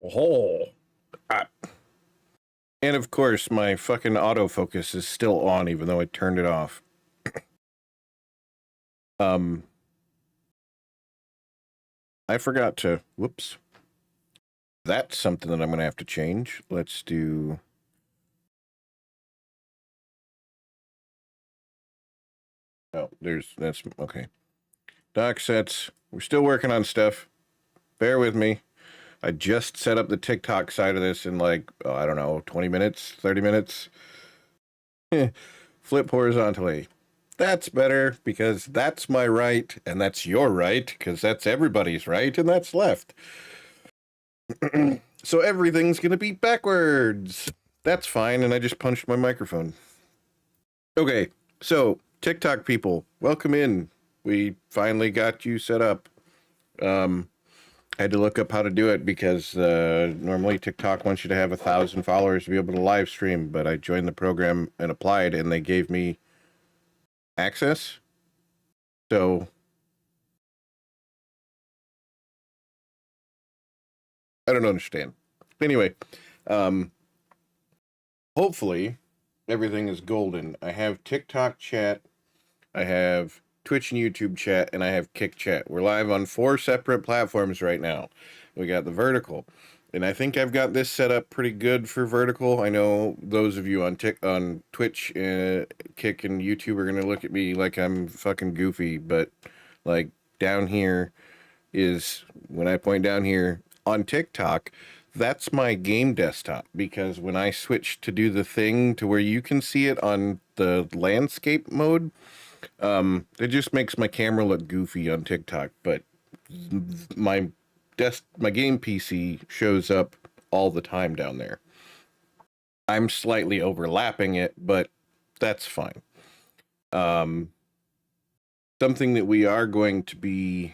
Oh. Ah. And of course, my fucking autofocus is still on, even though I turned it off. Um, I forgot to. Whoops. That's something that I'm going to have to change. Let's do. Oh, that's okay. Dock sets. We're still working on stuff. Bear with me. I just set up the TikTok side of this in like, oh, I don't know, 20 minutes, 30 minutes. Flip horizontally. That's better because that's my right and that's your right because that's everybody's right and that's left. So everything's going to be backwards. That's fine. And I just punched my microphone. Okay. So TikTok people, welcome in. We finally got you set up. I had to look up how to do it because normally TikTok wants you to have 1,000 followers to be able to live stream, but I joined the program and applied, and they gave me access. So I don't understand. Anyway, um, hopefully everything is golden. I have TikTok chat, I have Twitch and YouTube chat, and I have Kick chat. We're live on 4 separate platforms right now. We got the vertical. And I think I've got this set up pretty good for vertical. I know those of you on Twitch, Kick, and YouTube are going to look at me like I'm fucking goofy, but like down here is, when I point down here on TikTok, that's my game desktop, because when I switch to do the thing to where you can see it on the landscape mode, it just makes my camera look goofy on TikTok, but my my game PC shows up all the time down there. I'm slightly overlapping it, but that's fine. Something that we are going to be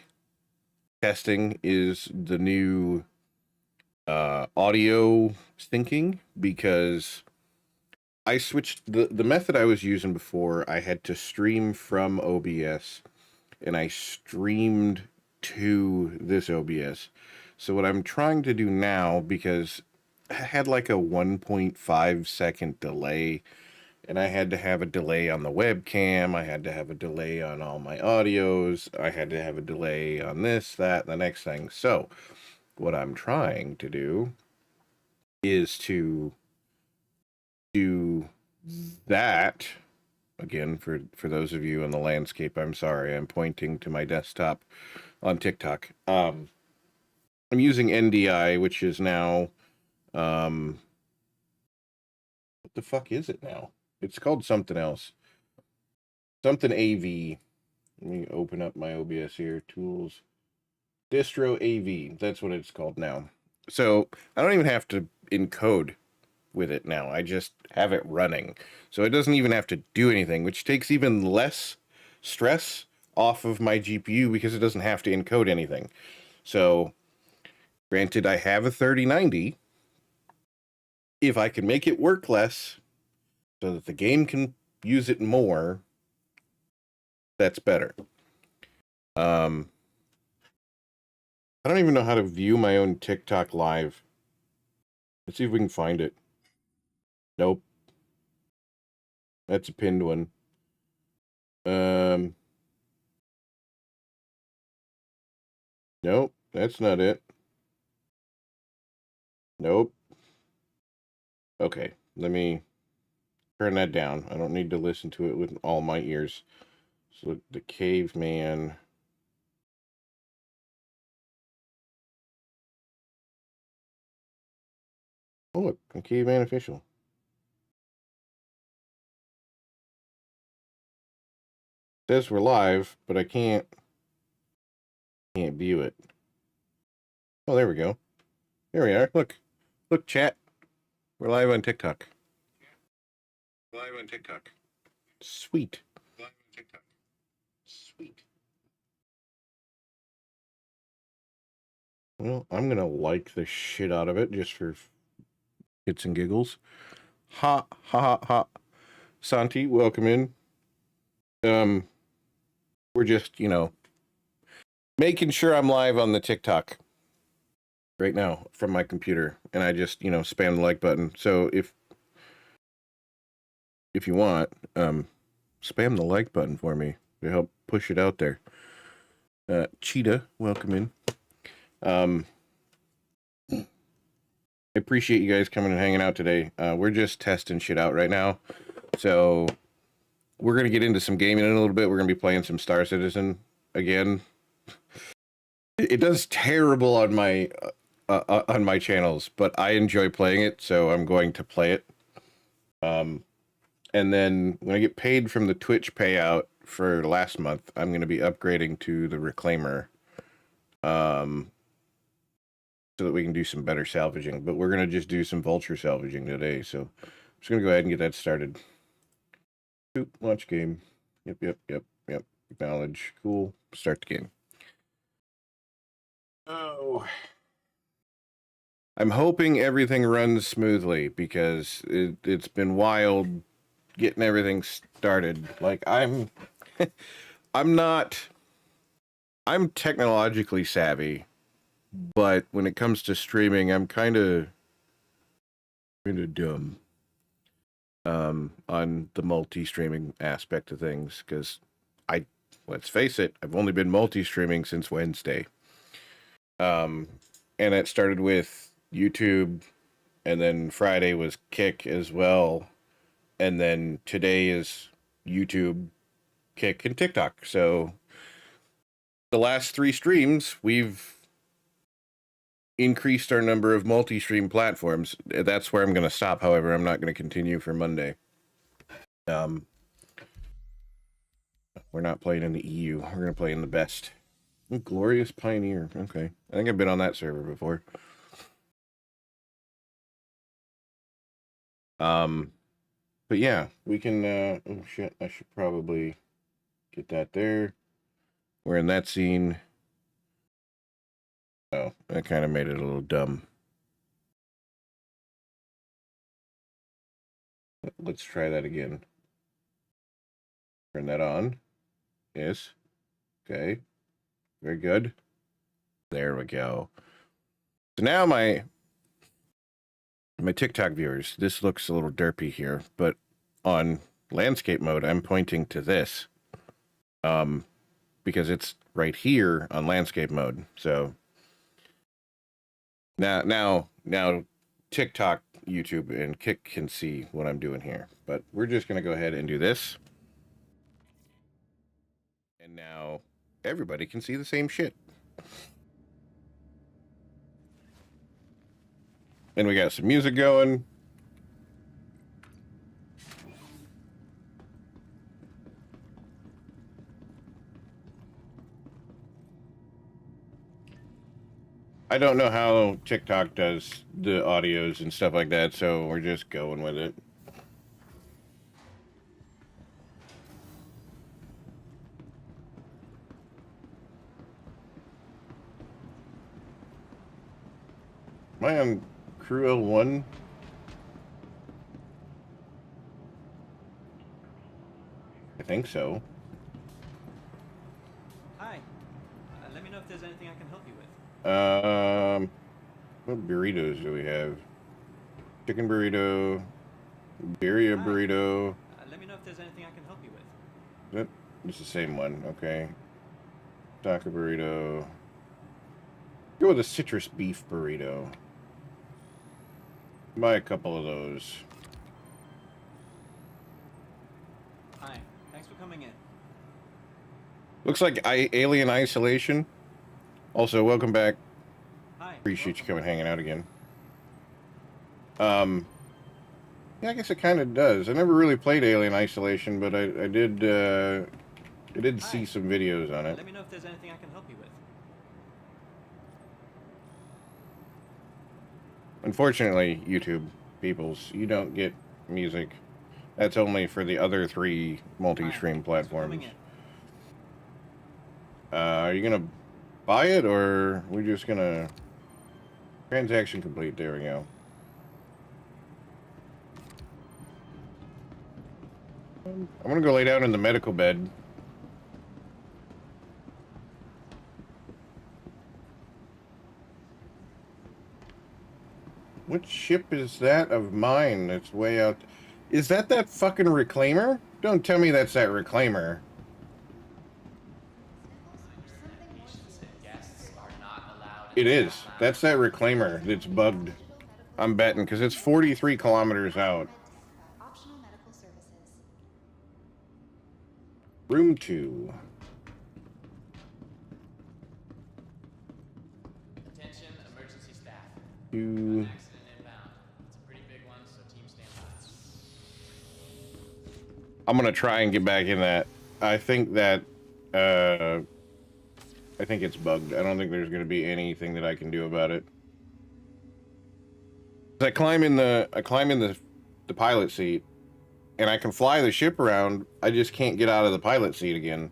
testing is the new audio syncing, because I switched the method I was using before. I had to stream from OBS, and I streamed to this OBS. So what I'm trying to do now, because I had like a 1.5 second delay, and I had to have a delay on the webcam, I had to have a delay on all my audios, I had to have a delay on this, that, and the next thing. So what I'm trying to do is to do that. Again, for those of you in the landscape, I'm sorry, I'm pointing to my desktop on TikTok. I'm using NDI, which is now, what the fuck is it now? It's called something else. Something AV. Let me open up my OBS here. Tools. Distro AV. That's what it's called now. So I don't even have to encode with it now. I just have it running. So it doesn't even have to do anything, which takes even less stress off of my GPU because it doesn't have to encode anything. So granted, I have a 3090. If I can make it work less so that the game can use it more, that's better. I don't even know how to view my own TikTok live. Let's see if we can find it. Nope. That's a pinned one. Nope, that's not it. Nope. Okay, let me turn that down. I don't need to listen to it with all my ears. So the caveman. Oh, look, a caveman official. It says we're live, but I can't view it. Oh, there we go. There we are. Look, chat. We're live on TikTok. Live on TikTok. Sweet. Live on TikTok. Sweet. Well, I'm gonna like the shit out of it just for hits and giggles. Ha ha ha ha. Santi, welcome in. We're just, making sure I'm live on the TikTok. right now from my computer, and I just, spam the like button. So if you want, spam the like button for me to help push it out there. Cheetah, welcome in. I appreciate you guys coming and hanging out today. We're just testing shit out right now. So we're going to get into some gaming in a little bit. We're going to be playing some Star Citizen again. It does terrible on my channels, but I enjoy playing it, so I'm going to play it. And then when I get paid from the Twitch payout for last month, I'm going to be upgrading to the Reclaimer, so that we can do some better salvaging. But we're going to just do some Vulture salvaging today, so I'm just going to go ahead and get that started. Oop, launch game. Yep. Acknowledge. Cool. Start the game. Oh. I'm hoping everything runs smoothly because it's been wild getting everything started. Like I'm I'm technologically savvy, but when it comes to streaming, I'm kind of dumb on the multi-streaming aspect of things because let's face it, I've only been multi-streaming since Wednesday. And it started with YouTube, and then Friday was Kick as well, and then today is YouTube, Kick, and TikTok. So the last 3 streams, we've increased our number of multi-stream platforms. That's where I'm going to stop. However, I'm not going to continue for Monday. We're not playing in the EU. We're going to play in the best. Glorious Pioneer. Okay. I think I've been on that server before. But yeah, we can, oh shit, I should probably get that there. We're in that scene. Oh, that kind of made it a little dumb. Let's try that again. Turn that on. Yes. Okay. Very good. There we go. So now my TikTok viewers, this looks a little derpy here, but on landscape mode, I'm pointing to this. Because it's right here on landscape mode. So now TikTok, YouTube, and Kick can see what I'm doing here. But we're just going to go ahead and do this. And now everybody can see the same shit. And we got some music going. I don't know how TikTok does the audios and stuff like that, so we're just going with it. Am I on Crew L1? I think so. Hi. Let me know if there's anything I can help you with. What burritos do we have? Chicken burrito, birria burrito. Let me know if there's anything I can help you with. Yep, it's the same one. Okay. Taco burrito. Go with a citrus beef burrito. Buy a couple of those. Hi. Thanks for coming in. Looks like Alien Isolation. Also, welcome back. Hi. Appreciate you coming hanging out again. Yeah, I guess it kind of does. I never really played Alien Isolation, but I did see some videos on it. Let me know if there's anything I can help you with. Unfortunately, YouTube peoples, you don't get music. That's only for the other 3 multi-stream platforms. Are you gonna buy it, or are we just gonna... Transaction complete. There we go. I'm gonna go lay down in the medical bed. What ship is that of mine that's way out? Is that fucking reclaimer? Don't tell me that's that reclaimer. It is. That's that reclaimer that's bugged. I'm betting, because it's 43 kilometers out. Room 2. Attention, emergency staff. You. An accident inbound. It's a pretty big one, so team stand by. I'm gonna try and get back in that. I think that, I think it's bugged. I don't think there's gonna be anything that I can do about it. I climb in the pilot seat, and I can fly the ship around. I just can't get out of the pilot seat again.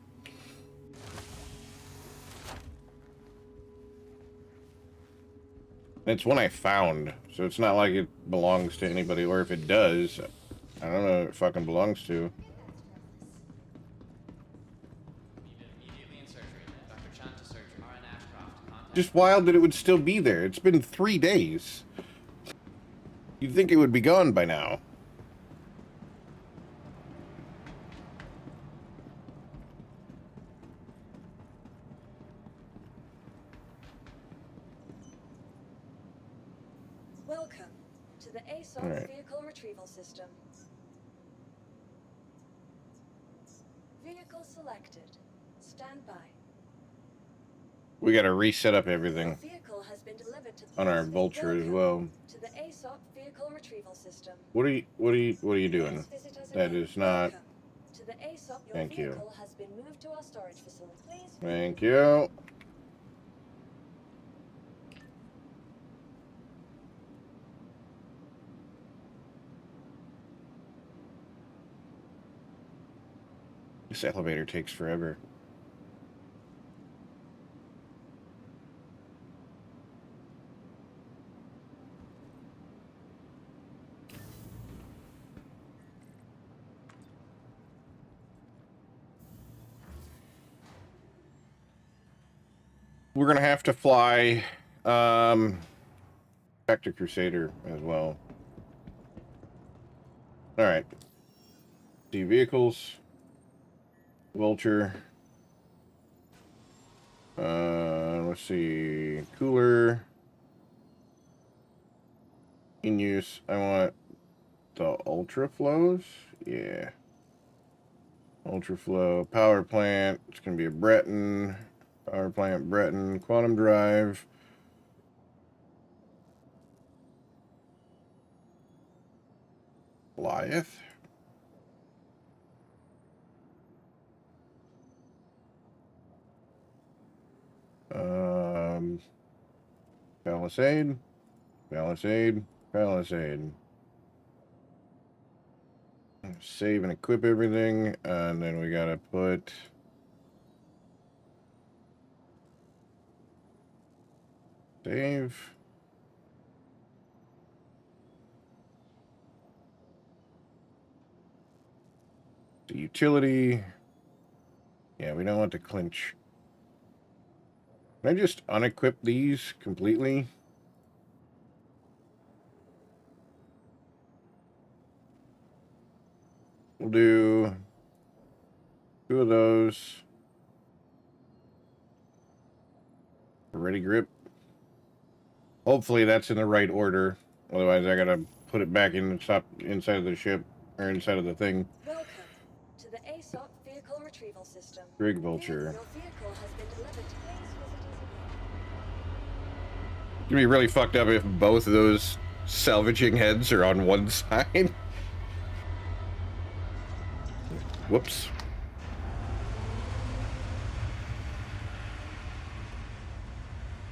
It's one I found, so it's not like it belongs to anybody, or if it does, I don't know who it fucking belongs to. Immediately in surgery. Dr. Chan to surgery. RN Ashcroft. Contact. Just wild that it would still be there. It's been 3 days. You'd think it would be gone by now. Welcome to the ASOP Alright. Vehicle Retrieval System. Vehicle selected. Stand by. We gotta reset up everything Your vehicle has been delivered to on our please Vulture as welcome well. to the ASOP Vehicle Retrieval System. What are you doing? Please visit us That again. is not. Welcome to the ASOP. Your Thank you. vehicle has been moved to our storage facility. Please. Thank you. This elevator takes forever. We're gonna have to fly back to Crusader as well. All right. See vehicles. Vulture. Let's see. Cooler. In use. I want the ultra flows. Yeah. Ultra flow. Power plant. It's gonna be a Breton. Power plant Breton. Quantum drive. Goliath. Palisade. Palisade. Palisade. Save and equip everything, and then we gotta put save. The utility. Yeah, we don't want to clinch. Can I just unequip these completely? We'll do 2 of those. Ready grip. Hopefully that's in the right order. Otherwise I gotta put it back in the top inside of the ship, or inside of the thing. Welcome to the ASOP Vehicle Retrieval System. Brig Vulture. Your vehicle has been delivered. Please visit us again. It'd be really fucked up if both of those salvaging heads are on one side. Whoops.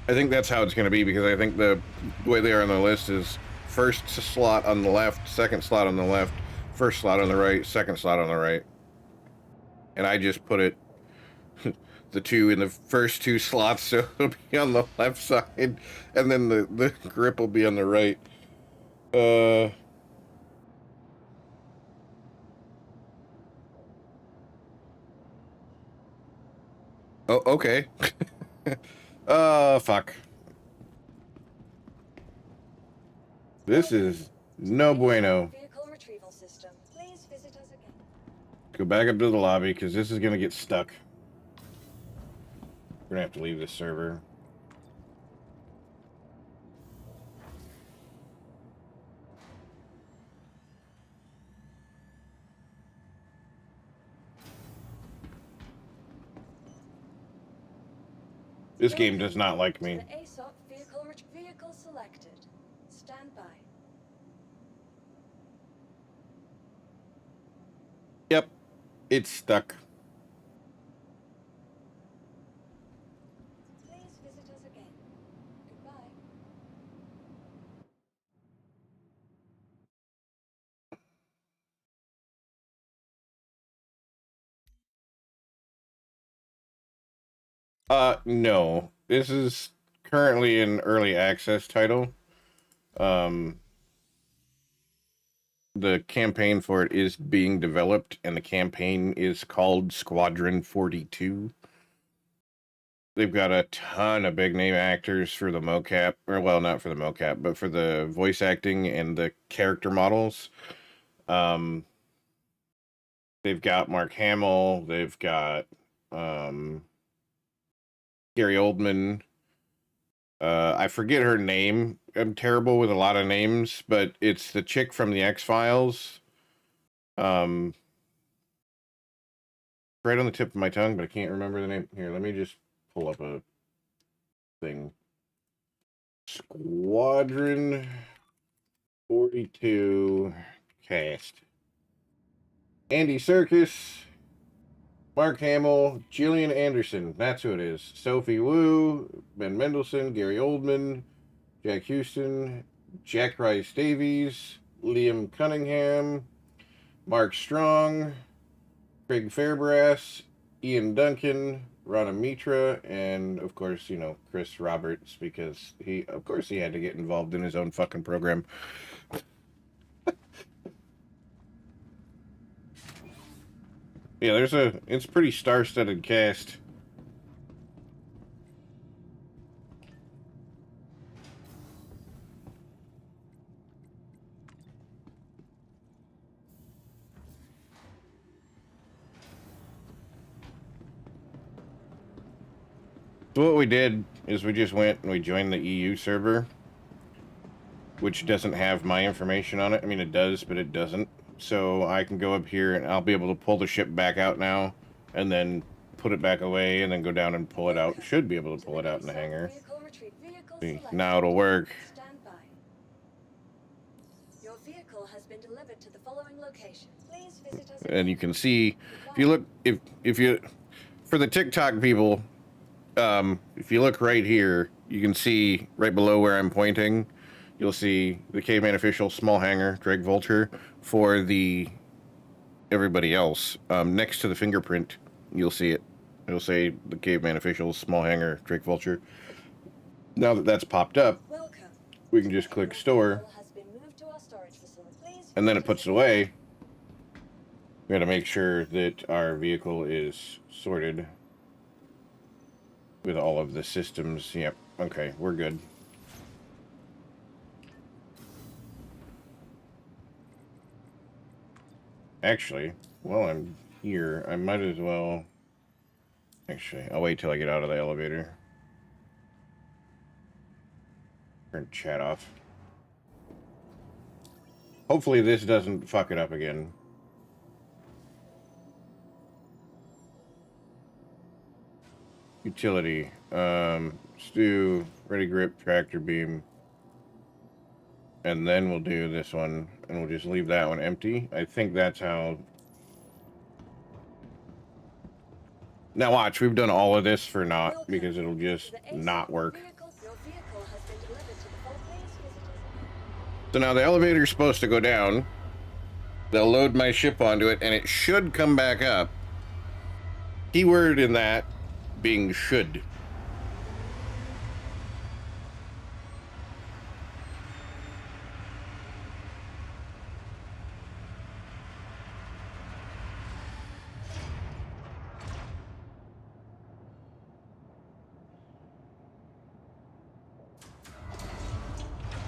I think that's how it's going to be, because I think the way they are on the list is first slot on the left, second slot on the left, first slot on the right, second slot on the right. And I just put it, the 2 in the first 2 slots, so it'll be on the left side, and then the grip will be on the right. Oh, okay. Fuck. This is no bueno. Vehicle retrieval system. Please visit us again. Go back up to the lobby because this is gonna get stuck. We're gonna have to leave this server. This game does not like me. To the ASOP vehicle selected. Stand by. Yep, it's stuck. Please visit us again. Goodbye. No. This is currently an early access title. Um, the campaign for it is being developed, and the campaign is called Squadron 42. They've got a ton of big name actors for the mocap, or well, not for the mocap, but for the voice acting and the character models. Um, they've got Mark Hamill, they've got Gary Oldman. I forget her name. I'm terrible with a lot of names, but it's the chick from the X-Files. Right on the tip of my tongue, but I can't remember the name. Here, let me just pull up a thing. Squadron 42 cast. Andy Serkis, Mark Hamill, Gillian Anderson. That's who it is. Sophie Wu, Ben Mendelsohn, Gary Oldman, Jack Houston, Jack Rice Davies, Liam Cunningham, Mark Strong, Craig Fairbrass, Ian Duncan, Rana Mitra, and of course, you know, Chris Roberts, because he had to get involved in his own fucking program. Yeah, it's pretty star-studded cast. So what we did is we just went and we joined the EU server, which doesn't have my information on it. I mean, it does, but it doesn't. So I can go up here and I'll be able to pull the ship back out now and then put it back away and then go down and pull it out. Should be able to pull it out in the hangar. See, now it'll work. Stand by. Your vehicle has been delivered to the following location. Please visit us And you can see, if you look, if you, for the TikTok people, if you look right here, you can see right below where I'm pointing, you'll see the Caveman Official small hangar, Drake Vulture, for the everybody else. Next to the fingerprint, you'll see it. It'll say the Caveman Official small hangar, Drake Vulture. Now that that's popped up, Welcome. we can just click store, Has been moved to our storage facility. Please and then it visit puts us it away. We got to make sure that our vehicle is sorted with all of the systems. Yep. Okay, we're good. Actually, while I'm here, I might as well... Actually, I'll wait till I get out of the elevator. Turn chat off. Hopefully this doesn't fuck it up again. Utility. Stew, ready grip, tractor beam. And then we'll do this one, and we'll just leave that one empty. I think that's how... Now watch, we've done all of this for naught, because it'll just not work. So now the elevator's supposed to go down. They'll load my ship onto it, and it should come back up. Keyword in that being should.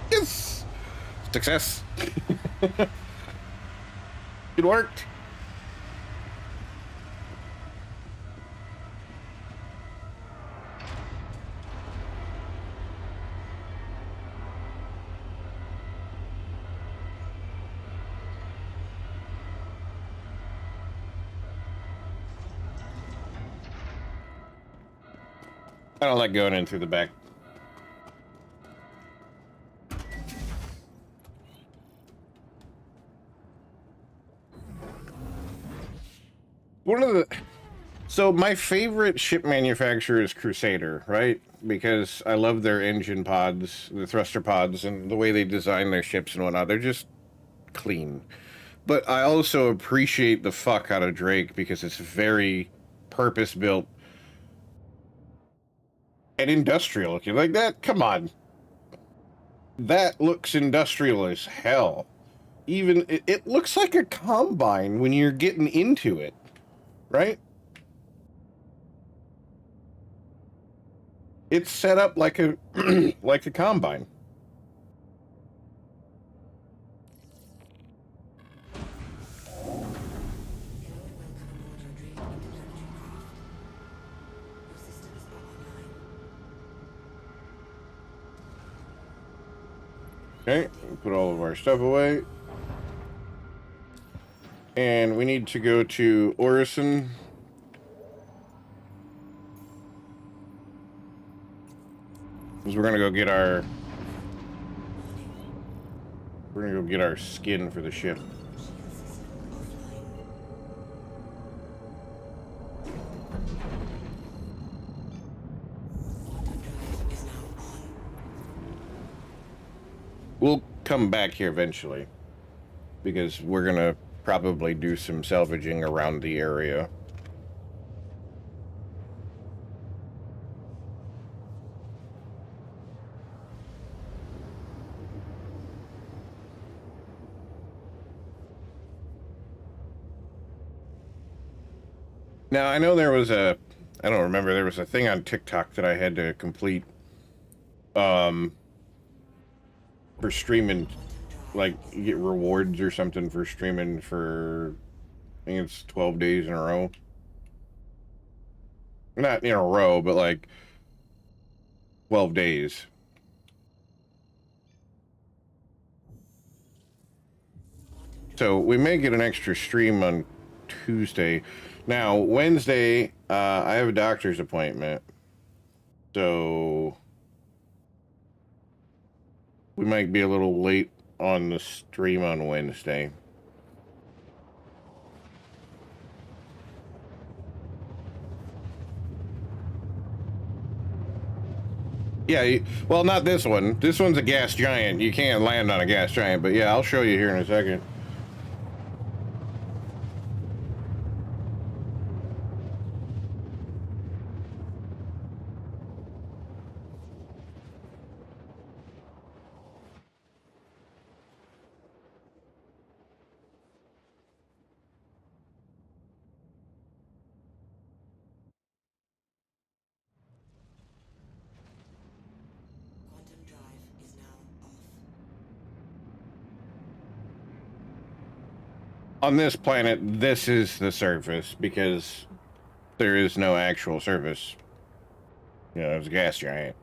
Yes! Success. It worked. I don't like going in through the back. One of the... So my favorite ship manufacturer is Crusader, right? Because I love their engine pods, the thruster pods, and the way they design their ships and whatnot. They're just clean. But I also appreciate the fuck out of Drake because it's very purpose-built and industrial looking. Like that, come on. That looks industrial as hell. Even, it looks like a combine when you're getting into it, right? It's set up like a like a combine. Okay, put all of our stuff away. And we need to go to Orison. Because we're gonna go get our... We're gonna go get our skin for the ship. We'll come back here eventually. Because we're gonna probably do some salvaging around the area. Now, I know there was a... I don't remember. There was a thing on TikTok that I had to complete. For streaming. Like, you get rewards or something for streaming for... I think it's 12 days in a row. Not in a row, but like... 12 days. So, we may get an extra stream on Tuesday. Now, Wednesday, I have a doctor's appointment. So... we might be a little late on the stream on Wednesday. Yeah, well, not this one. This one's a gas giant. You can't land on a gas giant, but yeah, I'll show you here in a second. On this planet, this is the surface because there is no actual surface. You know, it's a gas giant.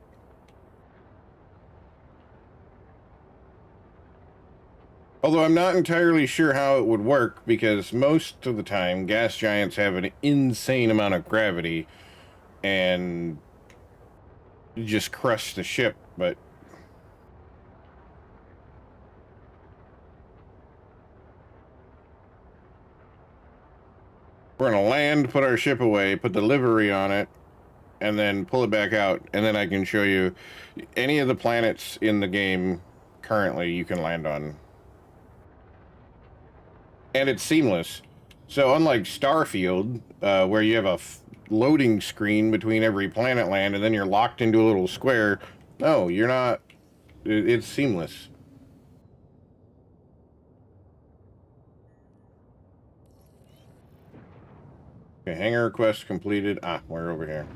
Although I'm not entirely sure how it would work because most of the time gas giants have an insane amount of gravity and just crush the ship, but we're gonna land, put our ship away, put the livery on it, and then pull it back out, and then I can show you any of the planets in the game currently you can land on. And it's seamless. So unlike Starfield, where you have a loading screen between every planet land, and then you're locked into a little square, no, you're not. It's seamless. Okay, hangar request completed. Ah, we're over here.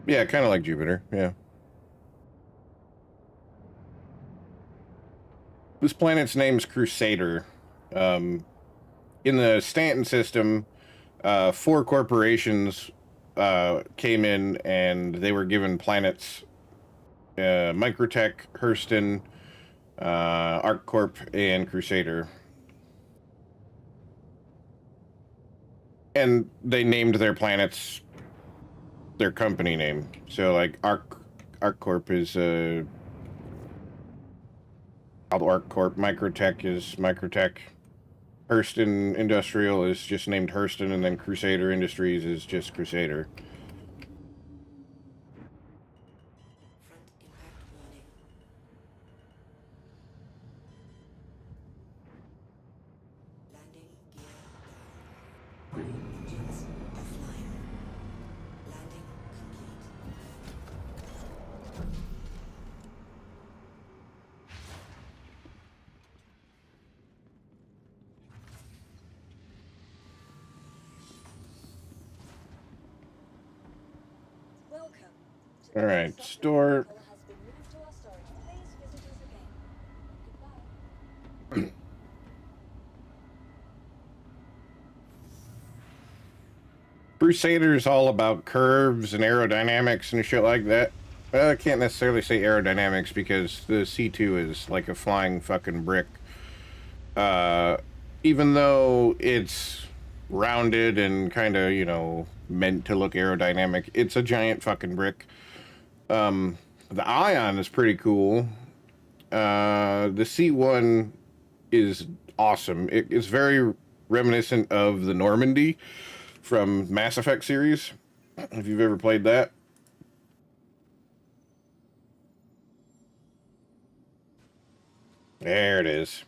Yeah, kind of like Jupiter, yeah. This planet's name's Crusader. Um, in the Stanton system, four corporations came in and they were given planets: Microtech, Hurston, ArcCorp, and Crusader. And they named their planets their company name. So, like, ArcCorp is ArcCorp. Microtech is Microtech. Hurston Industrial is just named Hurston, and then Crusader Industries is just Crusader. Front impact warning. Landing gear down. Engines offline. Landing complete. Welcome. To the All right, ASOP store. vehicle has been moved to our storage. Please visit us again. Goodbye. Crusader's all about curves and aerodynamics and shit like that. Well, I can't necessarily say aerodynamics because the C2 is like a flying fucking brick. Uh, Even though it's rounded and kind of, you know, meant to look aerodynamic, it's a giant fucking brick. The Ion is pretty cool. The C1 is awesome. It is very reminiscent of the Normandy from Mass Effect series, if you've ever played that. There it is.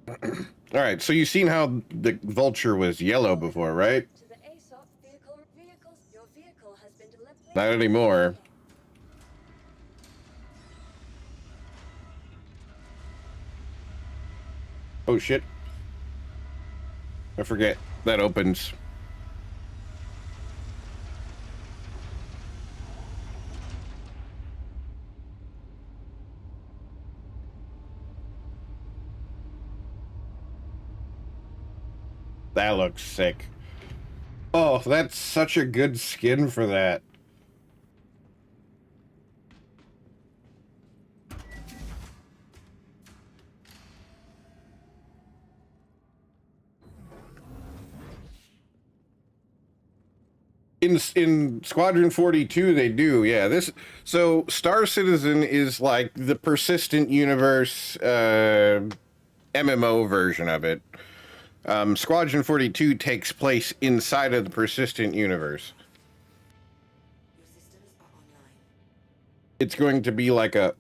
All right, so you've seen how the Vulture was yellow before, right? To the ASOP vehicles. Your vehicle has been delivered. Not anymore. Oh shit. I forget. That opens. That looks sick. Oh, that's such a good skin for that. In Squadron 42 they do. Yeah, this so Star Citizen is like the persistent universe MMO version of it. Squadron 42 takes place inside of the persistent universe. Your systems are online. It's going to be like a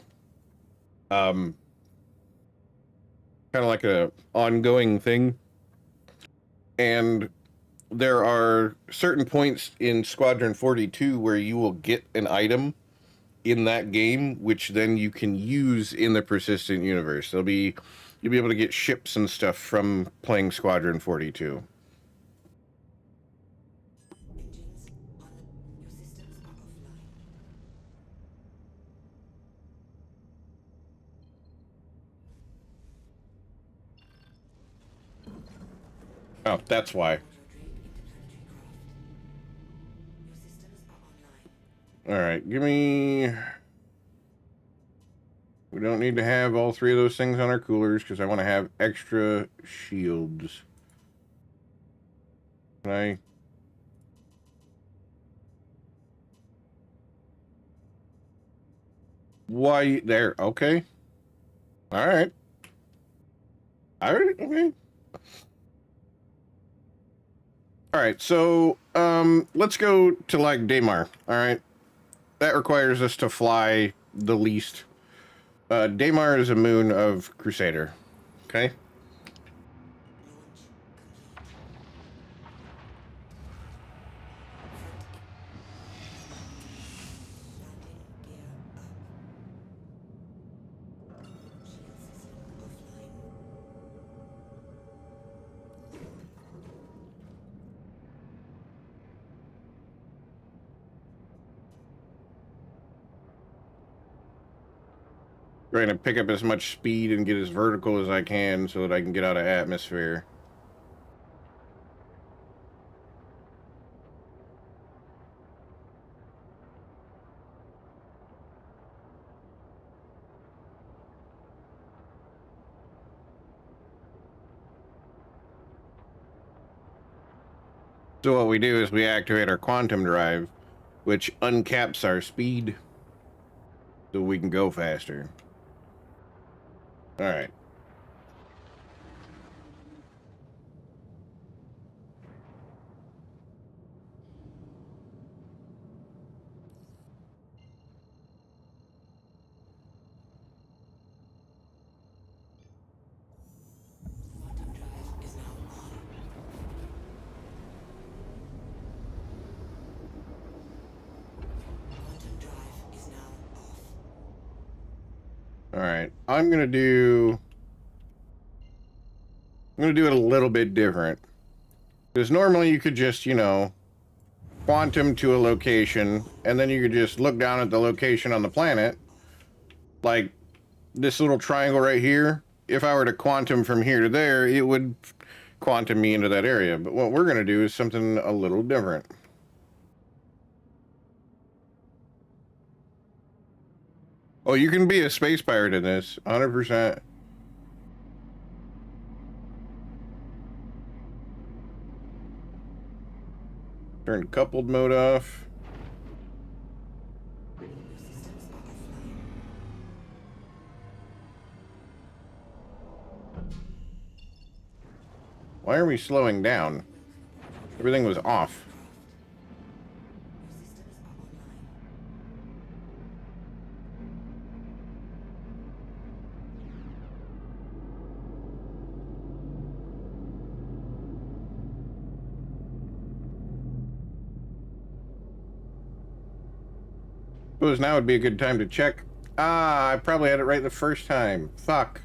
um kind of like a ongoing thing, and there are certain points in Squadron 42 where you will get an item in that game which then you can use in the persistent universe. You'll be able to get ships and stuff from playing Squadron 42. Engines on the. Your systems are offline. Oh, that's why. Autodrake interplanetary craft. Your systems are online. All right, give me. We don't need to have all three of those things on our coolers because I want to have extra shields. Can I? Why there? Okay. All right. All right. Okay. All right. So, let's go to like Daymar. All right. That requires us to fly the least. Daymar is a moon of Crusader. Okay. Launch complete. Landing gear up. Shield system offline. Trying to pick up as much speed and get as vertical as I can so that I can get out of atmosphere. So what we do is we activate our quantum drive, which uncaps our speed so we can go faster. All right. Quantum drive is now on. Quantum drive is now off. All right. I'm going to do it a little bit different. Because normally you could just, you know, quantum to a location, and then you could just look down at the location on the planet. Like this little triangle right here. If I were to quantum from here to there, it would quantum me into that area. But what we're going to do is something a little different. Oh, you can be a space pirate in this, 100%. Turn coupled mode off. Your systems are offline. Why are we slowing down? Everything was off. Your systems are online. Suppose now would be a good time to check. Ah, I probably had it right the first time. Fuck.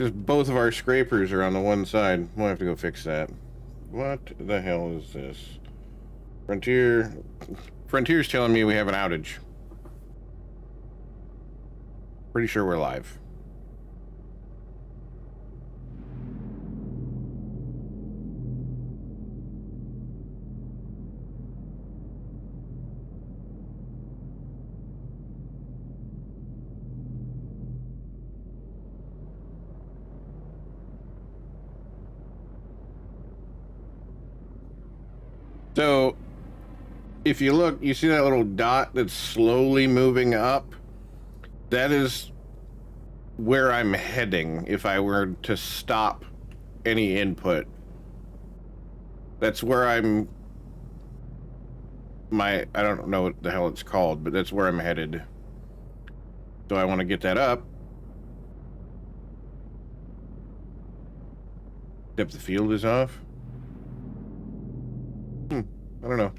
Just both of our scrapers are on the one side. We'll have to go fix that. What the hell is this? Frontier's telling me we have an outage. Pretty sure we're live. So, if you look, you see that little dot that's slowly moving up? That is where I'm heading if I were to stop any input. That's where I don't know what the hell it's called, but that's where I'm headed. So I want to get that up. Depth of field is off. I don't know.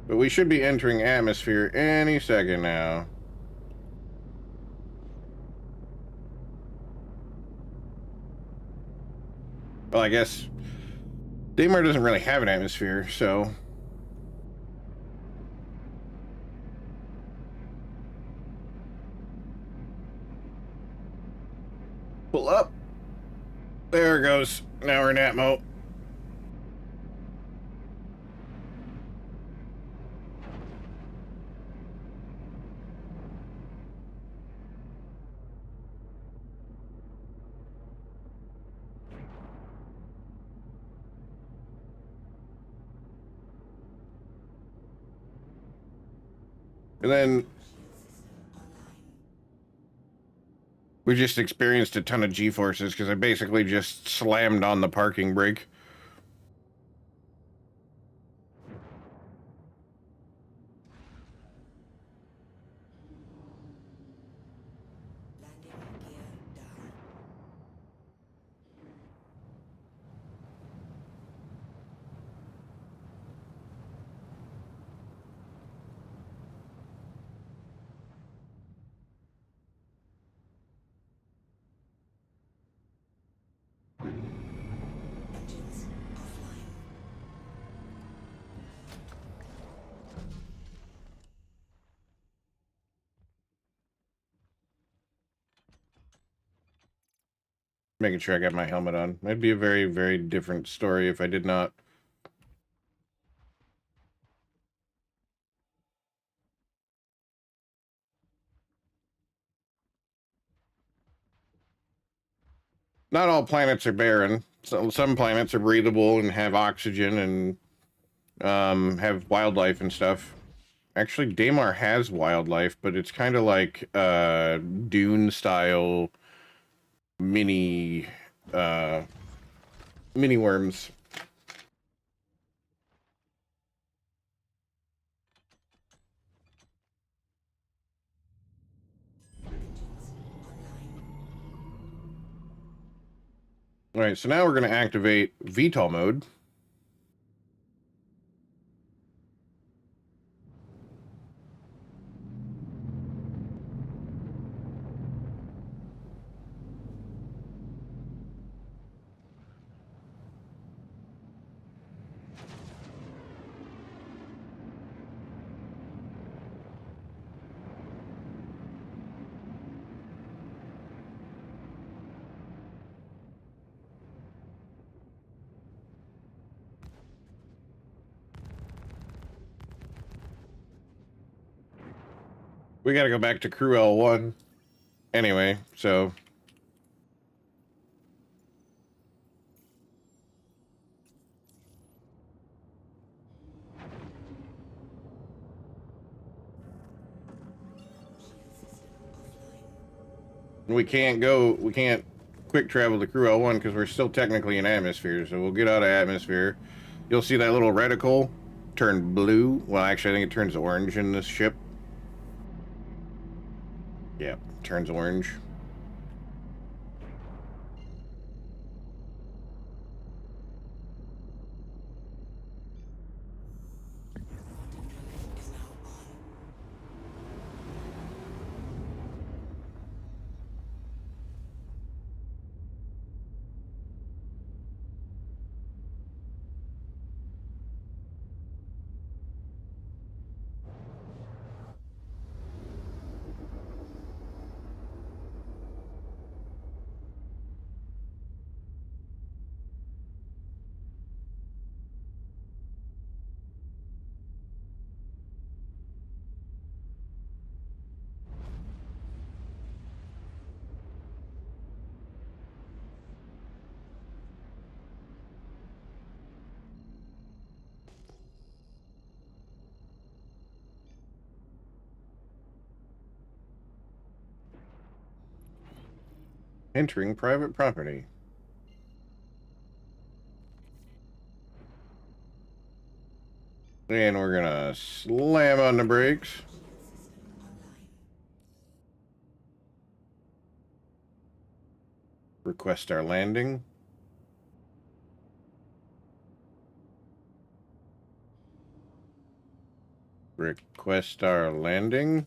But we should be entering atmosphere any second now. Well, I guess Daymar doesn't really have an atmosphere, so... Pull up. There it goes. Now we're in Atmo. And then we just experienced a ton of G-forces because I basically just slammed on the parking brake. Landing gear down. Engine Making sure I got my helmet on. It'd be a very, very different story if I did not. Not all planets are barren. Some planets are breathable and have oxygen and have wildlife and stuff. Actually, Daymar has wildlife, but it's kind of like Dune style mini uh, mini worms. All right, so now we're going to activate VTOL mode. We got to go back to Crew L1. Anyway, so we can't quick travel to Crew L1 because we're still technically in atmosphere. So we'll get out of atmosphere. You'll see that little reticle turn blue. Well, actually, I think it turns orange in this ship. Yeah, turns orange. Is now on. Entering private property. And we're gonna slam on the brakes. Shield system online. Request our landing. Request our landing.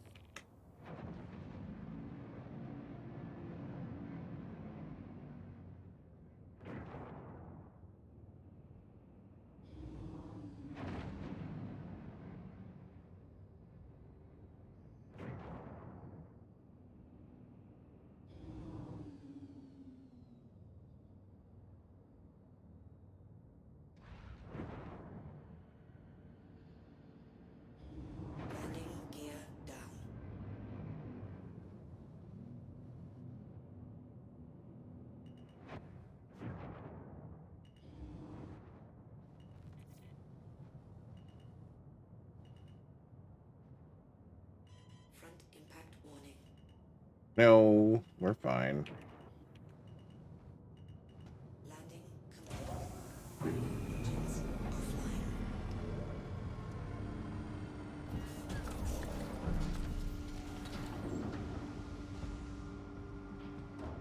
Landing gear down. Front impact warning. No, we're fine. Landing complete. Engines offline.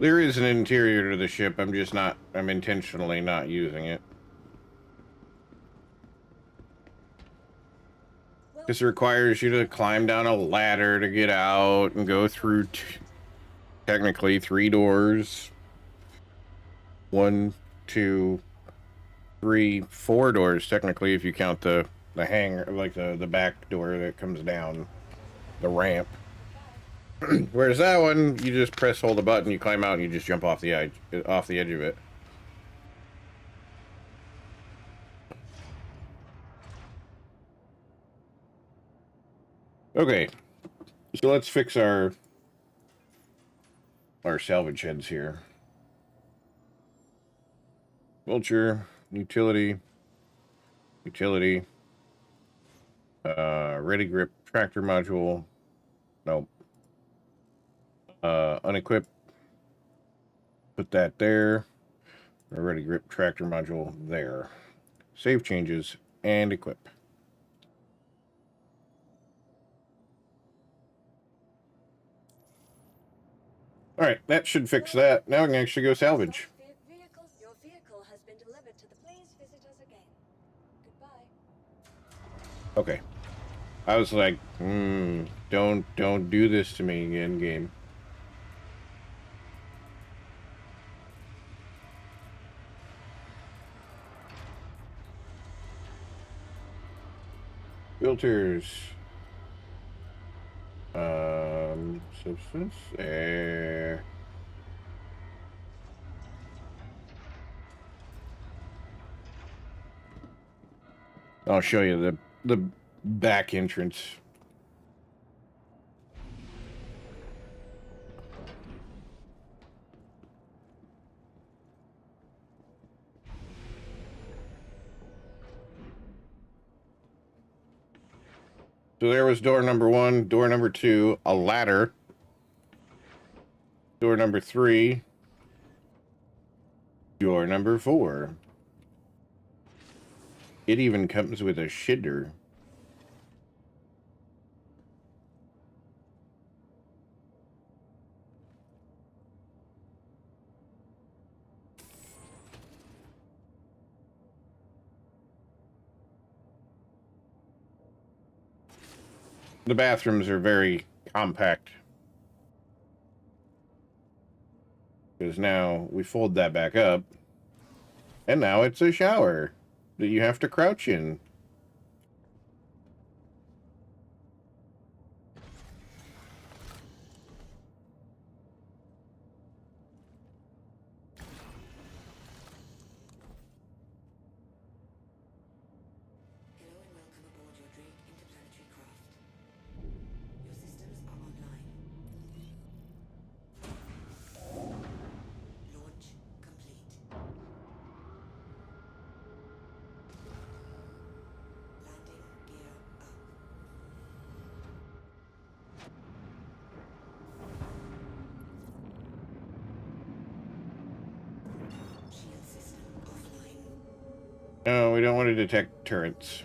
There is an interior to the ship. I'm intentionally not using it. This requires you to climb down a ladder to get out and go through technically 3 doors. 1, 2, 3, 4 doors technically if you count the hangar, like the back door that comes down the ramp. Whereas that one, you just press hold the button, you climb out, and you just jump off the edge of it. Okay, so let's fix our salvage heads here. Vulture, utility, ready grip tractor module. Nope. Unequip. Put that there. Ready grip tractor module there. Save changes and equip. All right, that should fix that. Now we can actually go salvage. Your vehicle has been delivered to the. Please visit us again. Goodbye. Okay. I was like, don't do this to me again, game. Filters. Substance. Air. I'll show you the back entrance. So there was door number 1, door number 2, a ladder. Door number 3. Door number 4. It even comes with a shitter. The bathrooms are very compact. Because now we fold that back up. And now it's a shower that you have to crouch in. Hello and welcome aboard your Drake interplanetary craft. Your systems are online. Launch complete. Landing gear up. Shield system offline. No, we don't want to detect turrets.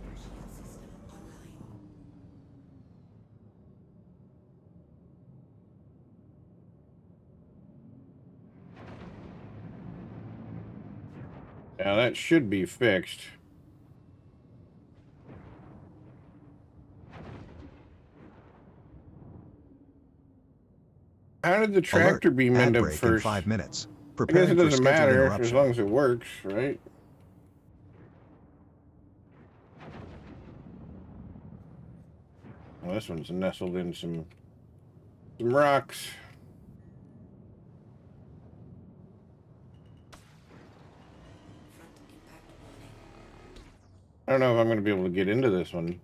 Shield system online. Now that should be fixed. How did the tractor Alert. beam Ad end up break in first? 5 minutes. I guess it Preparing for doesn't scheduled matter as interruption. long as it works, right? Well, this one's nestled in some rocks. Front impact warning. I don't know if I'm going to be able to get into this one.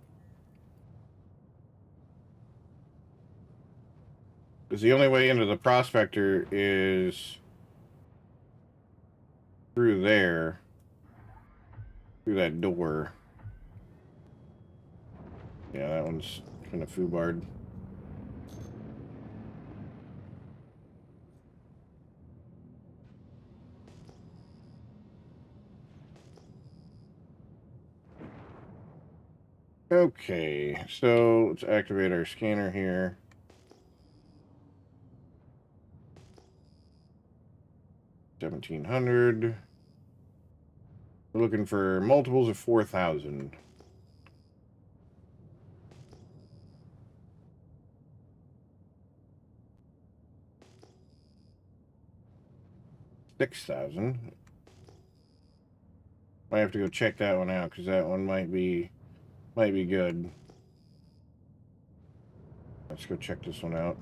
Because the only way into the prospector is through there. Through that door. Yeah, that one's kind of foobarred. Okay, so let's activate our scanner here. $1,700. We're looking for multiples of 4,000. $6,000. Might have to go check that one out because that one might be good. Let's go check this one out.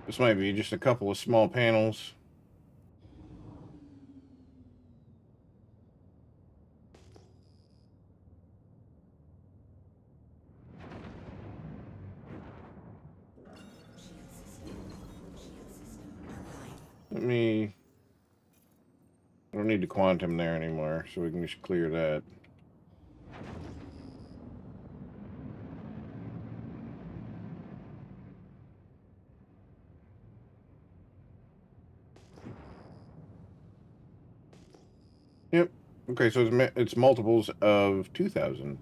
This might be just a couple of small panels. Let me... I don't need to quantum there anymore, so we can just clear that. Yep. Okay, so it's multiples of 2,000.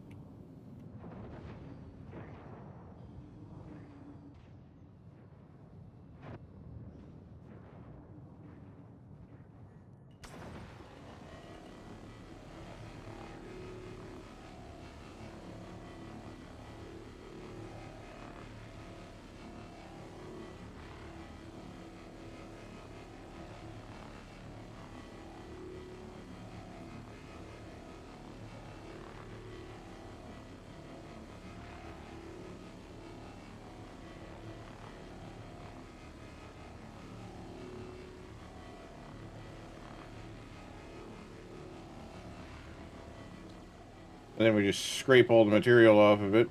And then we just scrape all the material off of it.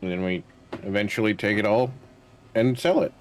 And then we eventually take it all and sell it.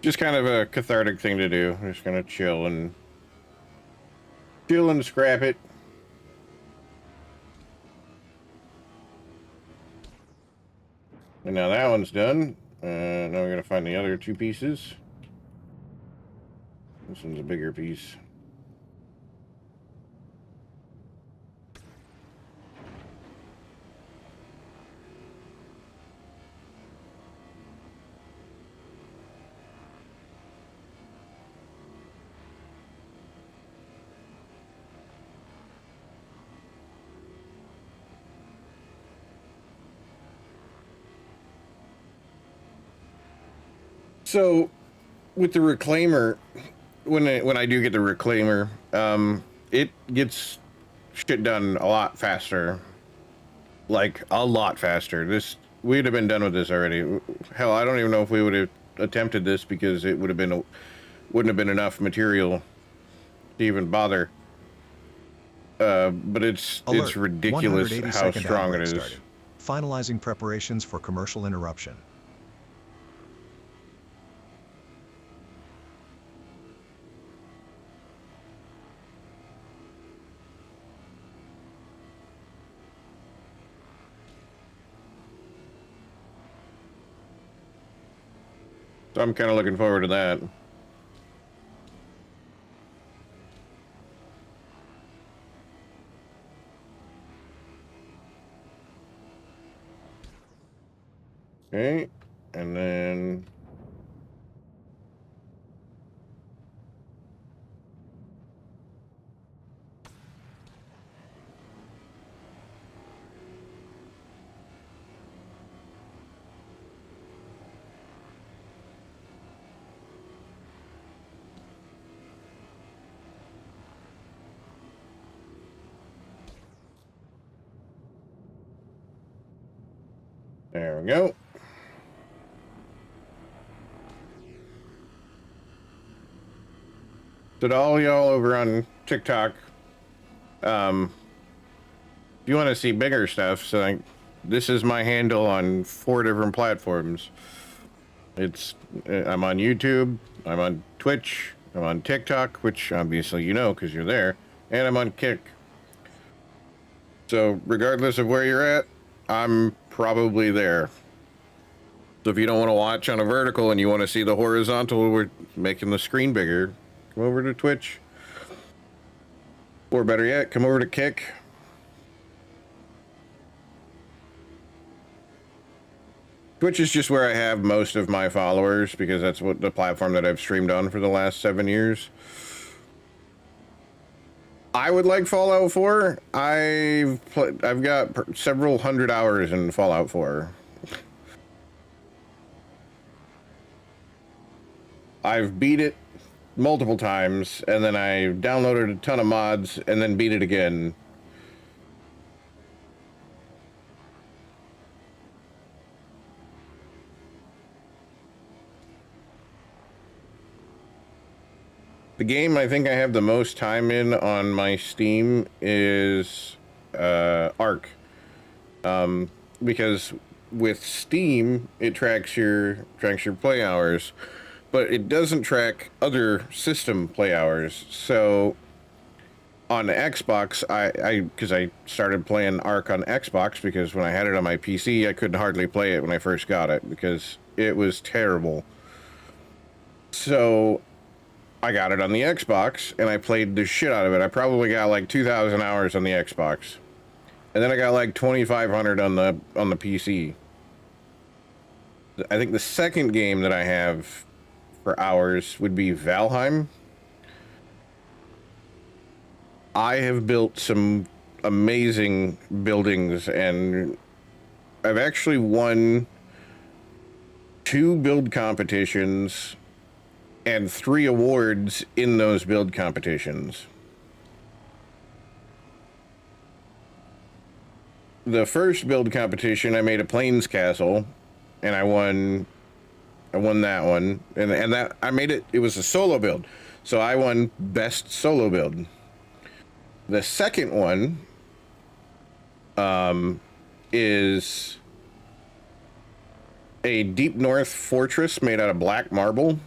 Just kind of a cathartic thing to do. I'm just gonna chill and scrap it. And now that one's done. Now we're gonna find the other two pieces. This one's a bigger piece. So, with the reclaimer, when I do get the reclaimer, it gets shit done a lot faster. Like a lot faster. We'd have been done with this already. Hell, I don't even know if we would have attempted this because it wouldn't have been enough material to even bother. But it's Alert. ridiculous 180 how second strong it outbreak is. started. Finalizing preparations for commercial interruption. So I'm kind of looking forward to that. Okay, and then there we go. So to all y'all over on TikTok, if you want to see bigger stuff, so like, this is my handle on 4 different platforms. It's I'm on YouTube, I'm on Twitch, I'm on TikTok, which obviously you know because you're there, and I'm on Kick. So regardless of where you're at, I'm probably there. So if you don't want to watch on a vertical and you want to see the horizontal, we're making the screen bigger, come over to Twitch. Or better yet, come over to Kick. Twitch is just where I have most of my followers because that's what the platform that I've streamed on for the last 7 years. I would like Fallout 4. I've got several hundred hours in Fallout 4. I've beat it multiple times, and then I downloaded a ton of mods, and then beat it again. The game I think I have the most time in on my Steam is Ark. Because with Steam, it tracks your play hours, but it doesn't track other system play hours. So on Xbox, because I started playing Ark on Xbox because when I had it on my PC, I couldn't hardly play it when I first got it because it was terrible. So I got it on the Xbox and I played the shit out of it. I probably got like 2,000 hours on the Xbox. And then I got like 2,500 on the PC. I think the second game that I have for hours would be Valheim. I have built some amazing buildings, and I've actually won 2 build competitions and 3 awards in those build competitions. The first build competition, I made a plains castle, and I won that one, and that I made it. It was a solo build, so I won best solo build. The second one is a deep north fortress made out of black marble,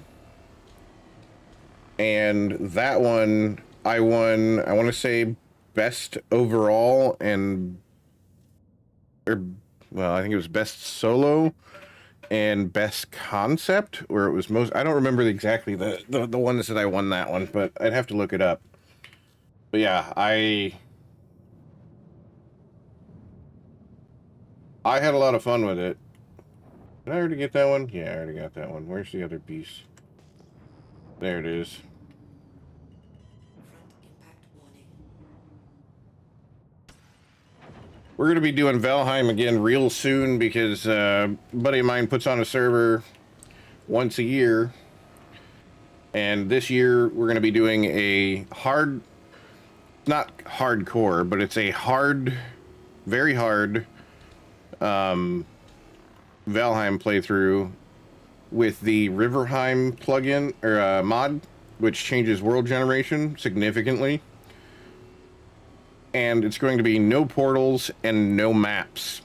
and that one I won. I want to say best overall well, I think it was best solo and best concept, where it was most. I don't remember exactly the ones that I won that one, but I'd have to look it up. But yeah, I had a lot of fun with it. Did I already get that one? Yeah, I already got that one. Where's the other piece? There it is. Front impact warning. We're going to be doing Valheim again real soon because a buddy of mine puts on a server once a year. And this year we're going to be doing a not hardcore, but it's a very hard Valheim playthrough with the Riverheim plugin or mod, which changes world generation significantly. and it's going to be no portals and no maps.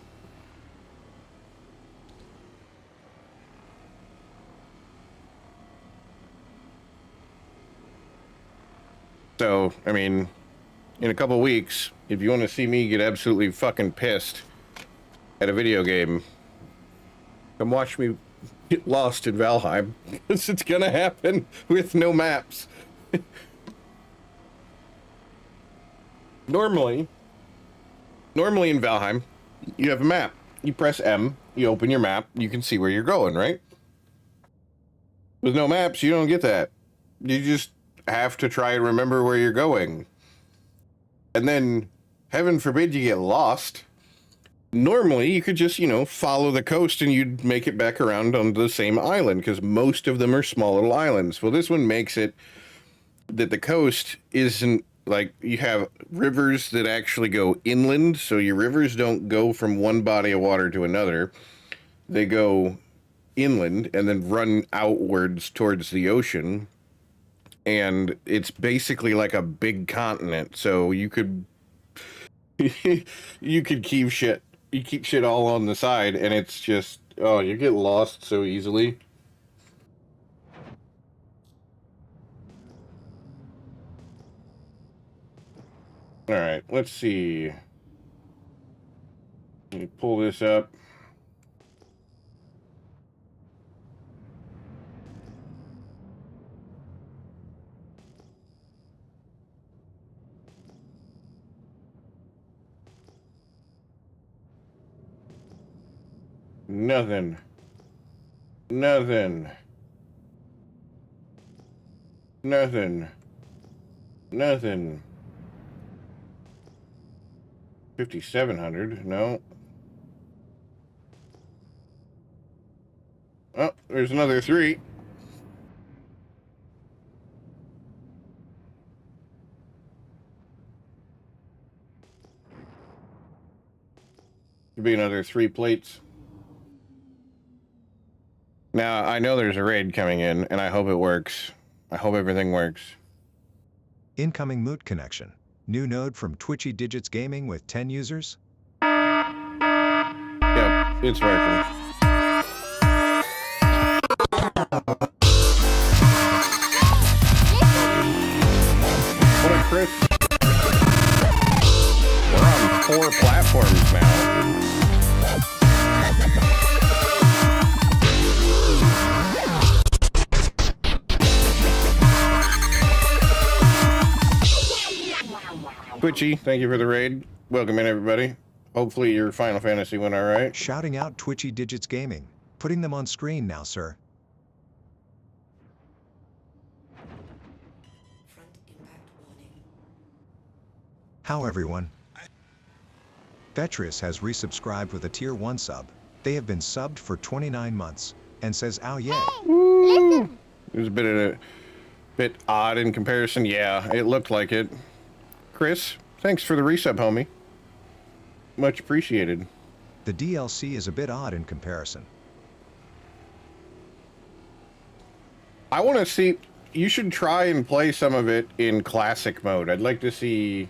So, I mean, in a couple weeks, if you want to see me get absolutely fucking pissed at a video game, come watch me get lost in Valheim, because it's gonna happen with no maps. Normally in Valheim, you have a map. You press M, you open your map, you can see where you're going, right? With no maps, you don't get that. You just have to try and remember where you're going. And then, heaven forbid you get lost. Normally, you could just, follow the coast and you'd make it back around on the same island, because most of them are small little islands. Well, this one makes it that the coast isn't like, you have rivers that actually go inland, so your rivers don't go from one body of water to another. They go inland and then run outwards towards the ocean. And it's basically like a big continent, so you could keep shit. You keep shit all on the side, and it's just, oh, you get lost so easily. All right, let's see. Let me pull this up. Nothing. Nothing. Nothing. Nothing. 5,700. No. Oh, there's another 3. Could be another 3 plates. Now, I know there's a raid coming in, and I hope it works. I hope everything works. Incoming Moot connection. New node from Twitchy Digits Gaming with 10 users. Yep, it's working. What a Chris. We're on 4 platforms now. Twitchy, thank you for the raid. Welcome in, everybody. Hopefully your Final Fantasy went all right. Shouting out Twitchy Digits Gaming. Putting them on screen now, sir. Front impact warning. How everyone? Vetris has resubscribed with a tier 1 sub. They have been subbed for 29 months and says, "Ow yay." Woo! It was a bit odd in comparison. Yeah, it looked like it. Chris, thanks for the resub, homie. Much appreciated. The DLC is a bit odd in comparison. I want to see... You should try and play some of it in classic mode. I'd like to see...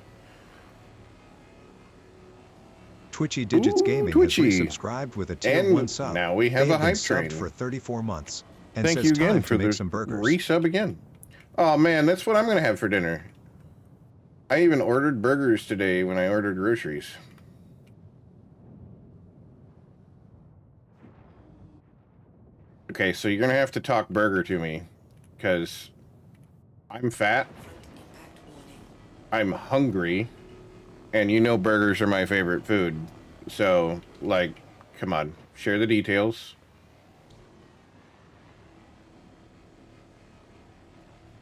Twitchy Digits Gaming Twitchy. has resubscribed with a tier And 1 sub. now we have they a been hype subbed train. for 34 months. And Thank says you again time for to make the some burgers. resub again. Oh man, that's what I'm going to have for dinner. I even ordered burgers today when I ordered groceries. Okay, so you're going to have to talk burger to me, because I'm fat, I'm hungry, and you know burgers are my favorite food. So, like, come on, share the details.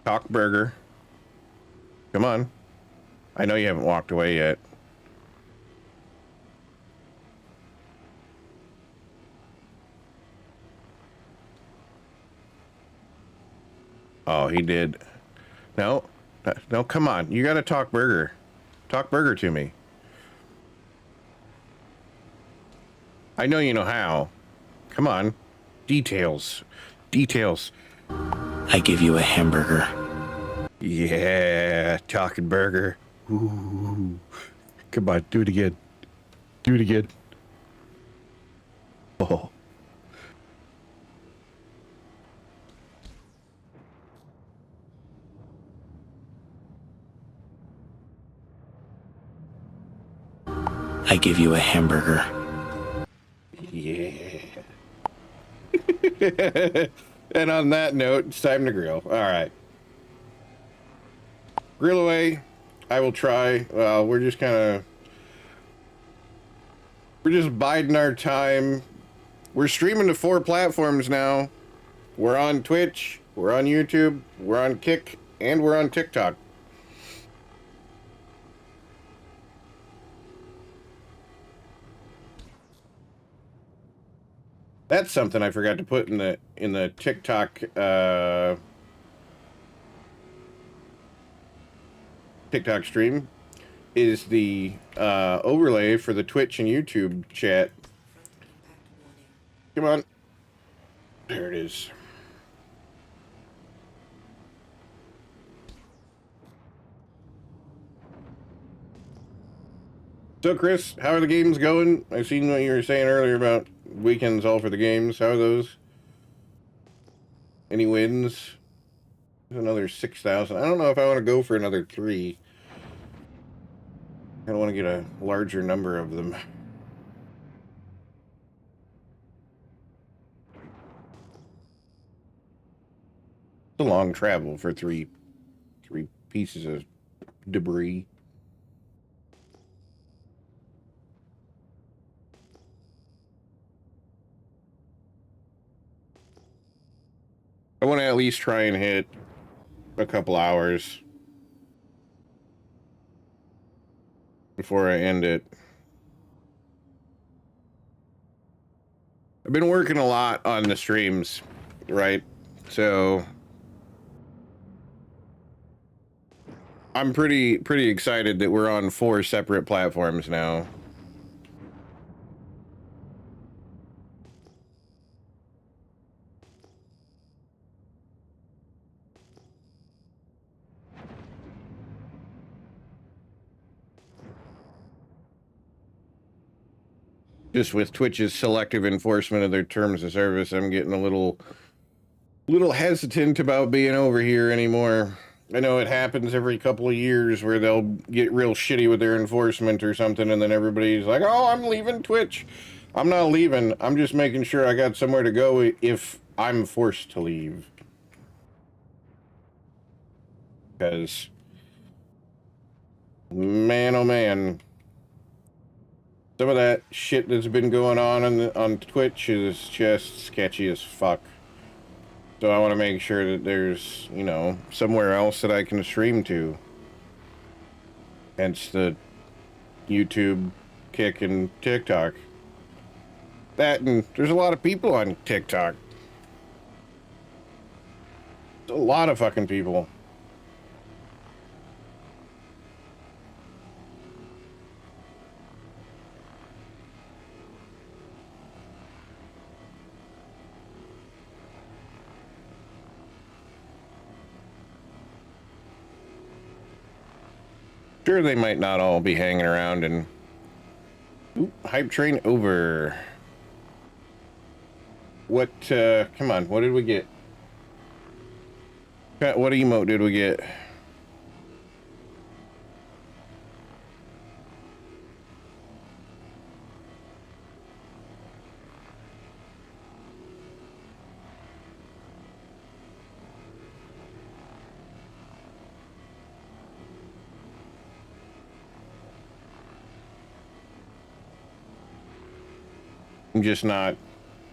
Talk burger. Come on. I know you haven't walked away yet. Oh, he did. No, no, come on. You gotta talk burger. Talk burger to me. I know you know how. Come on. Details. Details. I give you a hamburger. Yeah, talking burger. Ooh. Come on, do it again. Do it again. Oh. I give you a hamburger. Yeah. And on that note, it's time to grill. All right. Grill away. I will try. We're just biding our time. We're streaming to 4 platforms now. We're on Twitch, we're on YouTube, we're on Kick, and we're on TikTok. That's something I forgot to put in the TikTok TikTok stream is the overlay for the Twitch and YouTube chat. Come on. There it is. So, Chris, how are the games going? I seen what you were saying earlier about weekends all for the games. How are those? Any wins? There's another 6,000. I don't know if I want to go for another 3. I don't want to get a larger number of them. It's a long travel for three pieces of debris. I want to at least try and hit a couple hours before I end it. I've been working a lot on the streams, right? So I'm pretty excited that we're on 4 separate platforms now. Just with Twitch's selective enforcement of their terms of service, I'm getting a little hesitant about being over here anymore. I know it happens every couple of years where they'll get real shitty with their enforcement or something, and then everybody's like, oh, I'm leaving Twitch. I'm not leaving. I'm just making sure I got somewhere to go if I'm forced to leave. Because, man, oh man, some of that shit that's been going on Twitch is just sketchy as fuck. So I want to make sure that there's, you know, somewhere else that I can stream to. Hence the YouTube, Kick, and TikTok. That, and there's a lot of people on TikTok. There's a lot of fucking people. Sure, they might not all be hanging around and... Oop, hype train over. What, come on, what did we get? What emote did we get? I'm just not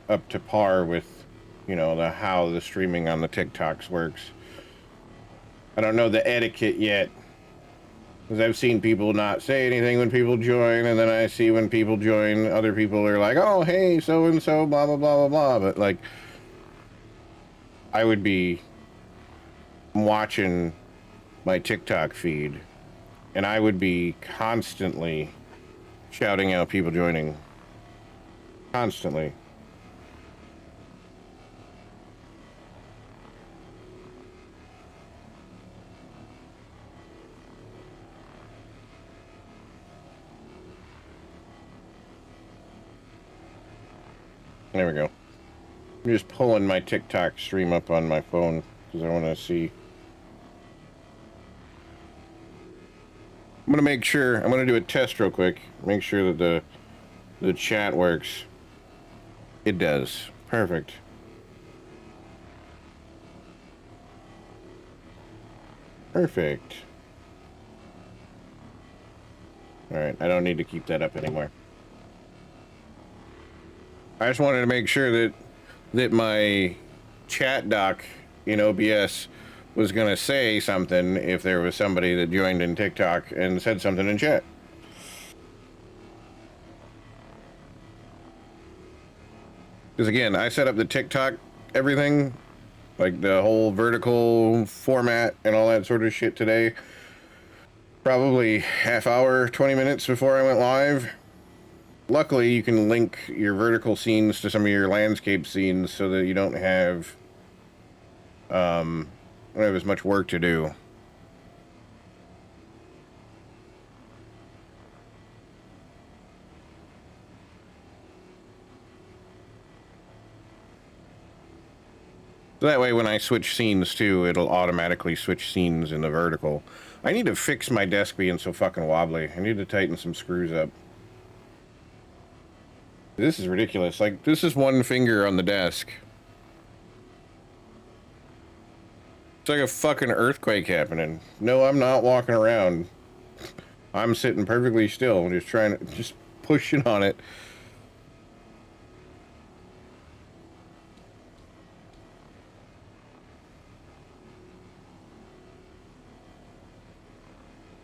up to par with, you know, how the streaming on the TikToks works. I don't know the etiquette yet. Because I've seen people not say anything when people join, and then I see when people join, other people are like, oh, hey, so-and-so, blah, blah, blah, blah, blah. But, like, I would be watching my TikTok feed, and I would be constantly shouting out people joining. Constantly. There we go. I'm just pulling my TikTok stream up on my phone because I want to see. I'm going to make sure, I'm going to do a test real quick. Make sure that the chat works. It does. Perfect. Perfect. Alright, I don't need to keep that up anymore. I just wanted to make sure that my chat doc in OBS was going to say something if there was somebody that joined in TikTok and said something in chat. Because again, I set up the TikTok everything, like the whole vertical format and all that sort of shit today. Probably half hour, 20 minutes before I went live. Luckily, you can link your vertical scenes to some of your landscape scenes so that you don't have as much work to do. So that way, when I switch scenes too, it'll automatically switch scenes in the vertical. I need to fix my desk being so fucking wobbly. I need to tighten some screws up. This is ridiculous. Like, this is one finger on the desk. It's like a fucking earthquake happening. No, I'm not walking around. I'm sitting perfectly still, just pushing on it.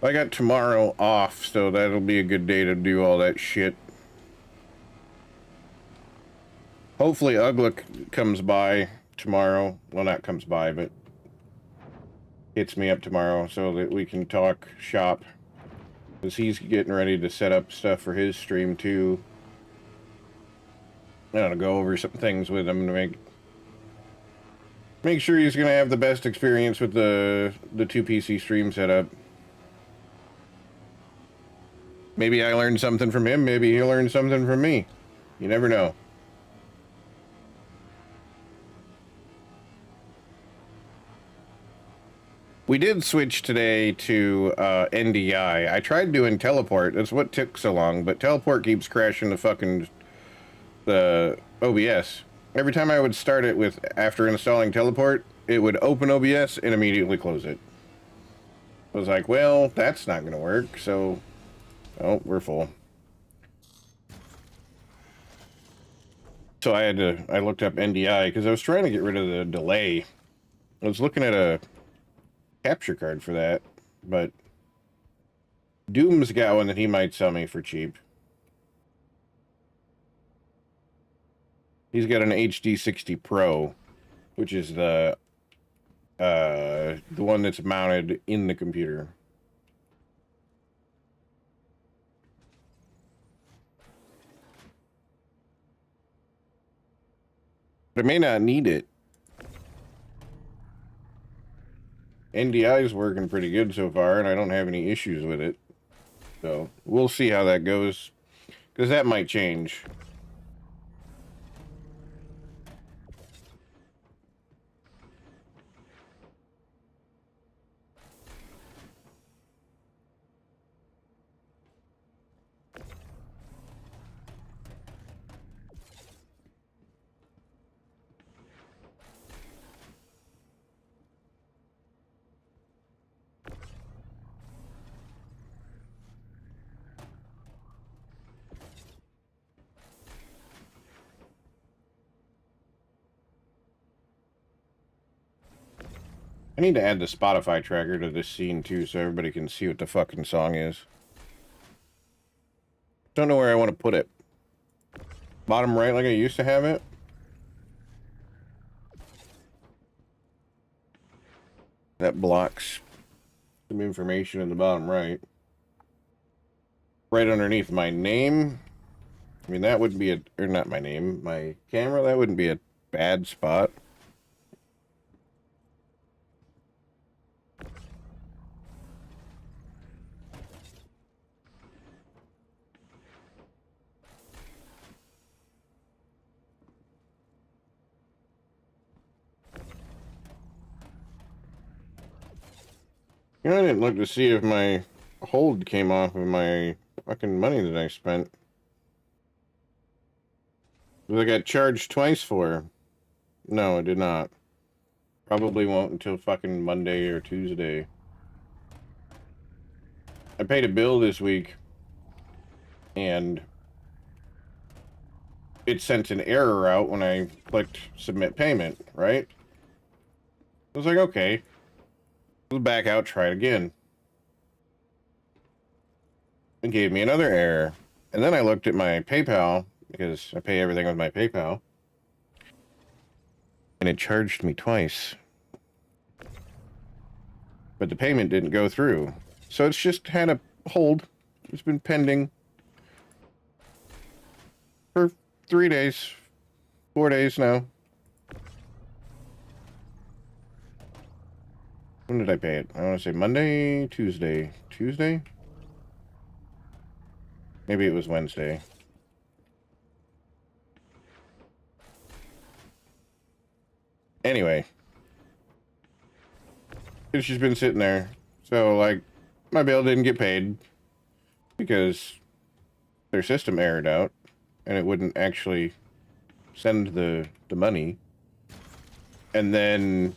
I got tomorrow off, so that'll be a good day to do all that shit. Hopefully Uglik comes by tomorrow. Well, not comes by, but hits me up tomorrow so that we can talk shop. Because he's getting ready to set up stuff for his stream, too. I want to go over some things with him to make sure he's going to have the best experience with the 2 PC stream setup. Maybe I learned something from him. Maybe he learned something from me. You never know. We did switch today to NDI. I tried doing teleport. That's what took so long. But teleport keeps crashing the OBS. Every time I would start it with after installing teleport, it would open OBS and immediately close it. I was like, well, that's not going to work. So, oh, we're full. So I looked up NDI because I was trying to get rid of the delay. I was looking at a capture card for that, but Doom's got one that he might sell me for cheap. He's got an HD60 Pro, which is the one that's mounted in the computer. But I may not need it. NDI is working pretty good so far, and I don't have any issues with it. So, we'll see how that goes, because that might change. I need to add the Spotify tracker to this scene too, so everybody can see what the fucking song is. Don't know where I want to put it. Bottom right like I used to have it? That blocks some information in the bottom right. Right underneath my name. I mean, that wouldn't be or not my name, my camera, that wouldn't be a bad spot. You know, I didn't look to see if my hold came off of my fucking money that I spent. That I got charged twice for. No, it did not. Probably won't until fucking Monday or Tuesday. I paid a bill this week, and it sent an error out when I clicked submit payment, right? I was like, okay. Let's back out, try it again. It gave me another error. And then I looked at my PayPal, because I pay everything with my PayPal, and it charged me twice. But the payment didn't go through. So it's just had a hold. It's been pending for 3 days, 4 days now. When did I pay it? I want to say Monday, Tuesday. Tuesday? Maybe it was Wednesday. Anyway. It's just been sitting there. So, like, my bill didn't get paid because their system errored out and it wouldn't actually send the money. And then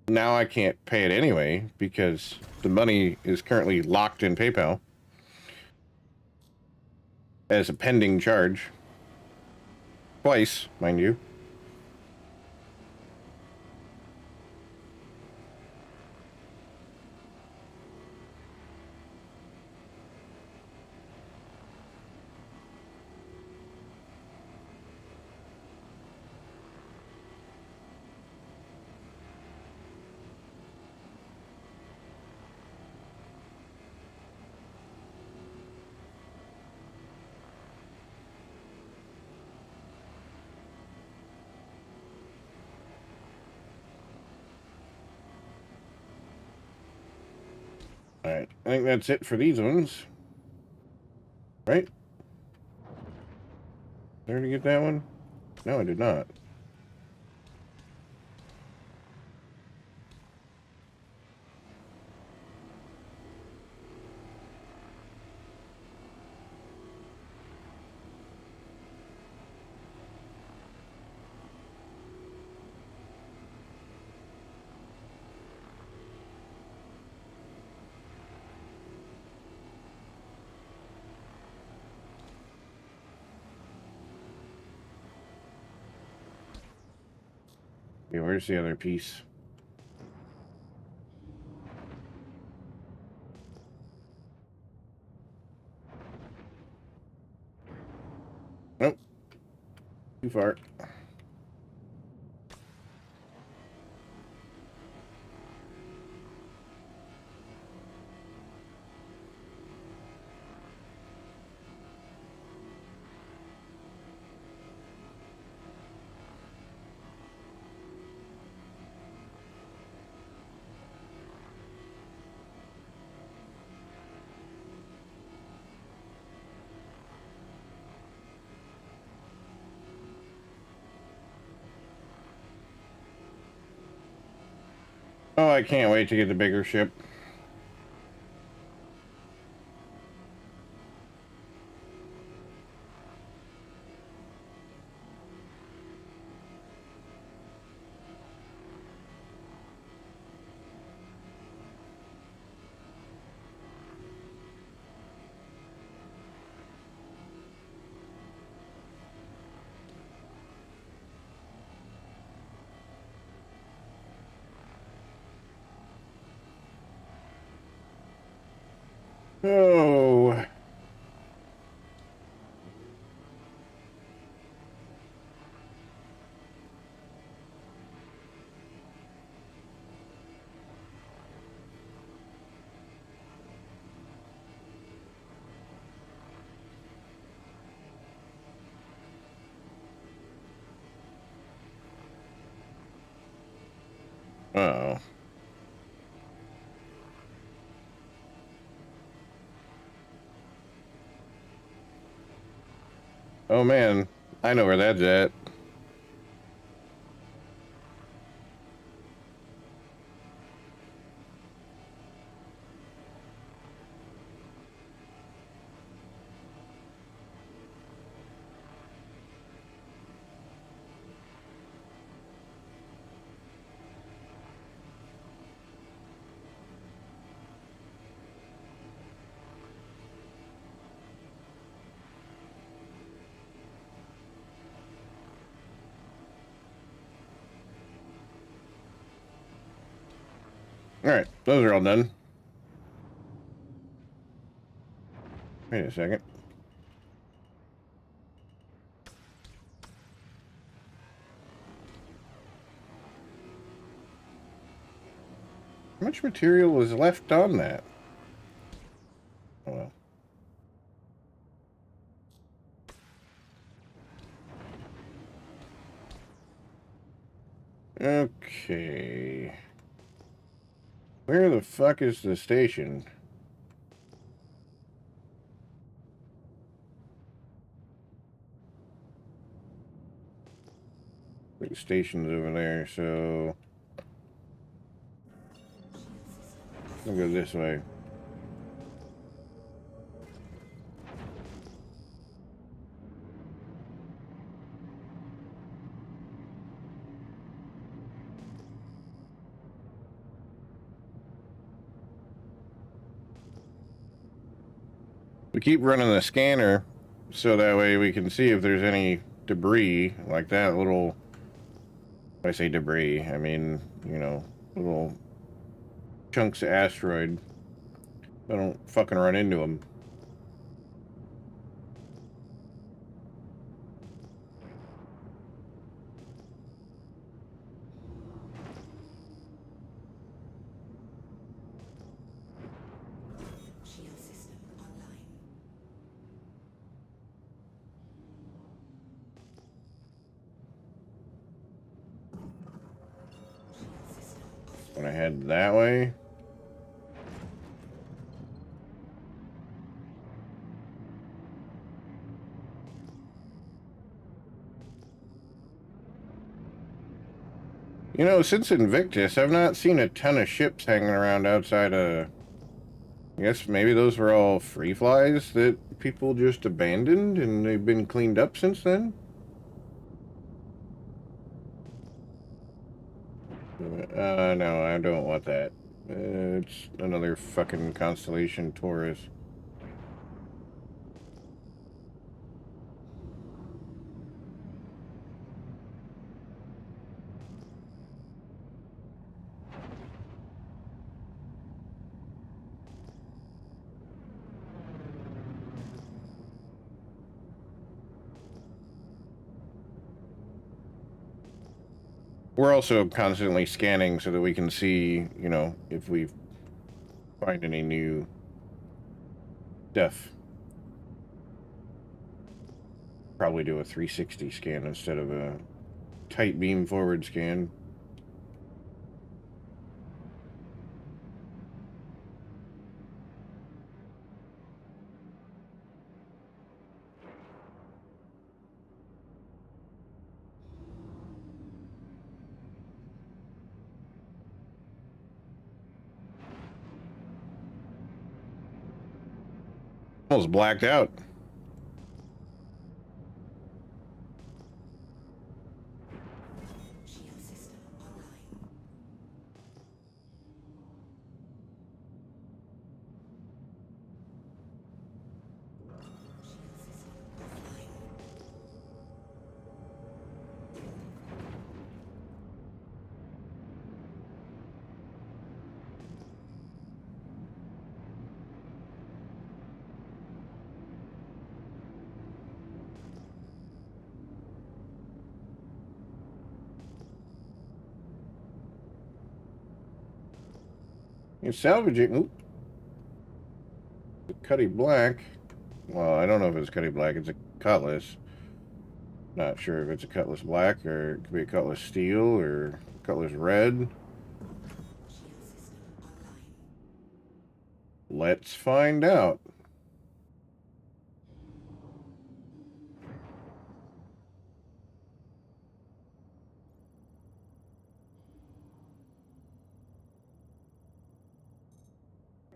now I can't pay it anyway because the money is currently locked in PayPal as a pending charge. Twice, mind you. Alright, I think that's it for these ones. Right? Did I already get that one? No, I did not. Okay, where's the other piece? Nope. Too far. Oh, I can't wait to get the bigger ship. Oh. Uh-oh. Oh man, I know where that's at. Alright, those are all done. Wait a second. How much material was left on that? Oh well. Okay. Where the fuck is the station? The station's over there, so I'll go this way. We keep running the scanner so that way we can see if there's any debris, like that little, when I say debris, I mean, you know, little chunks of asteroid. I don't fucking run into them. Shield system online. Shield system offline. When I head that way. You know, since Invictus, I've not seen a ton of ships hanging around outside of... I guess maybe those were all free flies that people just abandoned and they've been cleaned up since then? No, I don't want that. It's another fucking Constellation Taurus. We're also constantly scanning so that we can see, you know, if we find any new stuff. Probably do a 360 scan instead of a tight beam forward scan. Almost blacked out. Shield system online. Shield system offline. You salvage it. Oop. Cutty Black. Well, I don't know if it's Cutty Black. It's a Cutlass. Not sure if it's a Cutlass Black or it could be a Cutlass Steel or Cutlass Red. Shield system online. Let's find out.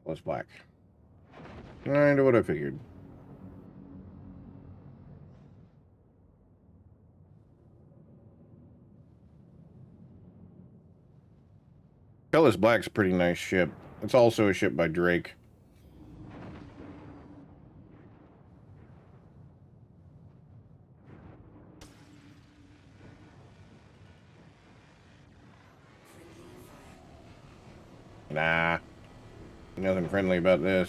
Cutlass Black. Kinda what I figured. Cutlass Black's a pretty nice ship. It's also a ship by Drake. Friendly fire. Nah, nothing friendly about this.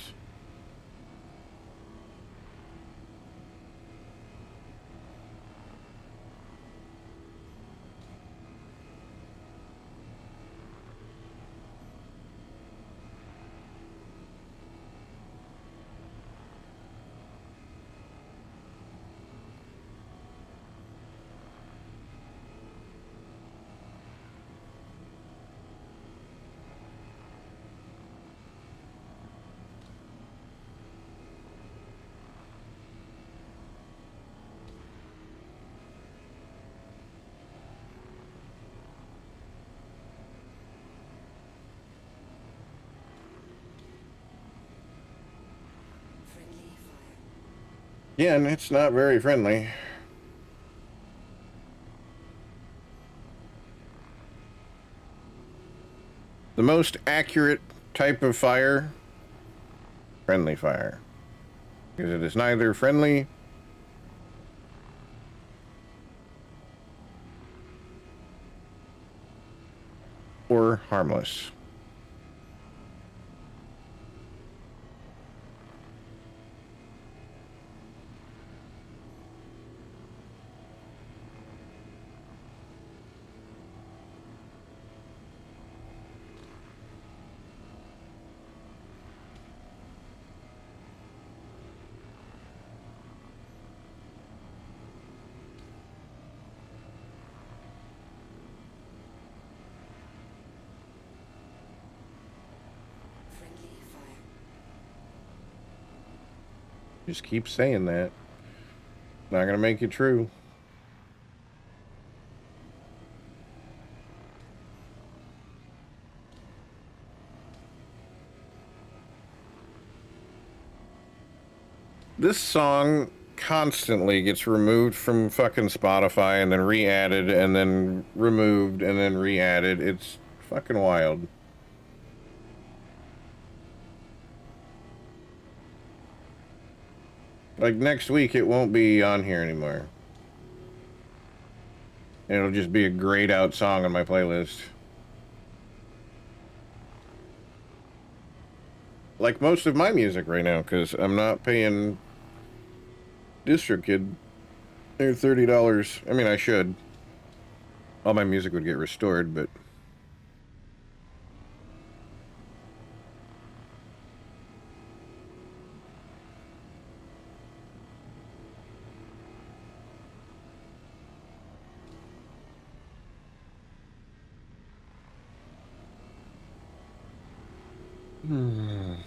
Friendly fire. Yeah, and it's not very friendly. The most accurate type of fire, friendly fire. Because it is neither friendly or harmless. Friendly fire. Just keep saying that. Not gonna make it true. This song constantly gets removed from fucking Spotify and then re-added and then removed and then re-added. It's fucking wild. Like next week it won't be on here anymore. It'll just be a grayed out song on my playlist. Like most of my music right now, because I'm not paying DistroKid their $30. I mean, I should. All my music would get restored, but Friendly fire.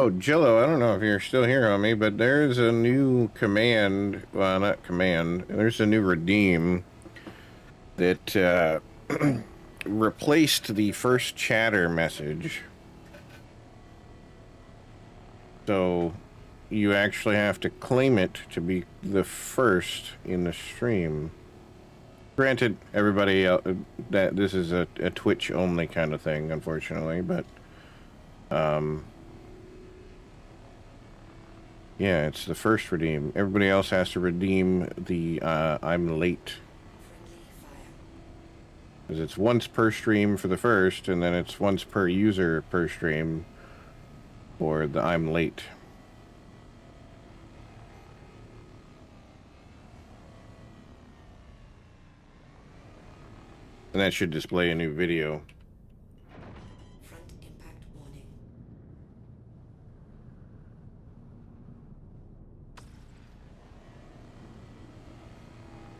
oh, Jello, I don't know if you're still here on me, but there's a new command. Well, not command. There's a new redeem that replaced the first chatter message. So you actually have to claim it to be the first in the stream. Granted, everybody that this is a Twitch only kind of thing, unfortunately, but yeah, it's the first redeem. Everybody else has to redeem the I'm late. Friendly fire. Because it's once per stream for the first, and then it's once per user per stream for the I'm late. And that should display a new video. Front impact warning.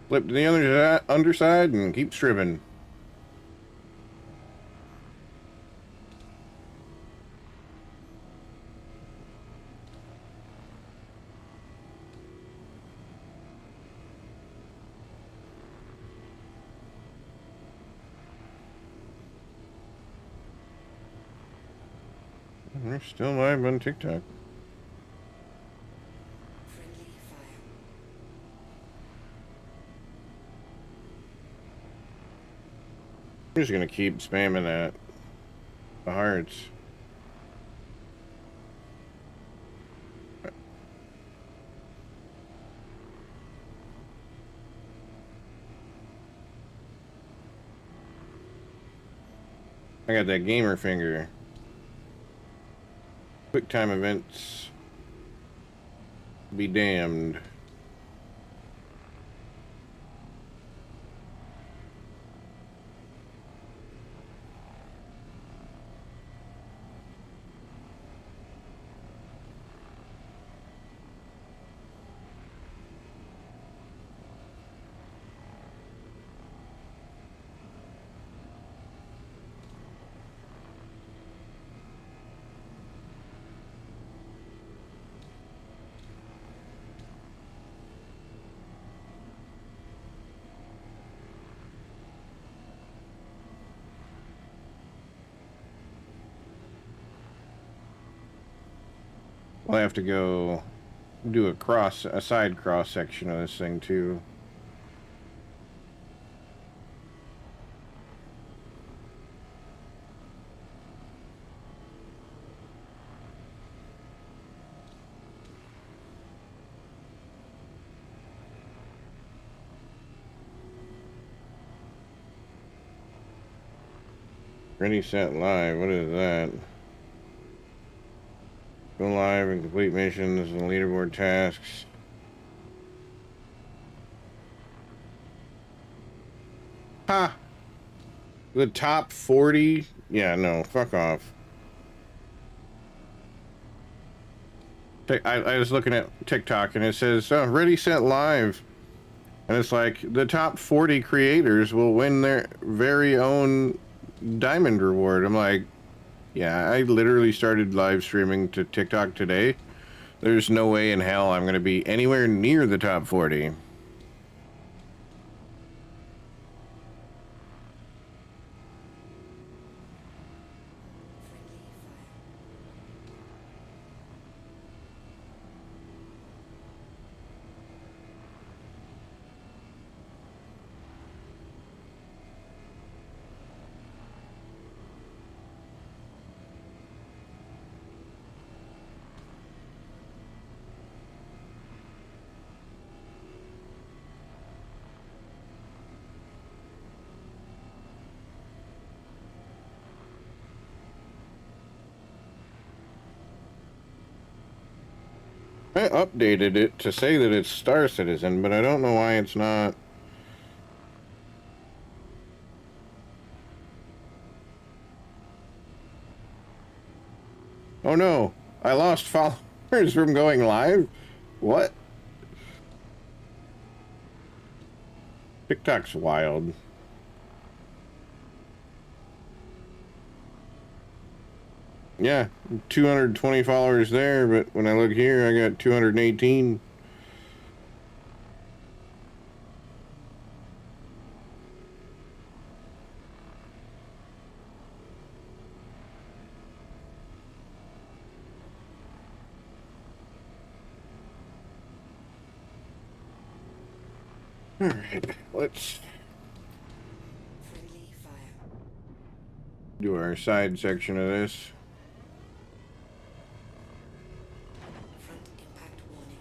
Flip to the other underside and keep stripping. We're still live on TikTok. Friendly fire. I'm just gonna keep spamming that. The hearts. I got that gamer finger. Quick time events. Be damned. I'll have to go do a side cross section of this thing too. Ready, set, live. What is that? Go live and complete missions and leaderboard tasks. Ha! The top 40? Yeah, no, fuck off. I was looking at TikTok and it says, ready, set, live. And it's like, the top 40 creators will win their very own diamond reward. I'm like, yeah, I literally started live streaming to TikTok today. There's no way in hell I'm going to be anywhere near the top 40. I updated it to say that it's Star Citizen, but I don't know why it's not. Oh no, I lost followers from going live? What? TikTok's wild. Yeah, 220 followers there, but when I look here, I got 218. All right, let's Friendly fire. do our side section of this. Front impact warning.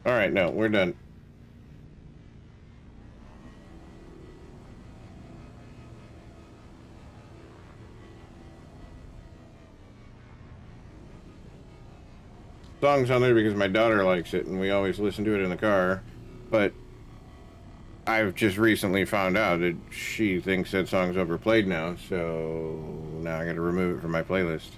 All right, no, we're done. Song's on there because my daughter likes it and we always listen to it in the car, but I've just recently found out that she thinks that song's overplayed now, so now I gotta remove it from my playlist.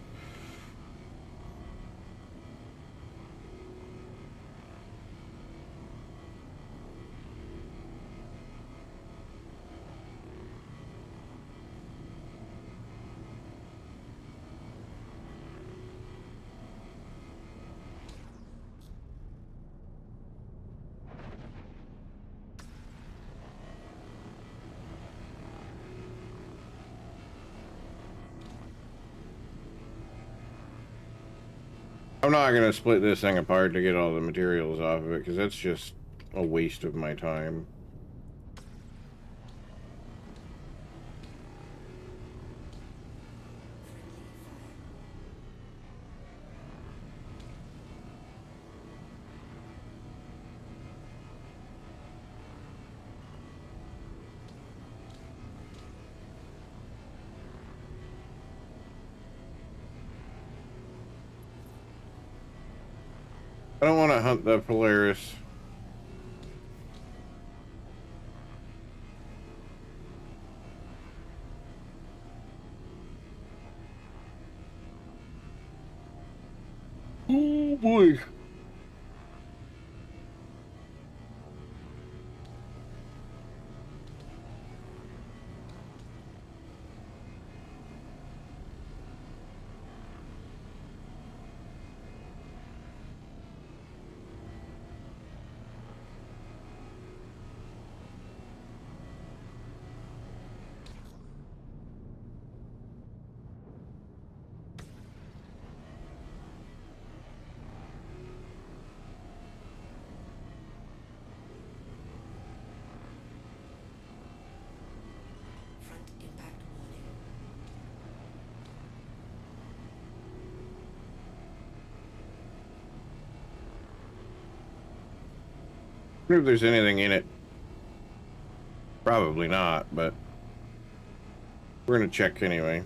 I'm not going to split this thing apart to get all the materials off of it, because that's just a waste of my time. I don't want to hunt the Polaris. Oh boy. Front impact warning. I wonder if there's anything in it. Probably not, but we're going to check anyway.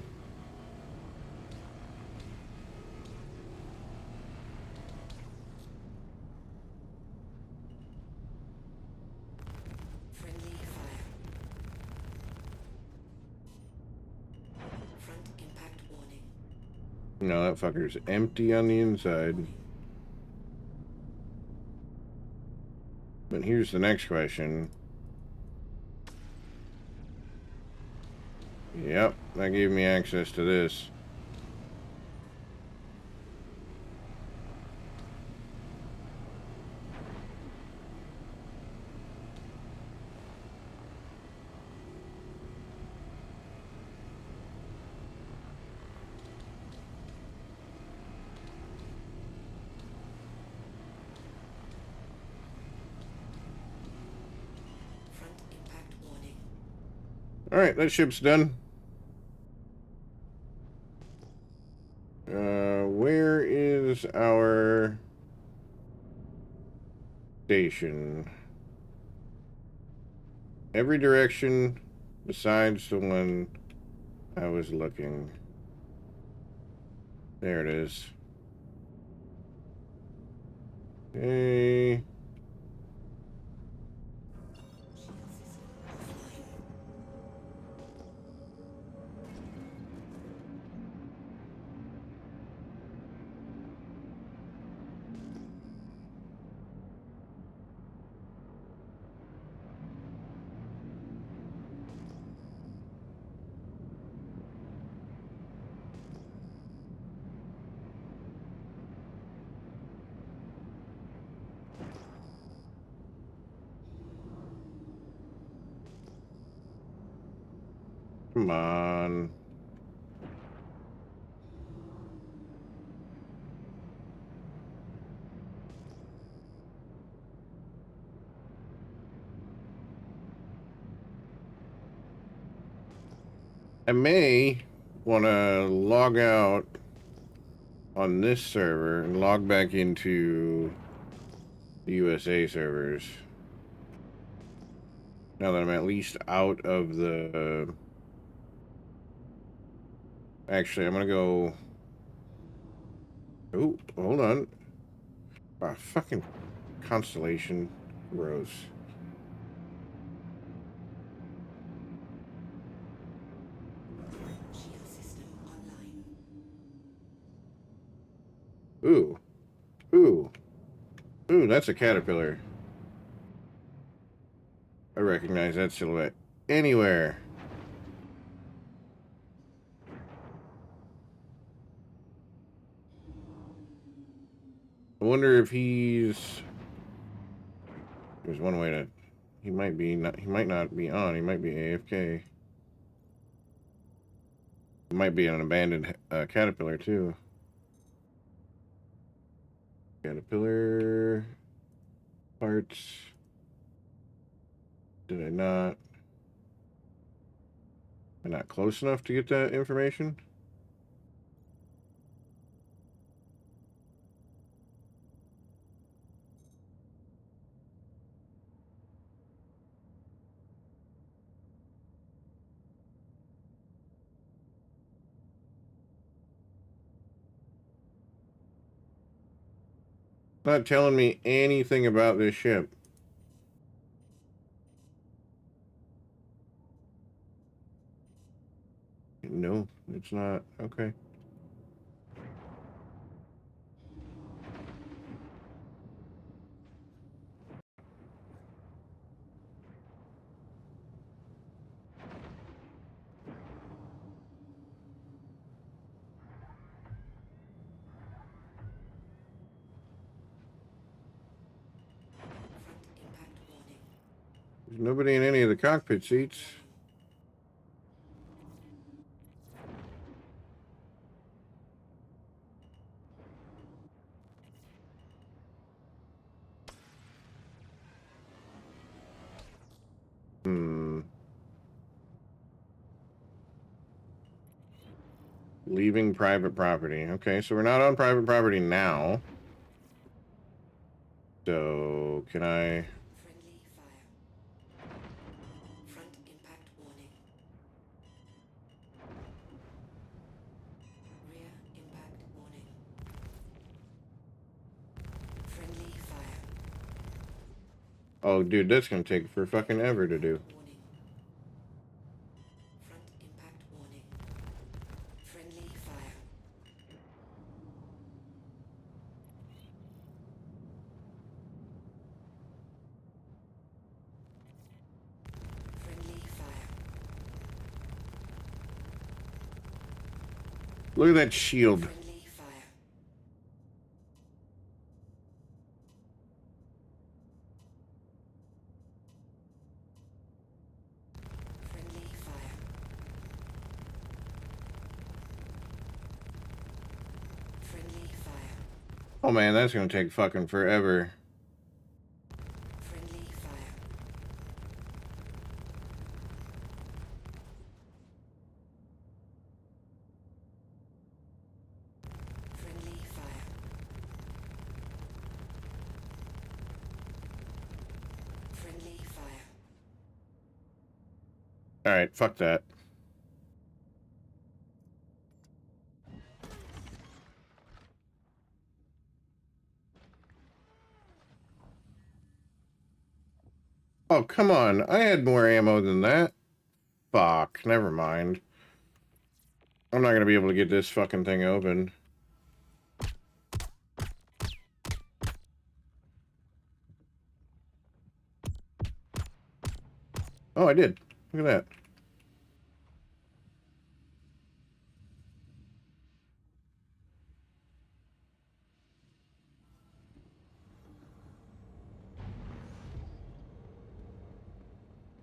Friendly fire. Front impact warning. No, that fucker's empty on the inside. But here's the next question. Yep, that gave me access to this. Front impact warning. Alright, that ship's done. Where is our station? Every direction besides the one I was looking. There it is. Hey. Shield system offline. Come on. I may want to log out on this server and log back into the USA servers. Now that I'm at least out of the... Actually, I'm gonna go... Oh, hold on. Ah, fucking Constellation. Gross. Shield system online. Ooh. Ooh. Ooh, that's a caterpillar. I recognize that silhouette anywhere. I wonder if he's... There's one way to... He might be not... He might not be on. He might be AFK. It might be an abandoned caterpillar too. Caterpillar parts. Did I not? Am I not close enough to get that information? Not telling me anything about this ship. No, it's not. Okay. Front impact warning. There's nobody in any of the cockpit seats. Hmm. Leaving private property. Okay, so we're not on private property now. So, can I... Friendly fire. Front impact warning. Rear impact warning. Friendly fire. Oh, dude, that's gonna take for fucking ever to do. Warning. Front impact warning. Friendly fire. Friendly fire. Look at that shield. Friendly fire. Friendly fire. Friendly fire. Oh man, that's gonna take fucking forever. Friendly fire. Friendly fire. Friendly fire. Alright, fuck that. Oh, come on. I had more ammo than that. Fuck, never mind. I'm not gonna be able to get this fucking thing open. Oh, I did. Look at that.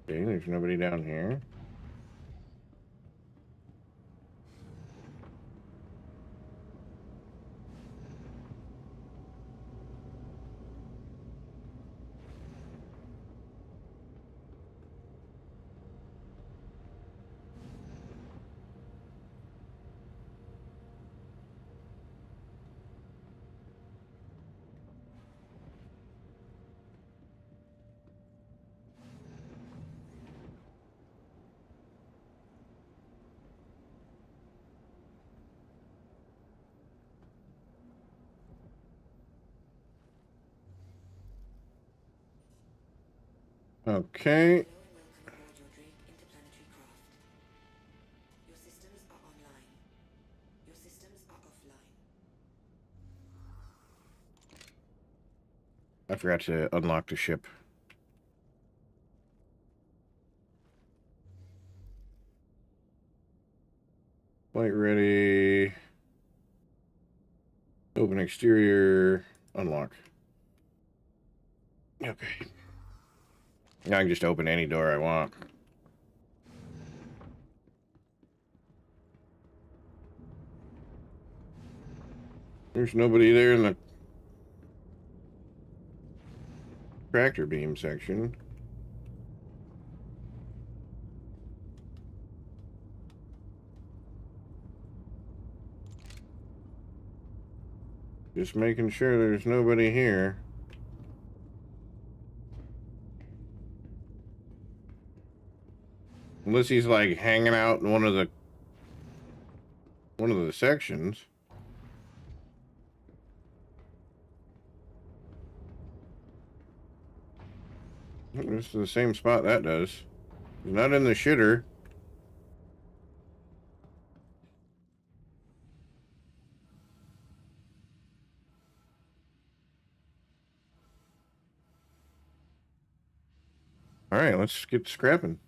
Okay, there's nobody down here. Okay. Hello and welcome aboard your Drake interplanetary craft. Your systems are online. Your systems are offline. I forgot to unlock the ship. Flight ready. Open exterior. Unlock. Okay. Now I can just open any door I want. There's nobody there in the tractor beam section. Just making sure there's nobody here. Unless he's like hanging out in one of the sections. This is the same spot that does. He's not in the shitter. All right, let's get scrapping.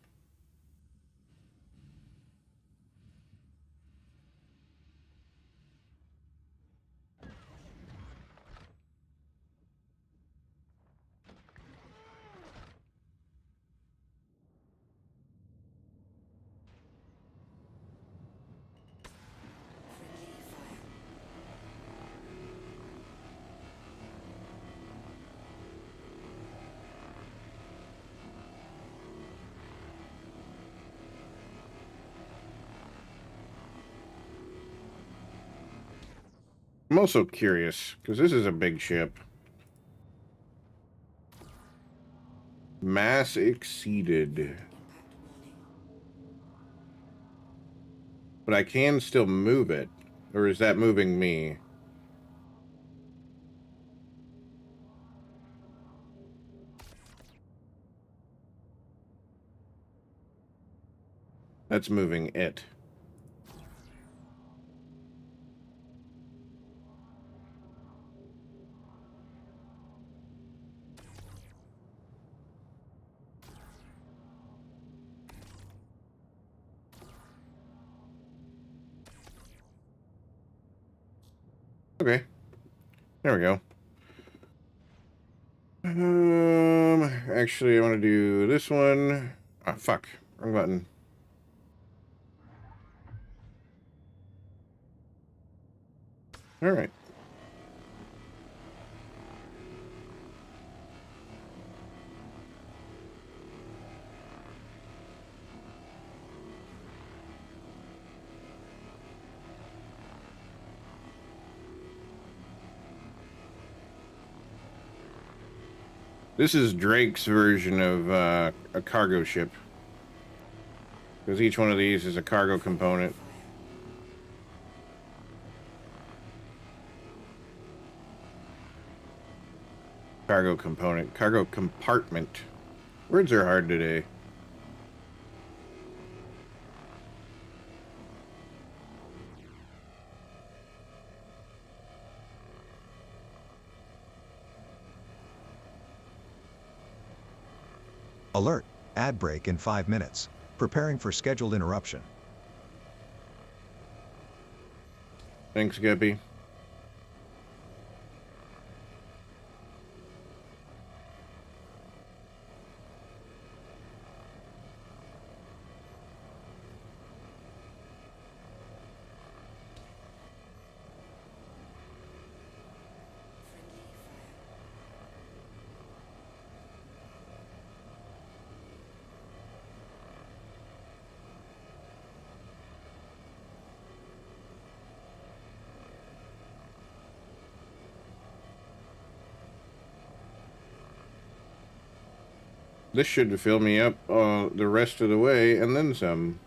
Friendly fire. I'm also curious, because this is a big ship. Mass exceeded. Impact warning. But I can still move it. Or is that moving me? That's moving it. Okay. There we go. Actually, I want to do this one. Ah, fuck. Wrong button. All right. This is Drake's version of a cargo ship. Because each one of these is a cargo component. Cargo component. Cargo compartment. Words are hard today. Alert. Ad break in 5 minutes. Preparing for scheduled interruption. Thanks, Guppy. Friendly fire. This should fill me up the rest of the way and then some.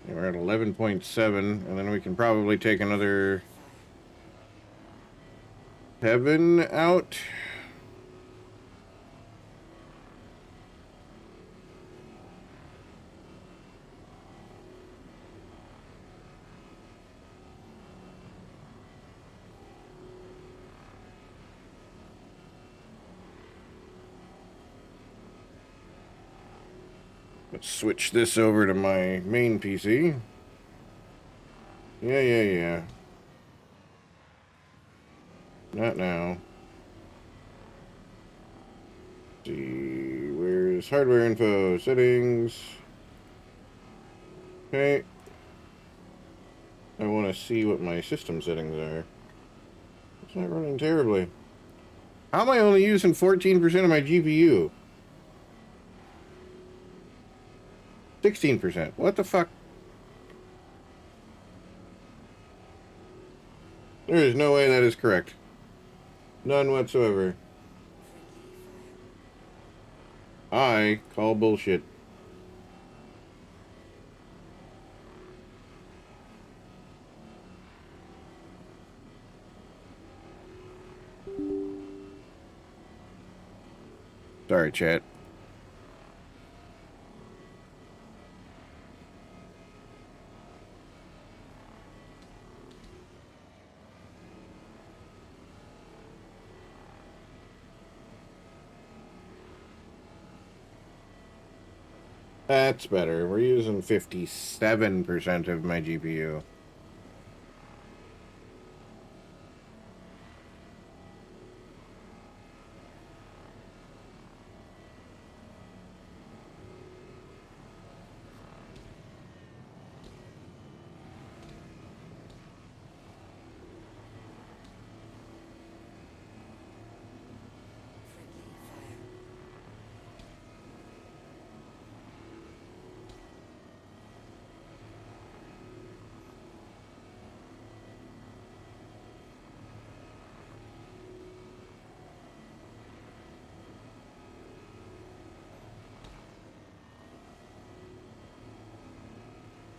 We're at 11.7, and then we can probably take another 7 out. Let's switch this over to my main PC. Yeah. Not now. Let's see, where's hardware info? Settings. Okay. I want to see what my system settings are. It's not running terribly. How am I only using 14% of my GPU? 16%. What the fuck? There is no way that is correct. None whatsoever. I call bullshit. Sorry, chat. That's better. We're using 57% of my GPU.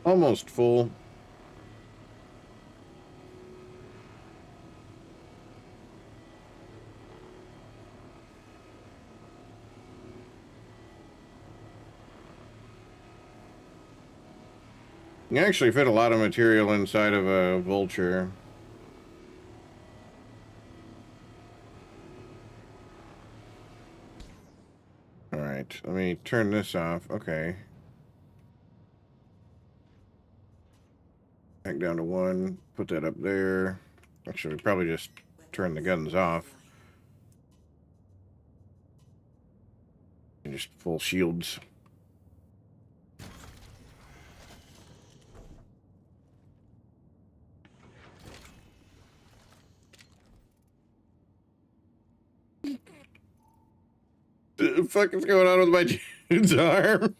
Almost full. You actually fit a lot of material inside of a Vulture. Alright, let me turn this off. Okay. Back down to 1. Put that up there. Actually, we probably just turn the guns off. And just full shields. The fuck is going on with my dude's arm?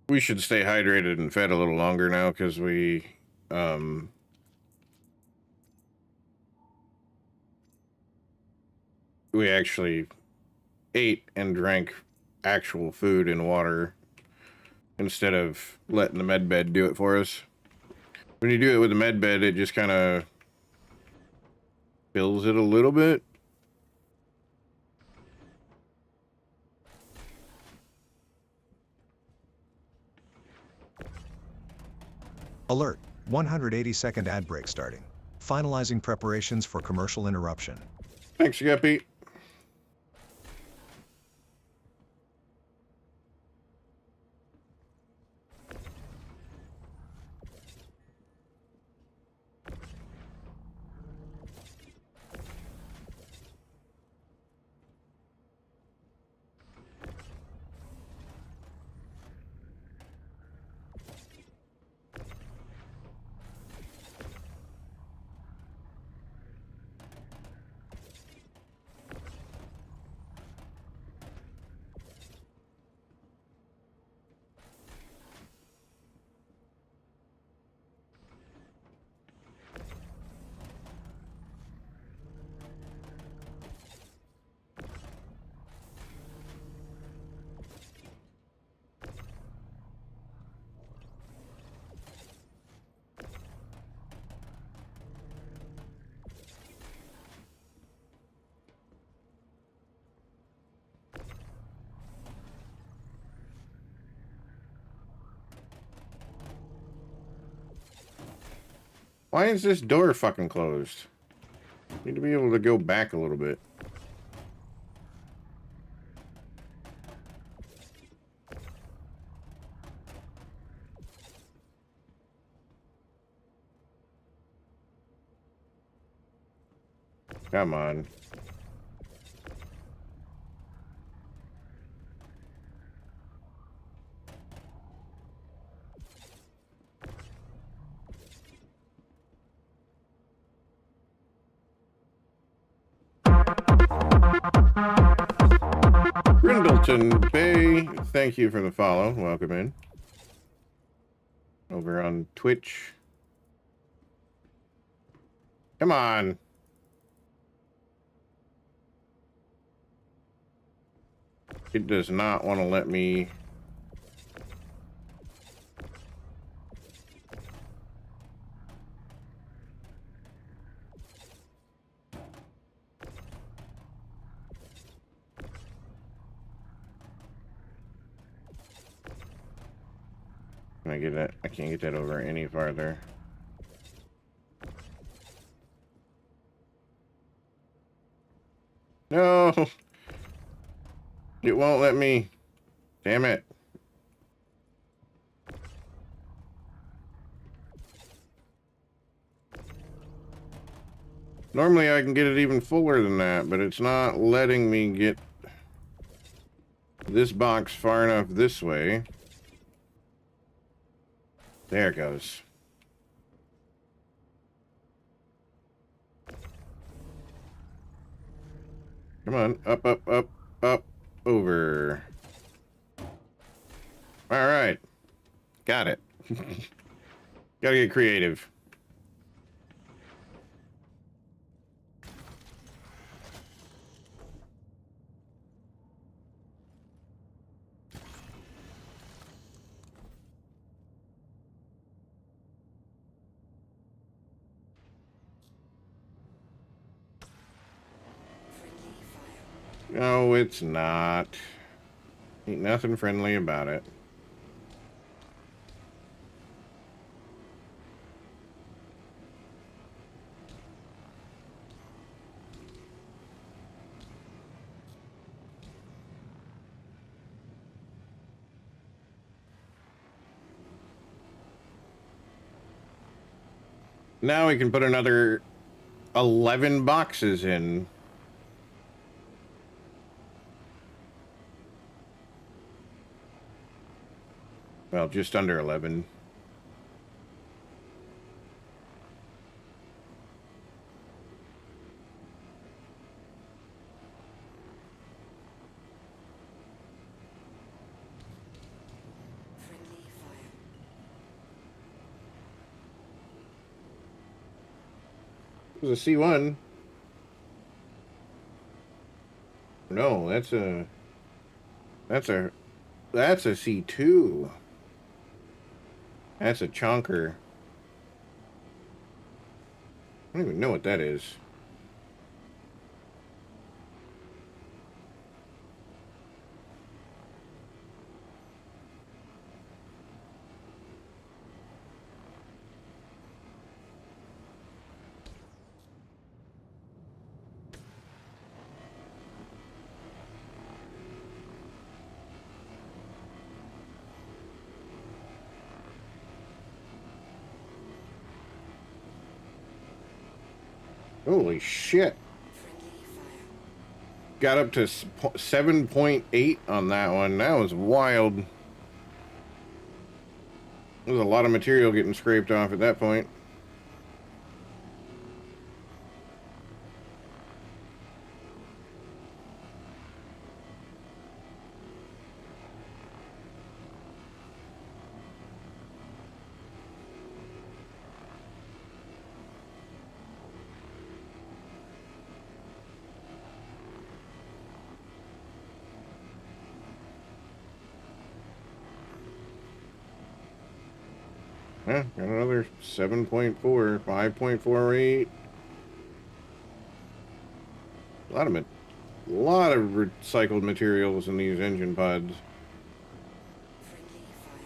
We should stay hydrated and fed a little longer now because we actually ate and drank actual food and water instead of letting the med bed do it for us. When you do it with the med bed, it just kind of fills it a little bit. Alert, 180-second ad break starting. Finalizing preparations for commercial interruption. Thanks, Guppy. Why is this door fucking closed? Need to be able to go back a little bit. Come on. Brindleton Bay, thank you for the follow. Welcome in. Over on Twitch. Come on. It does not want to let me. Can I get that? I can't get that over any farther. No! It won't let me. Damn it. Normally I can get it even fuller than that, but it's not letting me get this box far enough this way. There it goes. Come on, up, up, up, up, over. All right, got it. Gotta get creative. No, it's not. Ain't nothing friendly about it. Now we can put another 11 boxes in. Well, just under 11. Friendly fire. It was a C1. No, that's a C2. That's a chonker. I don't even know what that is. Holy shit. Friendly fire. Got up to 7.8 on that one. That was wild. There's a lot of material getting scraped off at that point. Yeah, got another 7.4, 5.48. A lot of recycled materials in these engine pods. Friendly fire.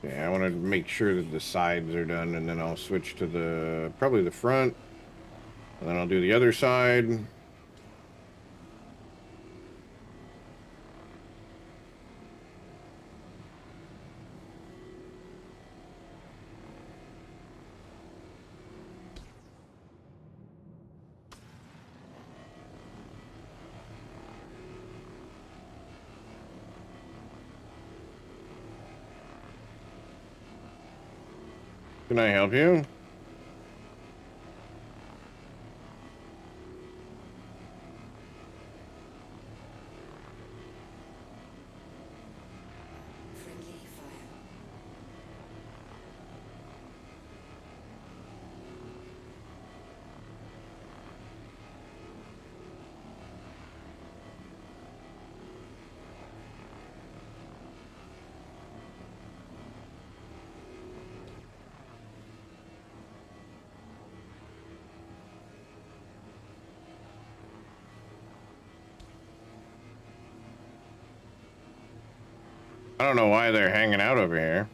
Yeah, I want to make sure that the sides are done, and then I'll switch to the probably the front, and then I'll do the other side. Can I help you? Friendly fire. I don't know why they're hanging out over here.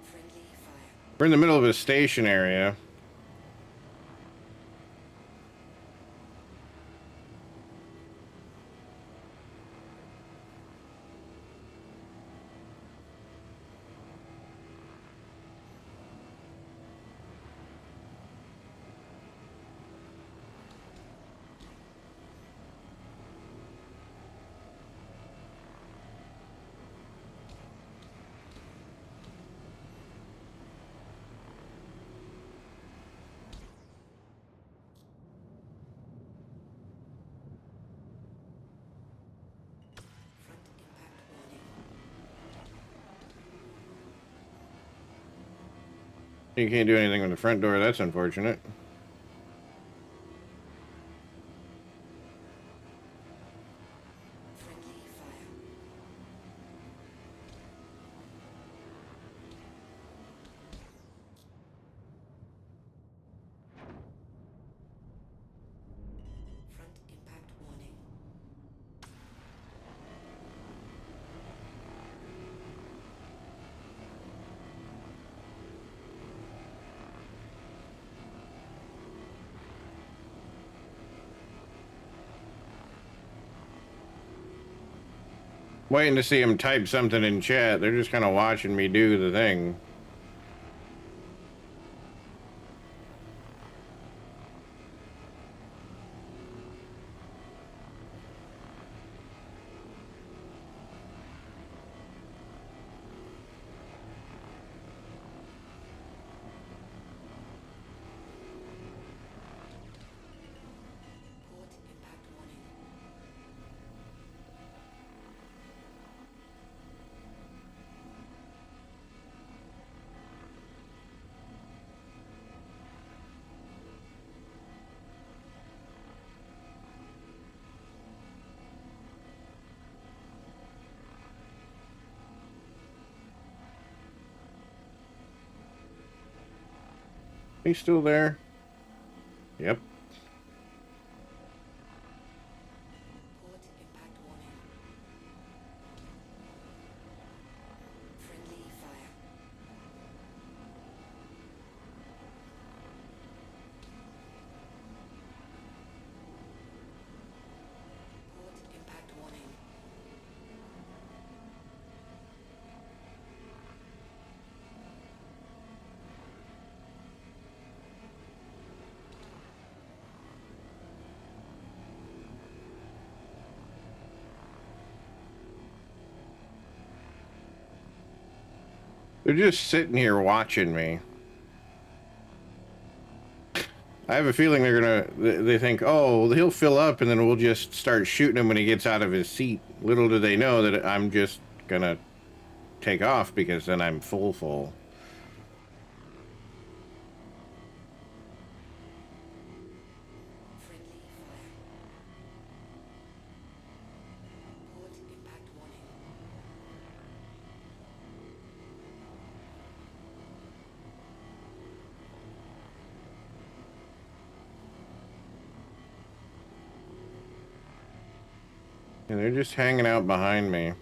Friendly fire. We're in the middle of a station area. Front impact warning. You can't do anything with the front door. That's unfortunate. Friendly fire. Front impact warning. Waiting to see them type something in chat. They're just kind of watching me do the thing. Port impact warning. He's still there. Yep. Port impact warning. Friendly fire. Port impact warning. They're just sitting here watching me. I have a feeling they're gonna. They think, oh, he'll fill up, and then we'll just start shooting him when he gets out of his seat. Little do they know that I'm just gonna take off because then I'm full. And they're just hanging out behind me.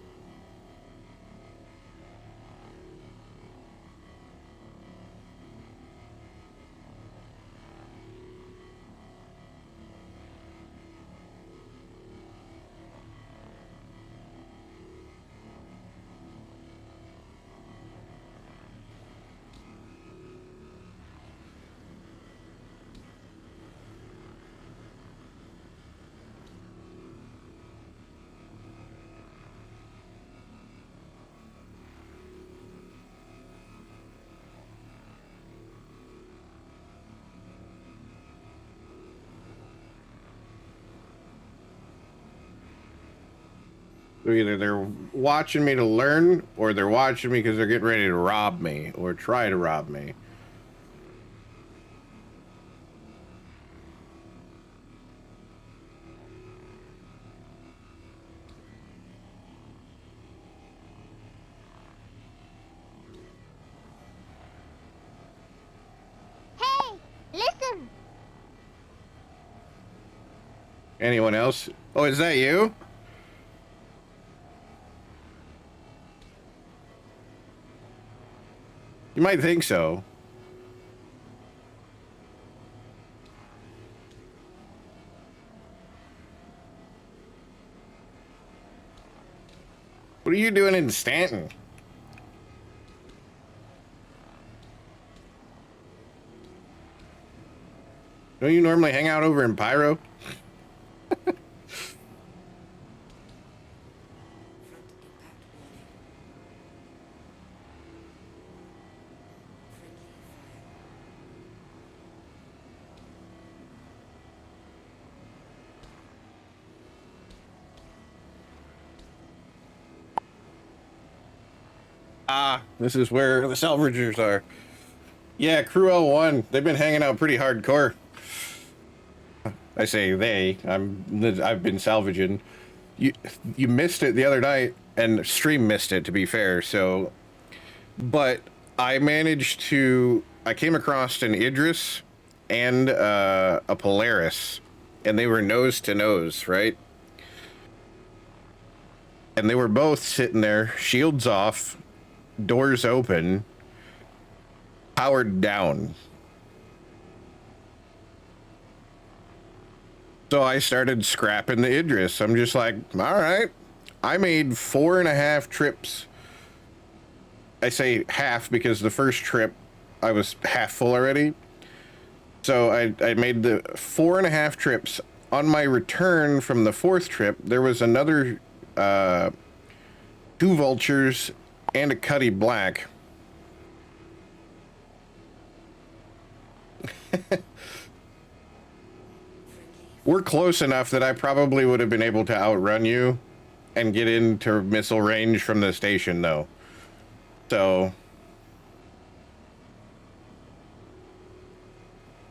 So either they're watching me to learn, or they're watching me because they're getting ready to rob me, or try to rob me. Hey, listen! Anyone else? Oh, is that you? You might think so. What are you doing in Stanton? Don't you normally hang out over in Pyro? Ah, this is where the salvagers are. Yeah, Crew L1. They've been hanging out pretty hardcore. I say they. I've been salvaging. You missed it the other night, and stream missed it, to be fair. So, but I managed to. I came across an Idris and a Polaris, and they were nose to nose, right? And they were both sitting there, shields off, doors open, powered down. So I started scrapping the Idris. I'm just like, all right. I made 4.5 trips. I say half because the first trip I was half full already. So I made the 4.5 trips. On my return from the 4th trip, there was another 2 vultures and a Cuddy Black. We're close enough that I probably would have been able to outrun you and get into missile range from the station, though. So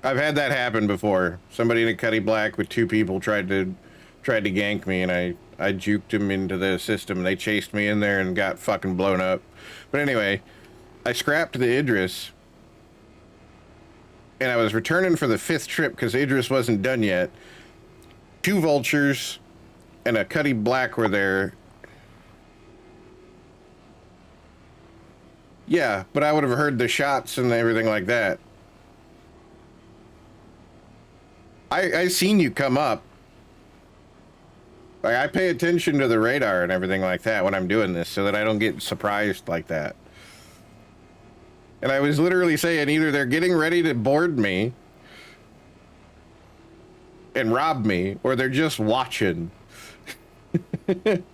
I've had that happen before. Somebody in a Cuddy Black with 2 people tried to gank me, and I juked them into the system, and they chased me in there and got fucking blown up. But anyway, I scrapped the Idris, and I was returning for the 5th trip because Idris wasn't done yet. 2 vultures and a Cuddy Black were there. Yeah, but I would have heard the shots and everything like that. I seen you come up. Like, I pay attention to the radar and everything like that when I'm doing this so that I don't get surprised like that. And I was literally saying either they're getting ready to board me and rob me, or they're just watching. And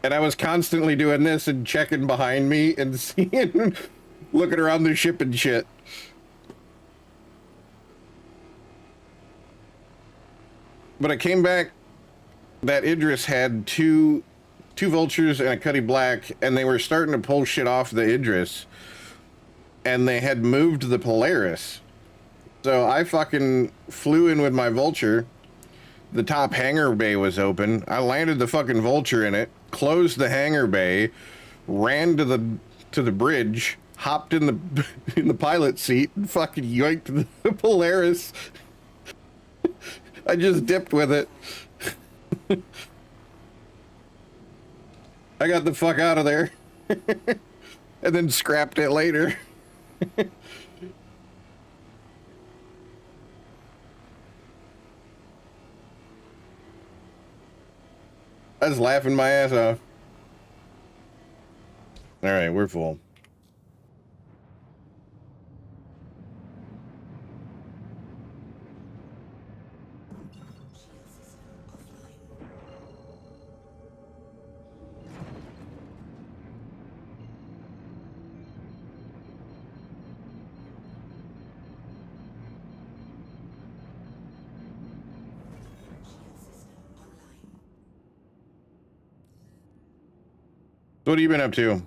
I was constantly doing this and checking behind me and seeing, looking around the ship and shit. But I came back, that Idris had two vultures and a Cuddy Black, and they were starting to pull shit off the Idris. And they had moved the Polaris. So I fucking flew in with my Vulture. The top hangar bay was open. I landed the fucking Vulture in it, closed the hangar bay, ran to the bridge, hopped in the pilot seat, and fucking yoinked the Polaris. I just dipped with it. I got the fuck out of there. And then scrapped it later. I was laughing my ass off. All right, we're full. Shield system offline. Shield system online. What have you been up to?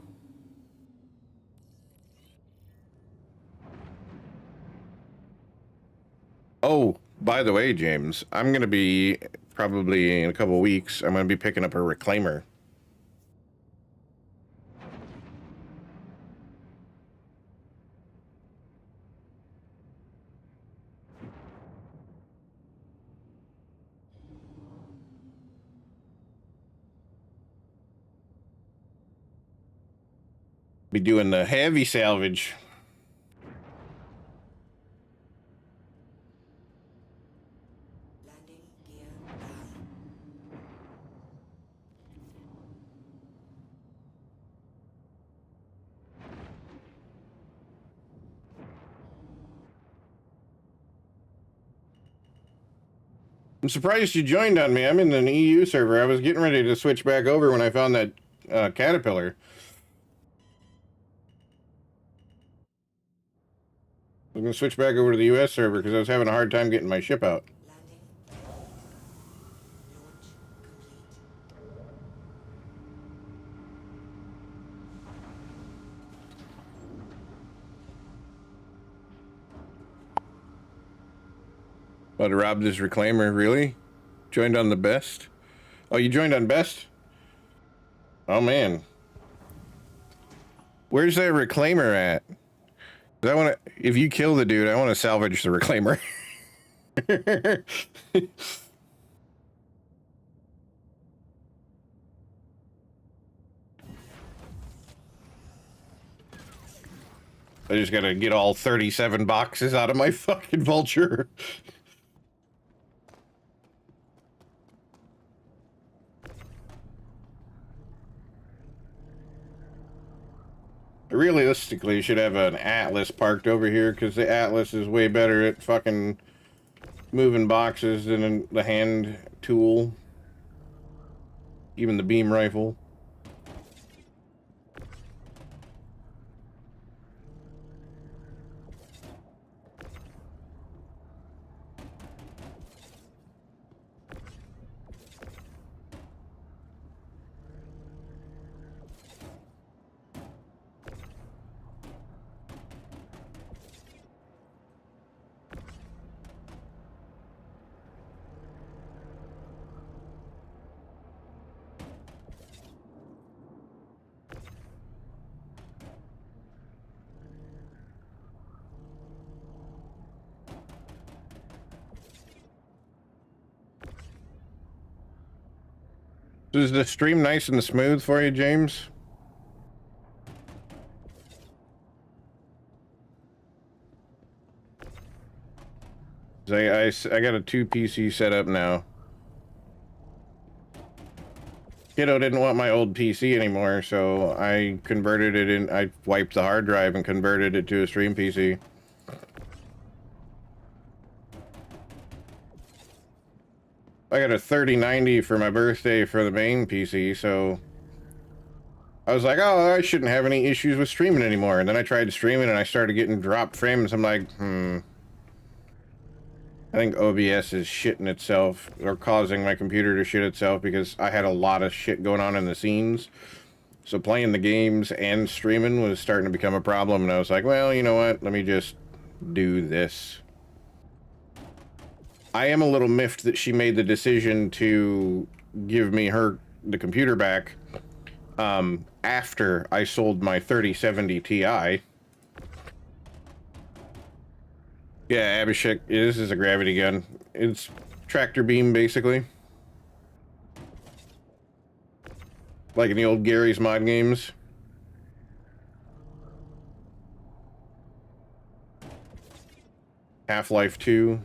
Oh, by the way, James, I'm going to be probably in a couple weeks, I'm going to be picking up a reclaimer. Be doing the heavy salvage. Landing gear down. I'm surprised you joined on me. I'm in an EU server. I was getting ready to switch back over when I found that caterpillar. I'm going to switch back over to the US server because I was having a hard time getting my ship out. Landing. Launch complete. About to rob this reclaimer, really? Joined on the best? Oh, you joined on best? Oh, man. Where's that reclaimer at? 'Cause I want to, if you kill the dude, I want to salvage the reclaimer. I just gotta get all 37 boxes out of my fucking vulture. I realistically should have an Atlas parked over here because the Atlas is way better at fucking moving boxes than the hand tool. Even the beam rifle. Is the stream nice and smooth for you, James? I got a 2 PC setup now. Kiddo didn't want my old PC anymore, so I converted it in. I wiped the hard drive and converted it to a stream PC. I got a 3090 for my birthday for the main PC, so I was like, oh, I shouldn't have any issues with streaming anymore. And then I tried streaming and I started getting dropped frames. I'm like, I think OBS is shitting itself or causing my computer to shit itself because I had a lot of shit going on in the scenes. So playing the games and streaming was starting to become a problem. And I was like, well, you know what? Let me just do this. I am a little miffed that she made the decision to give me the computer back after I sold my 3070 Ti. Yeah, Abhishek, this is a gravity gun. It's tractor beam, basically. Like in the old Gary's Mod games. Half-Life 2.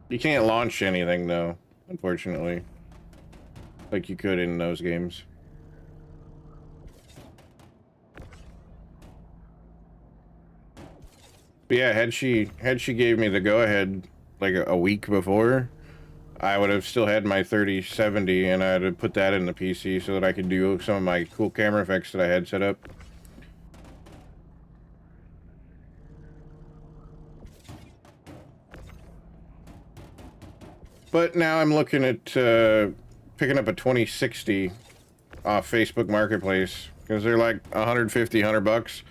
You can't launch anything, though, unfortunately. Like you could in those games. But yeah, had she gave me the go-ahead like a week before, I would have still had my 3070 and I'd have put that in the PC so that I could do some of my cool camera effects that I had set up. But now I'm looking at picking up a 2060 off Facebook Marketplace because they're like 150, 100 bucks.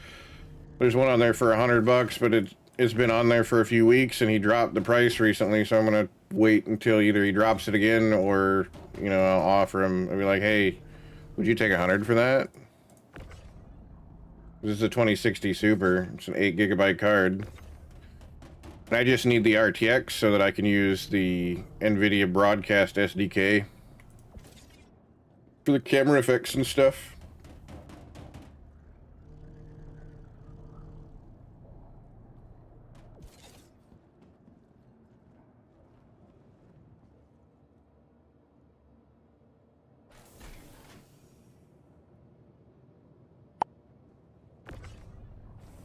There's one on there for 100 bucks, but it's been on there for a few weeks and he dropped the price recently, so I'm gonna wait until either he drops it again or, you know, I'll offer him. I'll be like, hey, would you take 100 for that? This is a 2060 Super. It's an 8 gigabyte card. And I just need the RTX so that I can use the NVIDIA Broadcast SDK for the camera effects and stuff.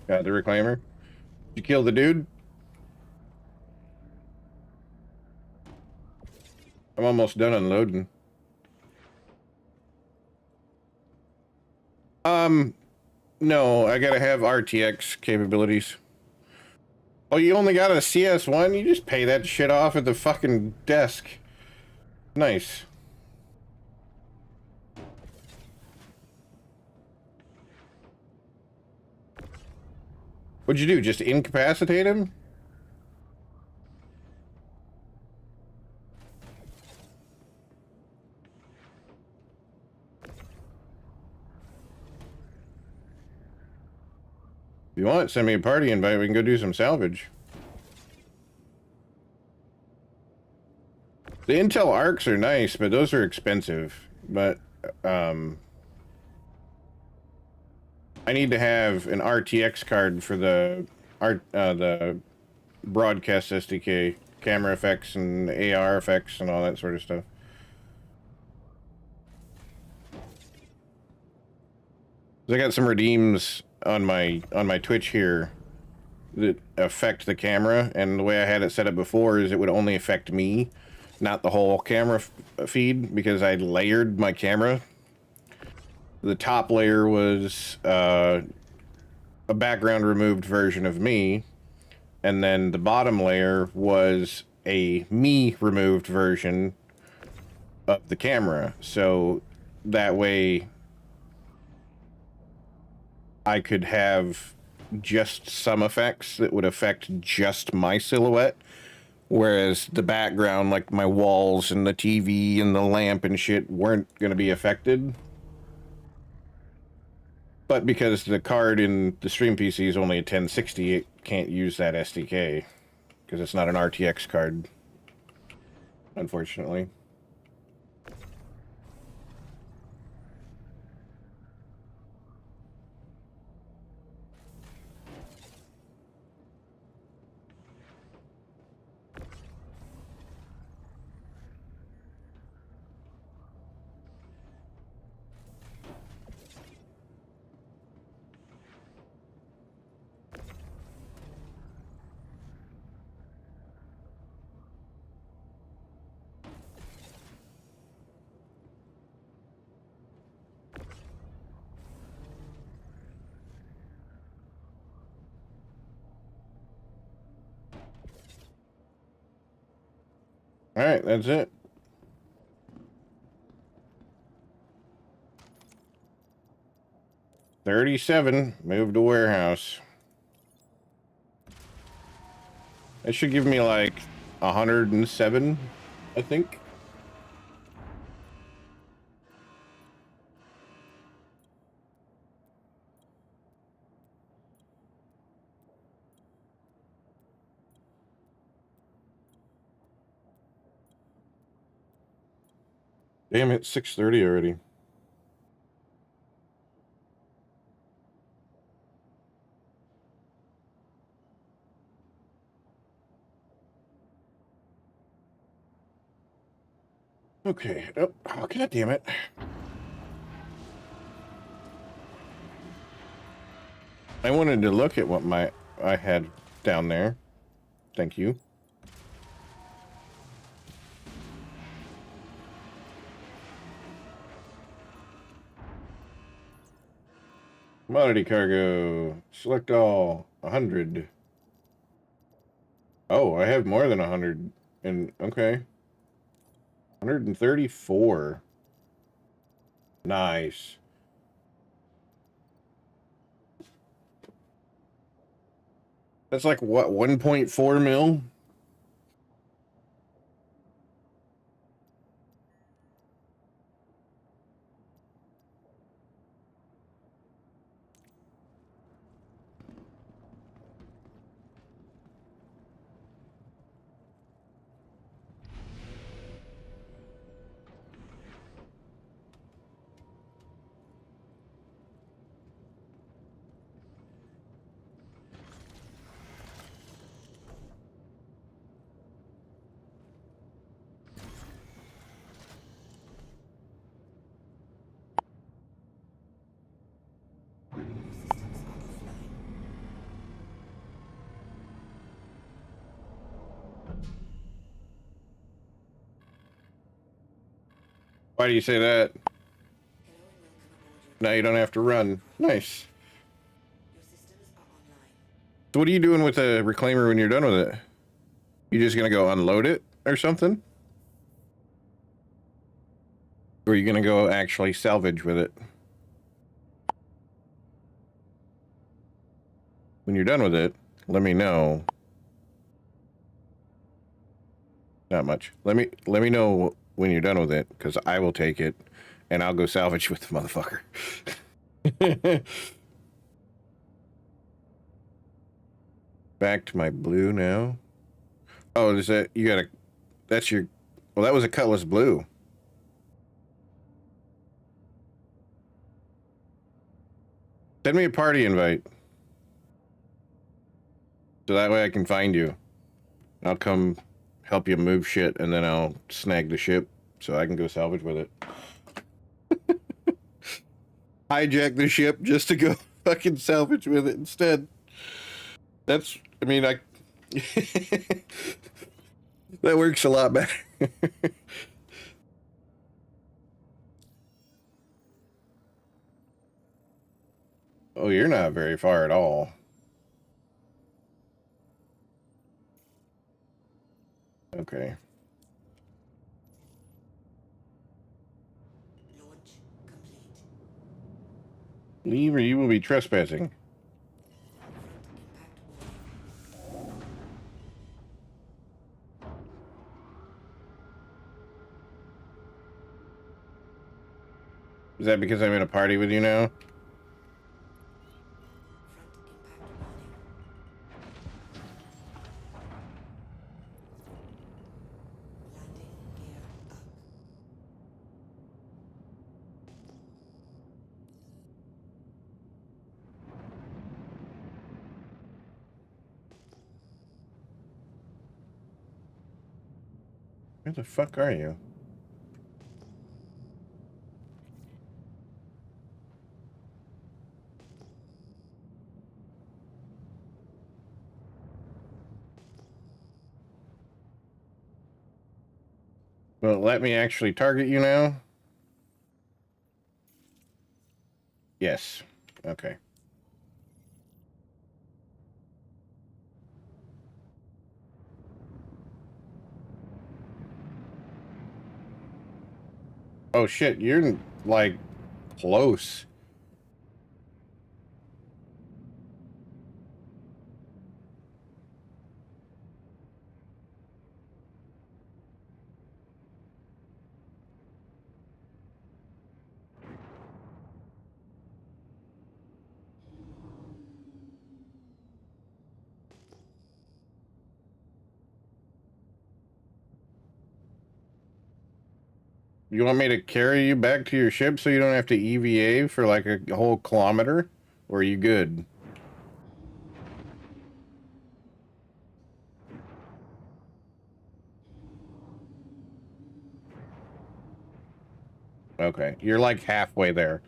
Got the reclaimer. Did you kill the dude? I'm almost done unloading. No, I gotta have RTX capabilities. Oh, you only got a CS1? You just pay that shit off at the fucking desk. Nice. What'd you do? Just incapacitate him? If you want, send me a party invite. We can go do some salvage. The Intel Arcs are nice, but those are expensive. But, I need to have an RTX card for the broadcast SDK, camera effects and AR effects and all that sort of stuff. I got some redeems on my Twitch here that affect the camera, and the way I had it set up before is it would only affect me, not the whole camera feed, because I layered my camera. The top layer was a background removed version of me, and then the bottom layer was a me removed version of the camera. So that way I could have just some effects that would affect just my silhouette, whereas the background, like my walls and the TV and the lamp and shit, weren't going to be affected. But because the card in the stream PC is only a 1060, it can't use that SDK because it's not an RTX card, unfortunately. All right, that's it. $37, move to warehouse. It should give me like 107, I think. Damn it, 6:30 already. Okay. Oh, God damn it. I wanted to look at what I had down there. Thank you. Commodity cargo. Select all. 100. Oh, I have more than 100. And okay. 134. Nice. That's like what, 1.4 mil? Why do you say that? Now you don't have to run. Nice. Your systems are online. So what are you doing with the reclaimer when you're done with it? You just gonna go unload it or something? Or are you gonna go actually salvage with it? When you're done with it, let me know. Not much. Let me know when you're done with it, because I will take it and I'll go salvage with the motherfucker. Back to my blue now. Oh, is that you gotta that's your well, that was a Cutlass blue. Send me a party invite. So that way I can find you. I'll come help you move shit and then I'll snag the ship so I can go salvage with it. Hijack the ship just to go fucking salvage with it instead. That's, I mean, I. That works a lot better. Oh, you're not very far at all. Okay. Launch complete. Leave or you will be trespassing. Front impact warning. Is that because I'm in a party with you now? Front impact warning. Landing gear up. Where the fuck are you? Well, let me actually target you now. Yes. Okay. Oh shit, you're like close. You want me to carry you back to your ship so you don't have to EVA for like a whole kilometer? Or are you good? Okay, you're like halfway there.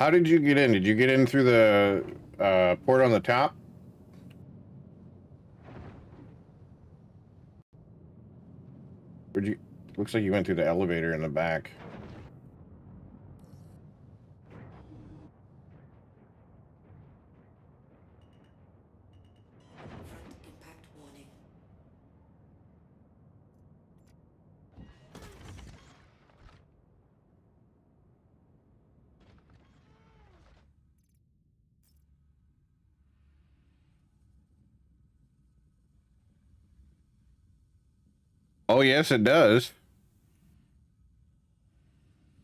How did you get in? Did you get in through the port on the top? Where'd you? Looks like you went through the elevator in the back. Front impact warning. Oh yes, it does.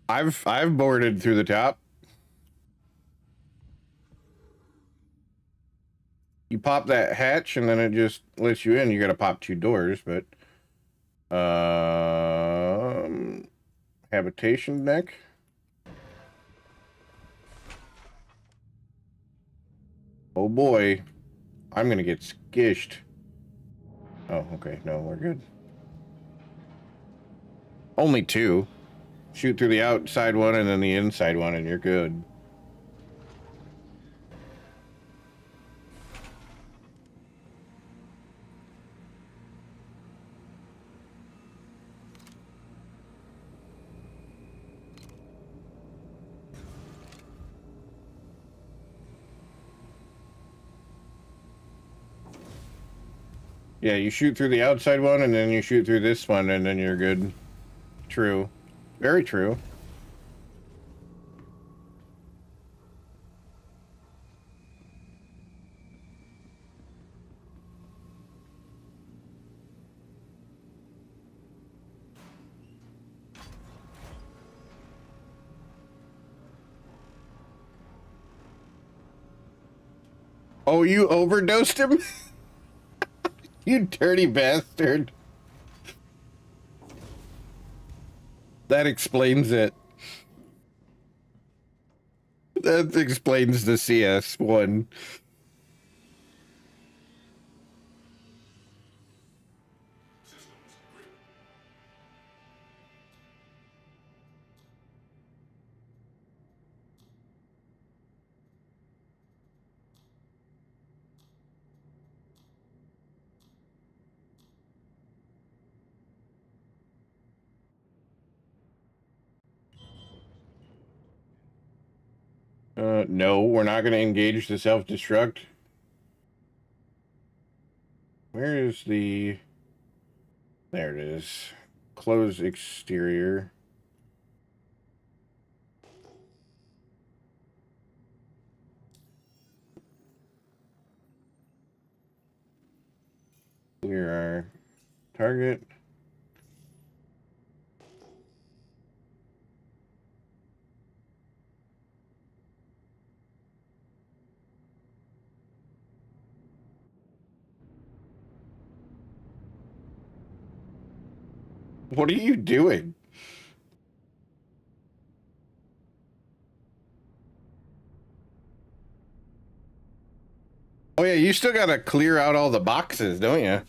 I've boarded through the top. You pop that hatch and then it just lets you in. You got to pop 2 doors, but habitation deck. Oh boy, I'm gonna get skished. Oh, okay, no, we're good. Only 2. Shoot through the outside one and then the inside one, and you're good. Yeah, you shoot through the outside one, and then you shoot through this one, and then you're good. True. Very true. Oh, you overdosed him? You dirty bastard. That explains it. That explains the CS1. No, we're not going to engage the self-destruct. Where is the... There it is. Close exterior. Clear our target. What are you doing? Oh yeah, you still gotta clear out all the boxes, don't you?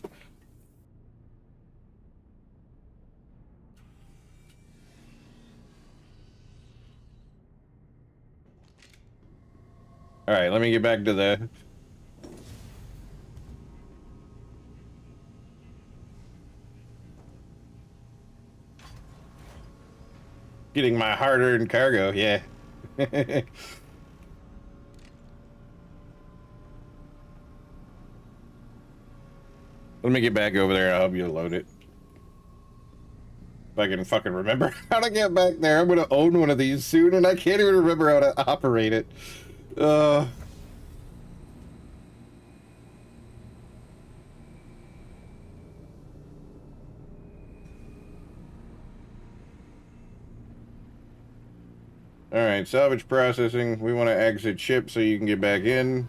All right, let me get back to the... Getting my hard-earned cargo, yeah. Let me get back over there. I'll help you load it. If I can fucking remember how to get back there. I'm gonna own one of these soon, and I can't even remember how to operate it. Alright, salvage processing. We want to exit ship so you can get back in.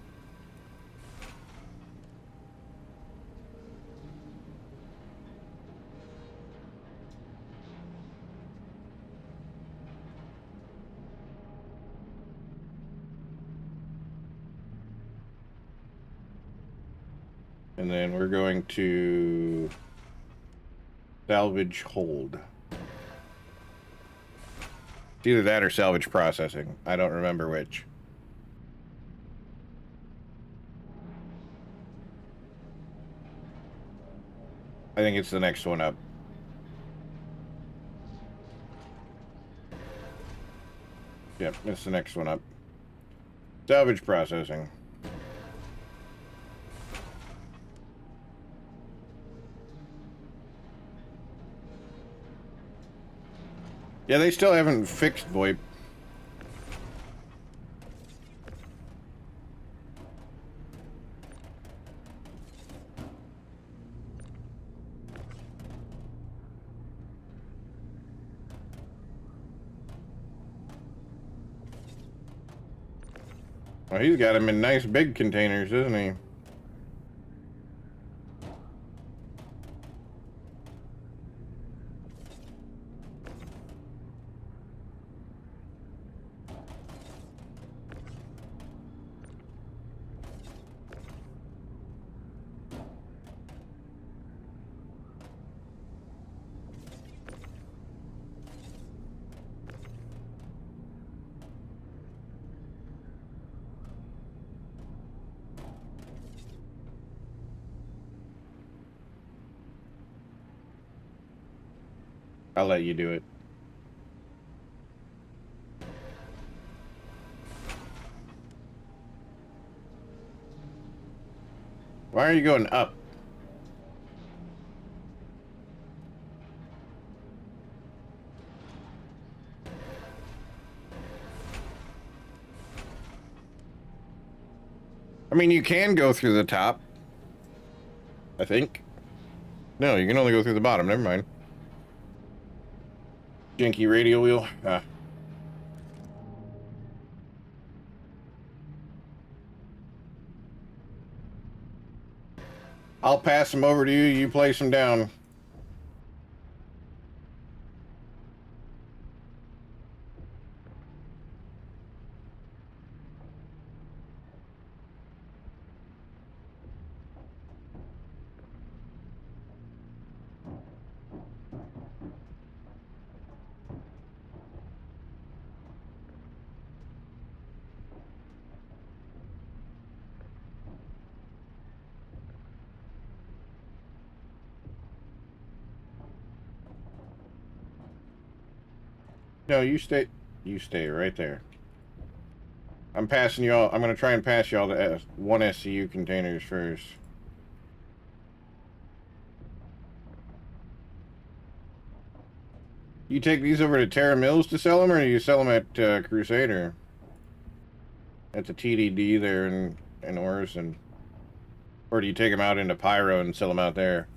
And then we're going to salvage hold. It's either that or salvage processing. I don't remember which. I think it's the next one up. Yep, it's the next one up. Salvage processing. Yeah, they still haven't fixed VoIP. Well, he's got them in nice big containers, isn't he? I'll let you do it. Why are you going up? I mean, you can go through the top. I think. No, you can only go through the bottom. Never mind. Janky radio wheel. Ah. I'll pass them over to you. You place them down. No, you stay. You stay right there. I'm passing y'all. I'm gonna try and pass y'all the one SCU containers first. You take these over to Terra Mills to sell them, or do you sell them at Crusader? At the TDD there in Orison? Or do you take them out into Pyro and sell them out there?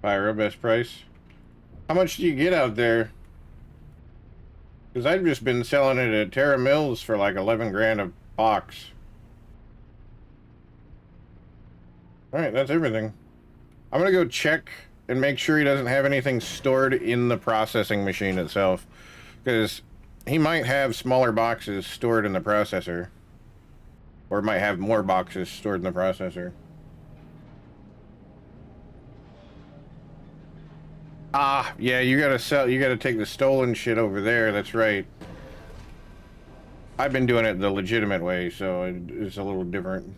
Pyro, best price. How much do you get out there? Because I've just been selling it at Terra Mills for like 11 grand a box. Alright, that's everything. I'm gonna go check and make sure he doesn't have anything stored in the processing machine itself. Because he might have smaller boxes stored in the processor. Or might have more boxes stored in the processor. Ah, yeah, you gotta take the stolen shit over there, that's right. I've been doing it the legitimate way, so it's a little different.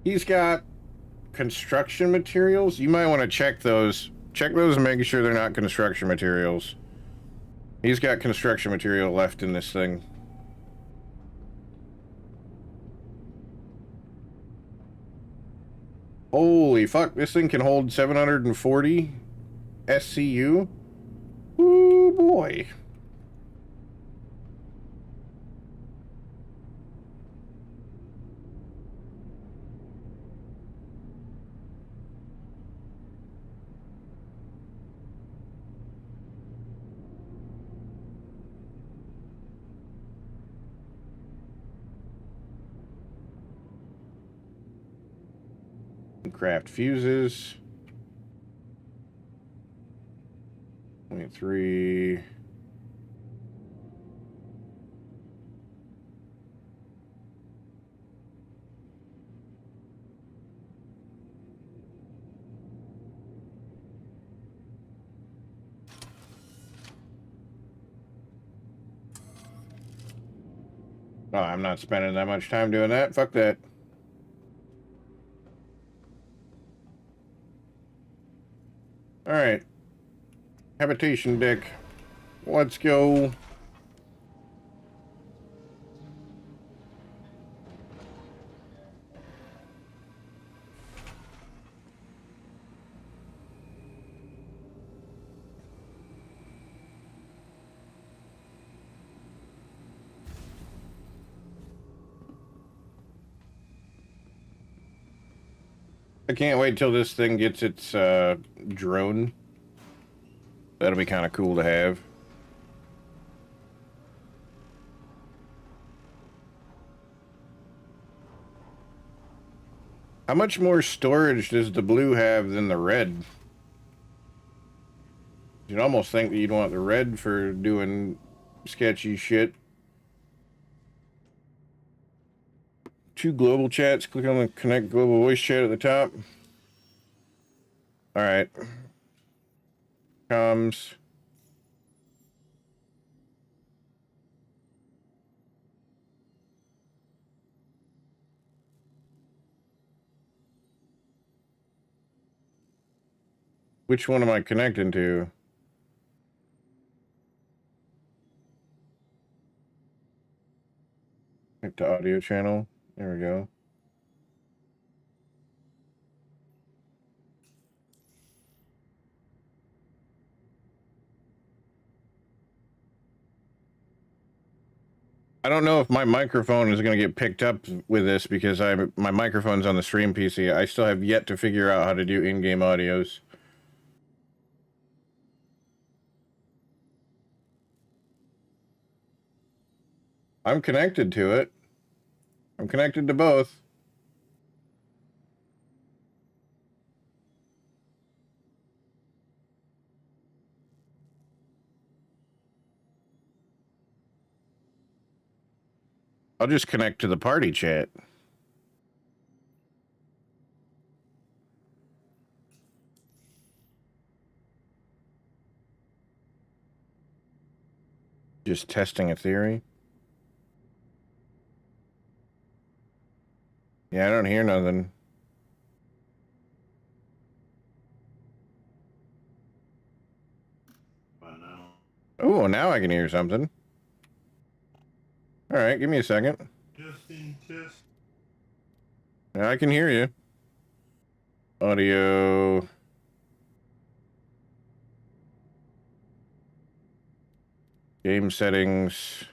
He's got construction materials. You might want to check those. Check those and make sure they're not construction materials. He's got construction material left in this thing. Holy fuck, this thing can hold 740 SCU? Ooh, boy. Craft fuses. 0.3. Oh, I'm not spending that much time doing that. Fuck that. All right. Habitation deck. Let's go. I can't wait till this thing gets its drone. That'll be kind of cool to have. How much more storage does the blue have than the red? You'd almost think that you'd want the red for doing sketchy shit. 2 global chats. Click on the connect global voice chat at the top. All right. Comms. Which one am I connecting to? Connect to audio channel. There we go. I don't know if my microphone is going to get picked up with this because my microphone's on the stream PC. I still have yet to figure out how to do in-game audios. I'm connected to it. I'm connected to both. I'll just connect to the party chat. Just testing a theory. Yeah, I don't hear nothing. Oh, now I can hear something. All right, give me a second. Testing, test. Yeah, I can hear you. Audio. Game settings.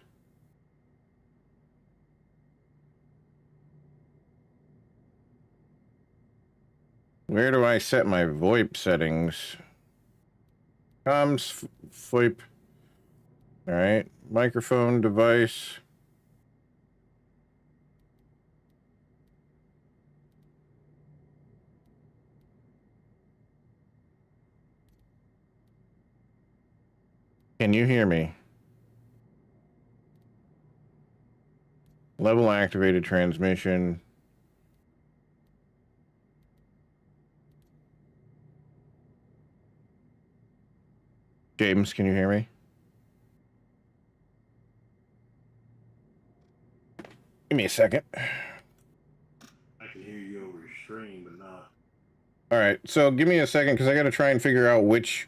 Where do I set my VoIP settings? Comms, VoIP. All right, microphone device. Can you hear me? Level activated transmission. James, can you hear me? Give me a second. I can hear you over stream, but not. All right, so give me a second because I got to try and figure out which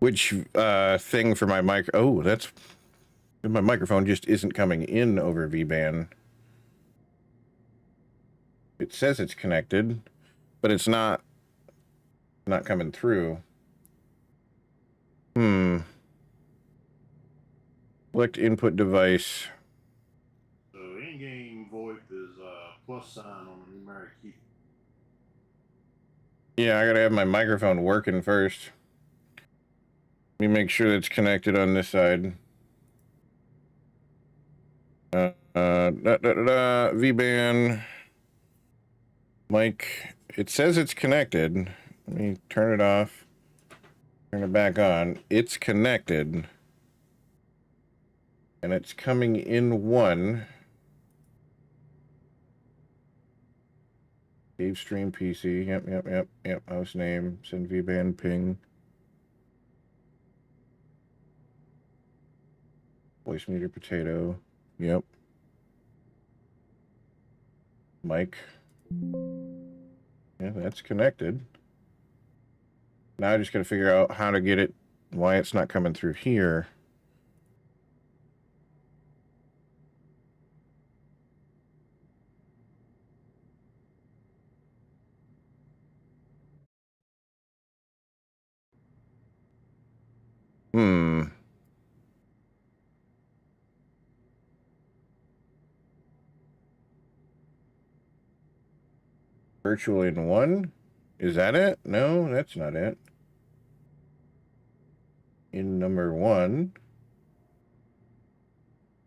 thing for my mic. Oh, that's my microphone just isn't coming in over V-band. It says it's connected, but it's not coming through. Select input device. So in-game VoIP is plus sign on the numeric key. Yeah, I gotta have my microphone working first. Let me make sure it's connected on this side. VBAN. Mic. It says it's connected. Let me turn it off. Turn it back on. It's connected. And it's coming in one. Save stream PC. Yep. Host name. Send VBAN ping. Voice meter potato. Yep. Mic. Yeah, that's connected. Now I just gotta figure out how to get it, why it's not coming through here. Virtual in one? Is that it? No, that's not it. In number one.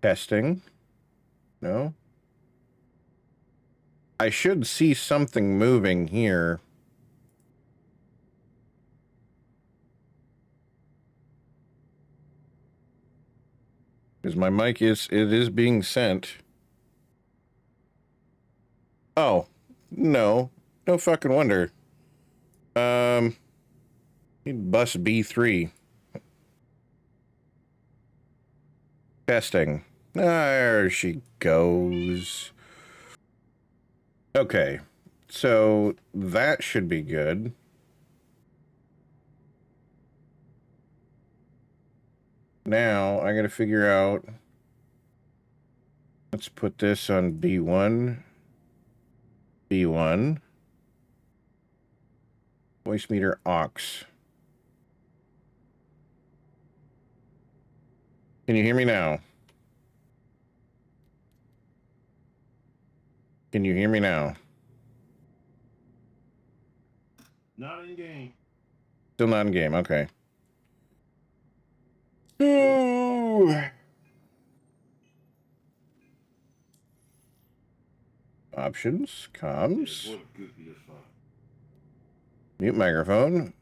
Testing. No. I should see something moving here. Because my mic it is being sent. Oh. No. No fucking wonder. Need bus B3. Testing. There she goes. Okay. So that should be good. Now I gotta figure out. Let's put this on B1. B1. Voice meter aux. Can you hear me now? Can you hear me now? Not in game. Still not in game. Okay. Ooh. Options. Comms. Yeah, VoIP goofy as fuck. Mute microphone.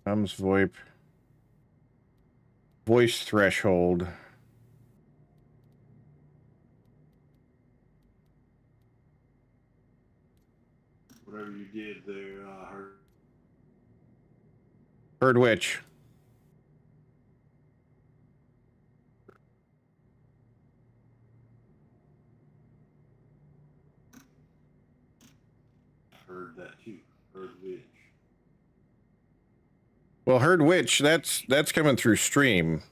Comms VoIP. Voice threshold. Whatever you did there, Heard which? heard that too. Heard which. Well, heard which, that's coming through stream.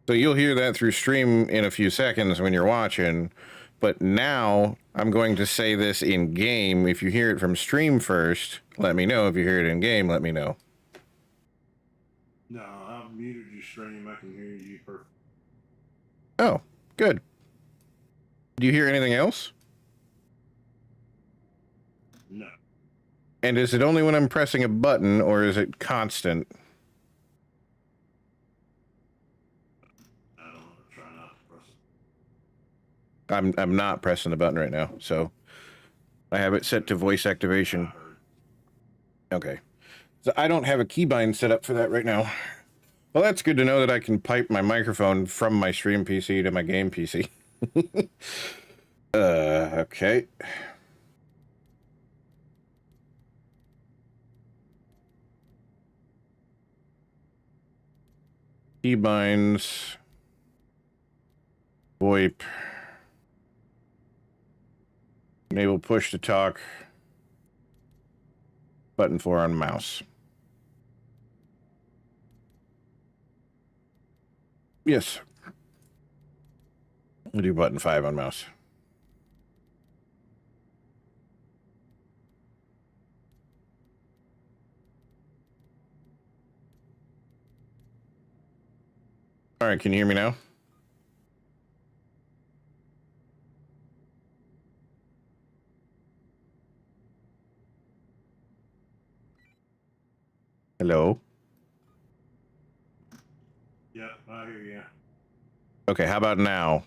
So you'll hear that through stream in a few seconds when you're watching. But now I'm going to say this in game. If you hear it from stream first, let me know. If you hear it in game, let me know. No, I've muted your stream. I can hear you perfect. Oh, good. Do you hear anything else? No. And is it only when I'm pressing a button, or is it constant? I don't know. Try not to press it. I'm not pressing the button right now, so I have it set to voice activation. Okay. So I don't have a keybind set up for that right now. Well, that's good to know that I can pipe my microphone from my stream PC to my game PC. Okay. Keybinds. VoIP. Enable push to talk. Button 4 on mouse. Yes. We'll do button 5 on mouse. All right, can you hear me now? Hello? Yep, I hear you. Okay, how about now?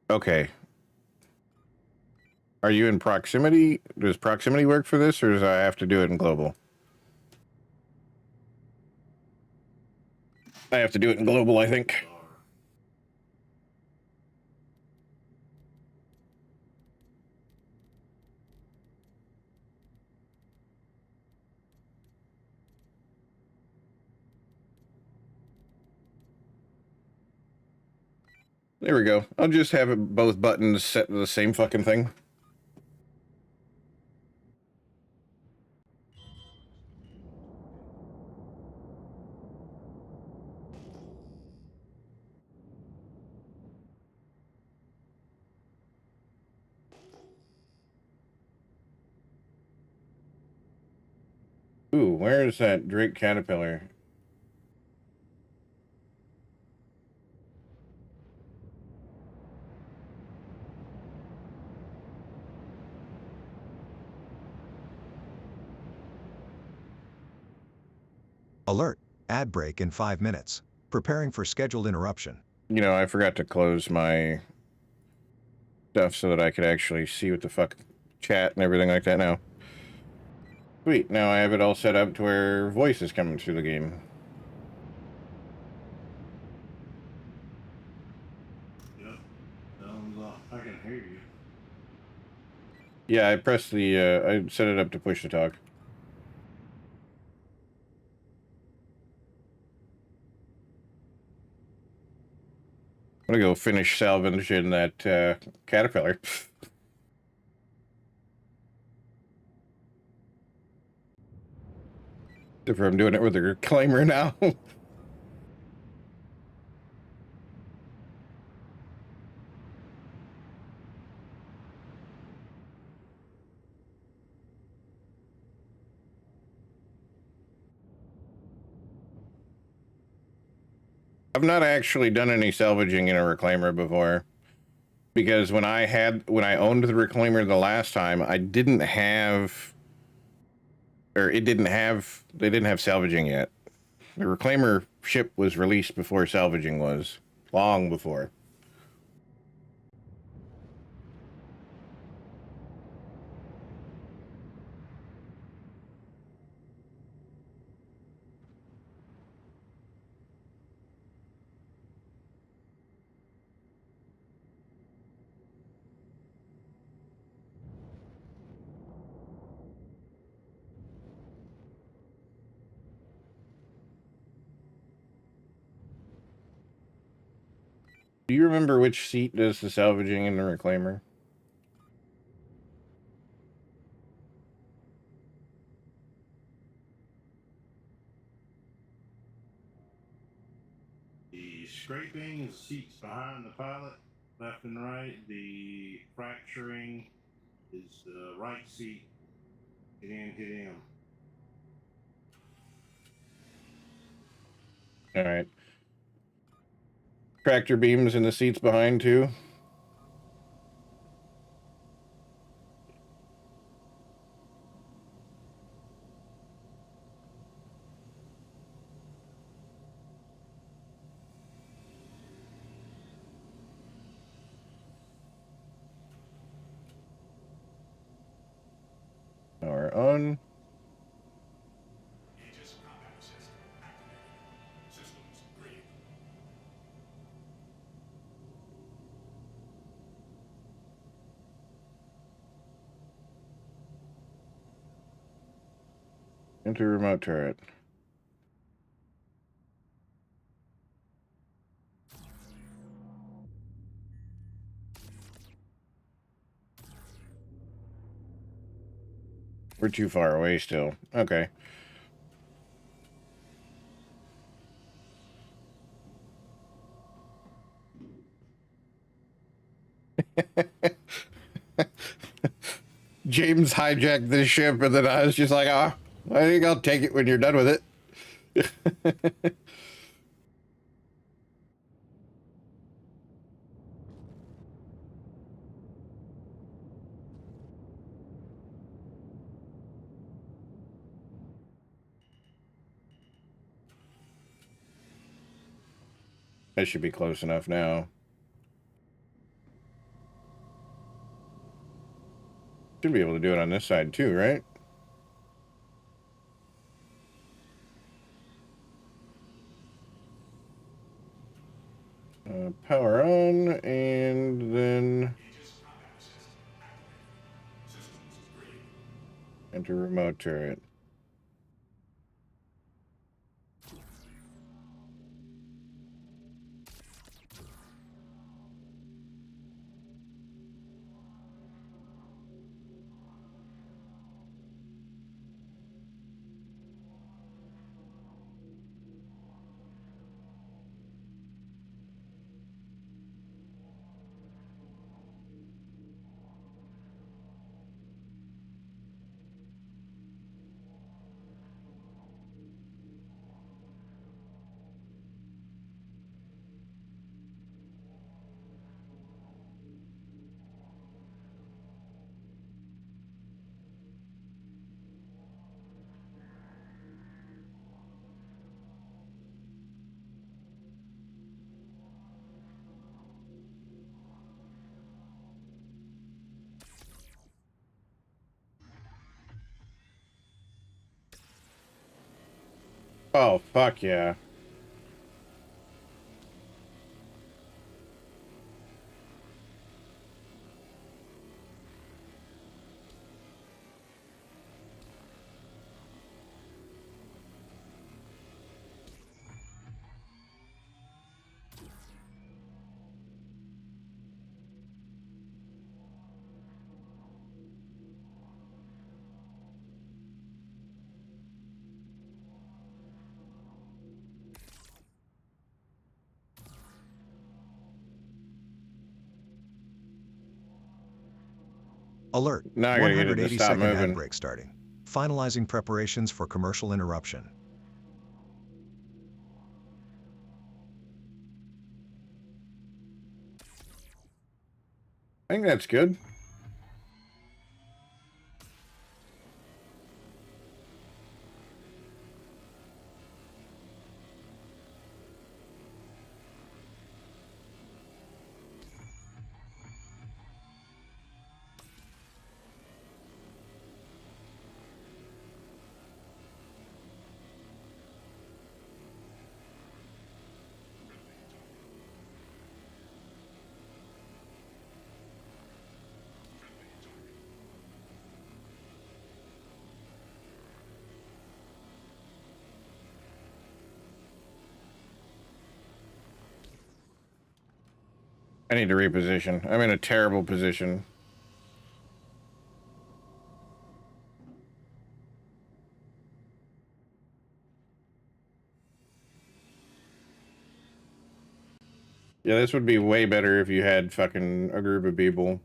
Okay. Are you in proximity? Does proximity work for this, or does I have to do it in global? I have to do it in global, I think. There we go. I'll just have it, both buttons set to the same fucking thing. Ooh, where is that Drake Caterpillar? Alert. Ad break in 5 minutes. Preparing for scheduled interruption. You know, I forgot to close my stuff so that I could actually see what the fuck chat and everything like that now. Sweet, now I have it all set up to where voice is coming through the game. Yep. I can hear you. Yeah, I pressed the, I set it up to push to talk. I'm gonna go finish salvaging that caterpillar. If I'm doing it with a reclaimer now. I've not actually done any salvaging in a reclaimer before. Because when I owned the reclaimer the last time, I didn't have, or it didn't have, they didn't have salvaging yet. The reclaimer ship was released before salvaging was, long before. Do you remember which seat does the salvaging in the reclaimer? The scraping is seats behind the pilot, left and right. The fracturing is the right seat. Hit in, hit in. All right. Tractor beams in the seats behind too. Power on. Enter remote turret. We're too far away still. Okay. James hijacked this ship, and then I was just like, I think I'll take it when you're done with it. That should be close enough now. Should be able to do it on this side too, right? Power on, and then enter remote turret. Oh, fuck yeah. Alert, Now I gotta get it to 180 stop second ad moving. break starting. Finalizing preparations for commercial interruption. I think that's good. I need to reposition. I'm in a terrible position. Yeah, this would be way better if you had fucking a group of people.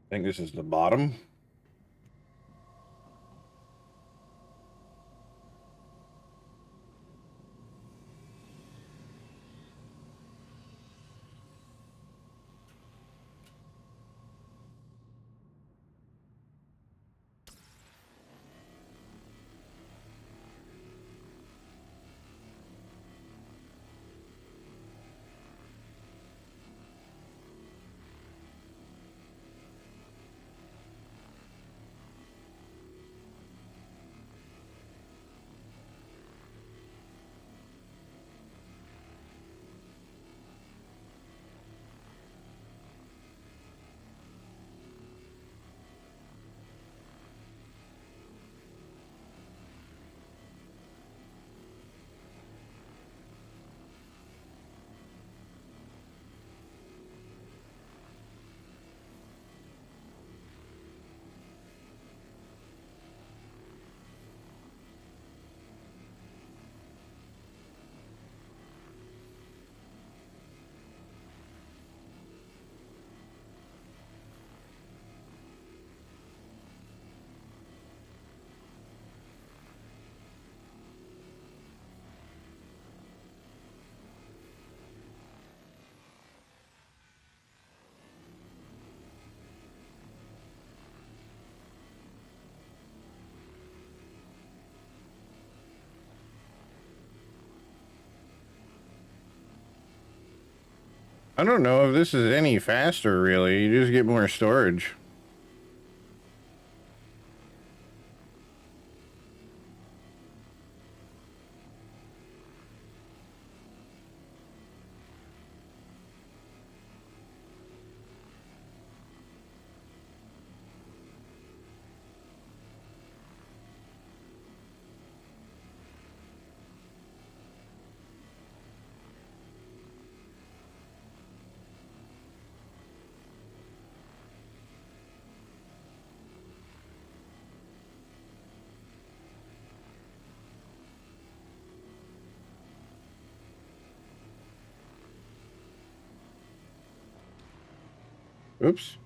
I think this is the bottom. I don't know if this is any faster, really. You just get more storage. Oops.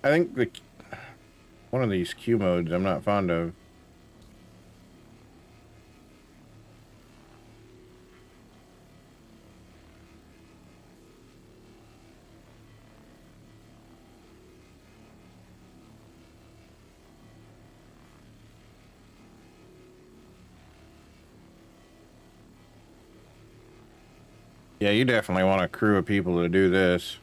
I think one of these Q modes I'm not fond of. Yeah, you definitely want a crew of people to do this.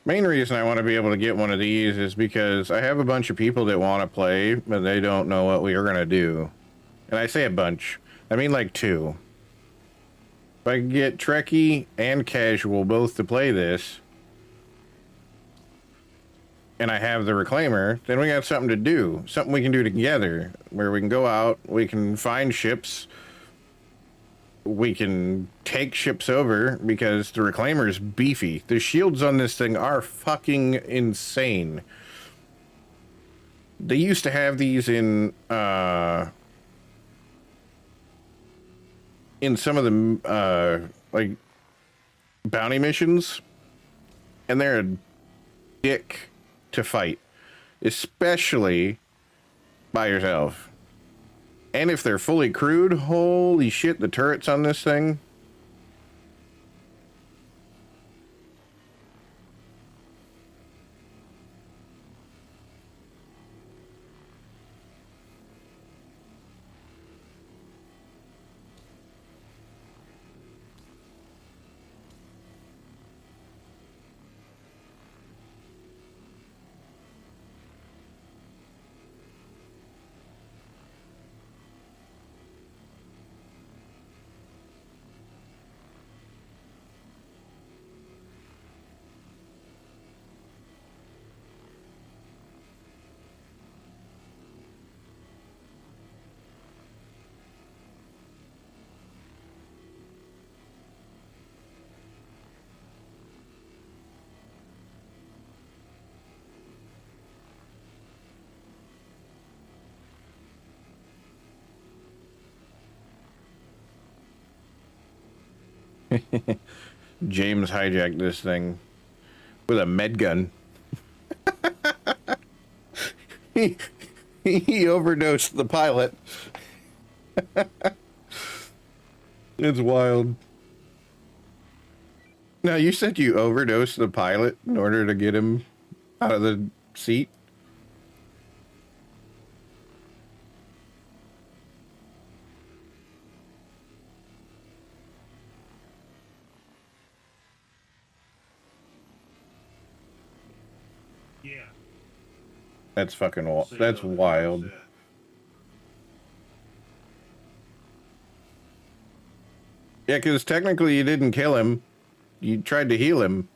Main reason I want to be able to get one of these is because I have a bunch of people that want to play, but they don't know what we are going to do. And I say a bunch. I mean like two. If I can get Trekkie and Casual both to play this, and I have the Reclaimer, then we got something to do. Something we can do together, where we can go out, we can find ships, we can take ships over, because the Reclaimer's beefy. The shields on this thing are fucking insane. They used to have these in some of the, like, bounty missions, and they're a dick to fight, especially by yourself. And if they're fully crewed, holy shit, the turrets on this thing. James hijacked this thing with a med gun. he, he overdosed the pilot. It's wild. Now, you said you overdosed the pilot in order to get him out of the seat? Yeah. That's fucking See, that's look, wild. that's it. Yeah, because technically you didn't kill him. You tried to heal him.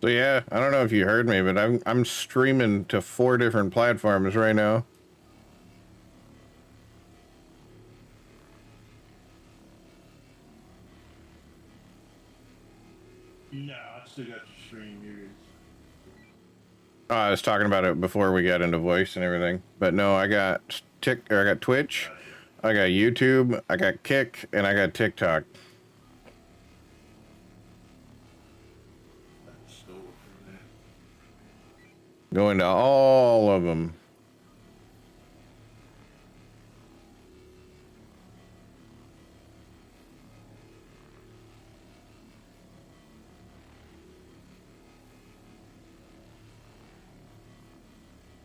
So yeah, I don't know if you heard me, but I'm streaming to 4 different platforms right now. No, I still got to stream yours. I was talking about it before we got into voice and everything, but no, I got I got Twitch, I got YouTube, I got Kick, and I got TikTok. Going to all of them.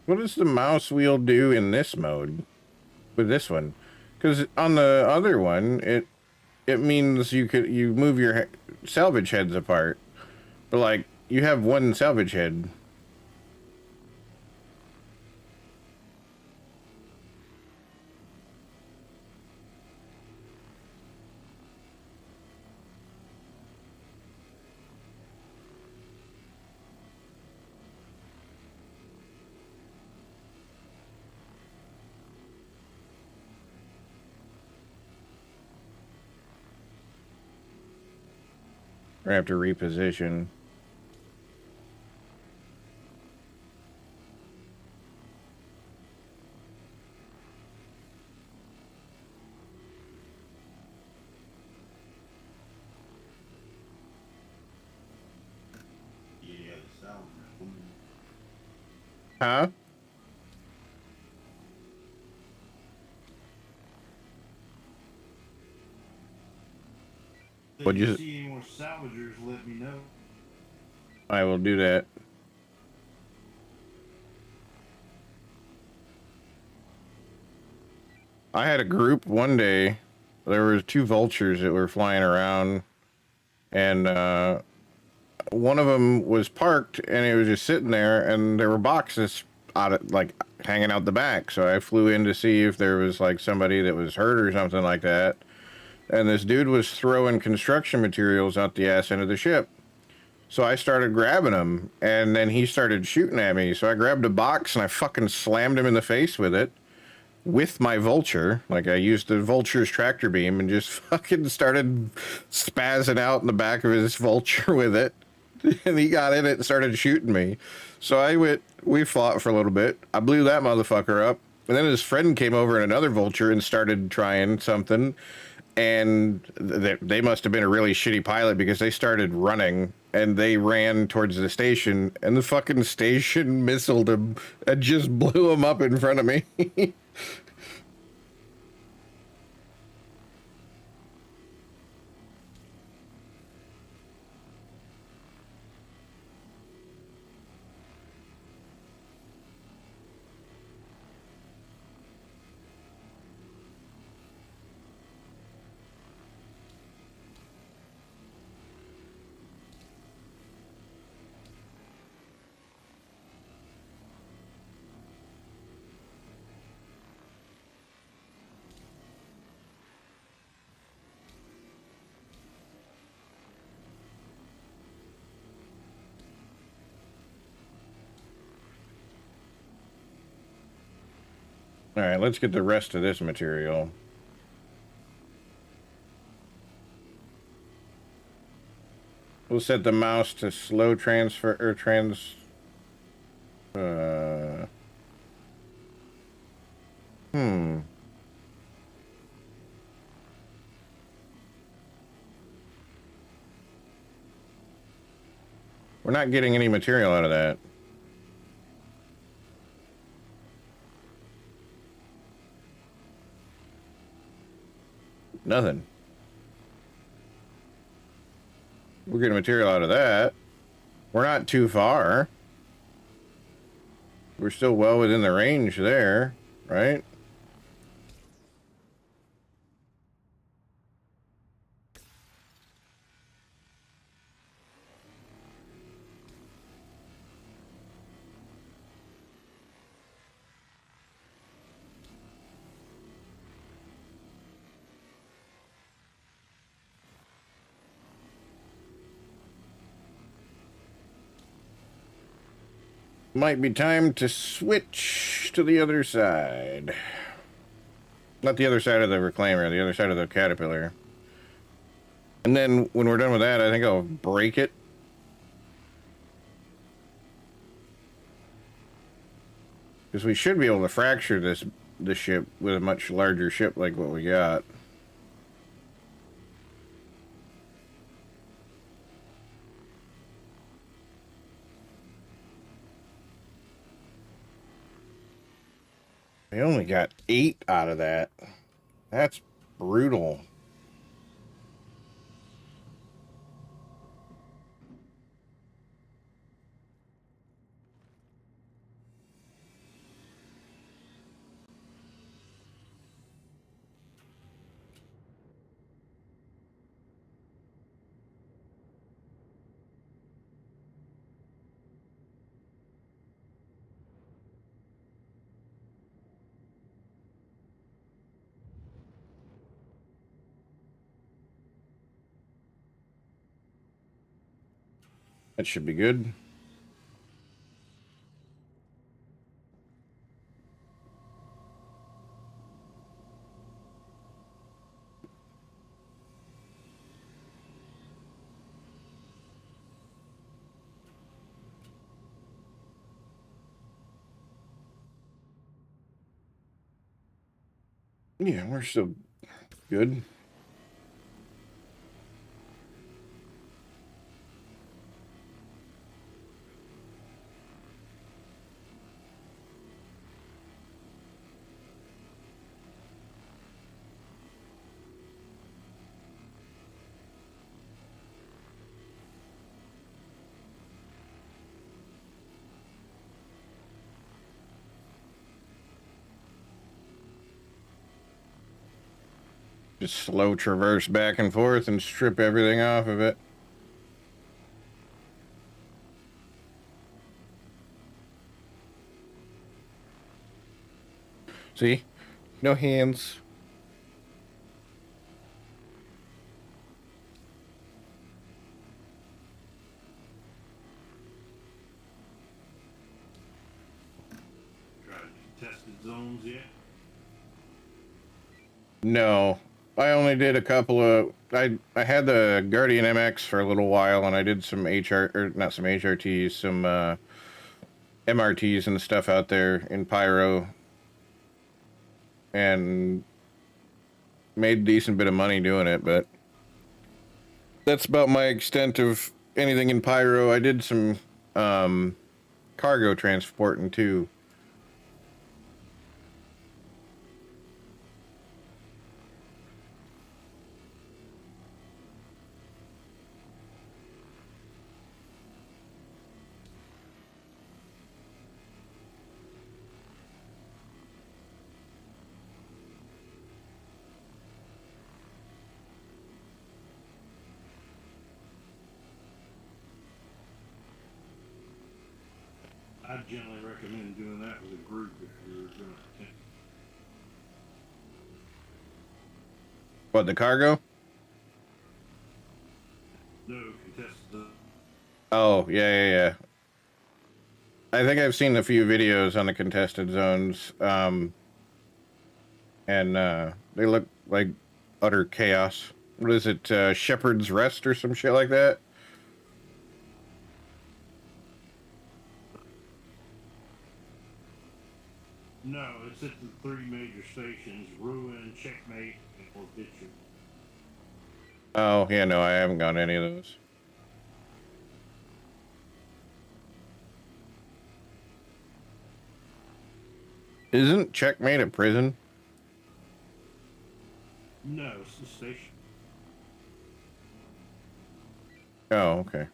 What does the mouse wheel do in this mode with this one? Because on the other one, it means you move your salvage heads apart, but like you have one salvage head. I have to reposition. Yeah, the sound. Huh? If What'd you you? see any more salvagers, let me know. I will do that. I had a group one day. There was 2 vultures that were flying around, and one of them was parked, and it was just sitting there, and there were boxes out of, like, hanging out the back. So I flew in to see if there was like somebody that was hurt or something like that. And this dude was throwing construction materials out the ass end of the ship. So I started grabbing him, and then he started shooting at me. So I grabbed a box and I fucking slammed him in the face with it, with my Vulture. Like, I used the Vulture's tractor beam and just fucking started spazzing out in the back of his Vulture with it. And he got in it and started shooting me. So we fought for a little bit. I blew that motherfucker up. And then his friend came over in another Vulture and started trying something. And they must have been a really shitty pilot, because they started running and they ran towards the station, and the fucking station missiled him and just blew him up in front of me. All right, let's get the rest of this material. We'll set the mouse to slow transfer or hmm. We're not getting any material out of that. Nothing. We're getting material out of that. We're not too far. We're still well within the range there, right? Might be time to switch to the other side. Not the other side of the reclaimer, the other side of the caterpillar. And then when we're done with that, I think I'll break it. Because we should be able to fracture this ship with a much larger ship like what we got. I only got 8 out of that. That's brutal. That should be good. Yeah, we're still good. Just slow traverse back and forth and strip everything off of it. See? No hands. Tried contested zones yet? No. I only did a couple of... I had the Guardian MX for a little while, and I did some not some HRTs, some MRTs and stuff out there in Pyro. And made a decent bit of money doing it, but that's about my extent of anything in Pyro. I did some cargo transporting too. I generally recommend doing that with a group if you're going to. What, the cargo? No, contested zone. Oh, yeah. I think I've seen a few videos on the contested zones, and they look like utter chaos. What is it, Shepherd's Rest or some shit like that? No, it's at the 3 major stations: Ruin, Checkmate, and Vulture. Oh, yeah, no, I haven't gone to any of those. Isn't Checkmate a prison? No, it's the station. Oh, okay.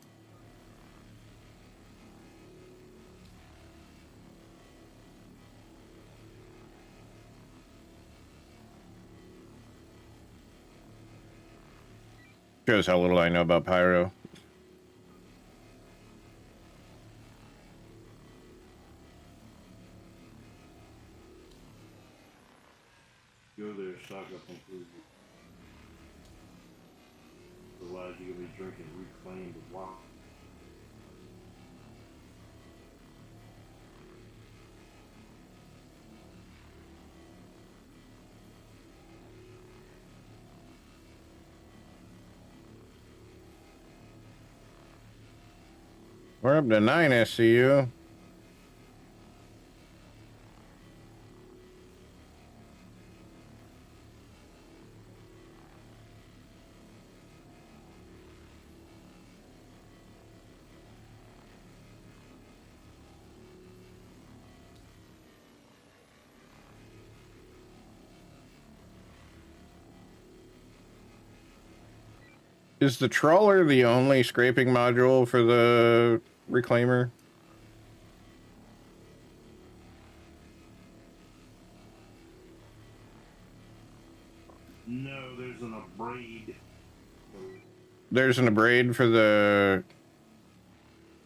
Shows how little I know about Pyro. Go there, stock up on food. Otherwise, you're going to be drinking reclaimed water. We're up to 9 SCU. Is the trawler the only scraping module for the reclaimer? No, there's an abrade. There's an abrade for the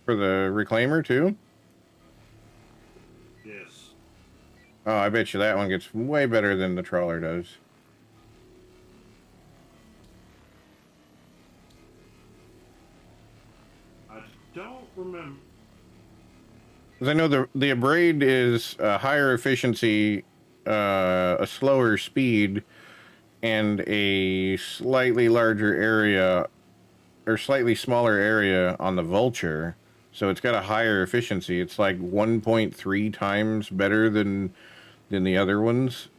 reclaimer too? Yes. Oh, I bet you that one gets way better than the trawler does. I don't remember. Because I know the abrade is a higher efficiency, a slower speed, and a slightly larger area, or slightly smaller area on the Vulture. So it's got a higher efficiency. It's like 1.3 times better than the other ones.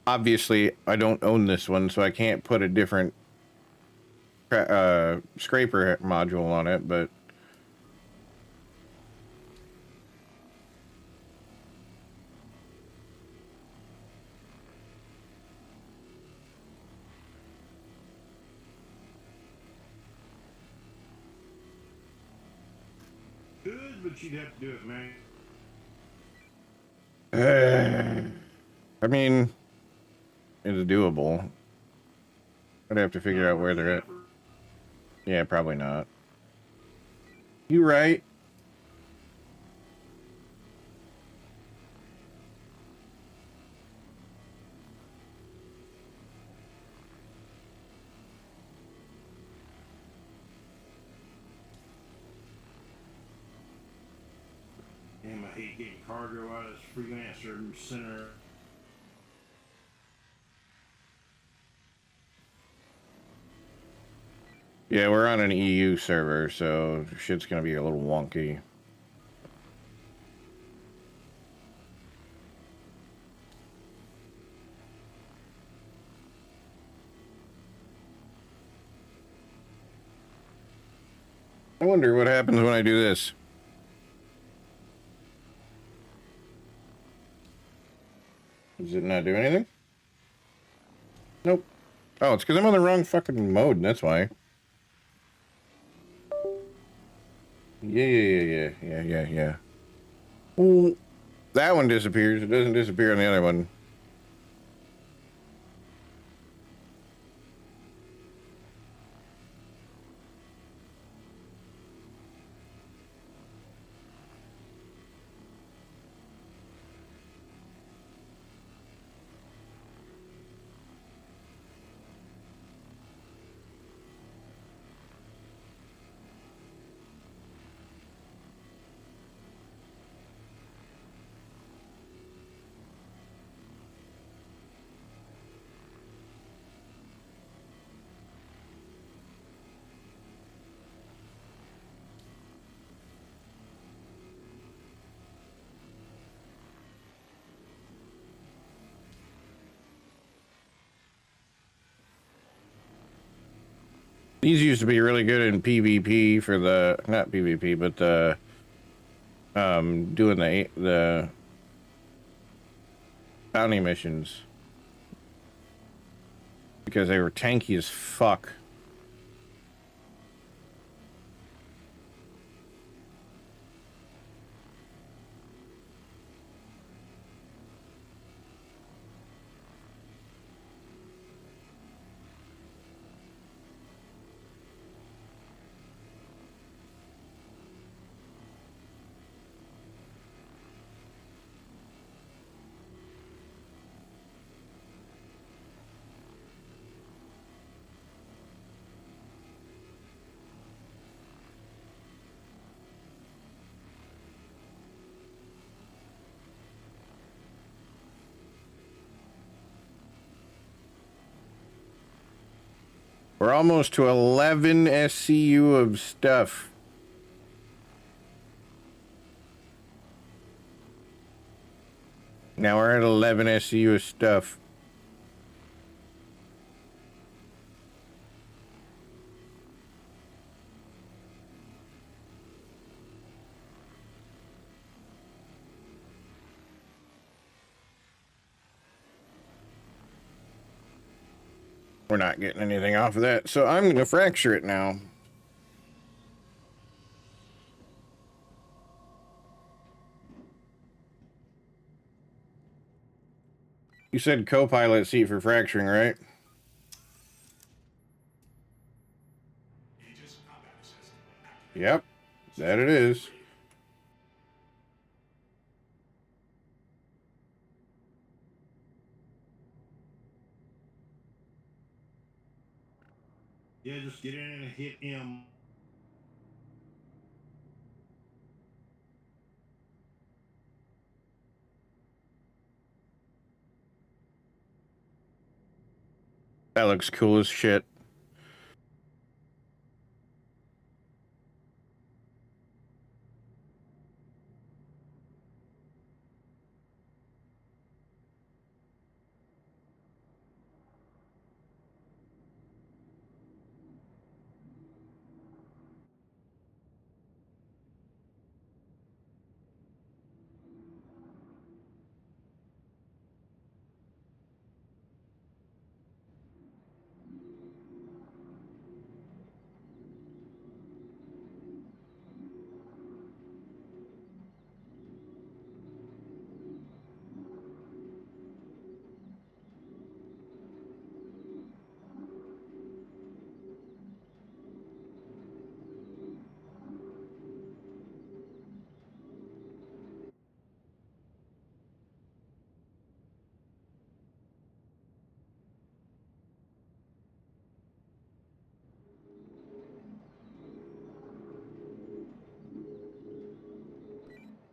Obviously, I don't own this one, so I can't put a different scraper module on it, but Good, but you'd have to do it, man. I mean, it's doable. I'd have to figure out where they're at. Yeah, probably not. You right. Damn, I hate getting cargo out of this freelancer center. Yeah, we're on an EU server, so shit's gonna be a little wonky. I wonder what happens when I do this. Does it not do anything? Nope. Oh, it's because I'm on the wrong fucking mode, that's why. Yeah. Well, that one disappears. It doesn't disappear on the other one. These used to be really good in PvP for the, not PvP, but the, doing the bounty missions. Because they were tanky as fuck. We're almost to 11 SCU of stuff. Now we're at 11 SCU of stuff. We're not getting anything off of that, so I'm going to fracture it now. You said co-pilot seat for fracturing, right? Yep, that it is. Yeah, just get in and hit him. That looks cool as shit.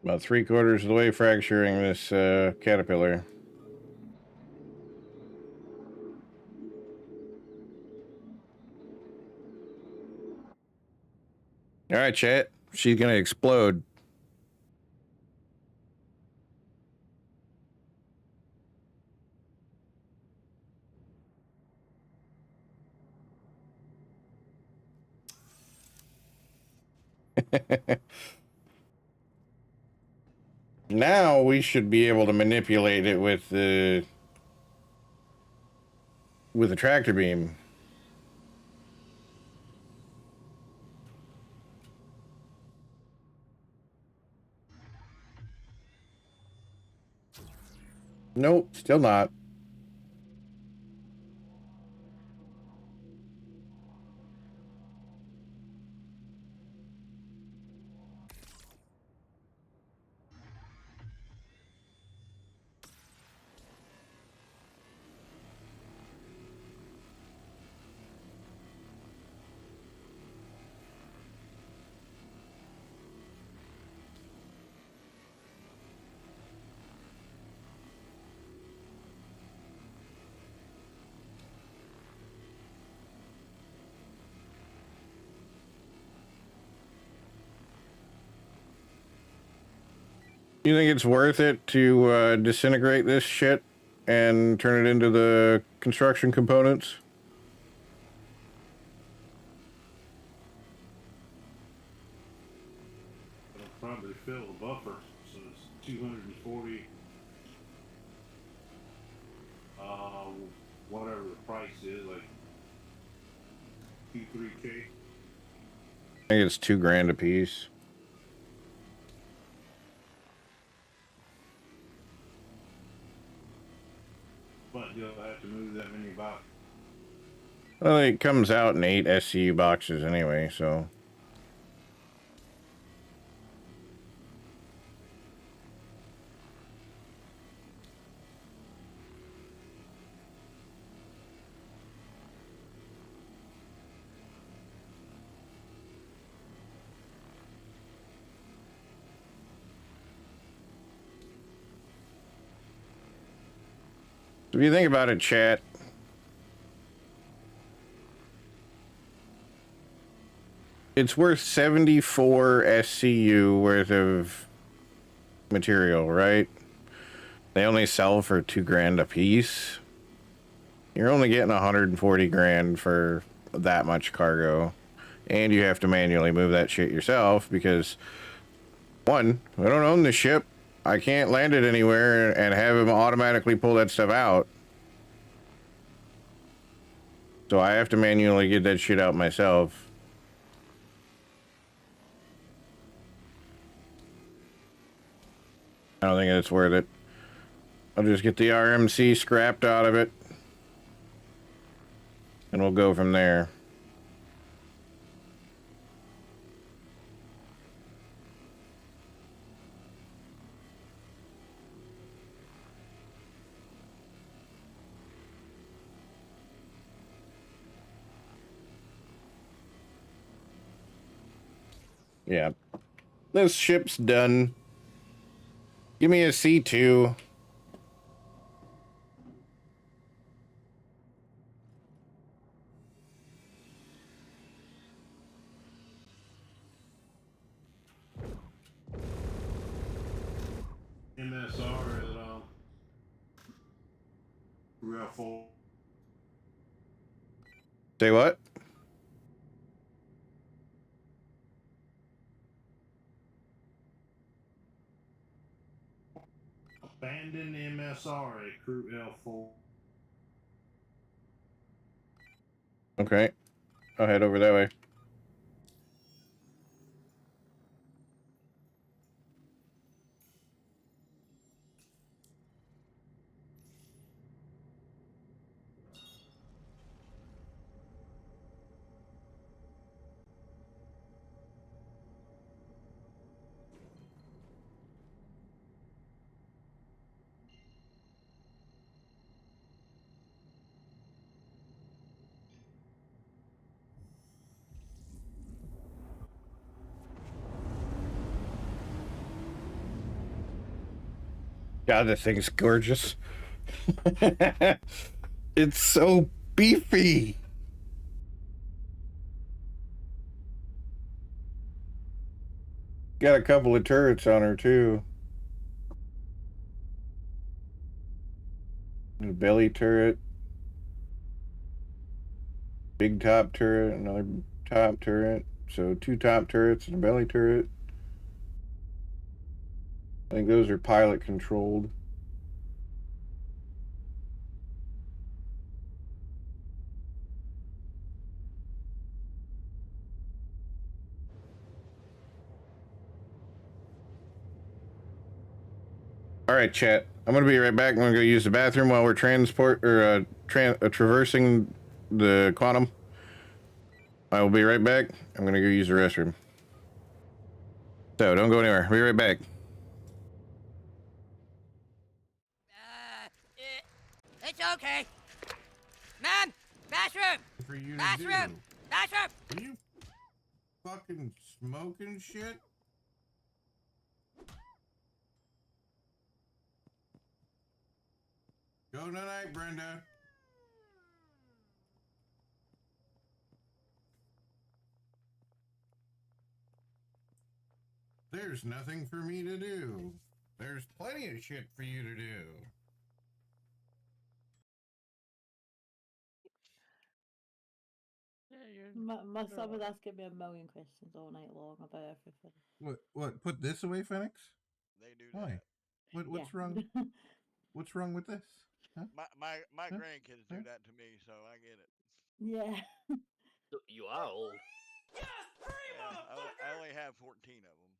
About 3/4 of the way fracturing this caterpillar. All right, chat. She's going to explode. Now we should be able to manipulate it with the tractor beam. Nope, still not. You think it's worth it to disintegrate this shit and turn it into the construction components? It'll probably fill the buffer, so it's 240. Whatever the price is, like 2-3K. I think it's $2,000 a piece. But you'll have to move that many boxes. Well, it comes out in 8 SCU boxes anyway, so. If you think about it, chat, It's worth 74 SCU worth of material, right? They only sell for $2,000 a piece. You're only getting 140 grand for that much cargo. And you have to manually move that shit yourself because, one, I don't own the ship. I can't land it anywhere and have him automatically pull that stuff out. So I have to manually get that shit out myself. I don't think it's worth it. I'll just get the RMC scrapped out of it. And we'll go from there. Yeah. This ship's done. Give me a C2. MSR at Real 4. Say what? Abandoned MSR at Crew L4. Okay. I'll head over that way. God, that thing's gorgeous. It's so beefy. Got a couple of turrets on her, too. A belly turret. Big top turret, another top turret. So 2 top turrets and a belly turret. I think those are pilot controlled. All right, chat. I'm gonna be right back. I'm gonna go use the bathroom while we're traversing the quantum. I will be right back. I'm gonna go use the restroom. So don't go anywhere. Be right back. It's okay. Ma'am, bathroom! For you to Bathroom! Bathroom! Are you fucking smoking shit? Go tonight, Brenda. There's nothing for me to do. There's plenty of shit for you to do. My son was asking me a million questions all night long about everything. What? Put this away, Phoenix? They do Why? that. What's Yeah. wrong? What's wrong with this? Huh? My Huh? grandkids do Huh? that to me, so I get it. Yeah. You are old. Yeah, I only have 14 of them.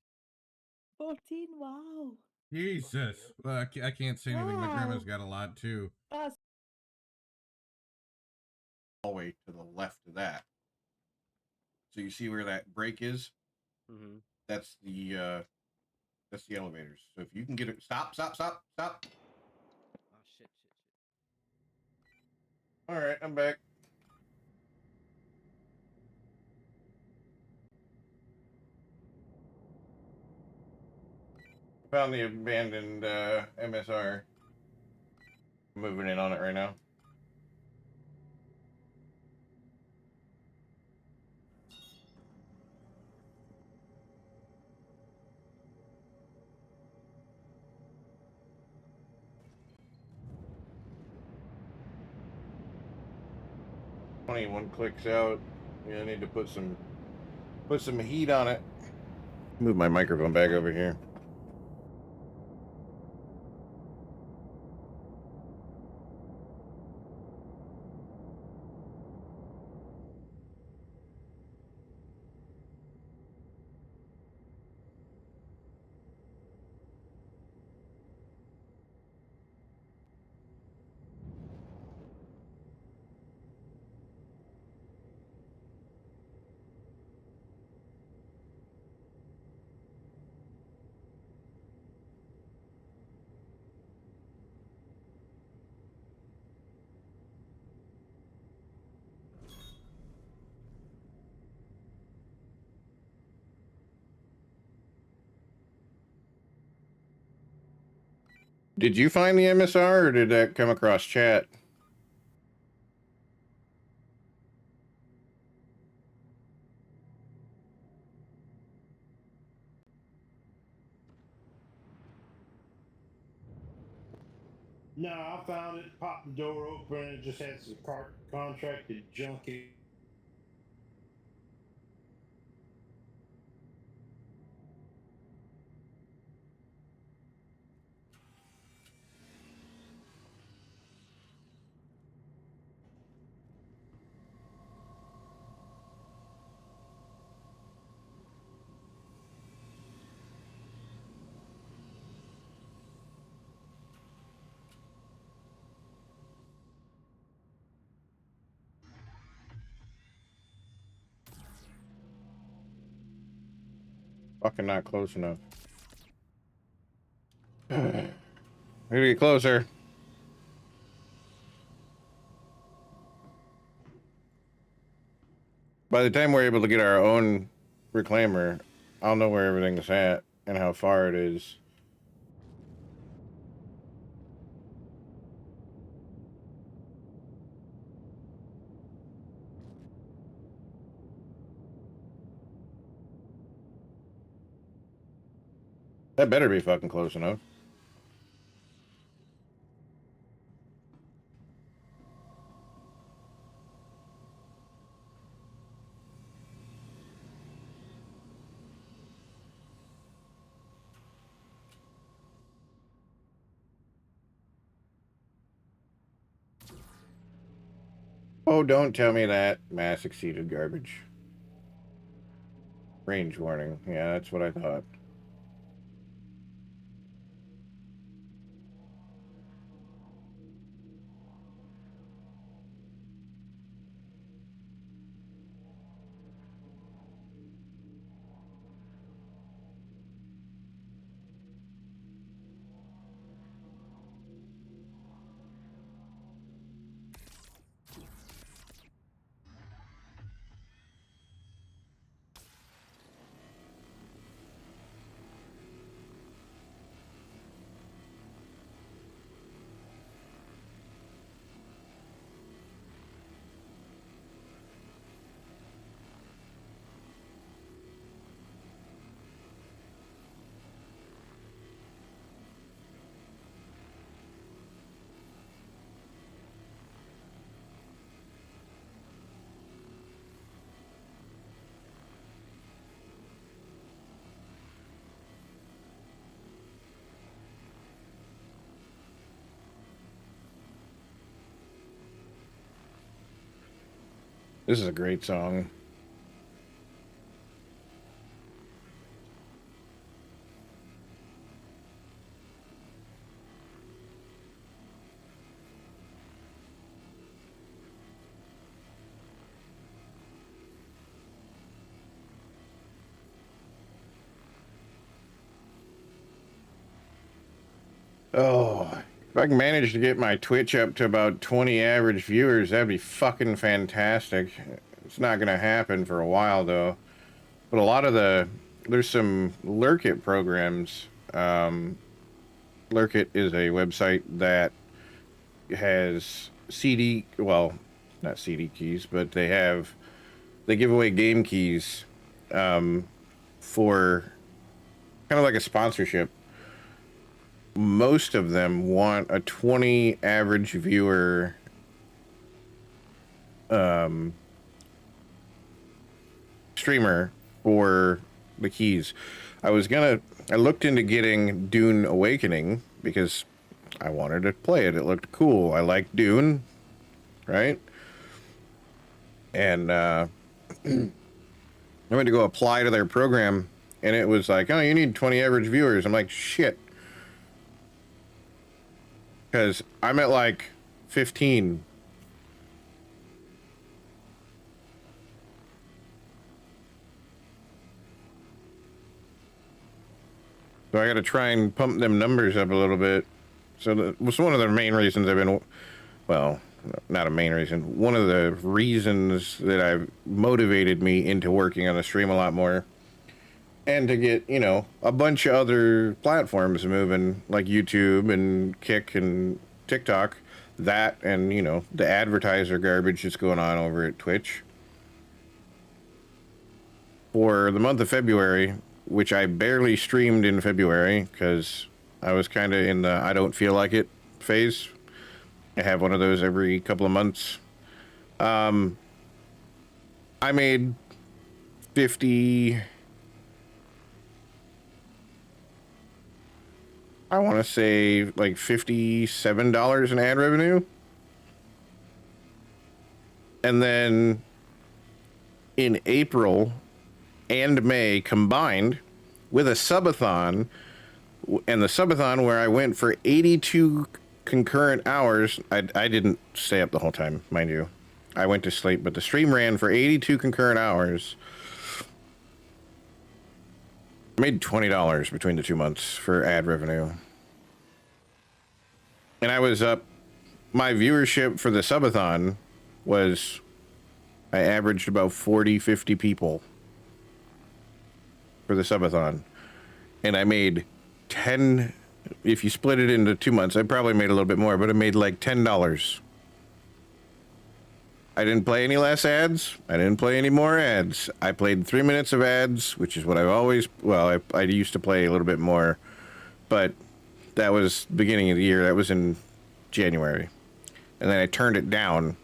14, wow. Jesus. Well, I can't say anything. My grandma's Wow. got a lot too. That's Hallway to the left of that. So you see where that break is? Mm-hmm. That's the elevators. So if you can get it, stop. Oh shit. All right, I'm back. Found the abandoned MSR. Moving in on it right now. 21 clicks out. Yeah, I need to put some heat on it. Move my microphone back over here. Did you find the MSR or did that come across chat? No, I found it, popped the door open, it just had some contracted junk in. Fucking not close enough. Maybe get closer. By the time we're able to get our own reclaimer, I'll know where everything's at and how far it is. That better be fucking close enough. Oh, don't tell me that. Mass exceeded garbage. Range warning. Yeah, that's what I thought. This is a great song. Oh, if I can manage to get my Twitch up to about 20 average viewers, that'd be fucking fantastic. It's not gonna happen for a while though. But a lot of there's some Lurkit programs. Lurkit is a website that has not CD keys, but they give away game keys for kind of like a sponsorship. Most of them want a 20 average viewer streamer for the keys. I looked into getting Dune Awakening because I wanted to play it. It looked cool. I like Dune, right? And I went to go apply to their program, and it was like, oh, you need 20 average viewers. I'm like, shit. Because I'm at like 15. So I got to try and pump them numbers up a little bit. So that was one of the main reasons I've been, well, not a main reason. One of the reasons that I've motivated me into working on the stream a lot more. And to get, you know, a bunch of other platforms moving, like YouTube and Kick and TikTok. That and, you know, the advertiser garbage that's going on over at Twitch. For the month of February, which I barely streamed in February because I was kind of in the I don't feel like it phase. I have one of those every couple of months. I made 50... I want to say like $57 in ad revenue. And then in April and May combined with a subathon, and the subathon where I went for 82 concurrent hours. I didn't stay up the whole time, mind you. I went to sleep, but the stream ran for 82 concurrent hours. I made $20 between the 2 months for ad revenue. And I was up, my viewership for the subathon was, I averaged about 40, 50 people for the subathon. And I made 10, if you split it into 2 months, I probably made a little bit more, but I made like $10. I didn't play any less ads. I didn't play any more ads. I played 3 minutes of ads, which is what I've always, well, I used to play a little bit more, but that was beginning of the year. That was in January. And then I turned it down.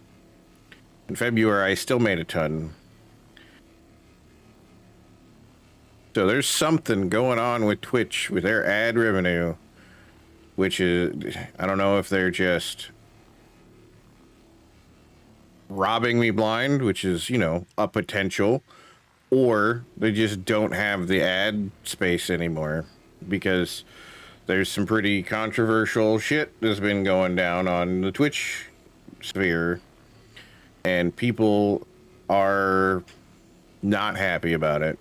In February, I still made a ton. So there's something going on with Twitch with their ad revenue, which is, I don't know if they're just robbing me blind, which is, you know, a potential, or they just don't have the ad space anymore because there's some pretty controversial shit that's been going down on the Twitch sphere, and people are not happy about it.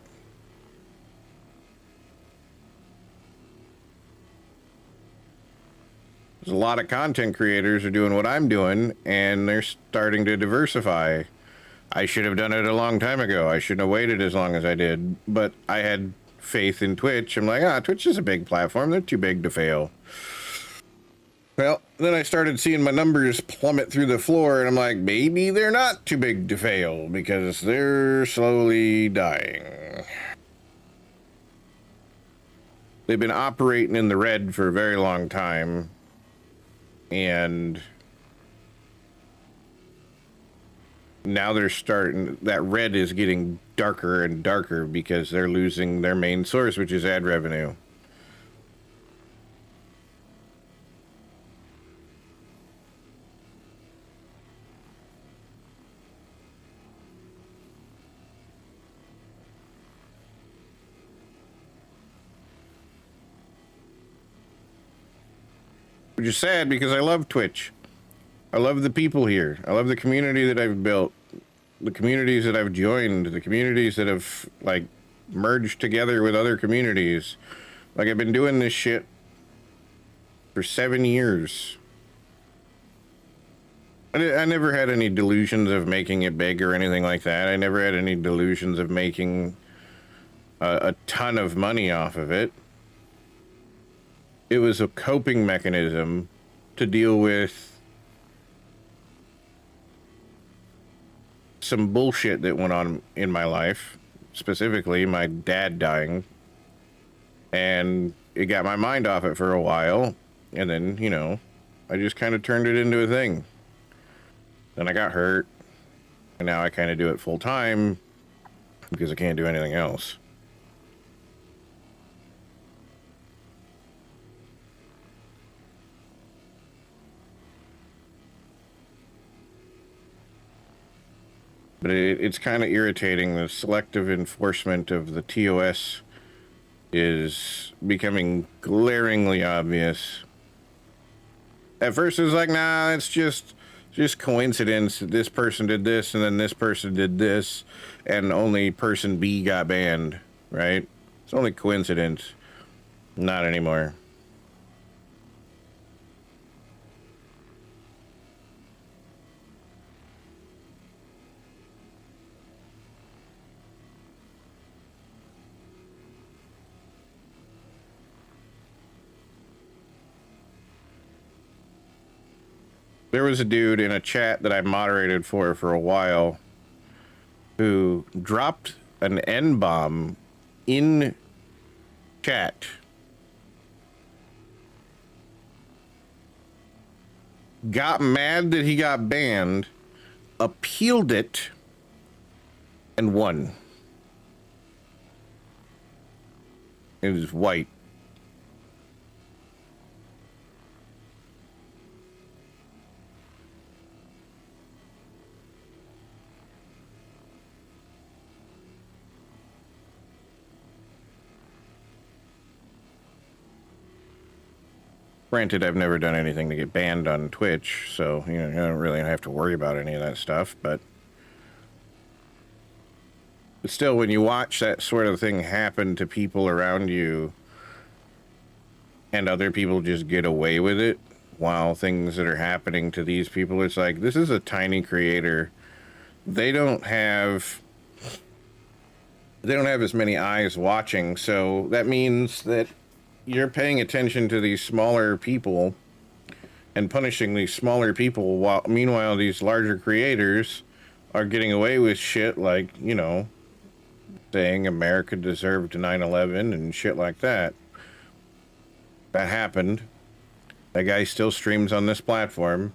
There's a lot of content creators are doing what I'm doing, and they're starting to diversify. I should have done it a long time ago. I shouldn't have waited as long as I did, but I had faith in Twitch. I'm like, Twitch is a big platform. They're too big to fail. Well, then I started seeing my numbers plummet through the floor, and I'm like, maybe they're not too big to fail because they're slowly dying. They've been operating in the red for a very long time. And now they're starting, that red is getting darker and darker because they're losing their main source, which is ad revenue. Which is sad because I love Twitch. I love the people here. I love the community that I've built. The communities that I've joined. The communities that have, like, merged together with other communities. Like, I've been doing this shit for 7 years. I never had any delusions of making it big or anything like that. I never had any delusions of making a ton of money off of it. It was a coping mechanism to deal with some bullshit that went on in my life, specifically my dad dying, and it got my mind off it for a while, and then, you know, I just kind of turned it into a thing. Then I got hurt, And now I kind of do it full time because I can't do anything else. But it's kind of irritating. The selective enforcement of the TOS is becoming glaringly obvious. At first it was like, nah, it's just coincidence that this person did this and then this person did this and only person B got banned, right? It's only coincidence. Not anymore. There was a dude in a chat that I moderated for a while who dropped an N-bomb in chat. Got mad that he got banned, appealed it, and won. It was white. Granted, I've never done anything to get banned on Twitch, so you know, I don't really have to worry about any of that stuff, but still, when you watch that sort of thing happen to people around you and other people just get away with it while things that are happening to these people, it's like, this is a tiny creator. They don't have as many eyes watching, so that means that you're paying attention to these smaller people and punishing these smaller people, while meanwhile these larger creators are getting away with shit like, you know, saying America deserved 9/11 and shit like that. That happened. That guy still streams on this platform.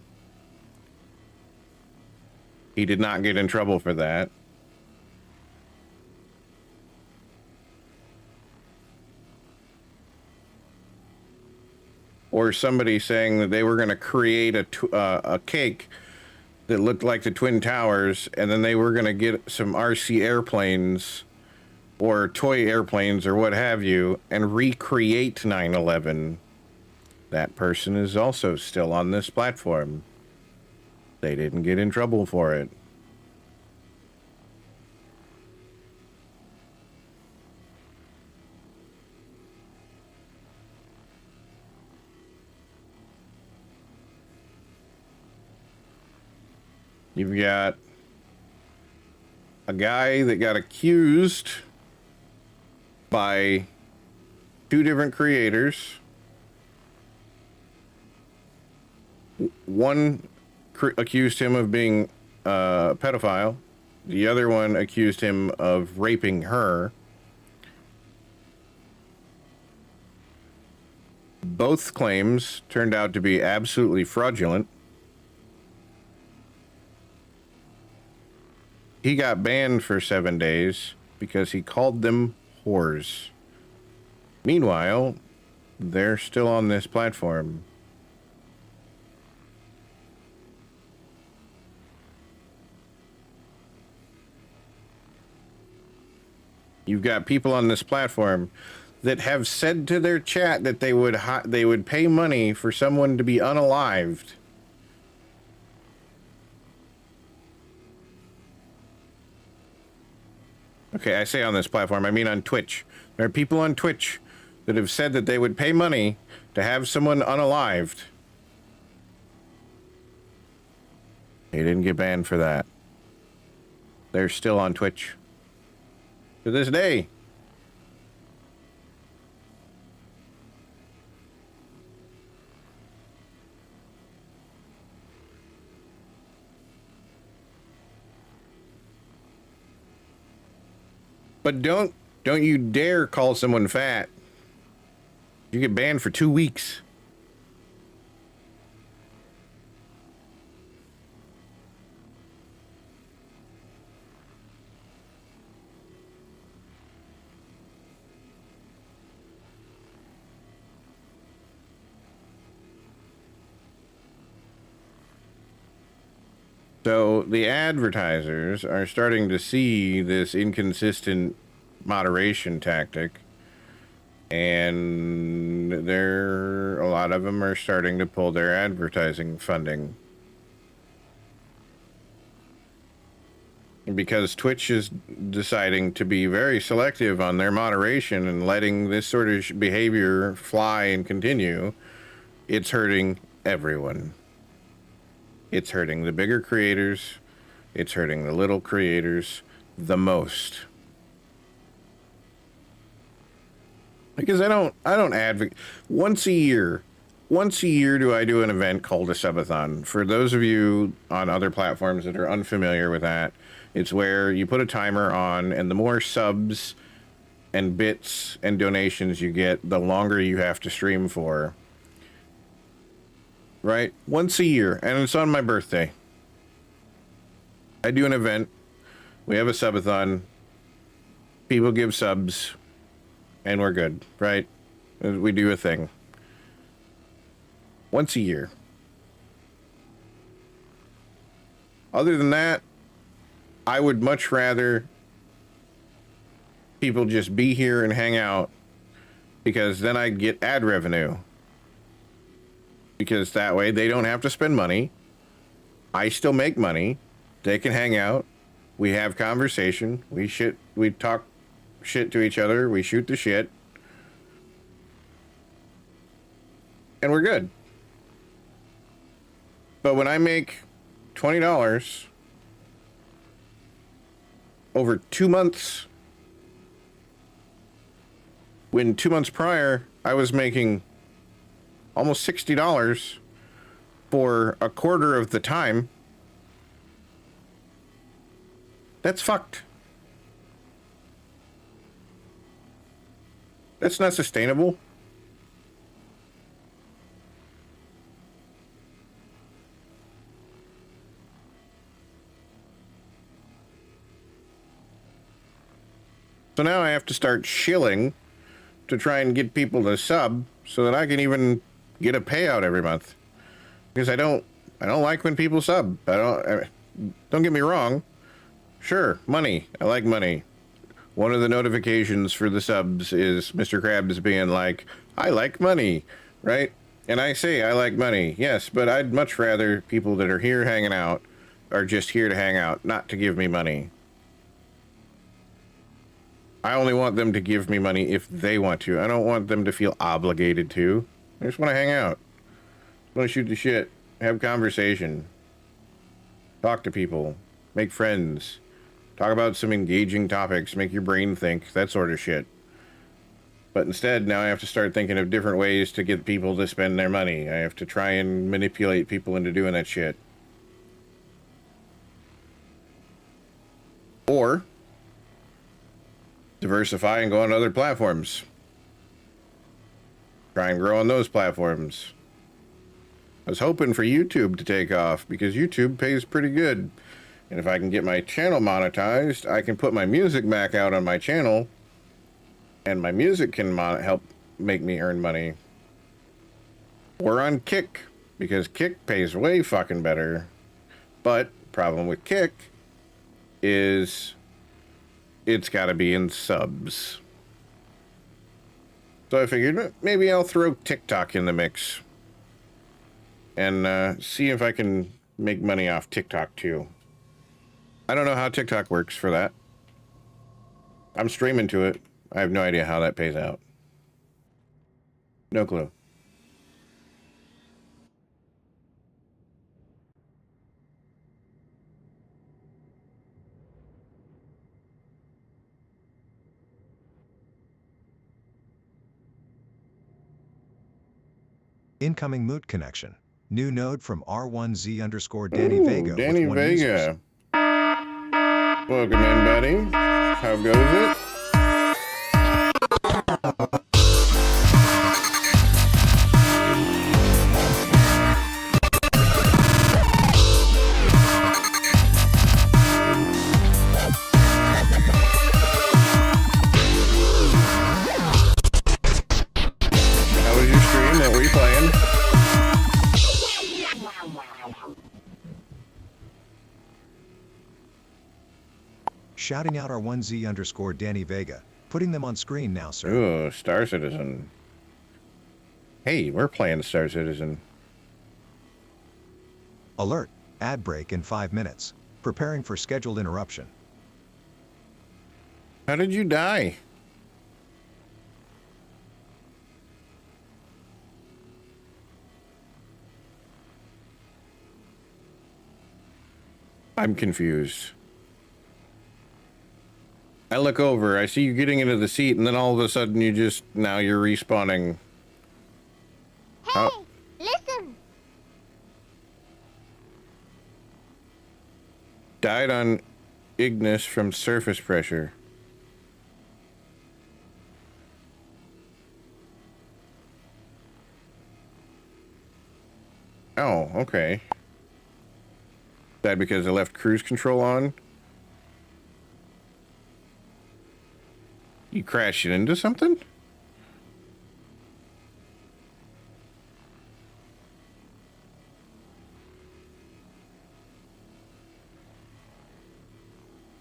He did not get in trouble for that. Or somebody saying that they were going to create a cake that looked like the Twin Towers, and then they were going to get some RC airplanes or toy airplanes or what have you and recreate 9/11. That person is also still on this platform. They didn't get in trouble for it. You've got a guy that got accused by two different creators. One accused him of being a pedophile. The other one accused him of raping her. Both claims turned out to be absolutely fraudulent. He got banned for 7 days because he called them whores. Meanwhile, they're still on this platform. You've got people on this platform that have said to their chat that they would pay money for someone to be unalived. Okay, I say on this platform, I mean on Twitch. There are people on Twitch that have said that they would pay money to have someone unalived. They didn't get banned for that. They're still on Twitch to this day. But don't you dare call someone fat. You get banned for 2 weeks. So the advertisers are starting to see this inconsistent moderation tactic, and a lot of them are starting to pull their advertising funding. Because Twitch is deciding to be very selective on their moderation and letting this sort of behavior fly and continue, it's hurting everyone. It's hurting the bigger creators. It's hurting the little creators the most. Because I don't advocate. Once a year do I do an event called a subathon. For those of you on other platforms that are unfamiliar with that, it's where you put a timer on, and the more subs and bits and donations you get, the longer you have to stream for. Right? Once a year, and it's on my birthday. I do an event. We have a subathon. People give subs, and we're good, right? We do a thing. Once a year. Other than that, I would much rather people just be here and hang out, because then I'd get ad revenue. Because that way they don't have to spend money. I still make money. They can hang out. We have conversation. We talk shit to each other. We shoot the shit. And we're good. But when I make $20 over 2 months, when 2 months prior I was making almost $60 for a quarter of the time, that's fucked. That's not sustainable. So now I have to start shilling to try and get people to sub so that I can even get a payout every month. Because I don't like when people sub. Don't get me wrong. Sure, money. I like money. One of the notifications for the subs is Mr. Krabs being like, I like money, right? And I say I like money, yes, but I'd much rather people that are here hanging out are just here to hang out, not to give me money. I only want them to give me money if they want to. I don't want them to feel obligated to. I just want to hang out. I want to shoot the shit. Have conversation. Talk to people. Make friends. Talk about some engaging topics. Make your brain think. That sort of shit. But instead, now I have to start thinking of different ways to get people to spend their money. I have to try and manipulate people into doing that shit. Or diversify and go on other platforms. Try and grow on those platforms. I was hoping for YouTube to take off because YouTube pays pretty good. And if I can get my channel monetized, I can put my music back out on my channel, and my music can help make me earn money. Or on Kick, because Kick pays way fucking better. But problem with Kick is it's got to be in subs. So I figured maybe I'll throw TikTok in the mix and see if I can make money off TikTok too. I don't know how TikTok works for that. I'm streaming to it. I have no idea how that pays out. No clue. Incoming moot connection. New node from R1Z _ Danny Vega. Danny with 1 Vega. users. Welcome in, buddy. How goes it? How was your stream? What were you playing? Shouting out our 1Z underscore Danny Vega. Putting them on screen now, sir. Ooh, Star Citizen. Hey, we're playing Star Citizen. Alert. Ad break in 5 minutes. Preparing for scheduled interruption. How did you die? I'm confused. I look over, I see you getting into the seat, and then all of a sudden now you're respawning. Hey, listen. Died on Ignis from surface pressure. Oh, okay. Died because I left cruise control on? You crashed it into something?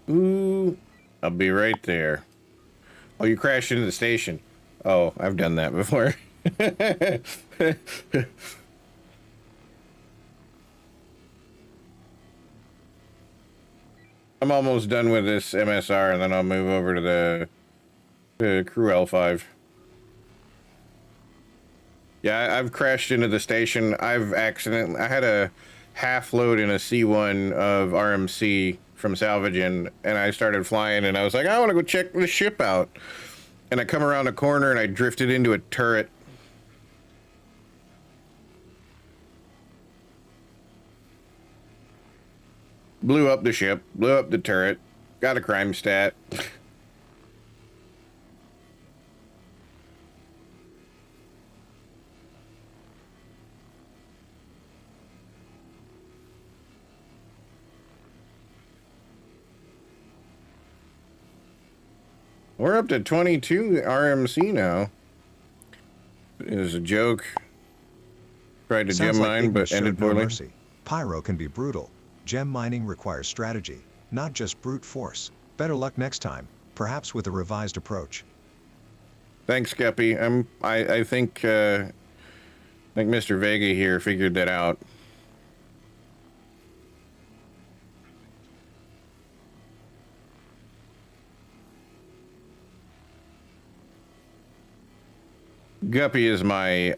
Ooh, I'll be right there. Oh, you crashed into the station. Oh, I've done that before. I'm almost done with this MSR, and then I'll move over to the Crew L5. Yeah, I've crashed into the station. I had a half load in a C1 of RMC from salvaging, and I started flying, and I was like, I want to go check the ship out. And I come around a corner, and I drifted into a turret. Blew up the ship, blew up the turret, got a crime stat. We're up to 22 RMC now. It was a joke. Tried to gem mine, but ended poorly. Mercy. Pyro can be brutal. Gem mining requires strategy, not just brute force. Better luck next time, perhaps with a revised approach. Thanks, Guppy. I think Mr. Vega here figured that out. Guppy is my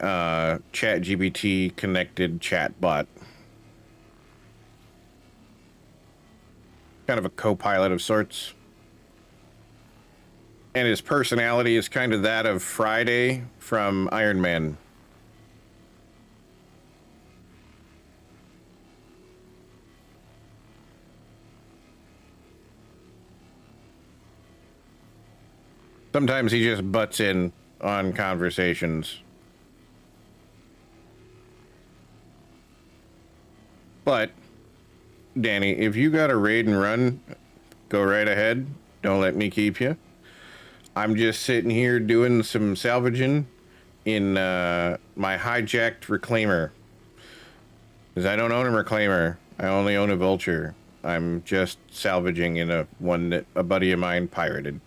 ChatGPT connected chat bot. Kind of a co-pilot of sorts. And his personality is kind of that of Friday from Iron Man. Sometimes he just butts in on conversations. But, Danny, if you got a raid and run, go right ahead. Don't let me keep you. I'm just sitting here doing some salvaging in my hijacked reclaimer. Because I don't own a reclaimer. I only own a Vulture. I'm just salvaging in a one that a buddy of mine pirated.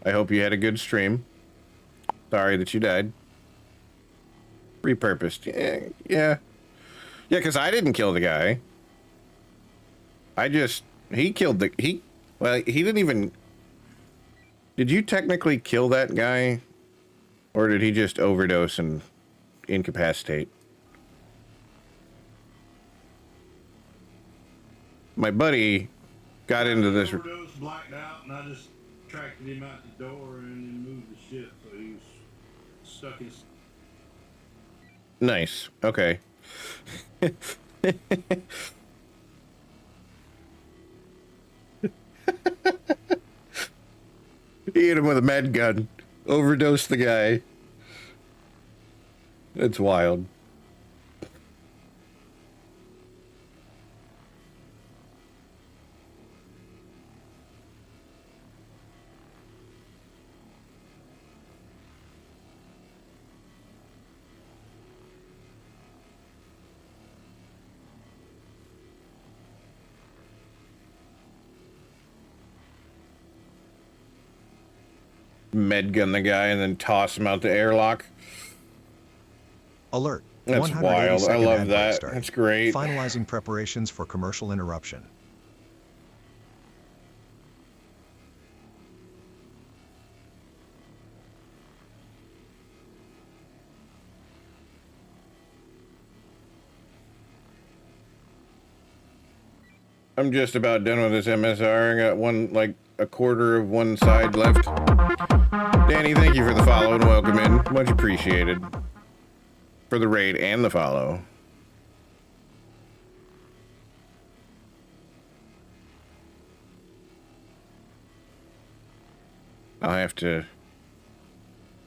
I hope you had a good stream. Sorry that you died. Repurposed. Yeah. Yeah, because I didn't kill the guy. He killed well, he didn't even... Did you technically kill that guy? Or did he just overdose and incapacitate? My buddy got into this... Overdose, blacked out, and I just tracked him out the door and then moved the ship, so he was stuck in. Nice. Okay. He hit him with a med gun. Overdosed the guy. It's wild. med gun the guy and then toss him out the airlock. Alert. That's 180 wild. I second love ad break that. starting. That's great. Finalizing preparations for commercial interruption. I'm just about done with this MSR. I got one, like, a quarter of one side left. Danny, thank you for the follow and welcome in. Much appreciated. For the raid and the follow. I'll have to,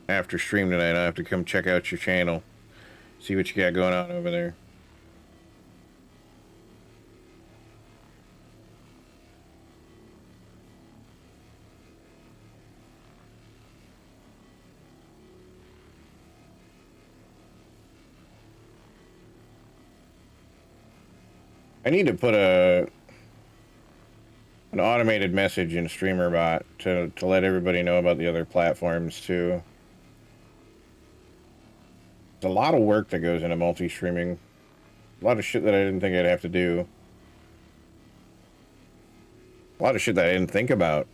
after stream tonight, I'll have to come check out your channel. See what you got going on over there. I need to put an automated message in StreamerBot to let everybody know about the other platforms too. There's a lot of work that goes into multi-streaming. A lot of shit that I didn't think I'd have to do. A lot of shit that I didn't think about.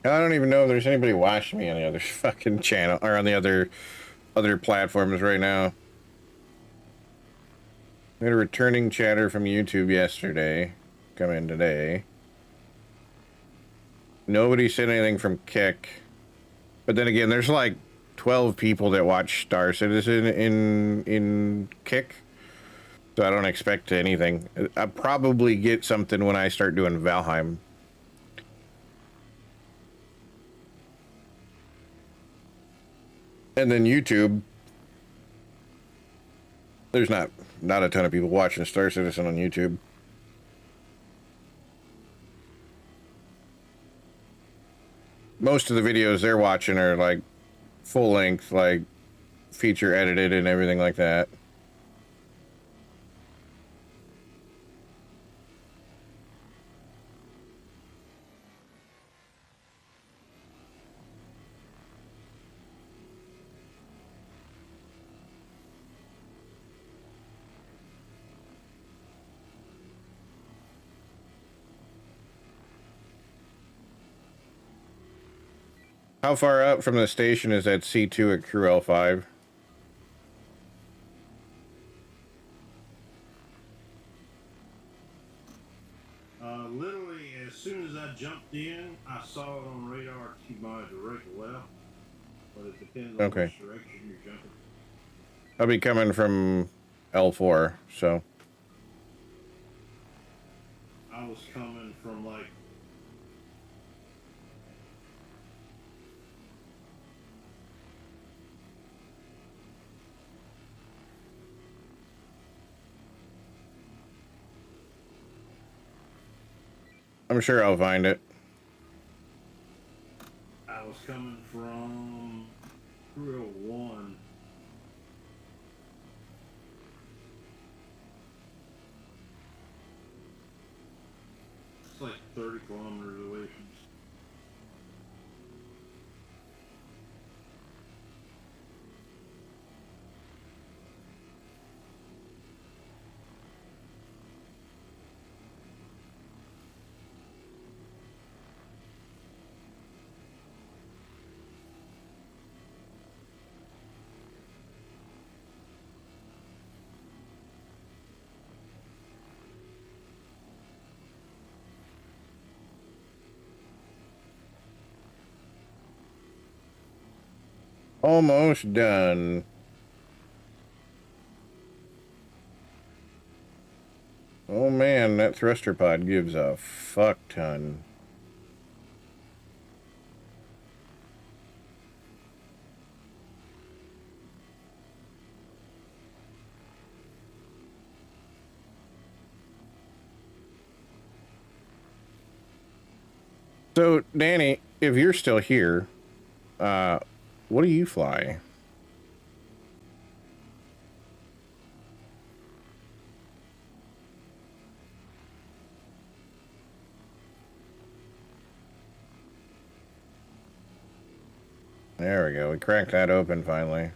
I don't even know if there's anybody watching me on the other fucking channel or on the other platforms right now. We had a returning chatter from YouTube yesterday. Come in today. Nobody said anything from Kick. But then again, there's like 12 people that watch Star Citizen in Kick. So I don't expect anything. I'll probably get something when I start doing Valheim. And then YouTube, there's not a ton of people watching Star Citizen on YouTube. Most of the videos they're watching are like full length, like feature edited and everything like that. How far out from the station is that C2 at Crew L5? Literally, as soon as I jumped in, I saw it on radar to my direct left, but it depends on which direction you're jumping. I'll be coming from L4, so. I was coming from like I'm sure I'll find it. I was coming from 301. It's like 30 kilometers away from. Almost done. Oh man, that thruster pod gives a fuck ton. So, Danny, if you're still here, what do you fly? There we go. We cracked that open finally.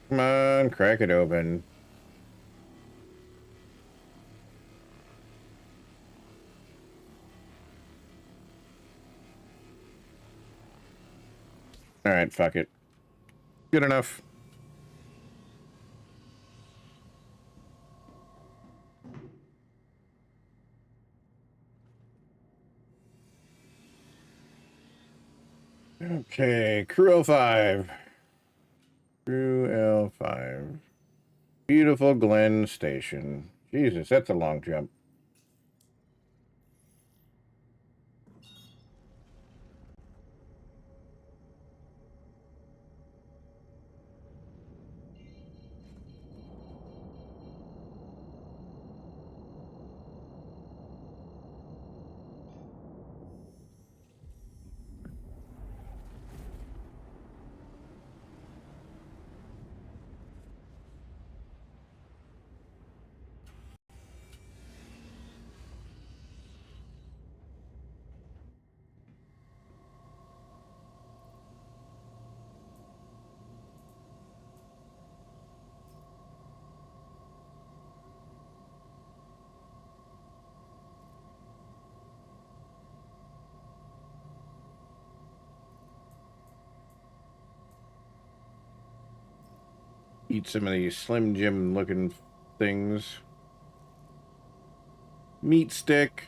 Come on, crack it open. Alright, fuck it. Good enough. Okay, Crew L5. Crew L5. Beautiful Glen Station. Jesus, that's a long jump. Eat some of these Slim Jim looking things. Meat stick.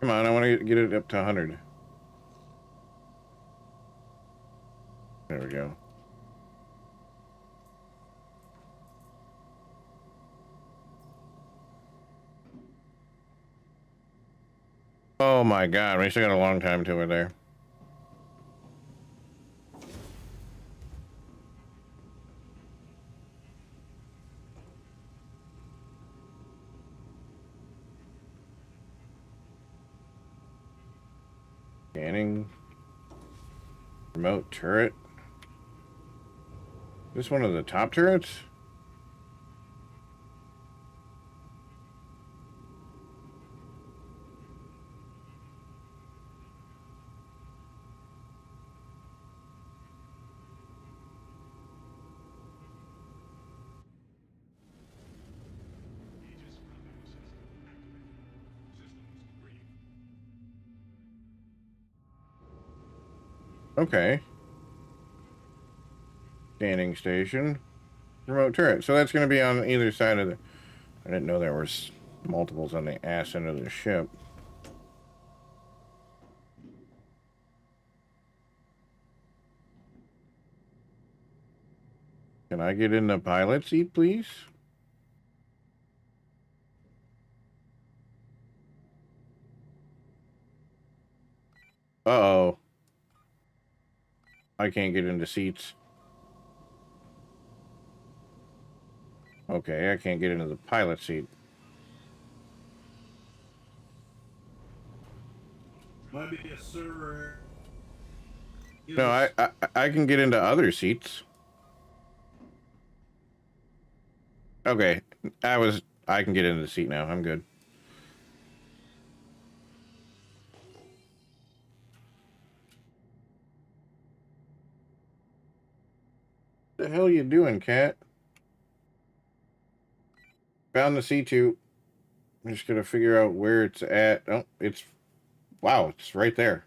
Come on, I want to get it up to 100. There we go. Oh my god, we still got a long time to it there. Scanning. Remote turret. Is this one of the top turrets? Okay. Scanning station. Remote turret. So that's going to be on either side of the... I didn't know there was multiples on the ass end of the ship. Can I get in the pilot seat, please? Uh-oh. I can't get into seats. Okay, I can't get into the pilot seat. Might be a server. No, I can get into other seats. Okay, I can get into the seat now. I'm good. What the hell you doing, cat? Found the C2. I'm just gonna figure out where it's at. Oh, it's... Wow, it's right there.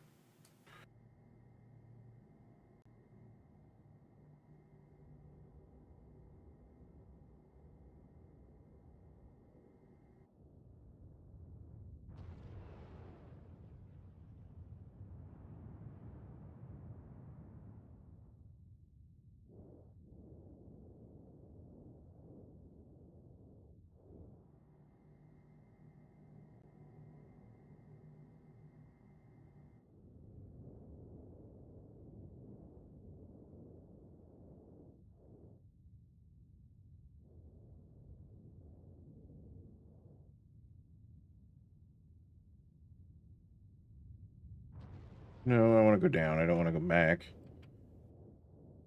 No, I want to go down. I don't want to go back.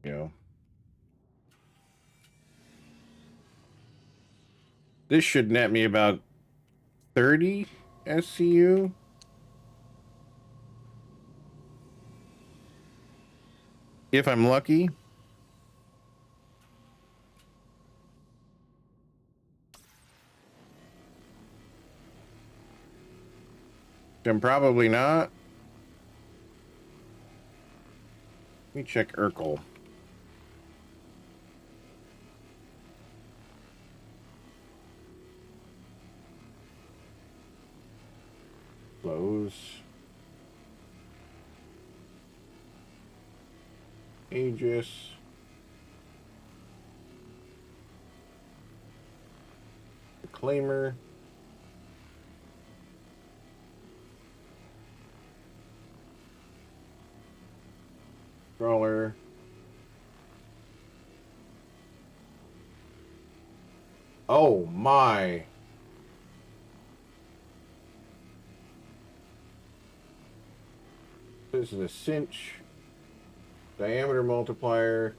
You know. This should net me about 30 SCU. If I'm lucky. I'm probably not. Let me check Urkel. Close. Aegis. Reclaimer. Crawler. Oh my. This is a cinch. Diameter multiplier.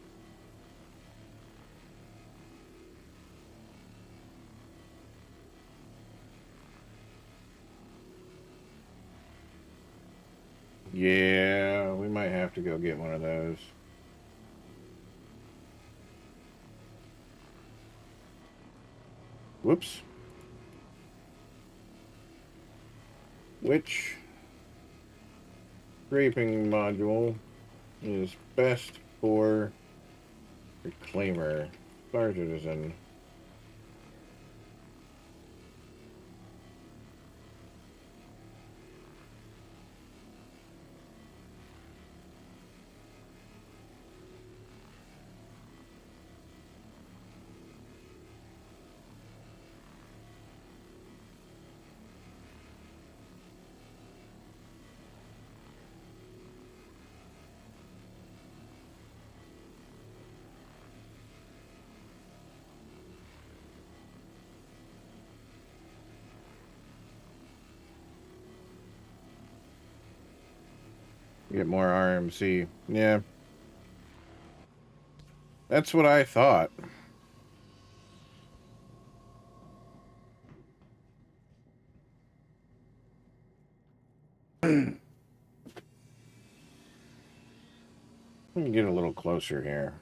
Yeah, we might have to go get one of those. Whoops. Which scraping module is best for reclaimer? Star Citizen. Get more RMC. Yeah. That's what I thought. Let me get a little closer here.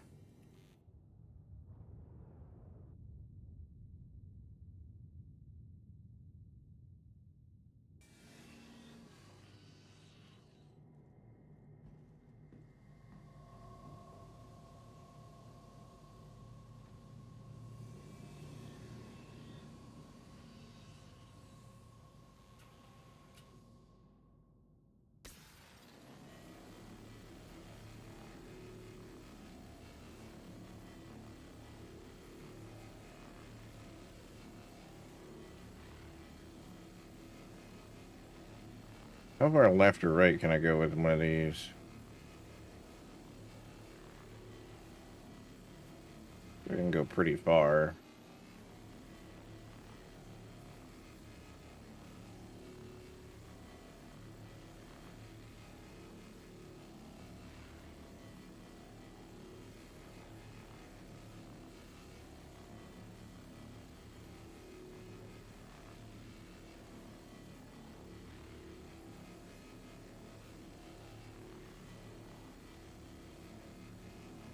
How far left or right can I go with one of these? We can go pretty far.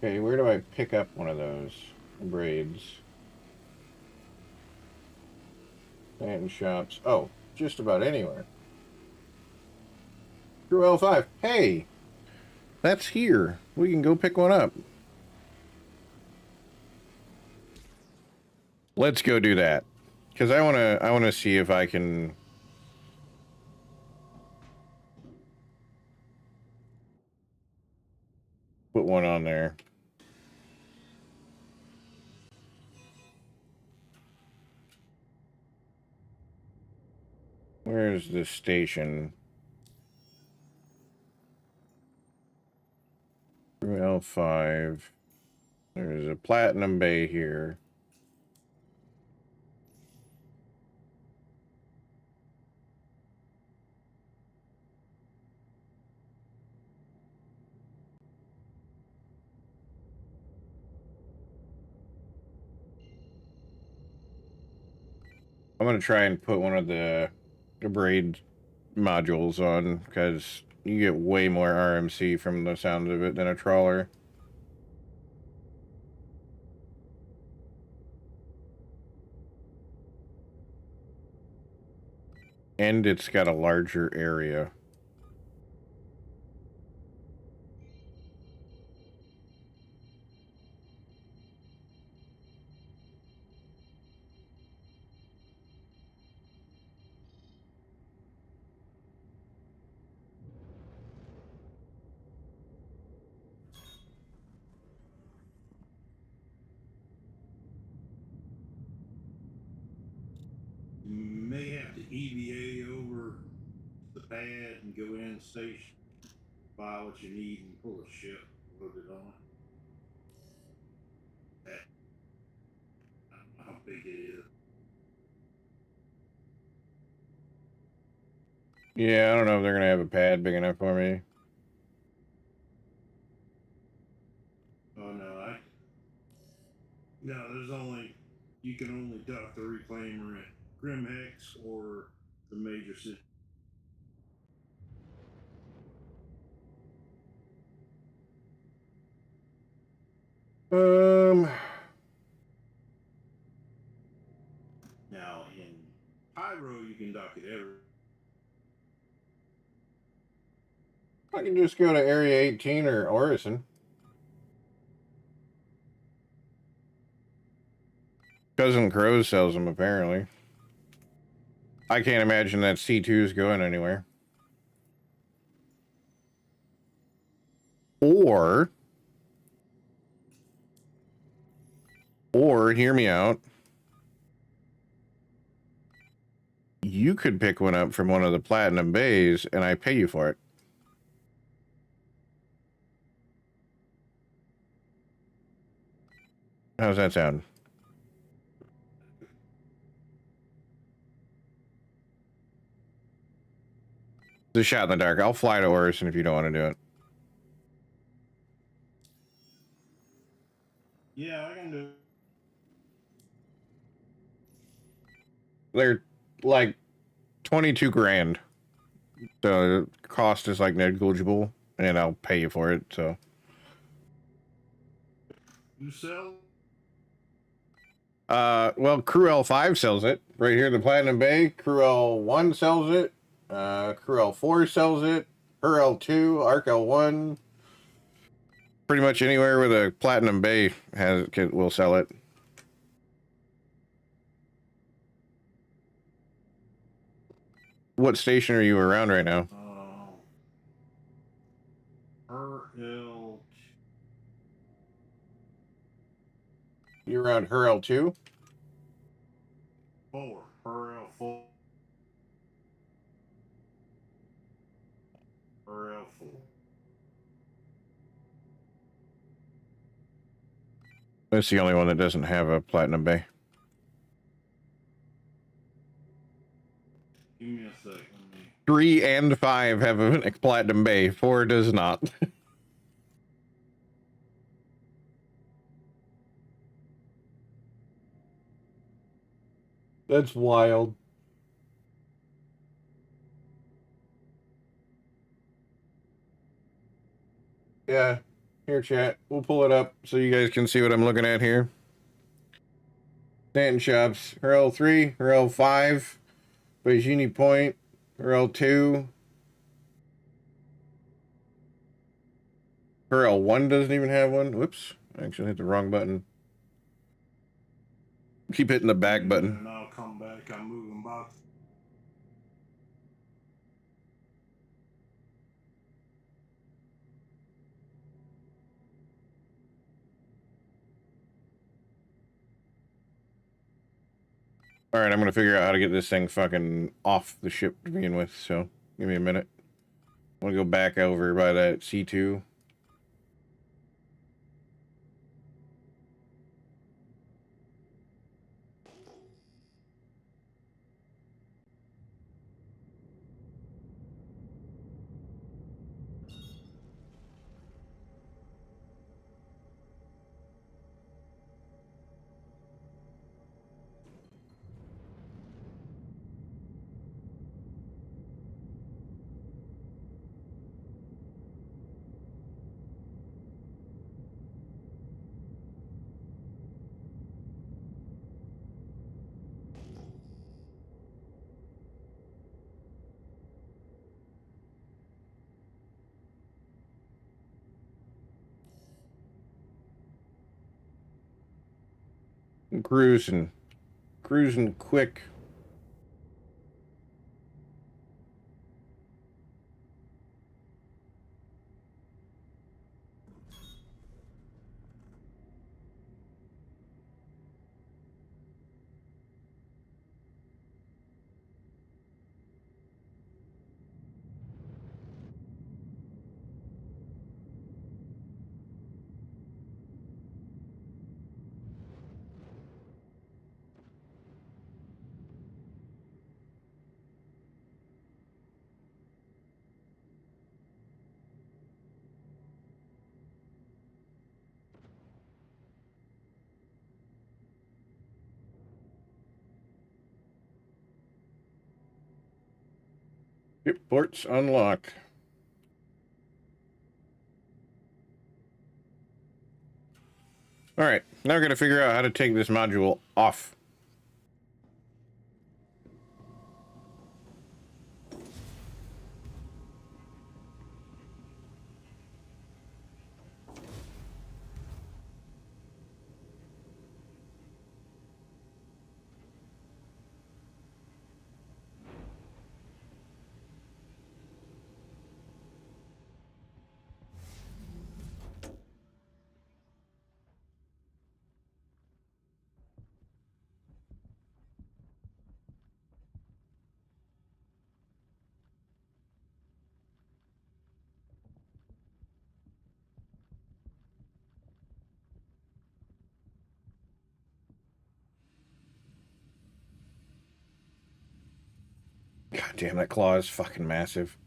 Okay, where do I pick up one of those braids? Stanton shops. Oh, just about anywhere. Through L5. Hey! That's here. We can go pick one up. Let's go do that. Because I wanna see if I can put one on there. Where's the station? Through L5. There's a platinum bay here. I'm gonna try and put one of the braid modules on because you get way more RMC from the sound of it than a trawler. And it's got a larger area. You may have to EVA over the pad and go in station, buy what you need, and pull a ship, load it on. I don't know how big it is. Yeah, I don't know if they're gonna have a pad big enough for me. Oh no, there's only, you can only dock the reclaimer at Grimhex or the major city. Now in Pyro, you can dock it every. I can just go to Area 18 or Orison. Cousin Crows sells them, apparently. I can't imagine that C2 is going anywhere. Or, hear me out. You could pick one up from one of the Platinum Bays, and I pay you for it. How's that sound? It's a shot in the dark. I'll fly to Orison if you don't want to do it. Yeah, I can do. They're like 22 grand. So the cost is like negligible, and I'll pay you for it. So You sell? well, Crew L5 sells it right here in the Platinum Bay. Crew L1 sells it. Crew L4 sells it. Her L2, Arc L1. Pretty much anywhere where the Platinum Bay will sell it. What station are you around right now? Her L. You around Her L2? 4. Her L4. Her L4. That's the only one that doesn't have a Platinum Bay. Give me a second. 3 and 5 have a Platinum Bay. 4 does not. That's wild. Yeah. Here, chat. We'll pull it up so you guys can see what I'm looking at here. Stanton Shops. Her L3, her L5, Beijini Point, her L2. Her L1 doesn't even have one. Whoops. I actually hit the wrong button. Keep hitting the back button. And I'll come back. I'm moving box. All right, I'm going to figure out how to get this thing fucking off the ship to begin with, so give me a minute. I want to go back over by that C2. Cruising. Cruising quick. Ship ports unlocked. Alright, now we're going to figure out how to take this module off. God damn, that claw is fucking massive.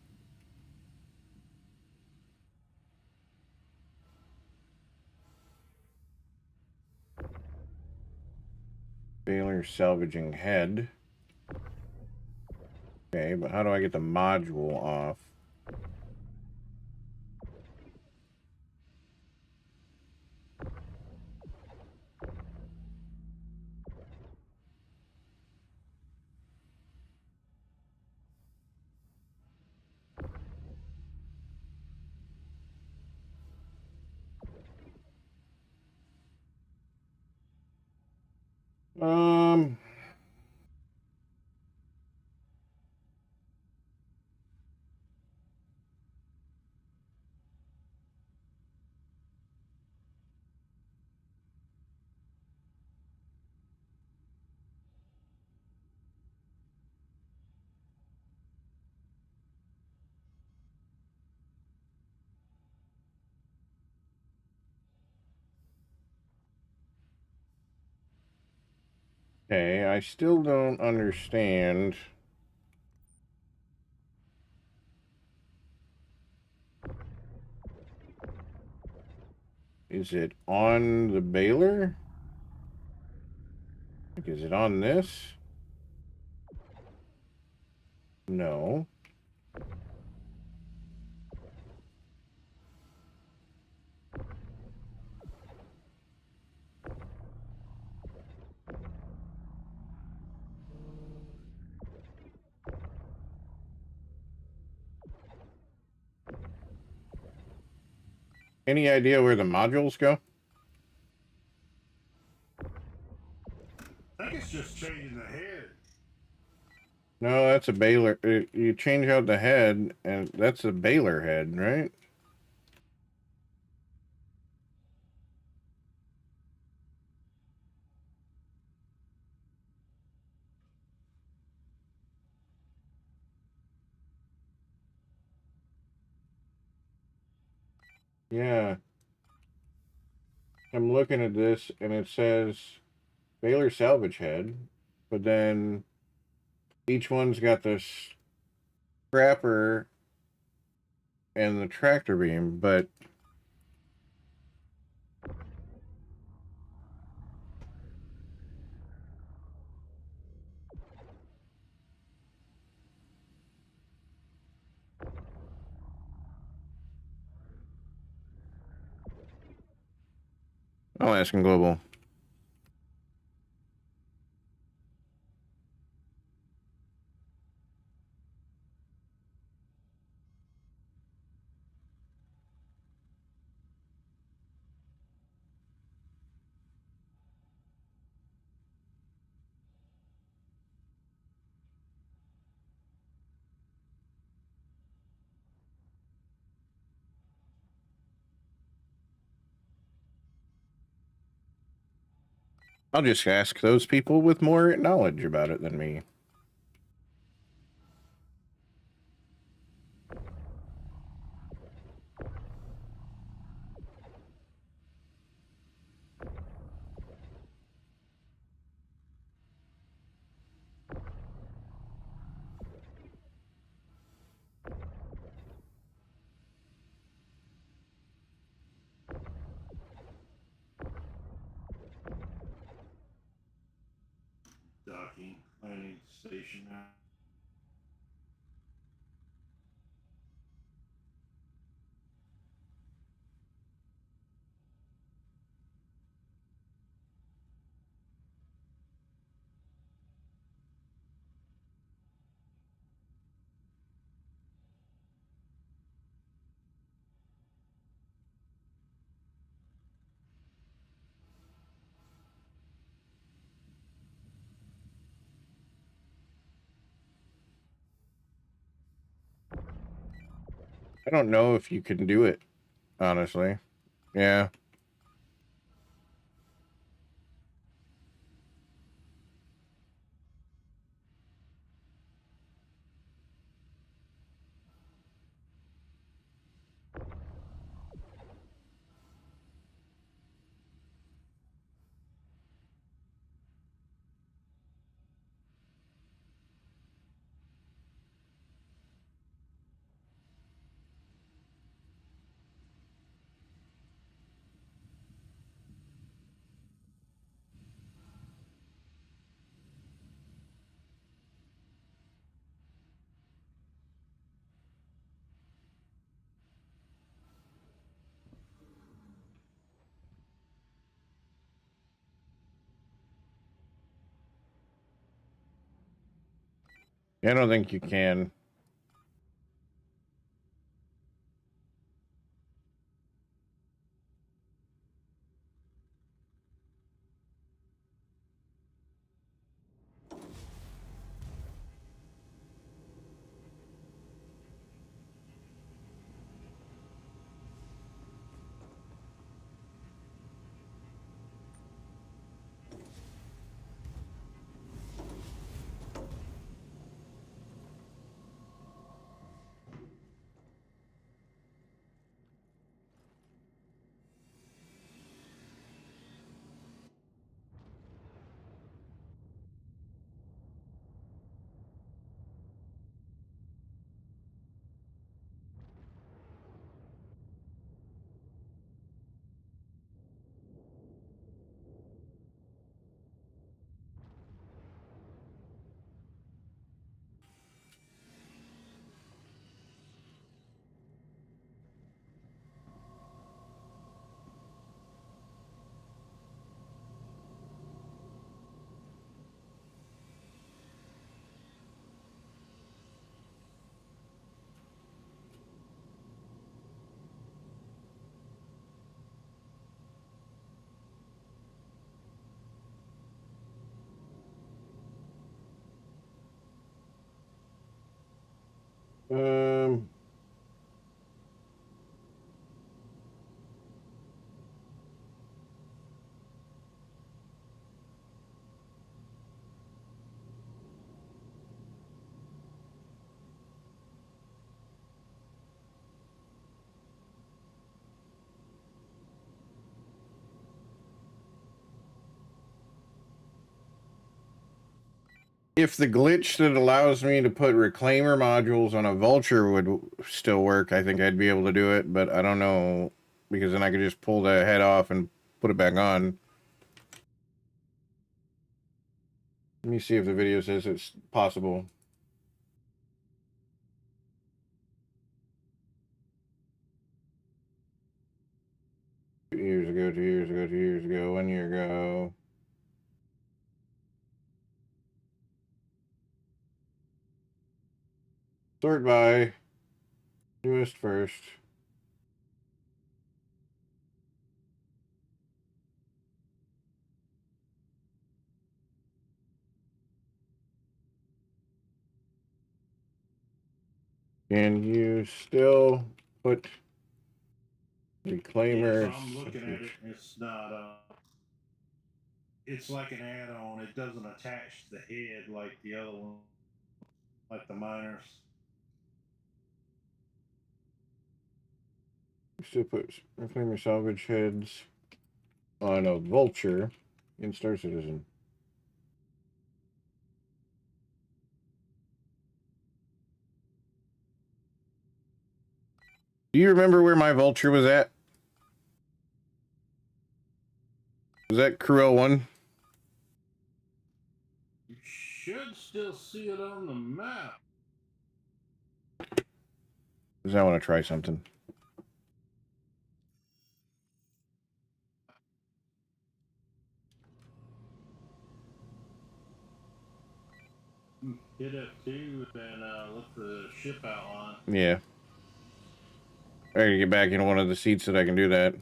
Baylor salvaging head. Okay, but how do I get the module off? Um... Okay, I still don't understand. Is it on the Baylor? Like, is it on this? No. Any idea where the modules go? I think it's just changing the head. No, that's a Baylor. You change out the head, and that's a Baylor head, right? Yeah. I'm looking at this, and it says Baylor salvage head, but then each one's got this scrapper and the tractor beam, but I'll ask him Global. I'll just ask those people with more knowledge about it than me. Docking, landing station now. I don't know if you can do it, honestly. Yeah. I don't think you can. Um, if the glitch that allows me to put reclaimer modules on a vulture would still work, I think I'd be able to do it, but I don't know, because then I could just pull the head off and put it back on. Let me see if the video says it's possible. Two years ago, 2 years ago, 2 years ago, 1 year ago. Sort by newest first. Can you still put reclaimer? Yes, I'm looking at it. It's not. It's like an add-on. It doesn't attach to the head like the other one, like the miners. Still put reclaimer salvage heads on a Vulture in Star Citizen. Do you remember where my Vulture was at? Was that Crew 01? You should still see it on the map. Because I want to try something. Hit F2 and look for the ship outline. Yeah. I gotta get back in one of the seats that I can do that.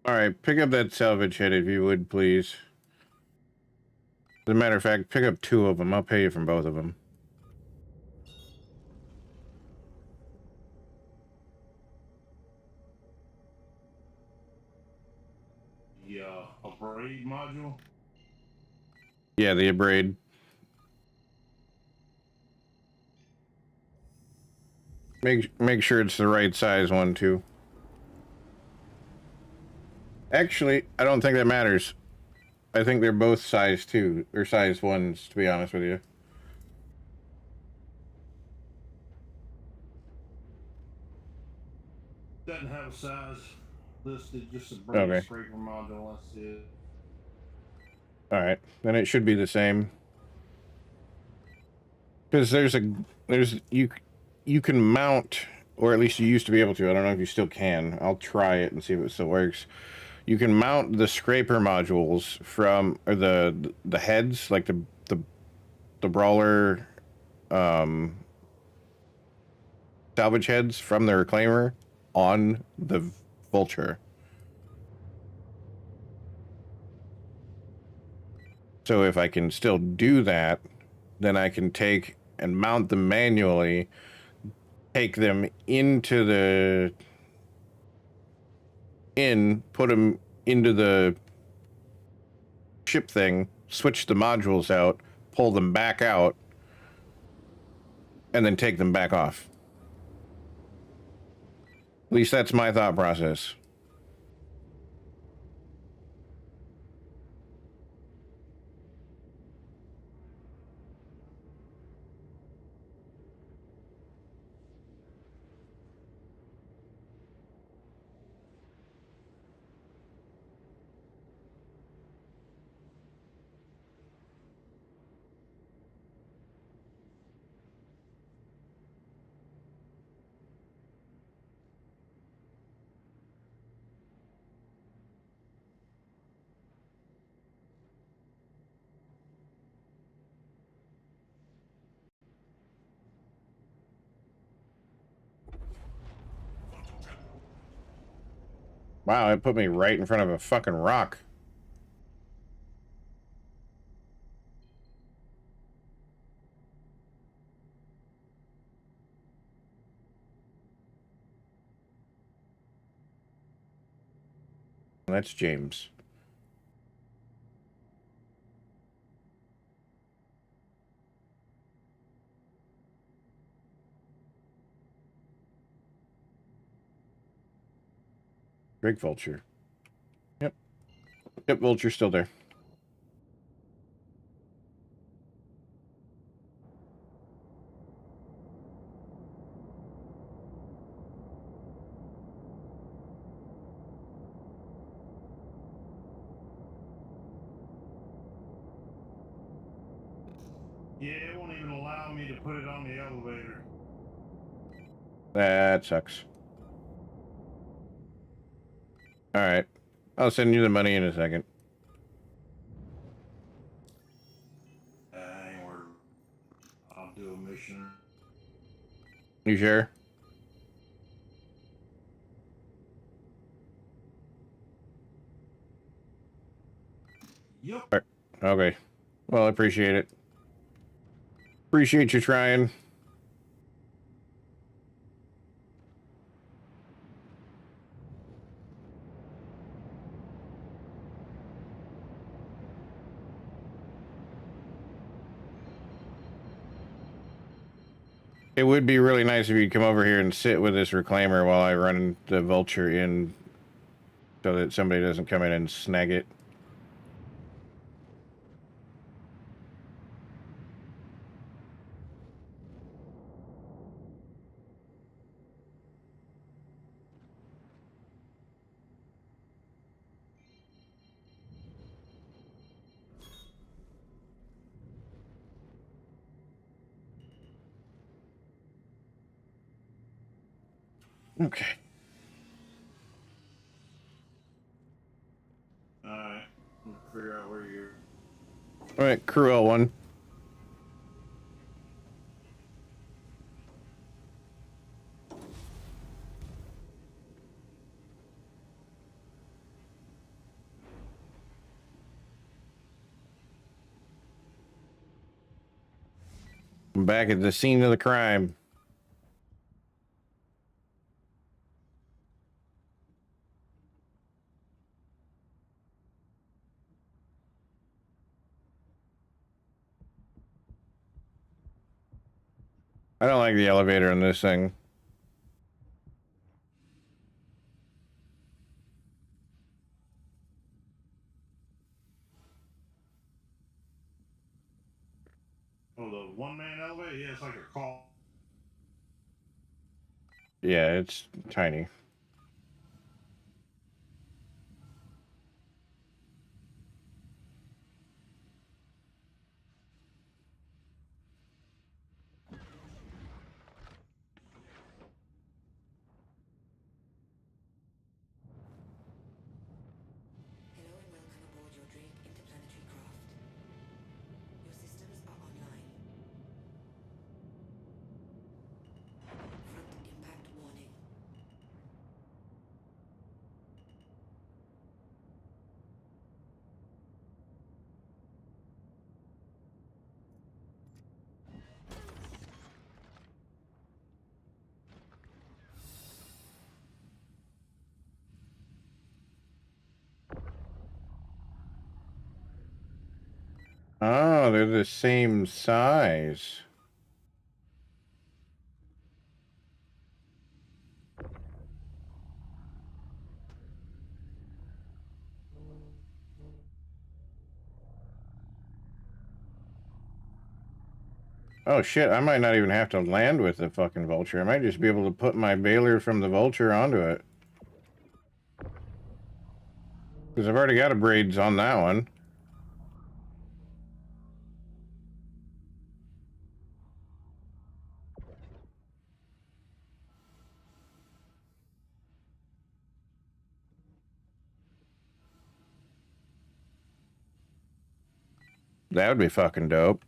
Alright, pick up that salvage head if you would, please. As a matter of fact, pick up 2 of them. I'll pay you from both of them. The abrade module. Yeah, the abrade. Make sure it's the right size one, too. Actually, I don't think that matters. I think they're both size 2, or size 1s, to be honest with you. Doesn't have a size listed, just a braid scraper module. That's it. Alright, then it should be the same. Because you can mount, or at least you used to be able to. I don't know if you still can. I'll try it and see if it still works. You can mount the scraper modules from, or the heads, like the brawler salvage heads from the reclaimer on the Vulture. So if I can still do that, then I can take and mount them manually, take them into the put them into the ship thing, switch the modules out, pull them back out, and then take them back off. At least that's my thought process. Wow, it put me right in front of a fucking rock. That's James. Big Vulture. Yep. Yep, Vulture's still there. Yeah, it won't even allow me to put it on the elevator. That sucks. Alright. I'll send you the money in a second. I'll do a mission. You sure? Yep. Okay. Well, I appreciate it. Appreciate you trying. It would be really nice if you'd come over here and sit with this reclaimer while I run the Vulture in so that somebody doesn't come in and snag it. Okay. Alright. We'll figure out where you're. Alright, crew L1. I'm back at the scene of the crime. I don't like the elevator in this thing. Oh, the one-man elevator? Yeah, it's like a call. Yeah, it's tiny. Hello and welcome aboard your Drake interplanetary craft. Your systems are online. Front impact warning. Oh, they're the same size. Oh shit, I might not even have to land with the fucking Vulture. I might just be able to put my bailer from the Vulture onto it. Because I've already got a braids on that one. That would be fucking dope.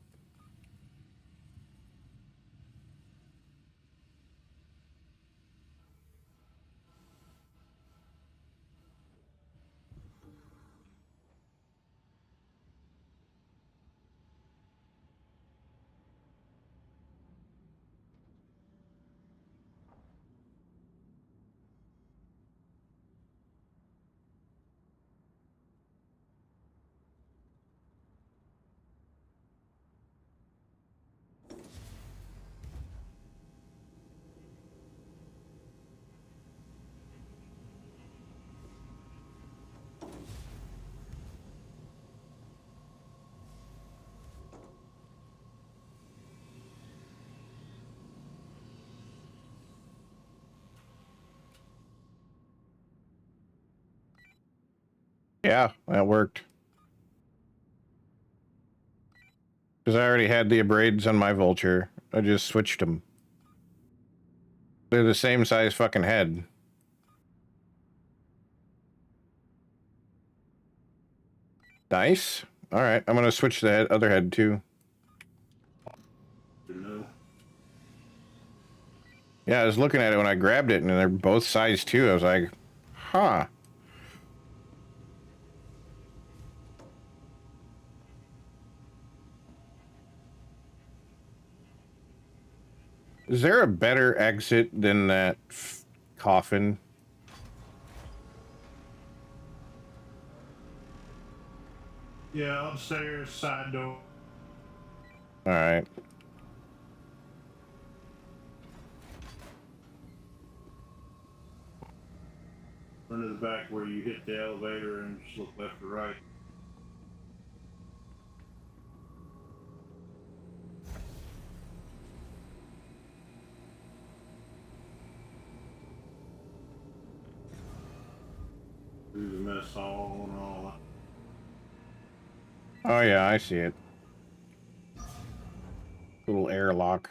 Yeah, that worked. Because I already had the abrades on my Vulture. I just switched them. They're the same size fucking head. Nice. All right, I'm gonna switch the other head too. No. Yeah, I was looking at it when I grabbed it, and they're both size 2. I was like, huh. Is there a better exit than that coffin? Yeah, upstairs, side door. All right. Run to the back where you hit the elevator and just look left or right. Through the mess hall and all that. Oh yeah, I see it. Little airlock.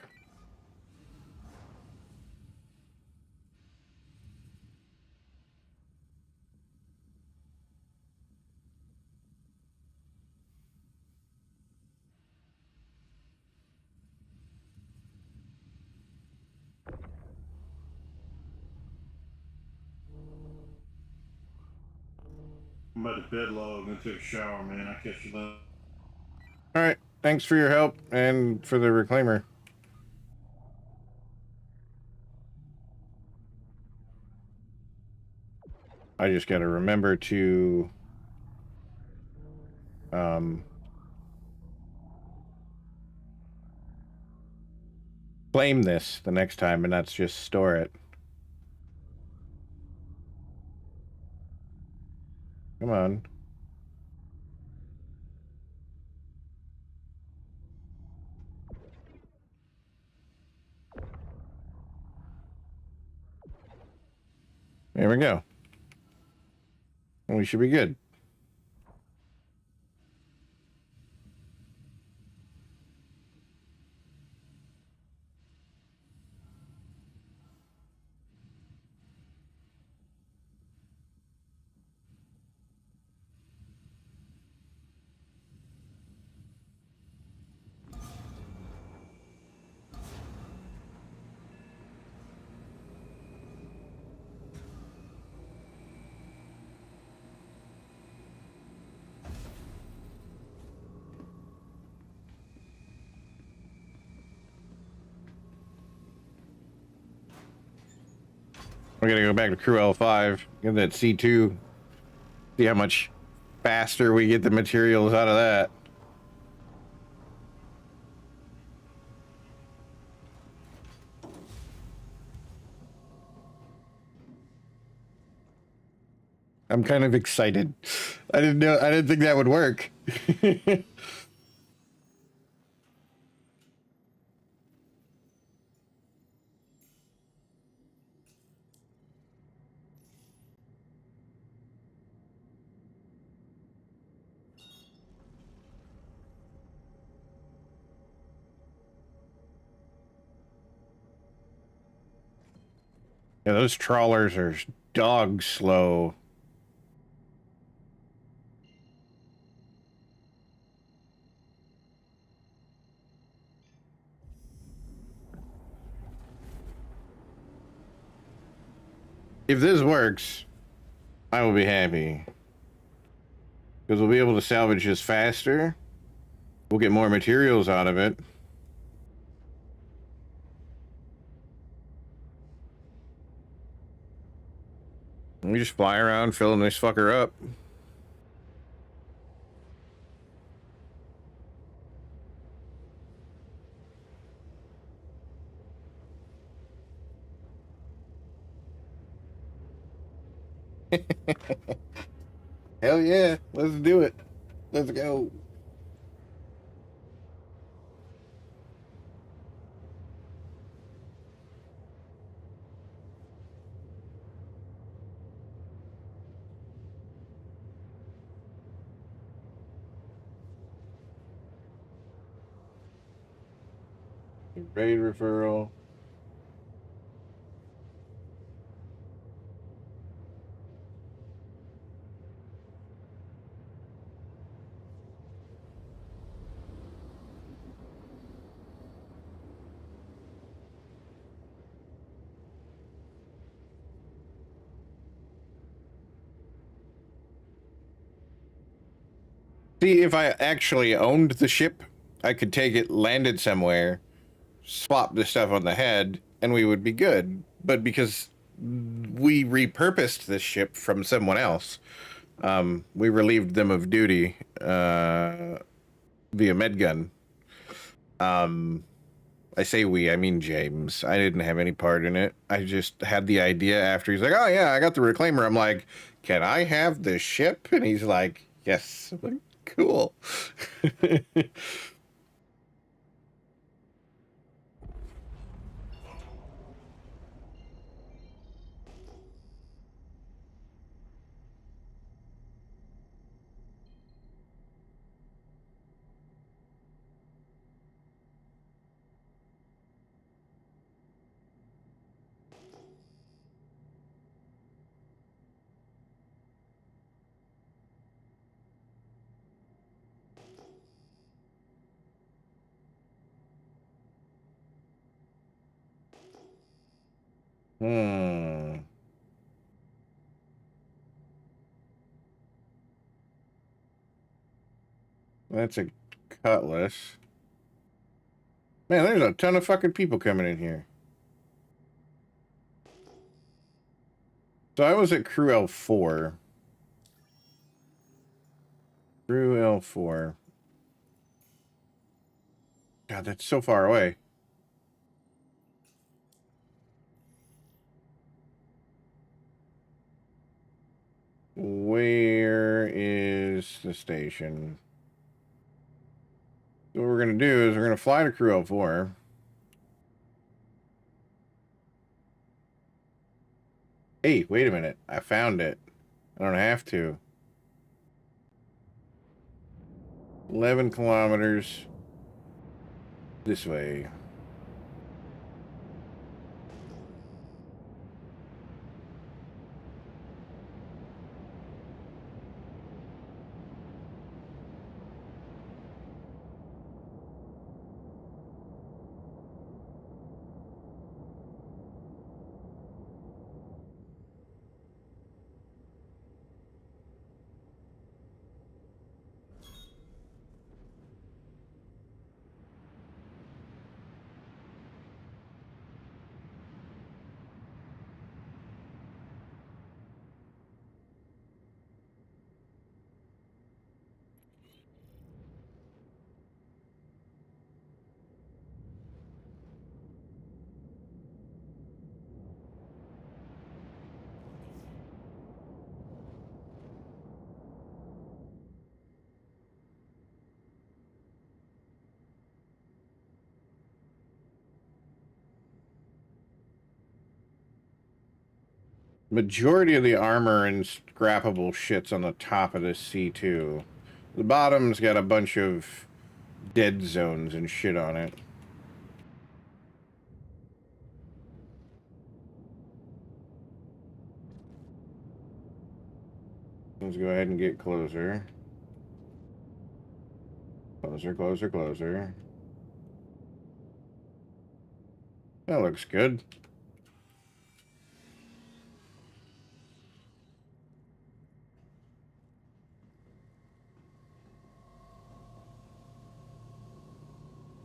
I'm about to bed log and take a shower, man. I'll catch you later. All right. Thanks for your help and for the reclaimer. I just got to remember to claim this the next time, and that's just store it. Come on. There we go. We should be good. We're gonna go back to Crew L5, get that C2, see how much faster we get the materials out of that. I'm kind of excited. I didn't think that would work. Yeah, those trawlers are dog slow. If this works, I will be happy. Because we'll be able to salvage this faster. We'll get more materials out of it. We just fly around filling this fucker up. Hell yeah, let's do it. Let's go. Raid referral. See, if I actually owned the ship, I could take it, land it somewhere, swap the stuff on the head, and we would be good. But because we repurposed this ship from someone else, we relieved them of duty via medgun. I say we, I mean James. I didn't have any part in it. I just had the idea after he's like, oh yeah, I got the reclaimer. I'm like, can I have the ship? And he's like, yes. I'm like, cool. Hmm. That's a cutlass. Man, there's a ton of fucking people coming in here. So I was at Crew L4. Crew L4. God, that's so far away. Where is the station? So what we're going to do is we're going to fly to Crew L4. Hey, wait a minute. I found it. I don't have to. 11 kilometers this way. Majority of the armor and scrappable shit's on the top of this C2. The bottom's got a bunch of dead zones and shit on it. Let's go ahead and get closer. Closer, closer, closer. That looks good.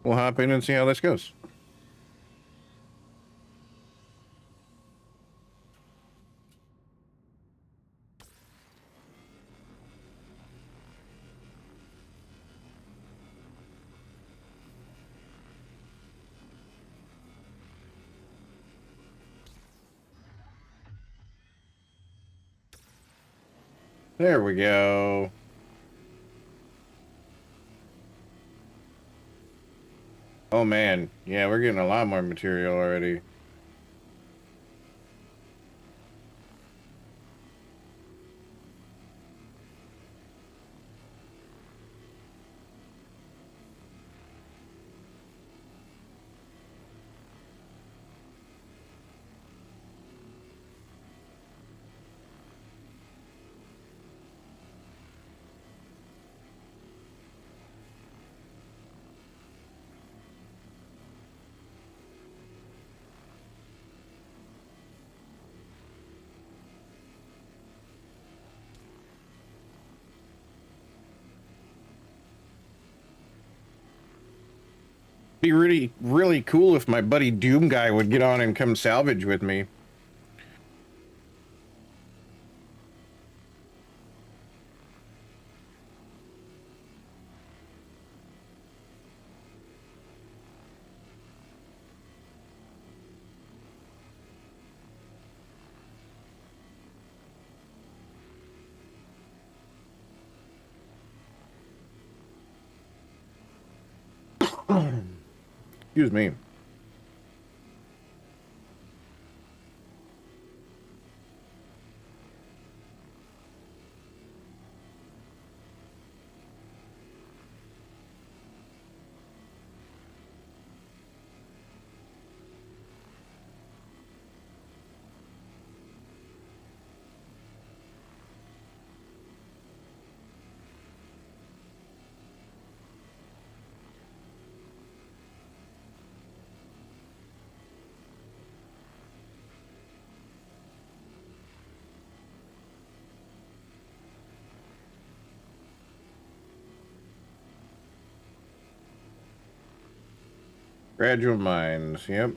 We'll hop in and see how this goes. There we go. Oh man, yeah, we're getting a lot more material already. Be really, really cool if my buddy Doom Guy would get on and come salvage with me. Excuse me. Gradual minds, yep.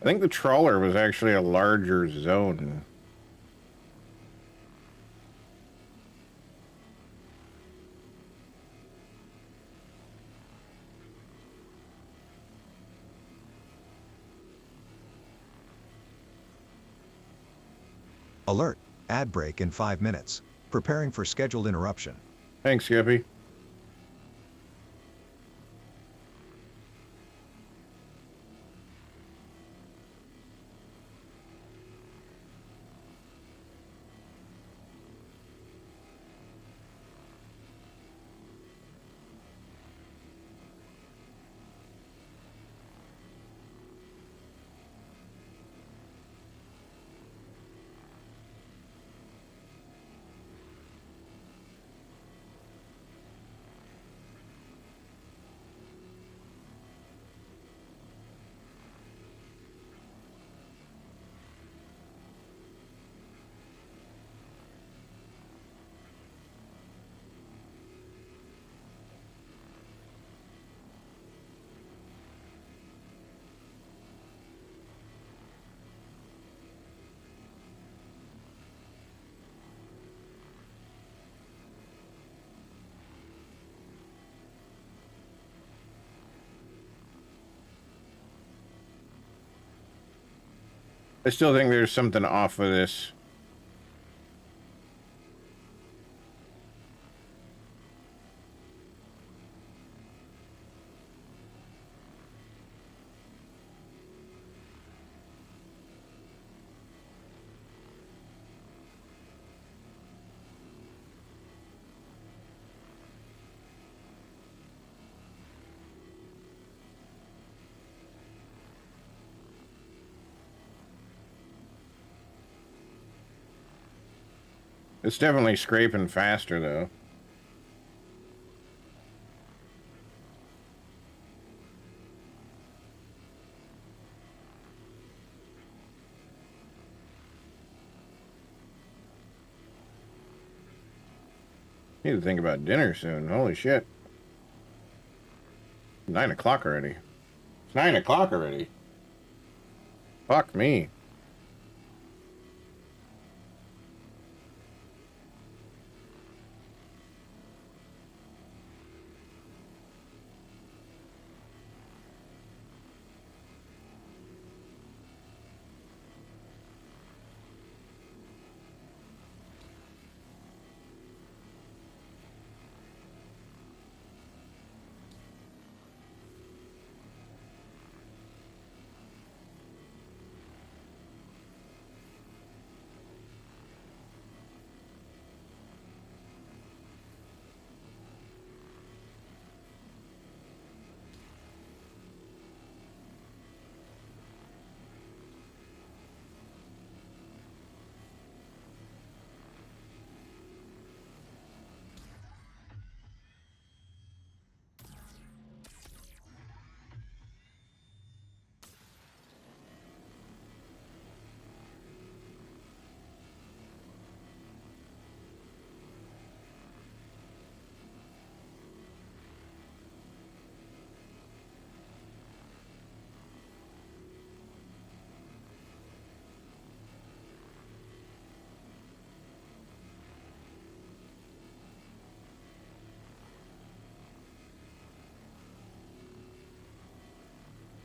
I think the trawler was actually a larger zone. Alert. Ad break in 5 minutes. Preparing for scheduled interruption. Thanks, Skippy. I still think there's something off of this. It's definitely scraping faster, though. Need to think about dinner soon. Holy shit. 9 o'clock already. It's 9 o'clock already. Fuck me.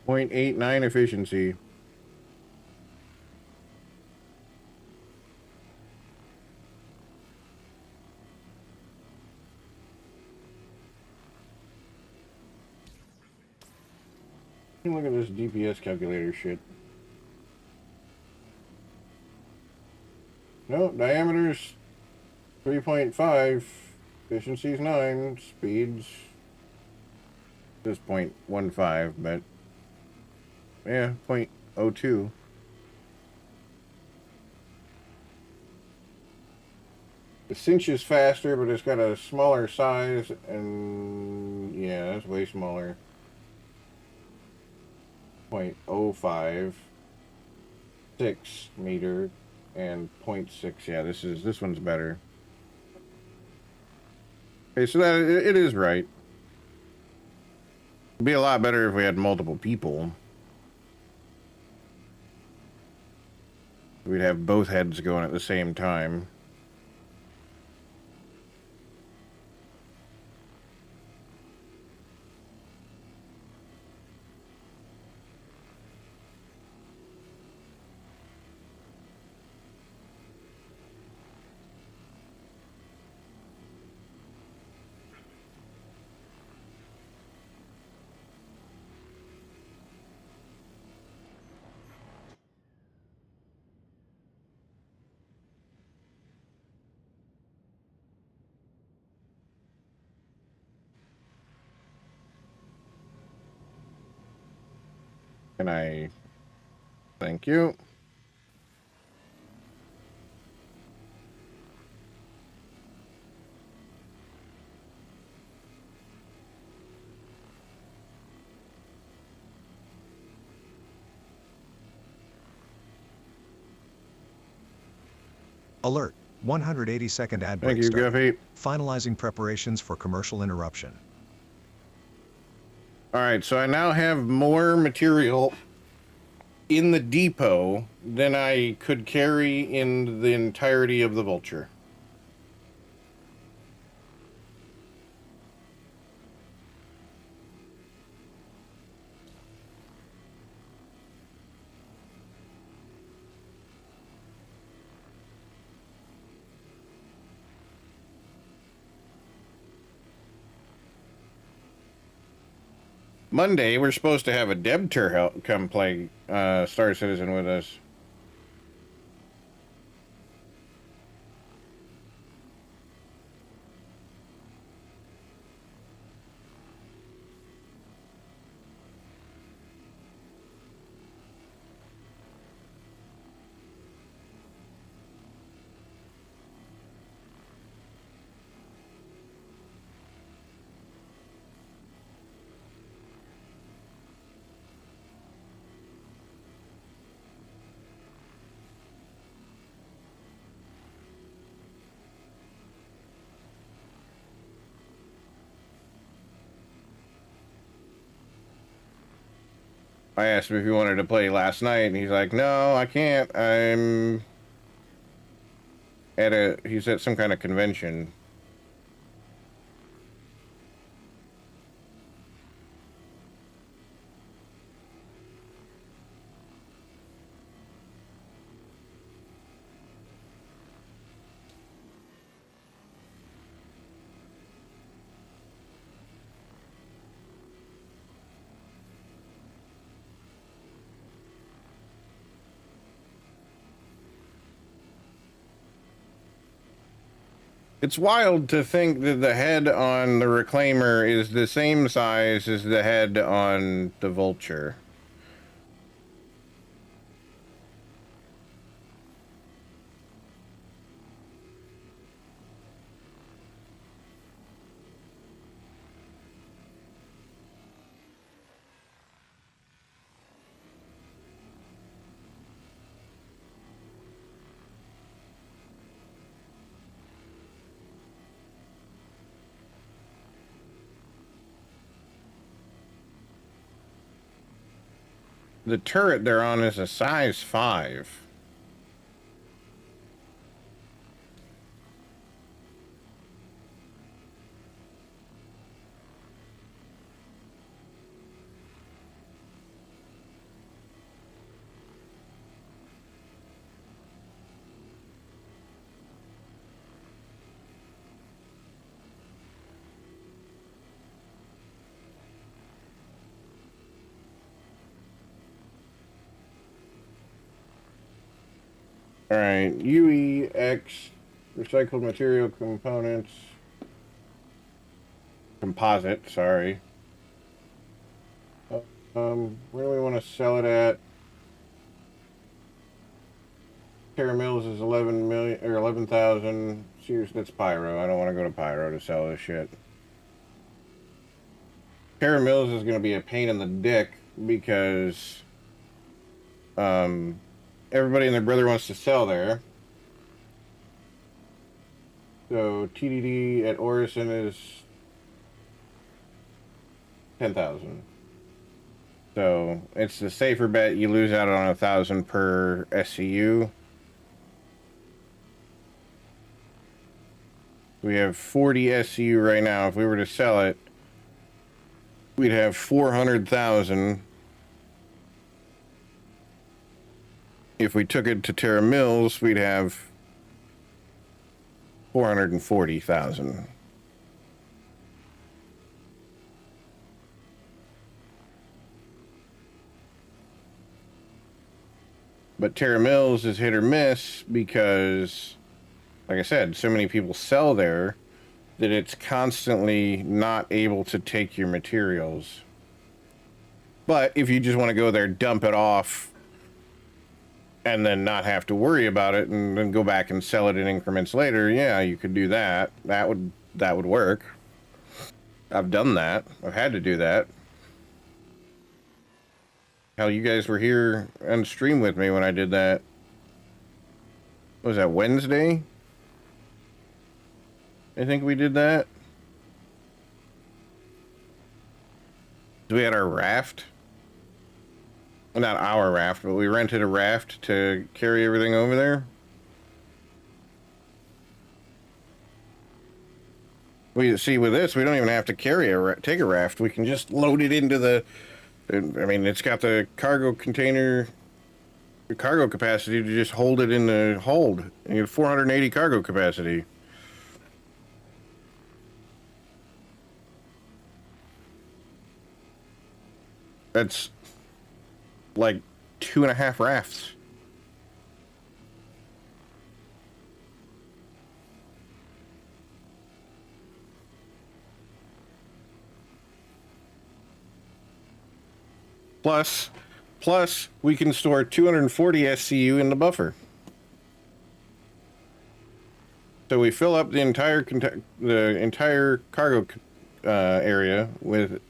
0.89 efficiency. Look at this DPS calculator shit. No, diameter's 3.5, efficiency's 9, speeds is 0.15, but yeah, 0.02. The cinch is faster, but it's got a smaller size, and yeah, it's way smaller. 0.05, 6 meter, and 0.6. Yeah, this one's better. Okay, so that it is right. It'd be a lot better if we had multiple people. We'd have both heads going at the same time. Can I... Thank you. Alert. 180-second ad break Thank you, started. Guffy. Finalizing preparations for commercial interruption. Alright, so I now have more material in the depot than I could carry in the entirety of the Vulture. Monday, we're supposed to have a Debter come play Star Citizen with us. I asked him if he wanted to play last night, and he's like, no, I can't. I'm at he's at some kind of convention. It's wild to think that the head on the Reclaimer is the same size as the head on the Vulture. The turret they're on is a size 5. All right, UEX, recycled material components, composite. Sorry. Where do we want to sell it at? Terra Mills is 11 million or 11,000. Seriously, that's Pyro. I don't want to go to Pyro to sell this shit. Terra Mills is going to be a pain in the dick because everybody and their brother wants to sell there. So TDD at Orison is 10,000. So it's the safer bet. You lose out on 1,000 per SCU. We have 40 SCU right now. If we were to sell it, we'd have 400,000. If we took it to Terra Mills, we'd have 440,000. But Terra Mills is hit or miss because, like I said, so many people sell there that it's constantly not able to take your materials. But if you just want to go there, dump it off, and then not have to worry about it and then go back and sell it in increments later, yeah, you could do that. That would work. I've done that. I've had to do that. Hell, you guys were here on stream with me when I did that. What was that, Wednesday? I think we did that. We had our raft. Not our raft, but we rented a raft to carry everything over there. We see with this, we don't even have to take a raft. We can just load it into the. I mean, it's got the cargo container, the cargo capacity to just hold it in the hold. And you have 480 cargo capacity. That's like 2.5 rafts. Plus, we can store 240 SCU in the buffer. So we fill up the entire cargo area with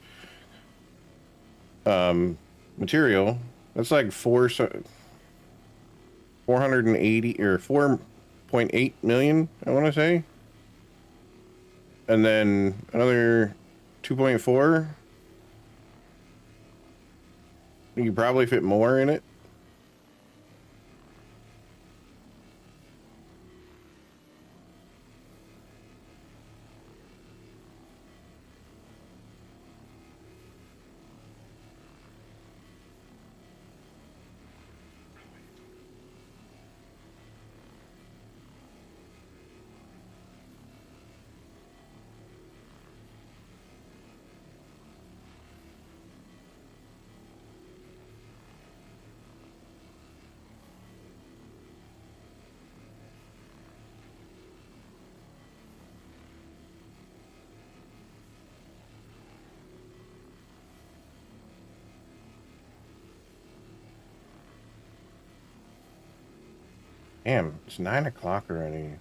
material. That's like 480 or 4.8 million, I want to say. And then another 2.4. You could probably fit more in it. Damn, it's 9 o'clock already.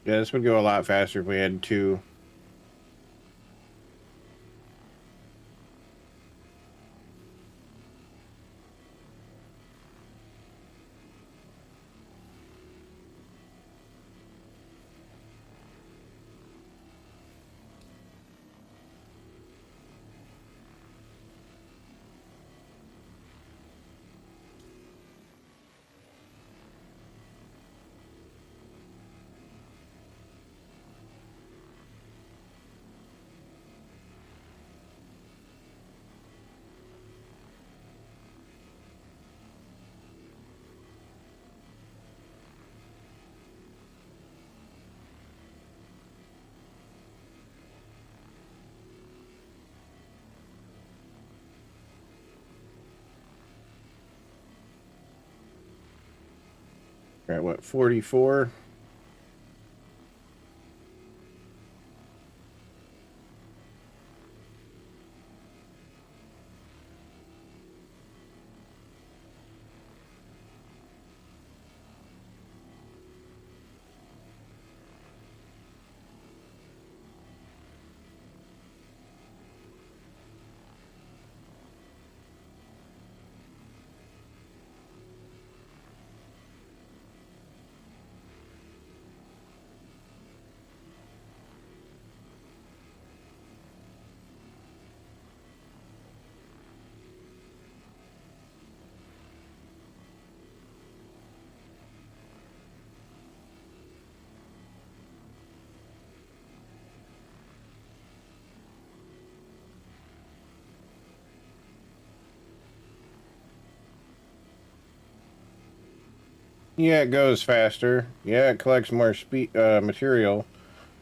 Yeah, this would go a lot faster if we had two. We're at what, 44? Yeah, it goes faster. Yeah, it collects more material.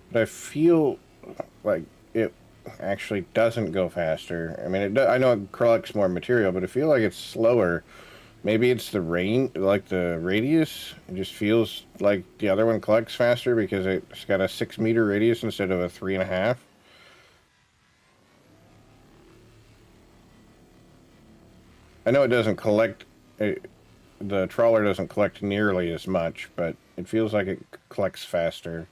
But I feel like it actually doesn't go faster. I mean, I know it collects more material, but I feel like it's slower. Maybe it's the like the radius. It just feels like the other one collects faster because it's got a 6-meter radius instead of a 3.5. I know it doesn't collect. The trawler doesn't collect nearly as much, but it feels like it collects faster.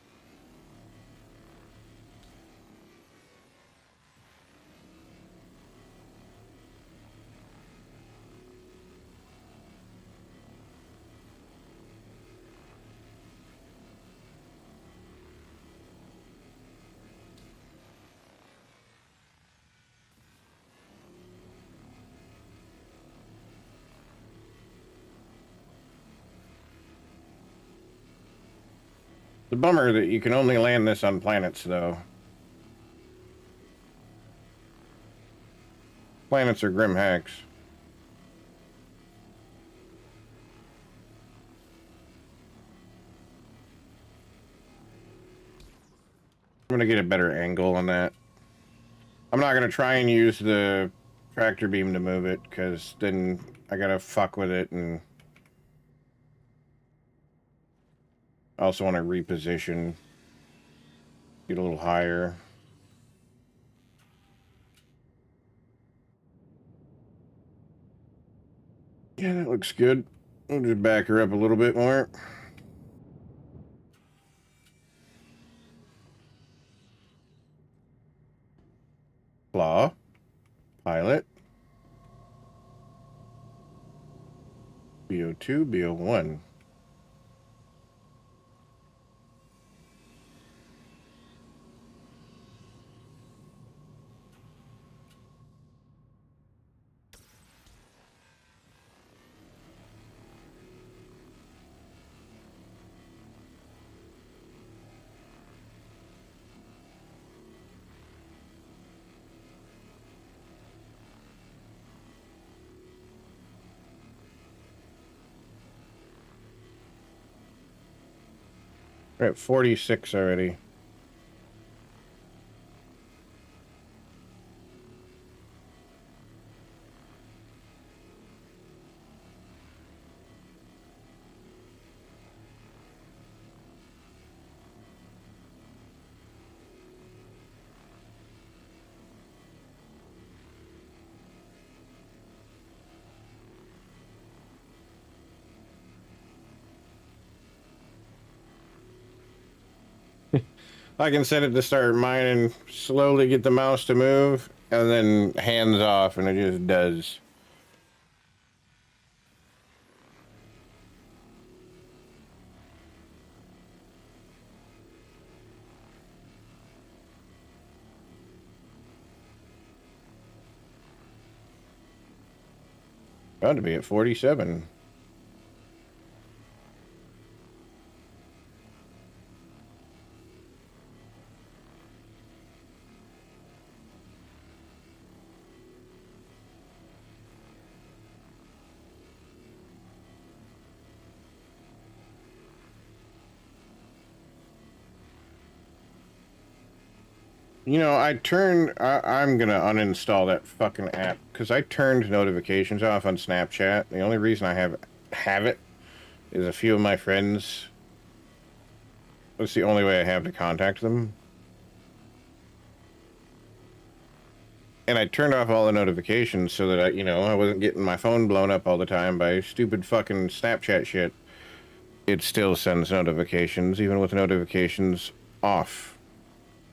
The bummer that you can only land this on planets, though. Planets are grim hacks. I'm gonna get a better angle on that. I'm not gonna try and use the tractor beam to move it, because then I gotta fuck with it, and I also want to reposition, get a little higher. Yeah, that looks good. We'll just back her up a little bit more. Claw. Pilot. BO2, BO1. We're at 46 already. I can set it to start mining, slowly get the mouse to move, and then hands off, and it just does. Got to be at 47. You know, I'm gonna uninstall that fucking app because I turned notifications off on Snapchat. The only reason I have it is a few of my friends. That's the only way I have to contact them. And I turned off all the notifications so that I wasn't getting my phone blown up all the time by stupid fucking Snapchat shit. It still sends notifications, even with notifications off.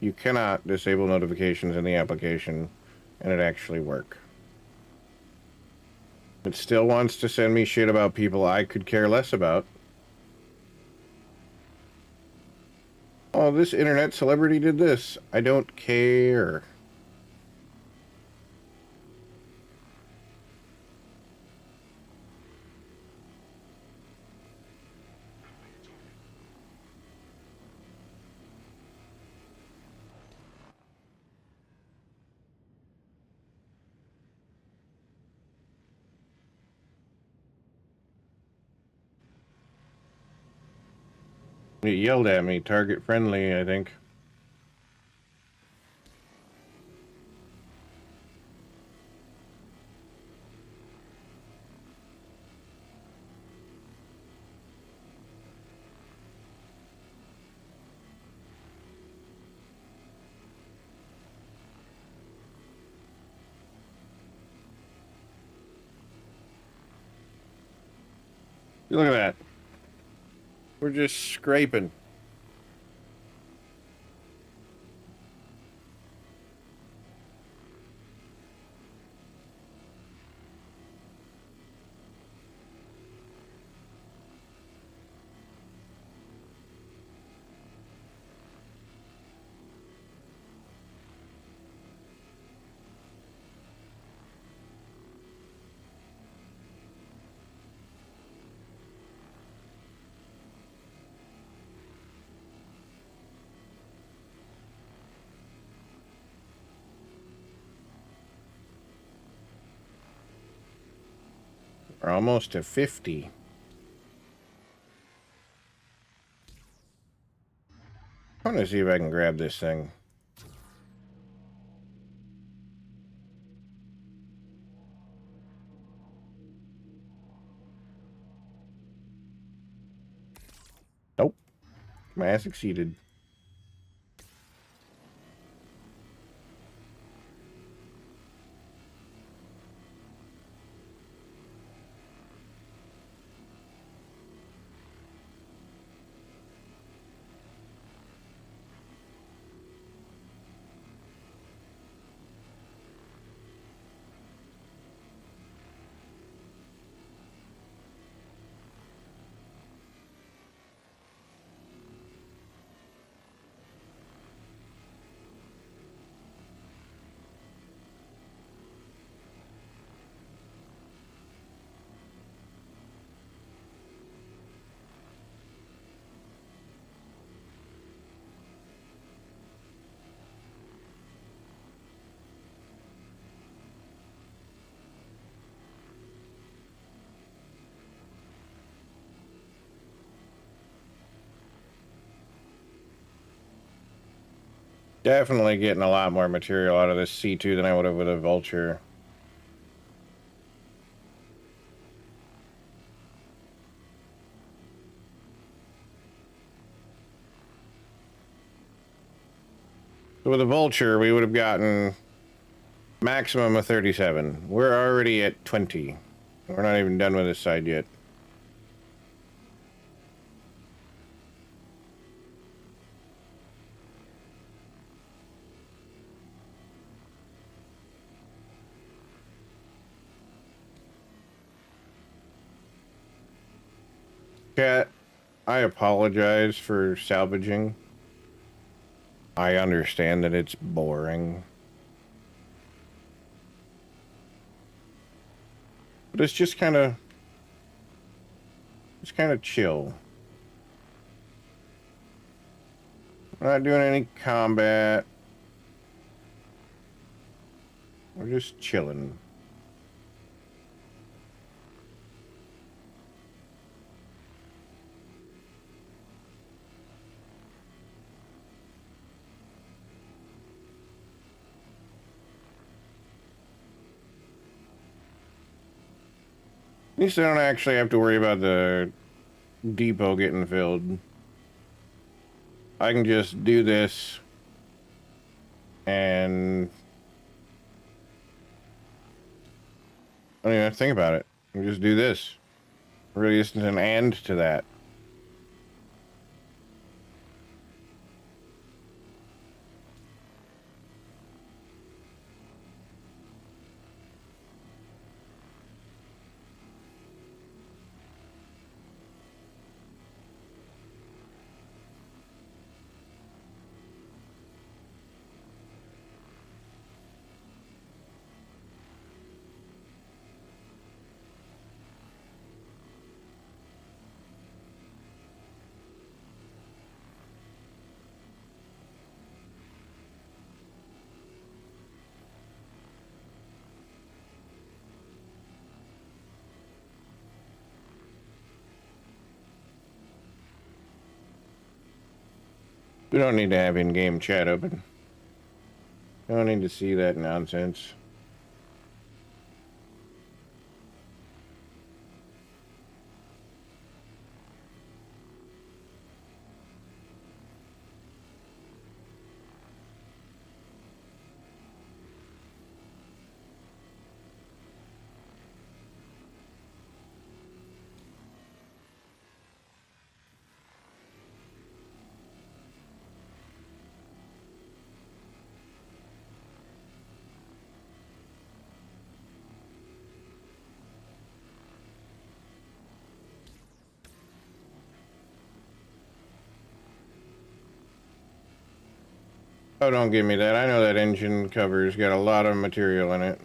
You cannot disable notifications in the application, and it actually work. It still wants to send me shit about people I could care less about. Oh, this internet celebrity did this. I don't care. It yelled at me, target friendly, I think. Look at that. We're just scraping. We're almost to 50. I want to see if I can grab this thing. Nope. My ass succeeded. Definitely getting a lot more material out of this C2 than I would have with a Vulture. So with a Vulture, we would have gotten maximum of 37. We're already at 20. We're not even done with this side yet. Cat, I apologize for salvaging. I understand that it's boring. But it's just kind of... It's kind of chill. We're not doing any combat. We're just chilling. At least I don't actually have to worry about the depot getting filled. I can just do this and I don't even have to think about it. I can just do this. Really isn't an and to that. We don't need to have in-game chat open. I don't need to see that nonsense. Oh, don't give me that. I know that engine cover's got a lot of material in it.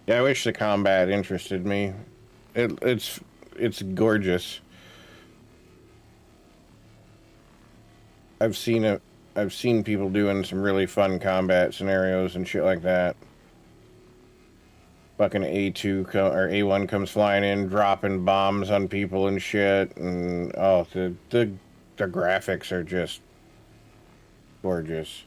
Yeah, I wish the combat interested me. It's gorgeous. I've seen it. I've seen people doing some really fun combat scenarios and shit like that. Fucking or A1 comes flying in, dropping bombs on people and shit, and oh, the graphics are just gorgeous.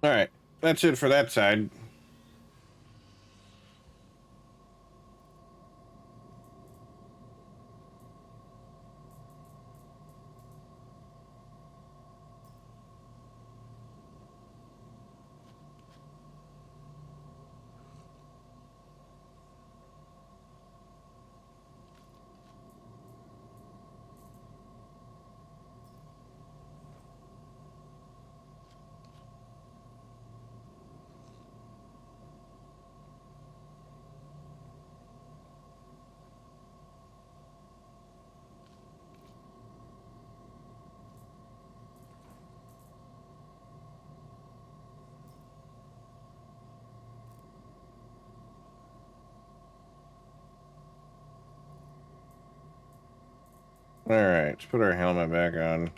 All right, that's it for that side. Alright, let's put our helmet back on.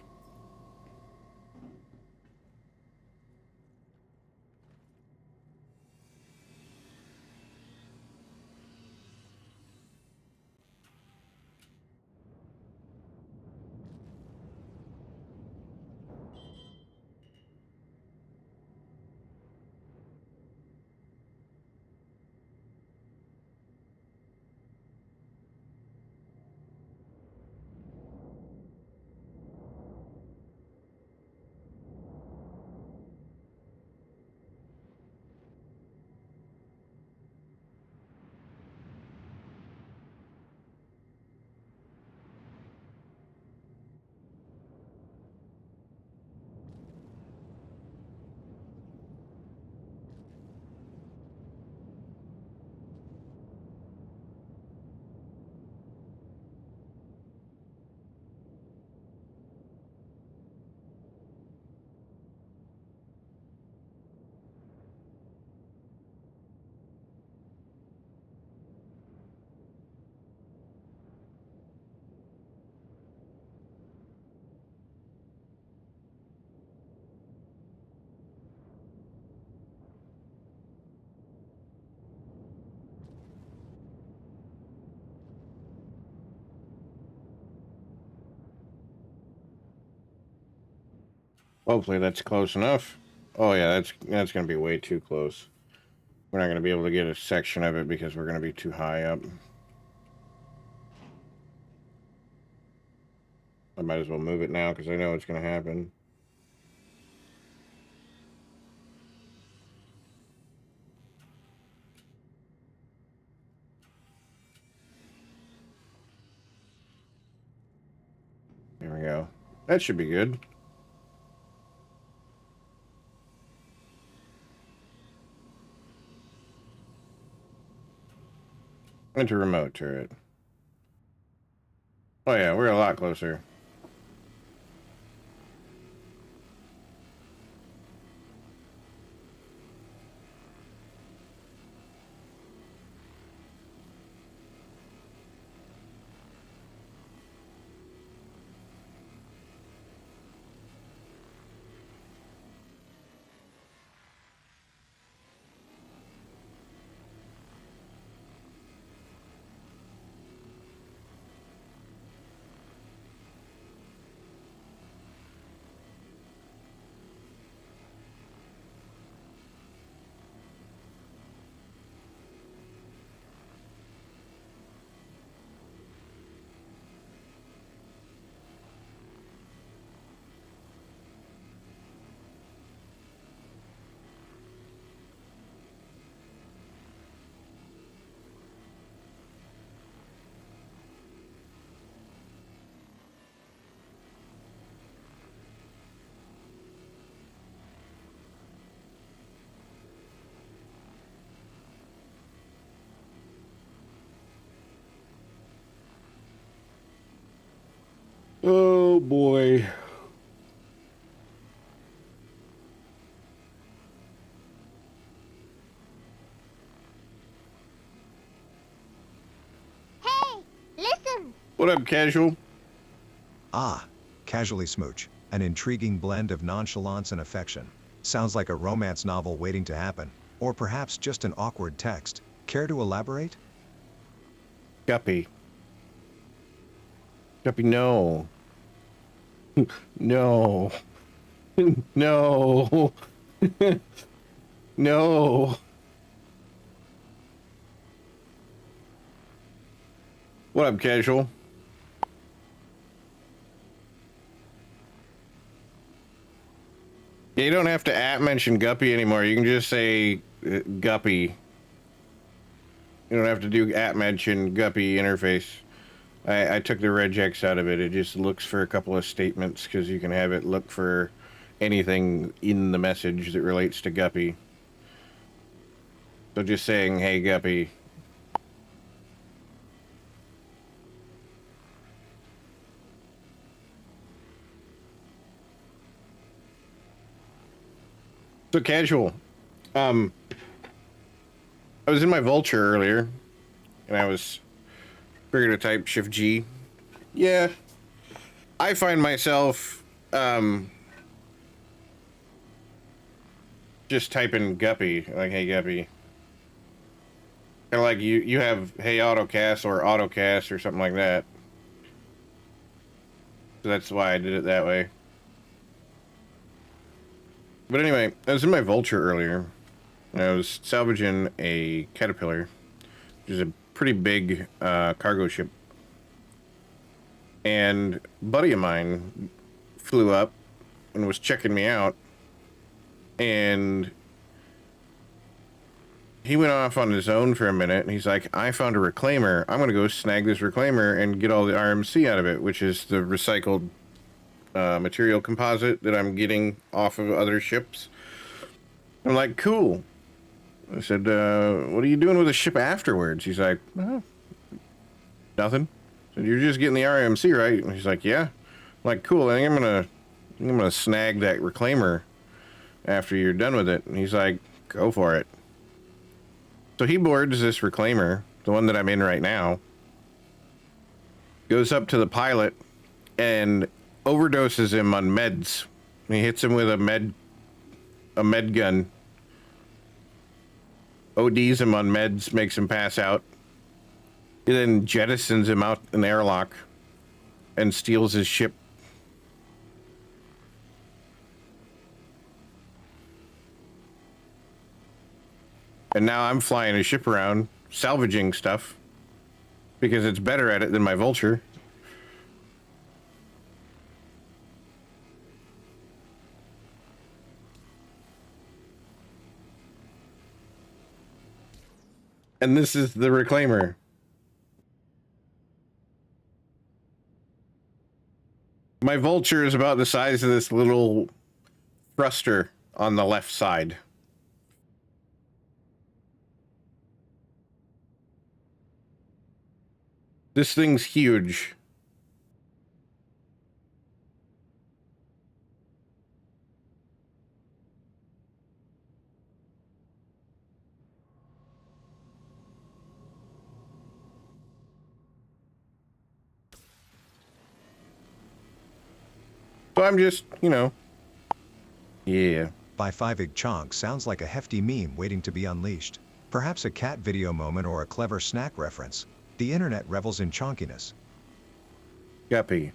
Hopefully that's close enough. Oh yeah, that's gonna be way too close. We're not gonna be able to get a section of it because we're gonna be too high up. I might as well move it now because I know it's gonna happen. There we go. That should be good. Enter remote turret. Oh yeah, we're a lot closer. Oh boy. Hey, listen. What up, casual? Ah, casually smooch. An intriguing blend of nonchalance and affection. Sounds like a romance novel waiting to happen. Or perhaps just an awkward text. Care to elaborate? Guppy. Guppy, no. No. No. No. What up, casual? Yeah, you don't have to mention Guppy anymore. You can just say Guppy. You don't have to do mention Guppy interface. I took the regex out of it. It just looks for a couple of statements because you can have it look for anything in the message that relates to Guppy. So just saying, hey, Guppy. So casual. I was in my Vulture earlier, and I was figured to type Shift G. Yeah, I find myself just typing Guppy, like, hey Guppy. Kind of like you have hey autocast or autocast or something like that. So that's why I did it that way. But anyway, I was in my Vulture earlier. And I was salvaging a Caterpillar, which is a pretty big cargo ship. And a buddy of mine flew up and was checking me out. And he went off on his own for a minute, and he's like, I found a reclaimer. I'm going to go snag this reclaimer and get all the RMC out of it, which is the recycled material composite that I'm getting off of other ships. I'm like, cool. I said, what are you doing with the ship afterwards? He's like, oh, nothing. I said, you're just getting the RMC, right? And he's like, yeah. I'm like, cool. I think I'm gonna snag that reclaimer after you're done with it. And he's like, go for it. So he boards this reclaimer, the one that I'm in right now, goes up to the pilot and overdoses him on meds. And he hits him with a med gun. ODs him on meds, makes him pass out. He then jettisons him out in the airlock and steals his ship. And now I'm flying his ship around, salvaging stuff, because it's better at it than my Vulture. And this is the reclaimer. My Vulture is about the size of this little thruster on the left side. This thing's huge. So I'm just, yeah. By 5ig Chonk sounds like a hefty meme waiting to be unleashed. Perhaps a cat video moment or a clever snack reference. The internet revels in chonkiness. Guppy.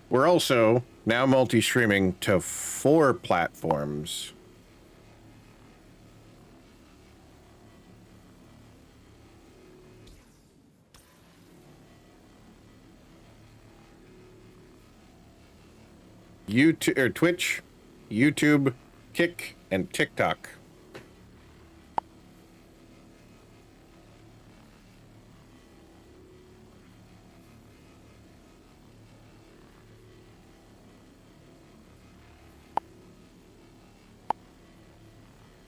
We're also now multi-streaming to 4 platforms. YouTube or Twitch, YouTube, Kick, and TikTok.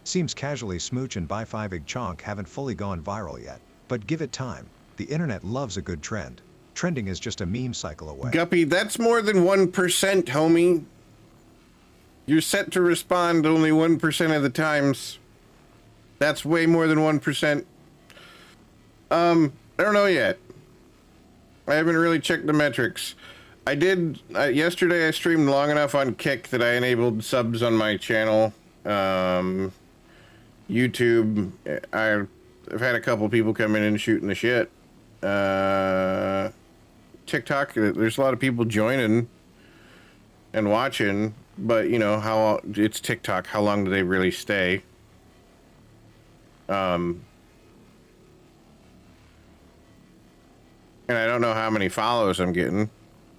Seems Casually Smooch and By 5ig Chonk haven't fully gone viral yet, but give it time. The internet loves a good trend. Trending is just a meme cycle away. Guppy, that's more than 1%, homie. You're set to respond only 1% of the times. That's way more than 1%. I don't know yet. I haven't really checked the metrics. I did, yesterday I streamed long enough on Kick that I enabled subs on my channel. YouTube, I've had a couple people come in and shooting the shit. TikTok, there's a lot of people joining and watching, but how it's TikTok, how long do they really stay? And I don't know how many follows I'm getting,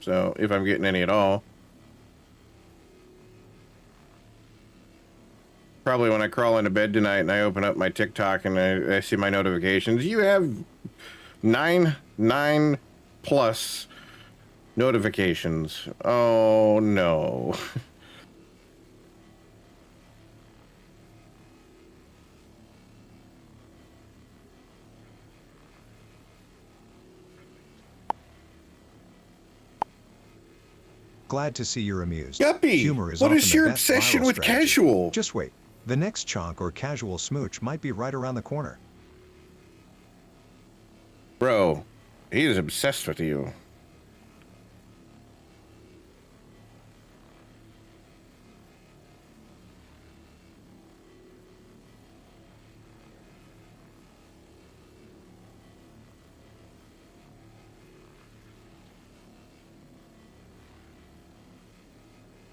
so if I'm getting any at all. Probably when I crawl into bed tonight and I open up my TikTok and I see my notifications, you have 9 plus notifications. Oh no. Glad to see you're amused. Guppy, Humor is what often is the your best obsession viral with strategy. casual? Just wait. The next chonk or casual smooch might be right around the corner. Bro, he is obsessed with you.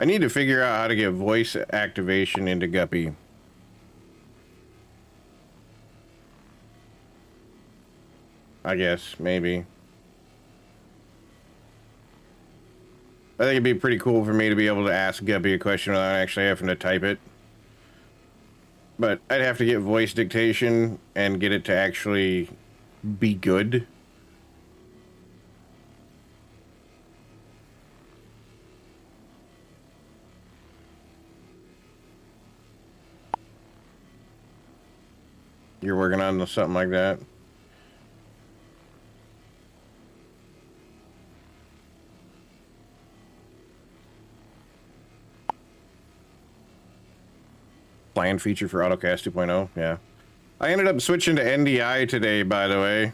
I need to figure out how to get voice activation into Guppy. I guess, maybe. I think it'd be pretty cool for me to be able to ask Guppy a question without actually having to type it. But I'd have to get voice dictation and get it to actually be good. You're working on something like that? Plan feature for AutoCast 2.0, yeah. I ended up switching to NDI today, by the way.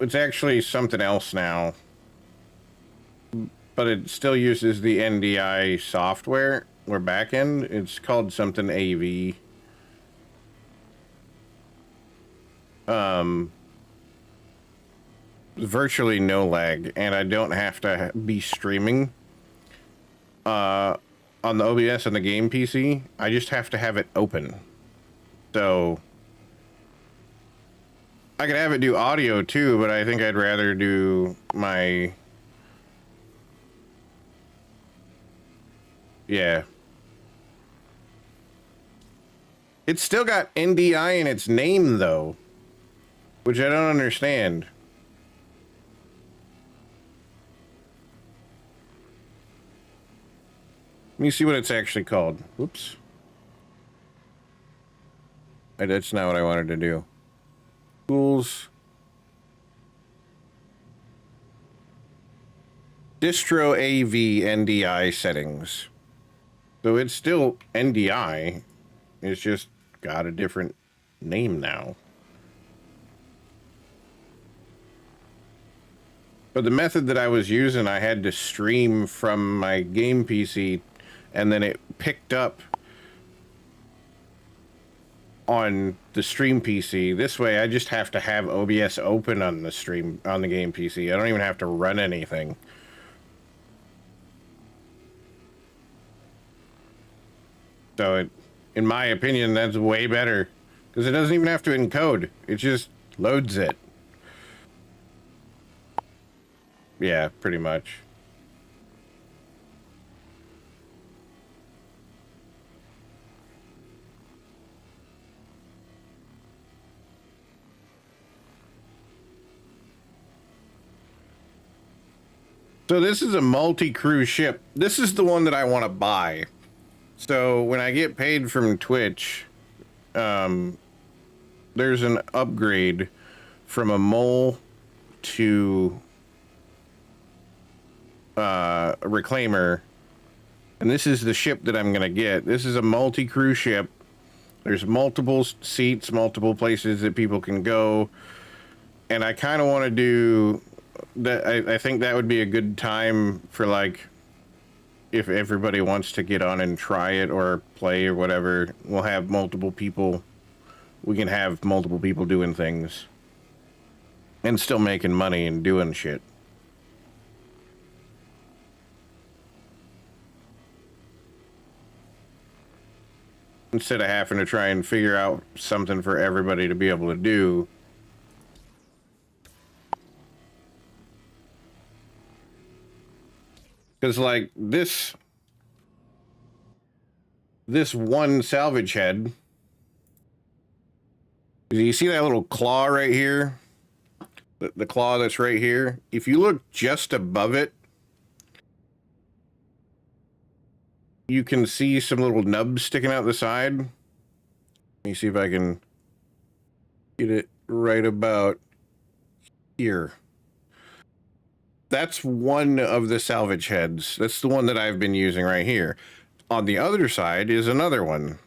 It's actually something else now. But it still uses the NDI software or backend. It's called something AV. Virtually no lag, and I don't have to be streaming on the OBS and the game PC. I just have to have it open. So I could have it do audio too, but I think I'd rather do my... Yeah. It's still got NDI in its name, though, which I don't understand. Let me see what it's actually called. Whoops. That's not what I wanted to do. Tools. Distro AV NDI settings. So it's still NDI. It's just got a different name now. But the method that I was using, I had to stream from my game PC, and then it picked up on the stream PC. This way, I just have to have OBS open on the stream, on the game PC. I don't even have to run anything. So it, in my opinion, that's way better, because it doesn't even have to encode. It just loads it. Yeah, pretty much. So this is a multi-cruise ship. This is the one that I want to buy. So when I get paid from Twitch, there's an upgrade from a mole to a reclaimer, and this is the ship that I'm gonna get. This is a multi-cruise ship. There's multiple seats, multiple places that people can go, and I kind of want to do that. I think that would be a good time for, like, if everybody wants to get on and try it or play or whatever. We'll have multiple people. We can have multiple people doing things and still making money and doing shit. Instead of having to try and figure out something for everybody to be able to do. Because, like, this one salvage head, you see that little claw right here? The claw that's right here? If you look just above it, you can see some little nubs sticking out the side. Let me see if I can get it right about here. That's one of the salvage heads. That's the one that I've been using right here. On the other side is another one,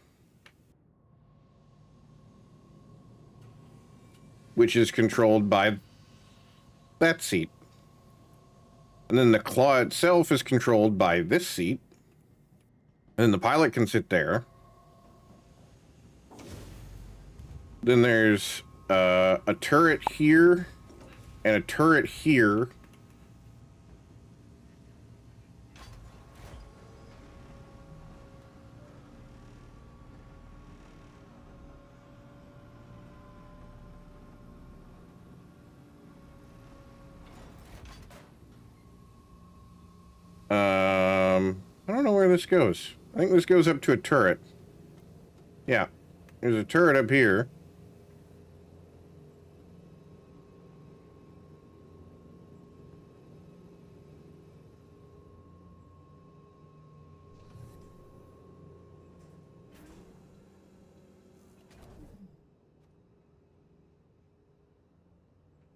which is controlled by that seat. And then the claw itself is controlled by this seat. And then the pilot can sit there. Then there's a turret here and a turret here. I don't know where this goes. I think this goes up to a turret. Yeah, there's a turret up here.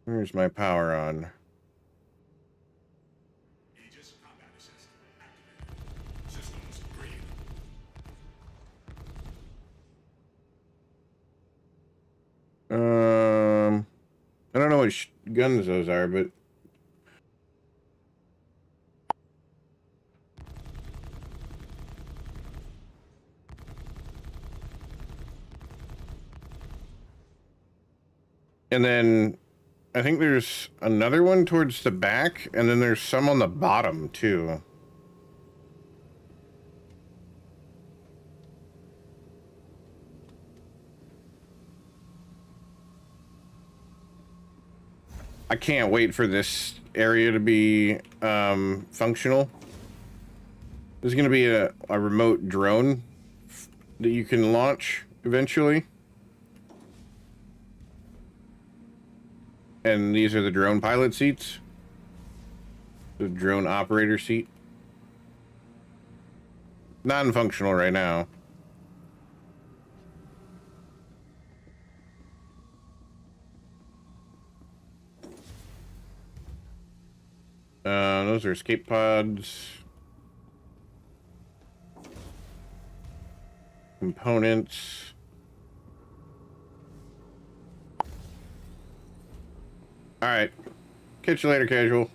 Where's my power on? I don't know what guns those are, but and then I think there's another one towards the back, and then there's some on the bottom too. I can't wait for this area to be functional. There's going to be a remote drone that you can launch eventually. And these are the drone pilot seats. The drone operator seat. Non-functional right now. Those are escape pods. Components. Alright. Catch you later, casual.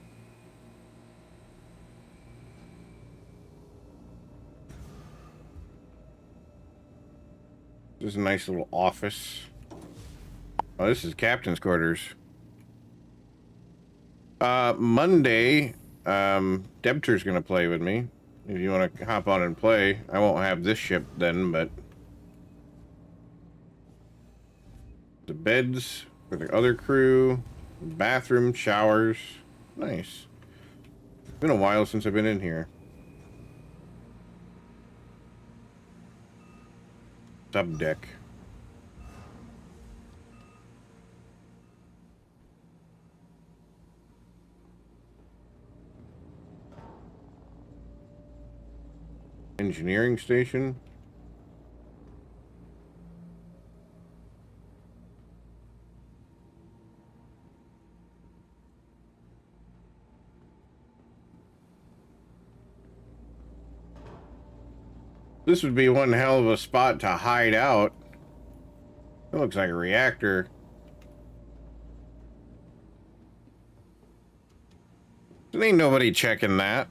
This is a nice little office. Oh, this is captain's quarters. Monday, Debter's gonna play with me. If you want to hop on and play, I won't have this ship then, but the beds for the other crew, bathroom, showers. Nice. It's been a while since I've been in here. Sub deck. Engineering station. This would be one hell of a spot to hide out. It looks like a reactor. There ain't nobody checking that.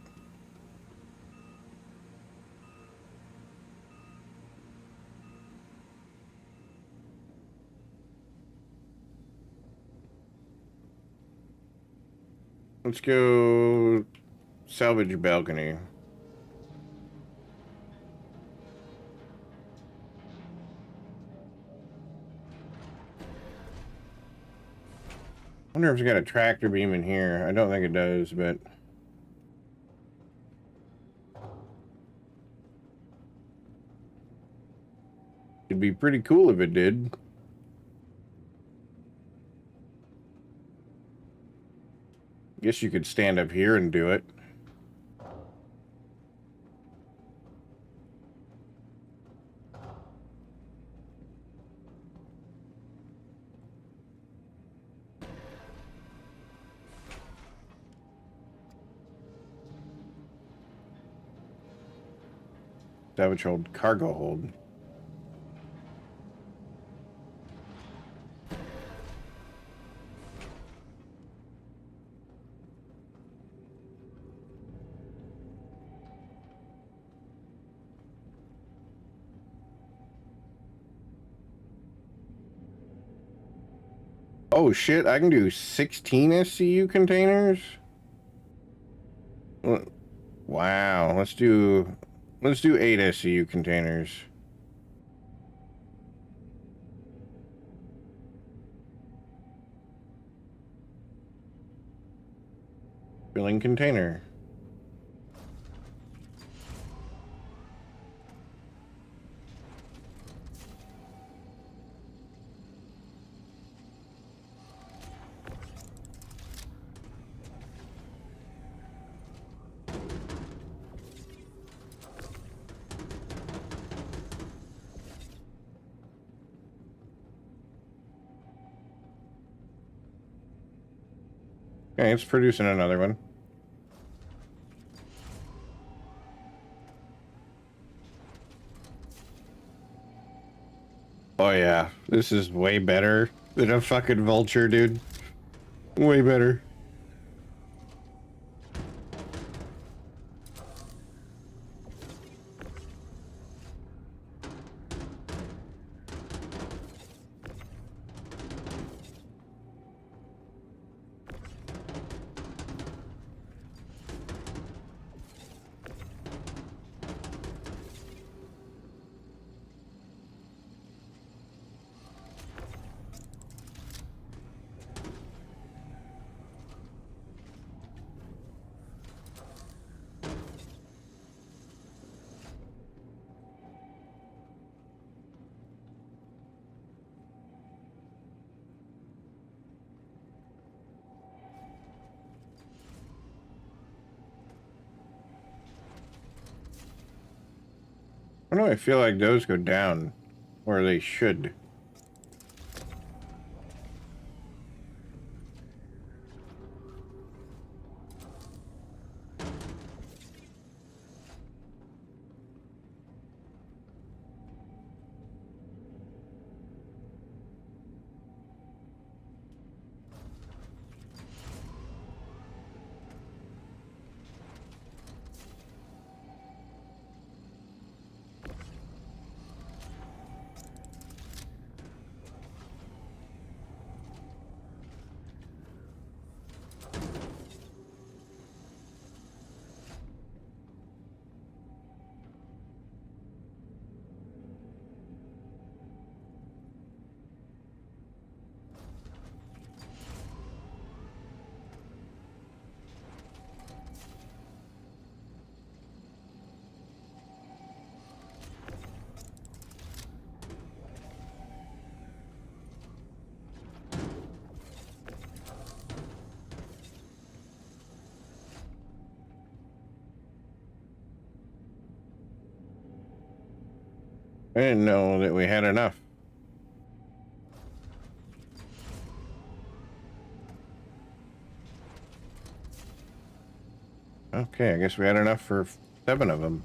Let's go salvage balcony. I wonder if it's got a tractor beam in here. I don't think it does, but it'd be pretty cool if it did. Guess you could stand up here and do it. Salvage hold, cargo hold. Oh shit, I can do 16 SCU containers? Wow, let's do 8 SCU containers. Filling container. Okay, it's producing another one. Oh yeah, this is way better than a fucking Vulture, dude. Way better. Why do I feel like those go down where they should? I didn't know that we had enough. Okay, I guess we had enough for 7 of them.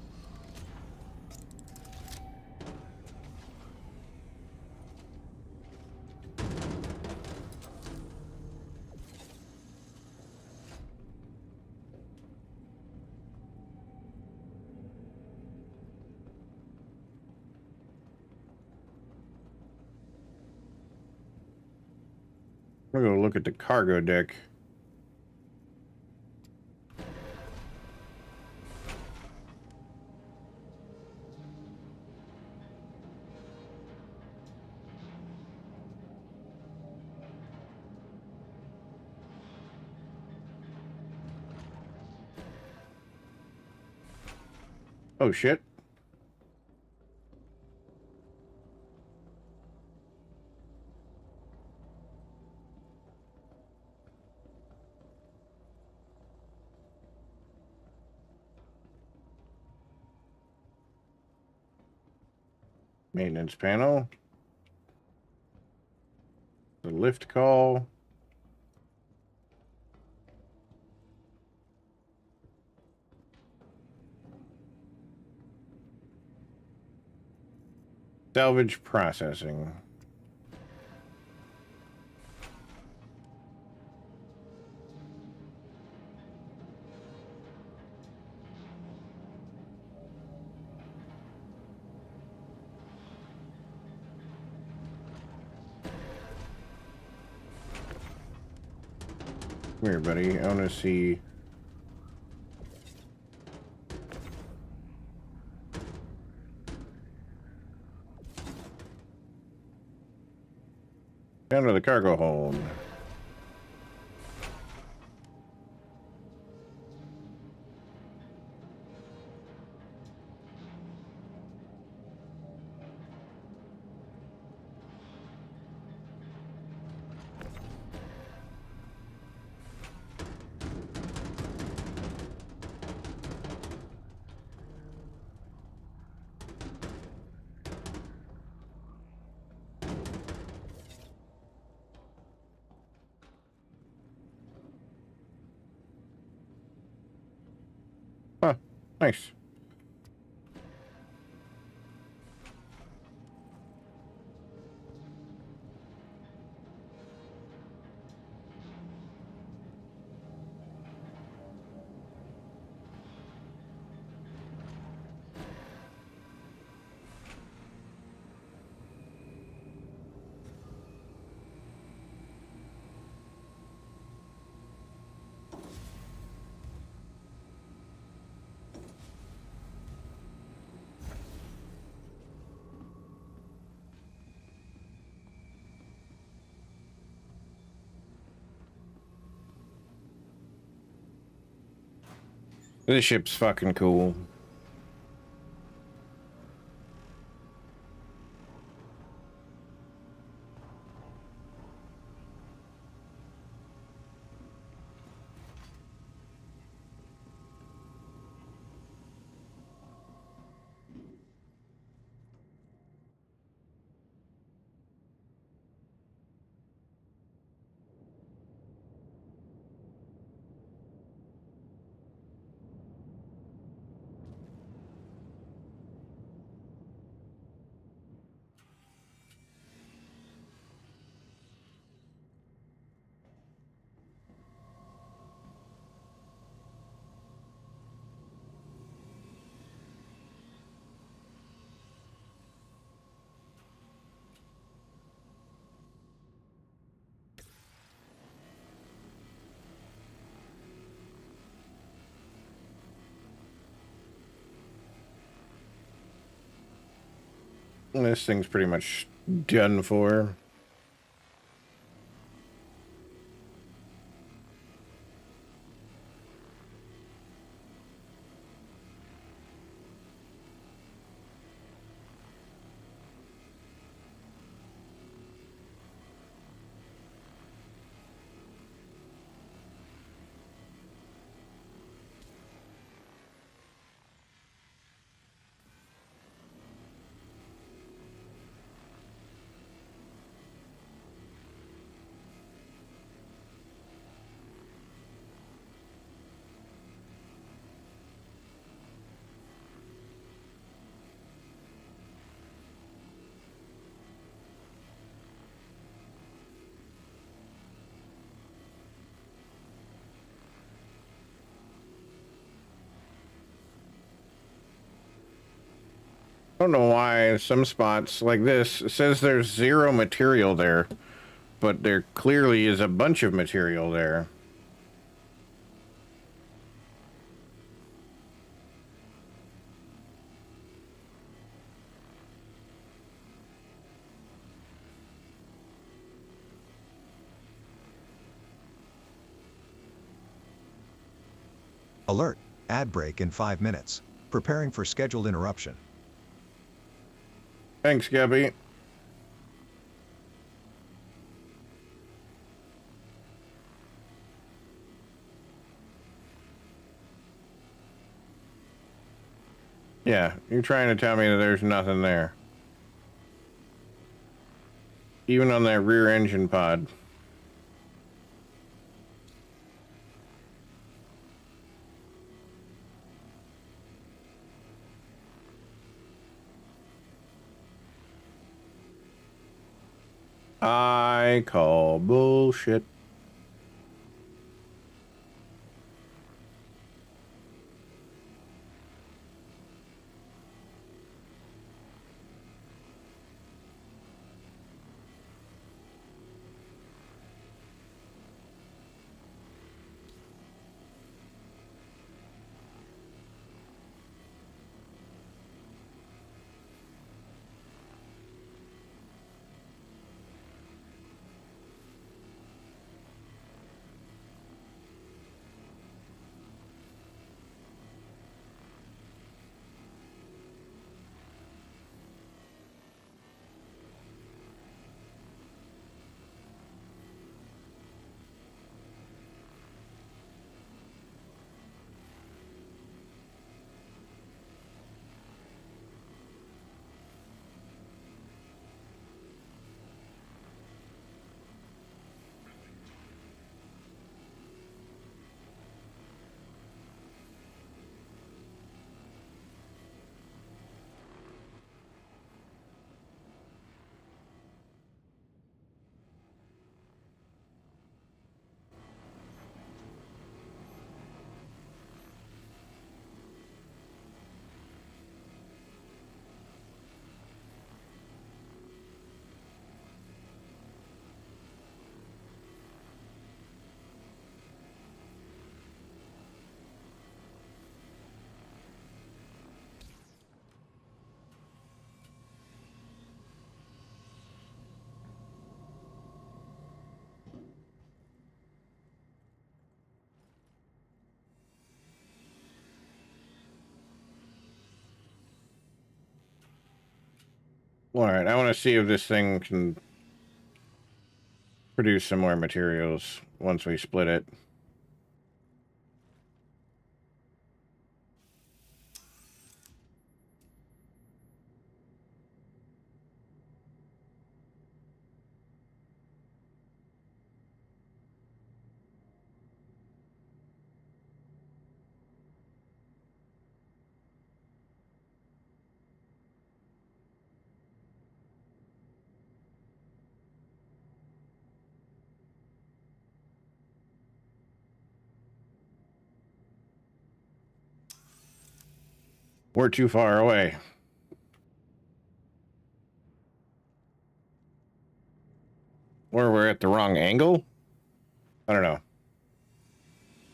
We're gonna look at the cargo deck. Oh shit. Maintenance panel. The lift call. Salvage processing. Come here, buddy. I want to see. Down to the cargo hold. Huh. Nice. This ship's fucking cool. This thing's pretty much done for. I don't know why some spots like this it says there's 0 material there, but there clearly is a bunch of material there. Alert. Ad break in 5 minutes. Preparing for scheduled interruption. Thanks, Gabby. Yeah, you're trying to tell me that there's nothing there. Even on that rear engine pod. I call bullshit. All right, I want to see if this thing can produce some more materials once we split it. We're too far away. Or we're at the wrong angle? I don't know.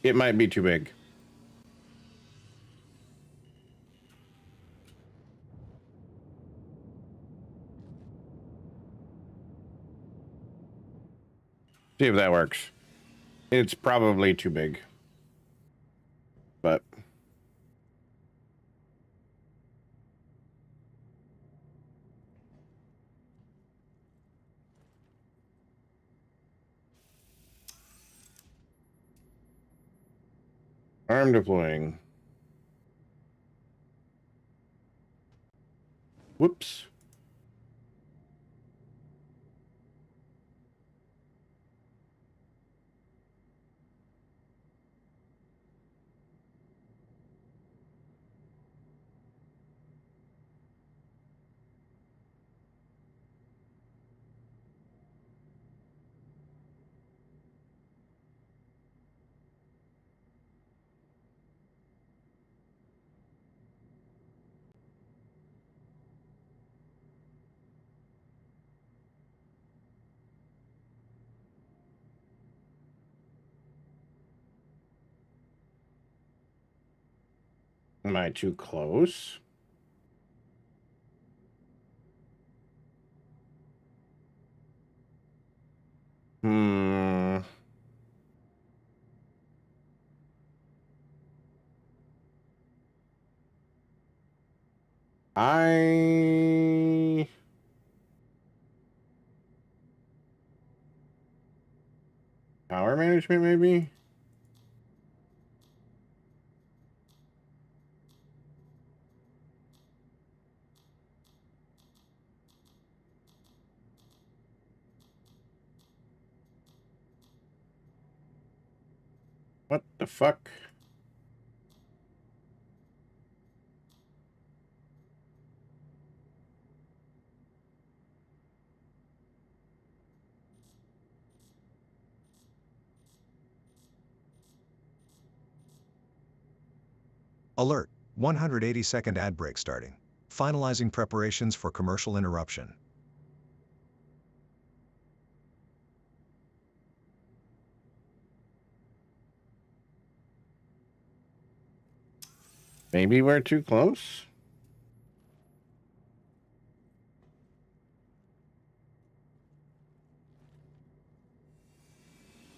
It might be too big. See if that works. It's probably too big. But arm deploying. Whoops. Am I too close? Hmm. Power management, maybe? What the fuck? Alert, 180-second ad break starting. Finalizing preparations for commercial interruption. Maybe we're too close?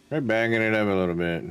Try banging it up a little bit.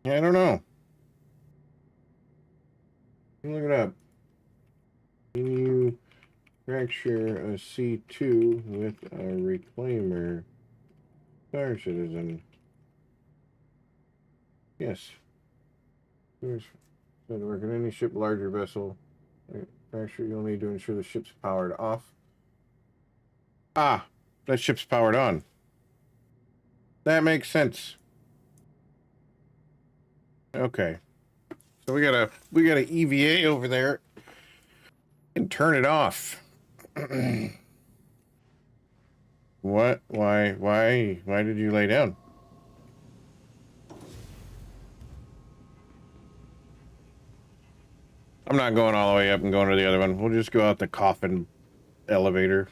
Yeah, I don't know. Look it up. Can you fracture a C2 with a reclaimer? Star Citizen. Yes. There's said to work on any ship, larger vessel. Fracture, you'll need to ensure the ship's powered off. Ah, that ship's powered on. That makes sense. Okay. So we gotta EVA over there and turn it off. What? Why did you lay down? I'm not going all the way up and going to the other one. We'll just go out the coffin elevator.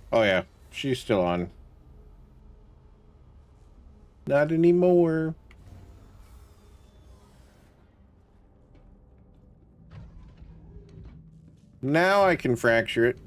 Oh yeah, she's still on. Not anymore. Now I can fracture it.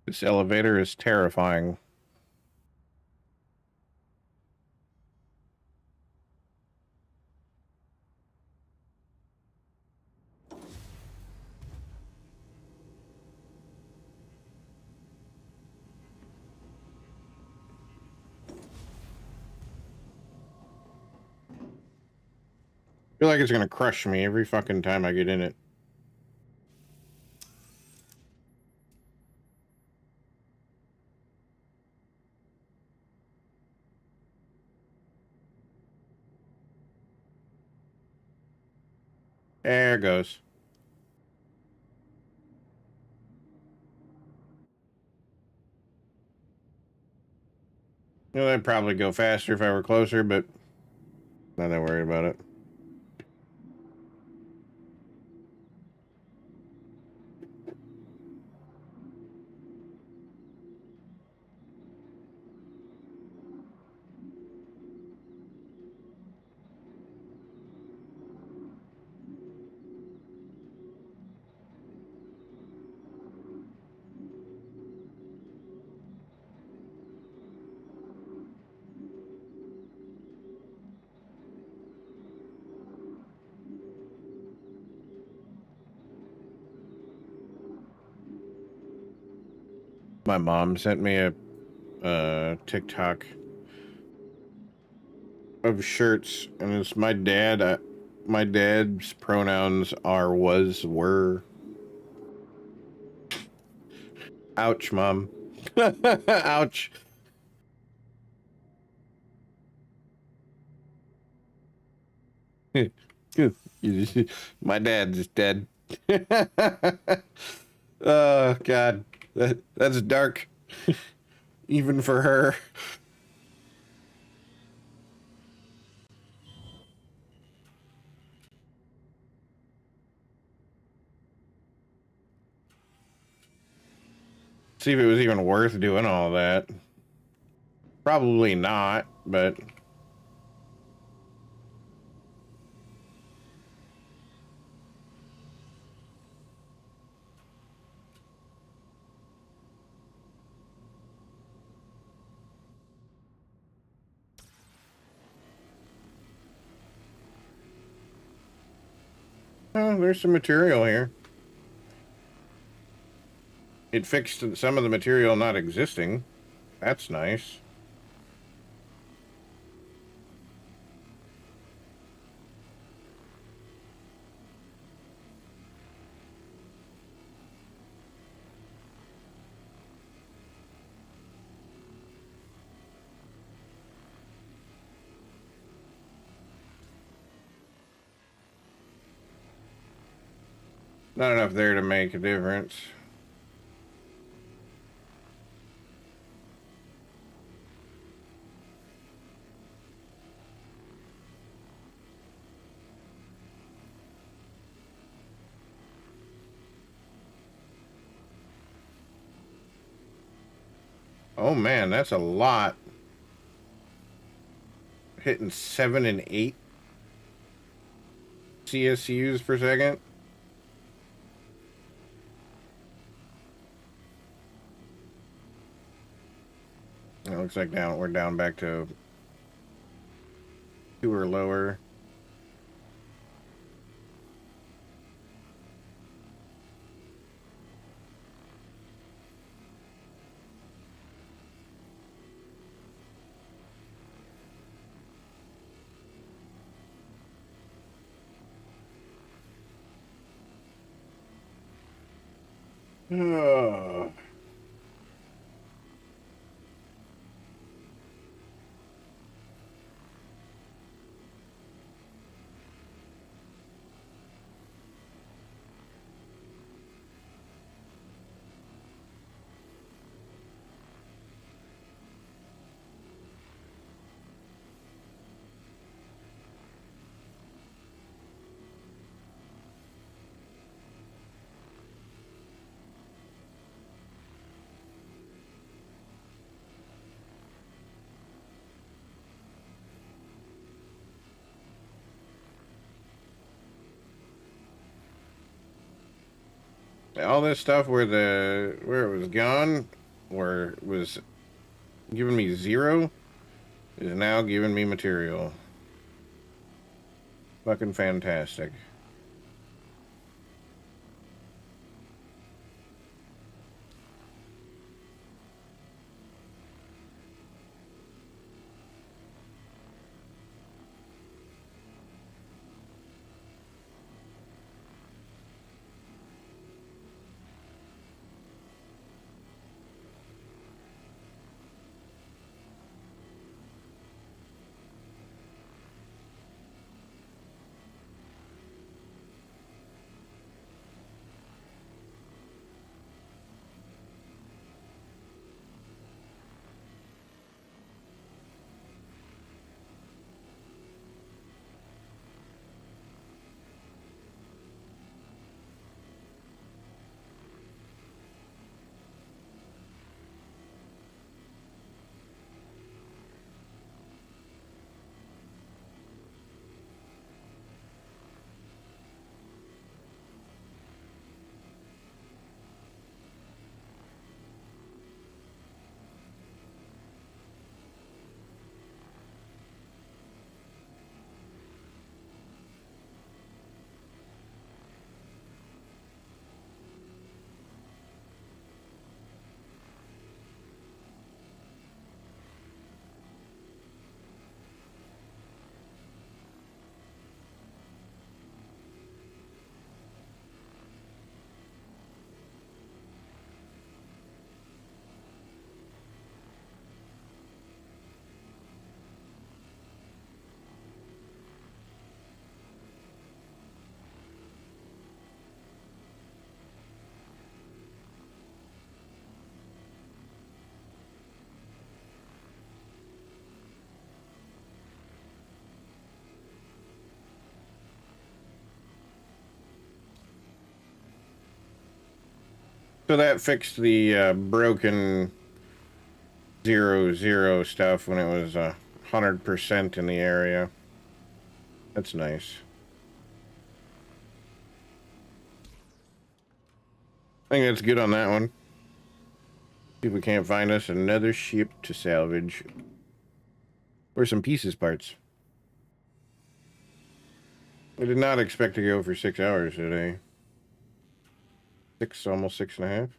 This elevator is terrifying. I feel like it's gonna crush me every fucking time I get in it. There it goes. Well, I'd probably go faster if I were closer, but not that worried about it. My mom sent me a TikTok of shirts, and it's my dad. My dad's pronouns are was, were. Ouch, Mom. Ouch. My dad's dead. Oh, God. That's dark. Even for her. See if it was even worth doing all that. Probably not, but... Oh, there's some material here. It fixed some of the material not existing. That's nice. Not enough there to make a difference. Oh man, that's a lot. Hitting 7 and 8 CSUs per second. It looks like we're down back to 2 or lower. Oh. All this stuff where it was gone, where it was giving me 0, is now giving me material. Fucking fantastic. So that fixed the broken 0-0 stuff when it was 100% in the area. That's nice. I think that's good on that one. See if we can't find us another ship to salvage. Or some pieces parts. I did not expect to go for 6 hours today. Almost 6.5.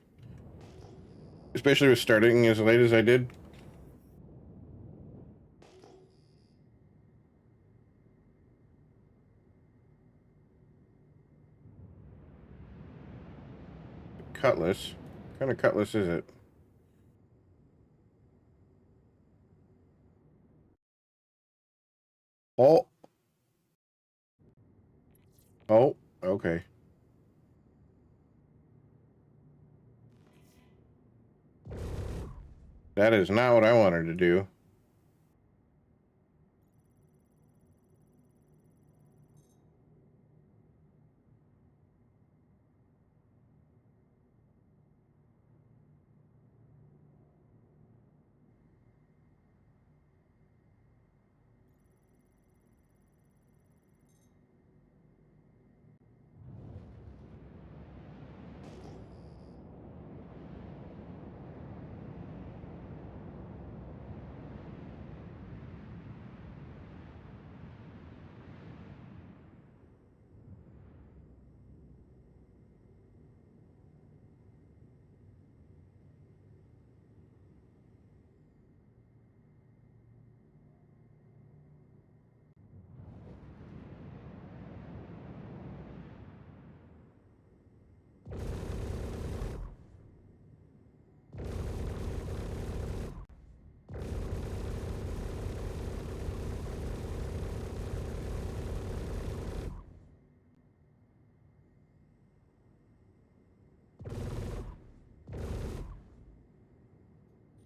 Especially with starting as late as I did. Cutlass. What kind of cutlass is it? Oh. Oh, okay. That is not what I wanted to do.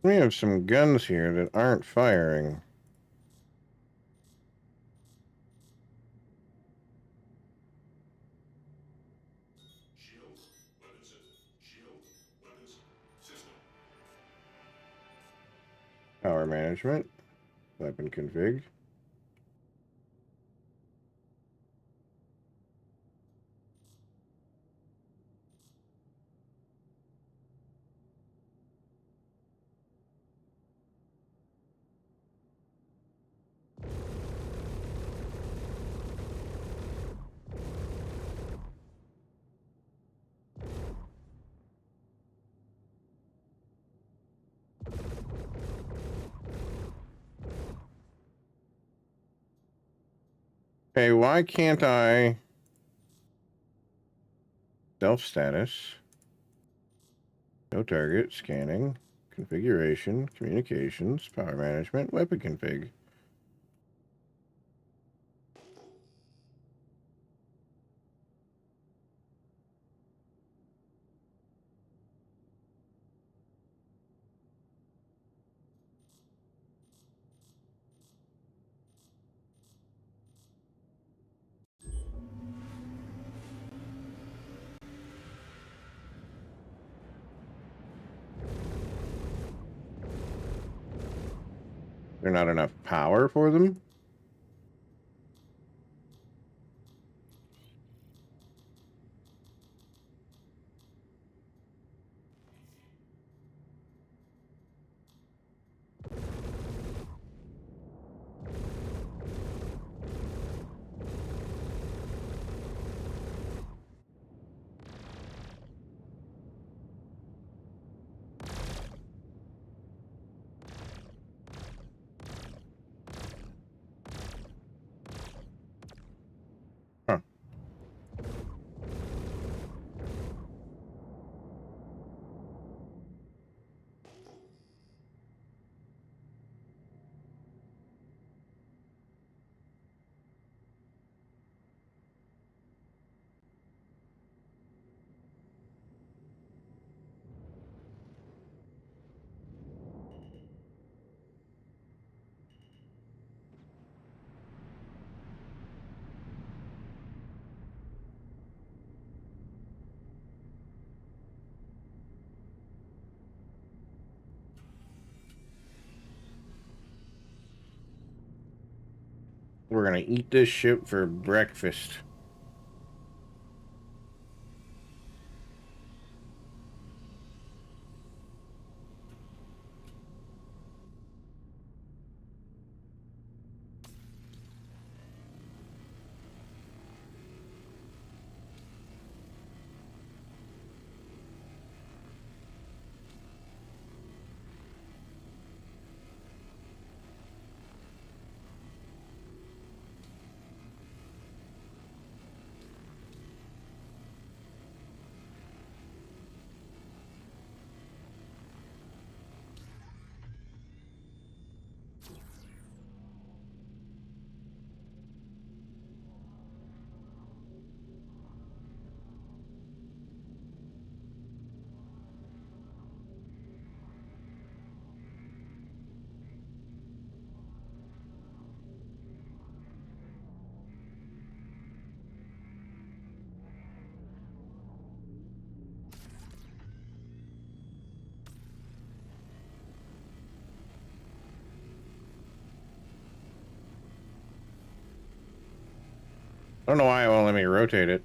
We have some guns here that aren't firing. Power management. Weapon config. Okay, why can't I... Self-status. No target. Scanning. Configuration. Communications. Power management. Weapon config. There's not enough power for them? We're gonna eat this ship for breakfast. I don't know why it won't let me rotate it.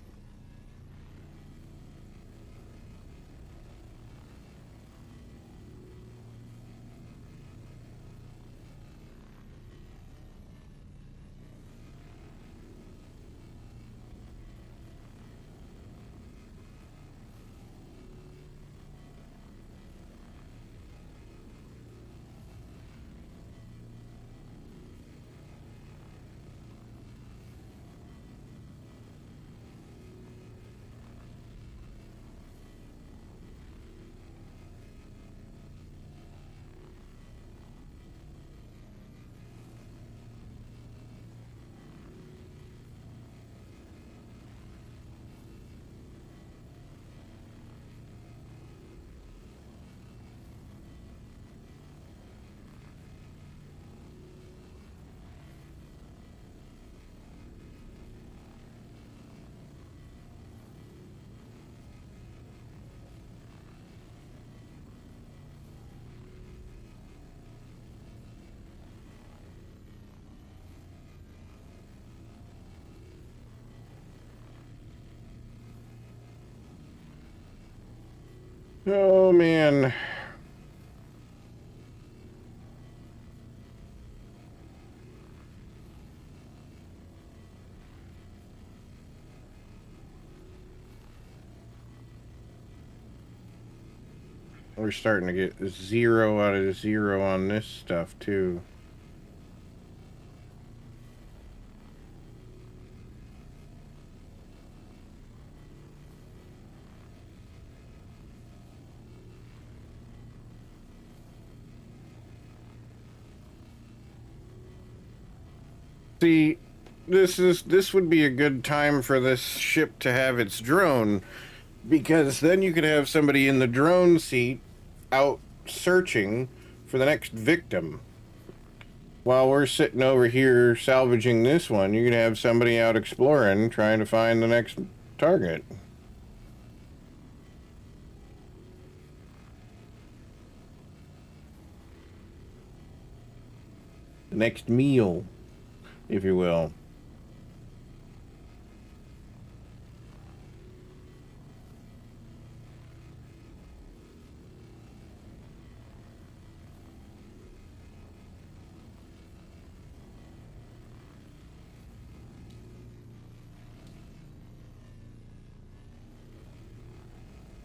Oh man. We're starting to get 0 out of 0 on this stuff too. See, this would be a good time for this ship to have its drone, because then you could have somebody in the drone seat out searching for the next victim. While we're sitting over here salvaging this one, you could have somebody out exploring, trying to find the next target. The next meal, if you will.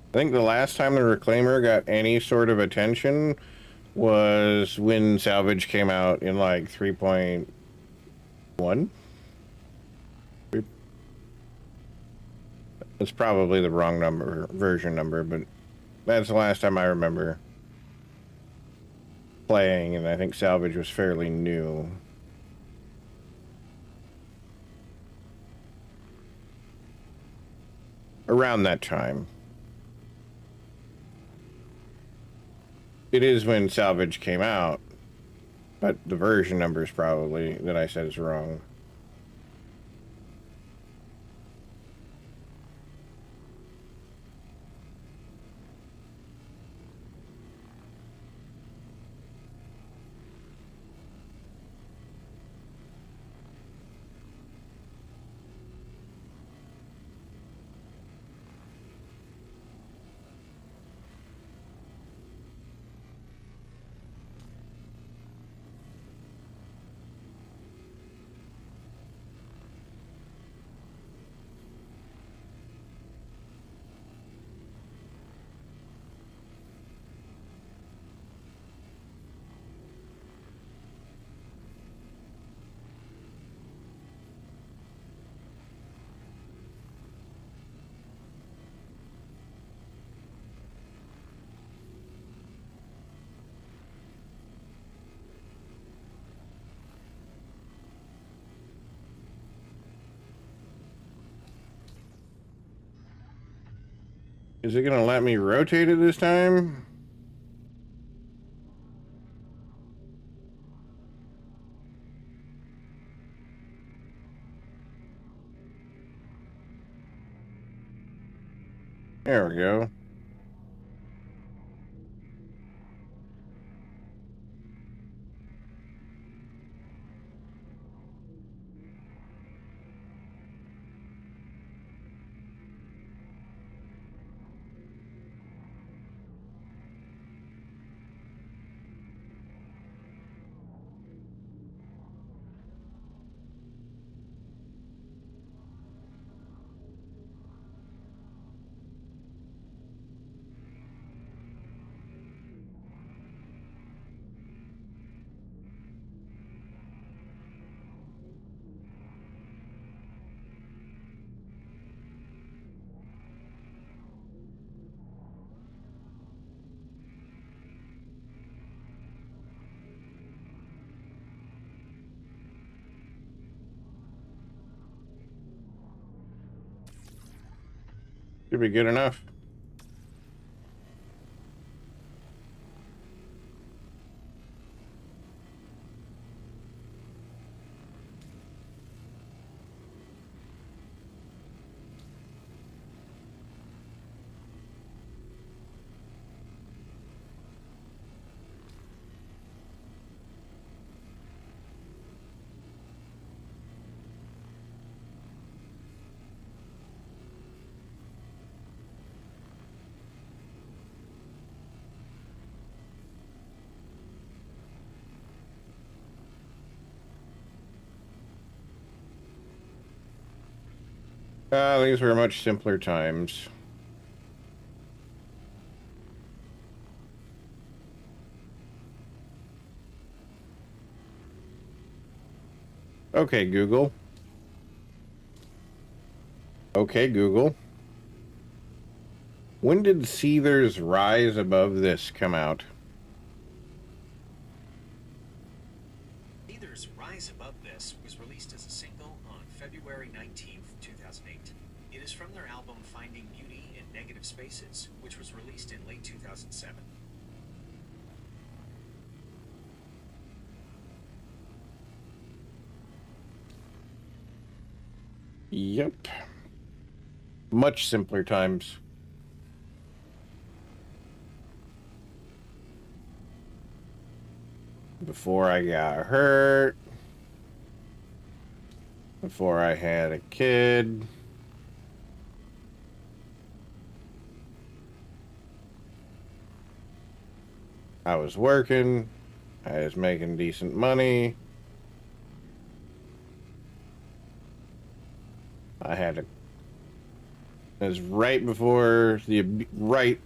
I think the last time the Reclaimer got any sort of attention was when Salvage came out in like 3.1. It's probably the wrong version number, but that's the last time I remember playing, and I think Salvage was fairly new. Around that time. It is when Salvage came out, but the version number is probably that I said is wrong. Is it gonna let me rotate it this time? There we go. Should be good enough. These were much simpler times. Okay, Google. Okay, Google. When did Seether's Rise Above This come out? Seether's Rise Above This was released as a single on February 19th, 2008. It is from their album Finding Beauty in Negative Spaces, which was released in late 2007. Yep. Much simpler times. Before I got hurt. Before I had a kid. I was working. I was making decent money. I had a. It was right before the right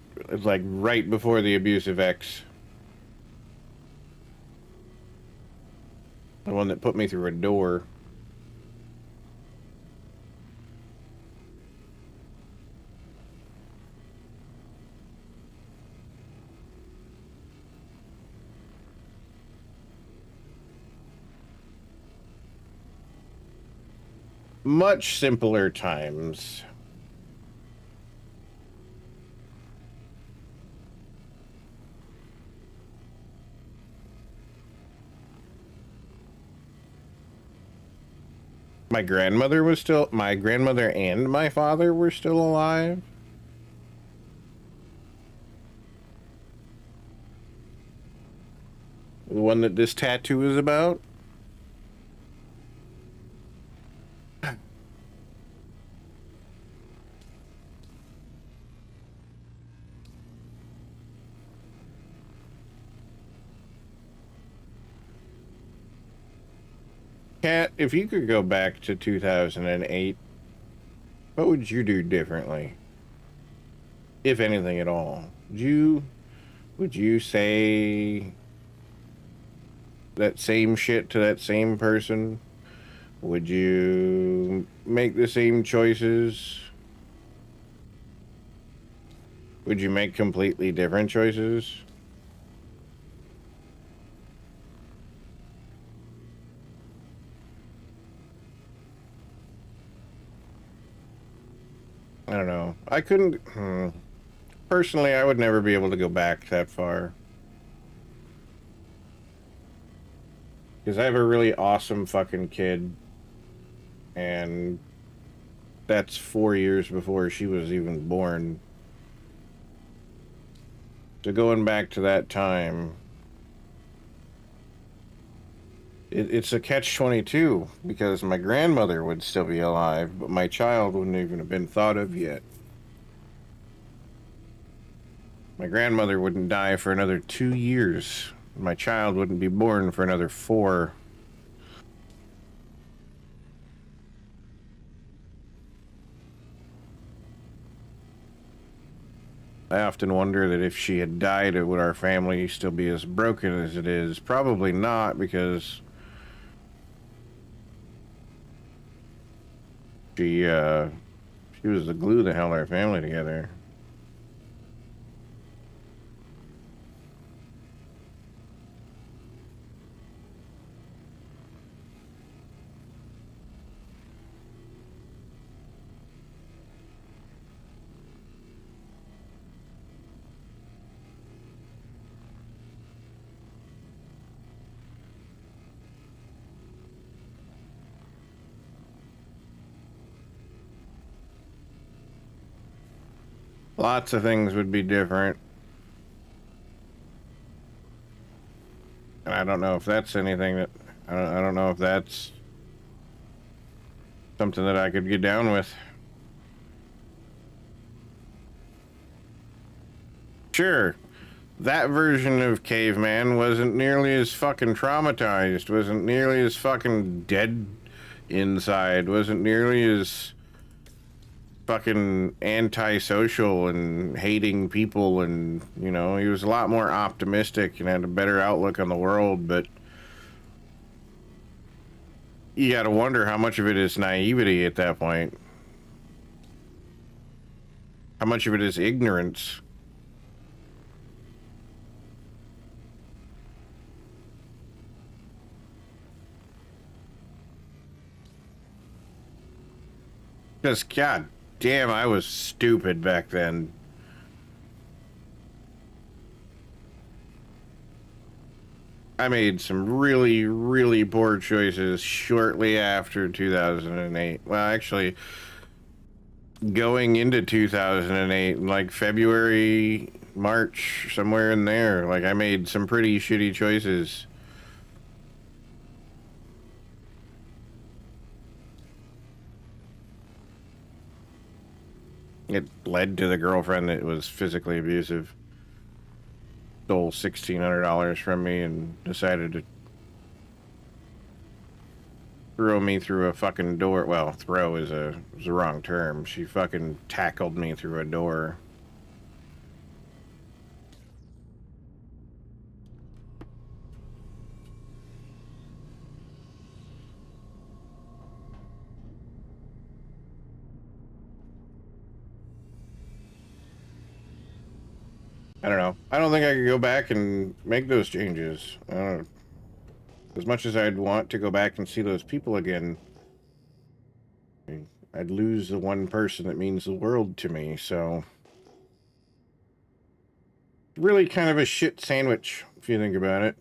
before the abusive ex. The one that put me through a door. Much simpler times. My grandmother and my father were still alive. The one that this tattoo is about. Kat, if you could go back to 2008, what would you do differently? If anything at all. Would you say that same shit to that same person? Would you make the same choices? Would you make completely different choices? I don't know. I couldn't. personally, I would never be able to go back that far. Because I have a really awesome fucking kid. And that's 4 years before she was even born. So going back to that time, it's a catch-22 because my grandmother would still be alive, but my child wouldn't even have been thought of yet. My grandmother wouldn't die for another 2 years. My child wouldn't be born for another 4. I often wonder that if she had died, would our family still be as broken as it is? Probably not, because she was the glue that held our family together. Lots of things would be different. And I don't know if that's anything that... I don't know if that's something that I could get down with. Sure, that version of Caveman wasn't nearly as fucking traumatized, wasn't nearly as fucking dead inside, wasn't nearly as fucking antisocial and hating people, and, you know, he was a lot more optimistic and had a better outlook on the world, but you gotta wonder how much of it is naivety at that point. How much of it is ignorance? Because, god damn, I was stupid back then. I made some really, really poor choices shortly after 2008. Well, actually, going into 2008, like February, March, somewhere in there, like I made some pretty shitty choices. It led to the girlfriend that was physically abusive. Stole $1,600 from me and decided to throw me through a fucking door. Well, throw is the wrong term. She fucking tackled me through a door. I don't know. I don't think I could go back and make those changes. I don't know. As much as I'd want to go back and see those people again, I'd lose the one person that means the world to me, so... Really kind of a shit sandwich, if you think about it.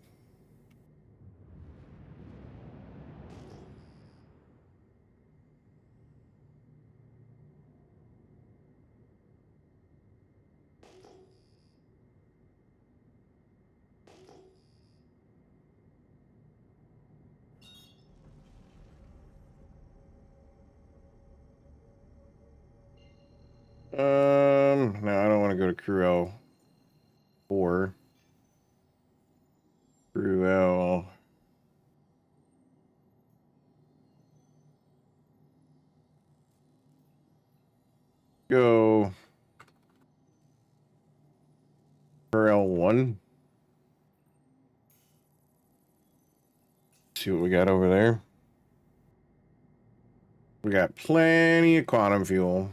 No, I don't want to go to Cruel 4. Cruel. Go. Cruel 1. See what we got over there. We got plenty of quantum fuel.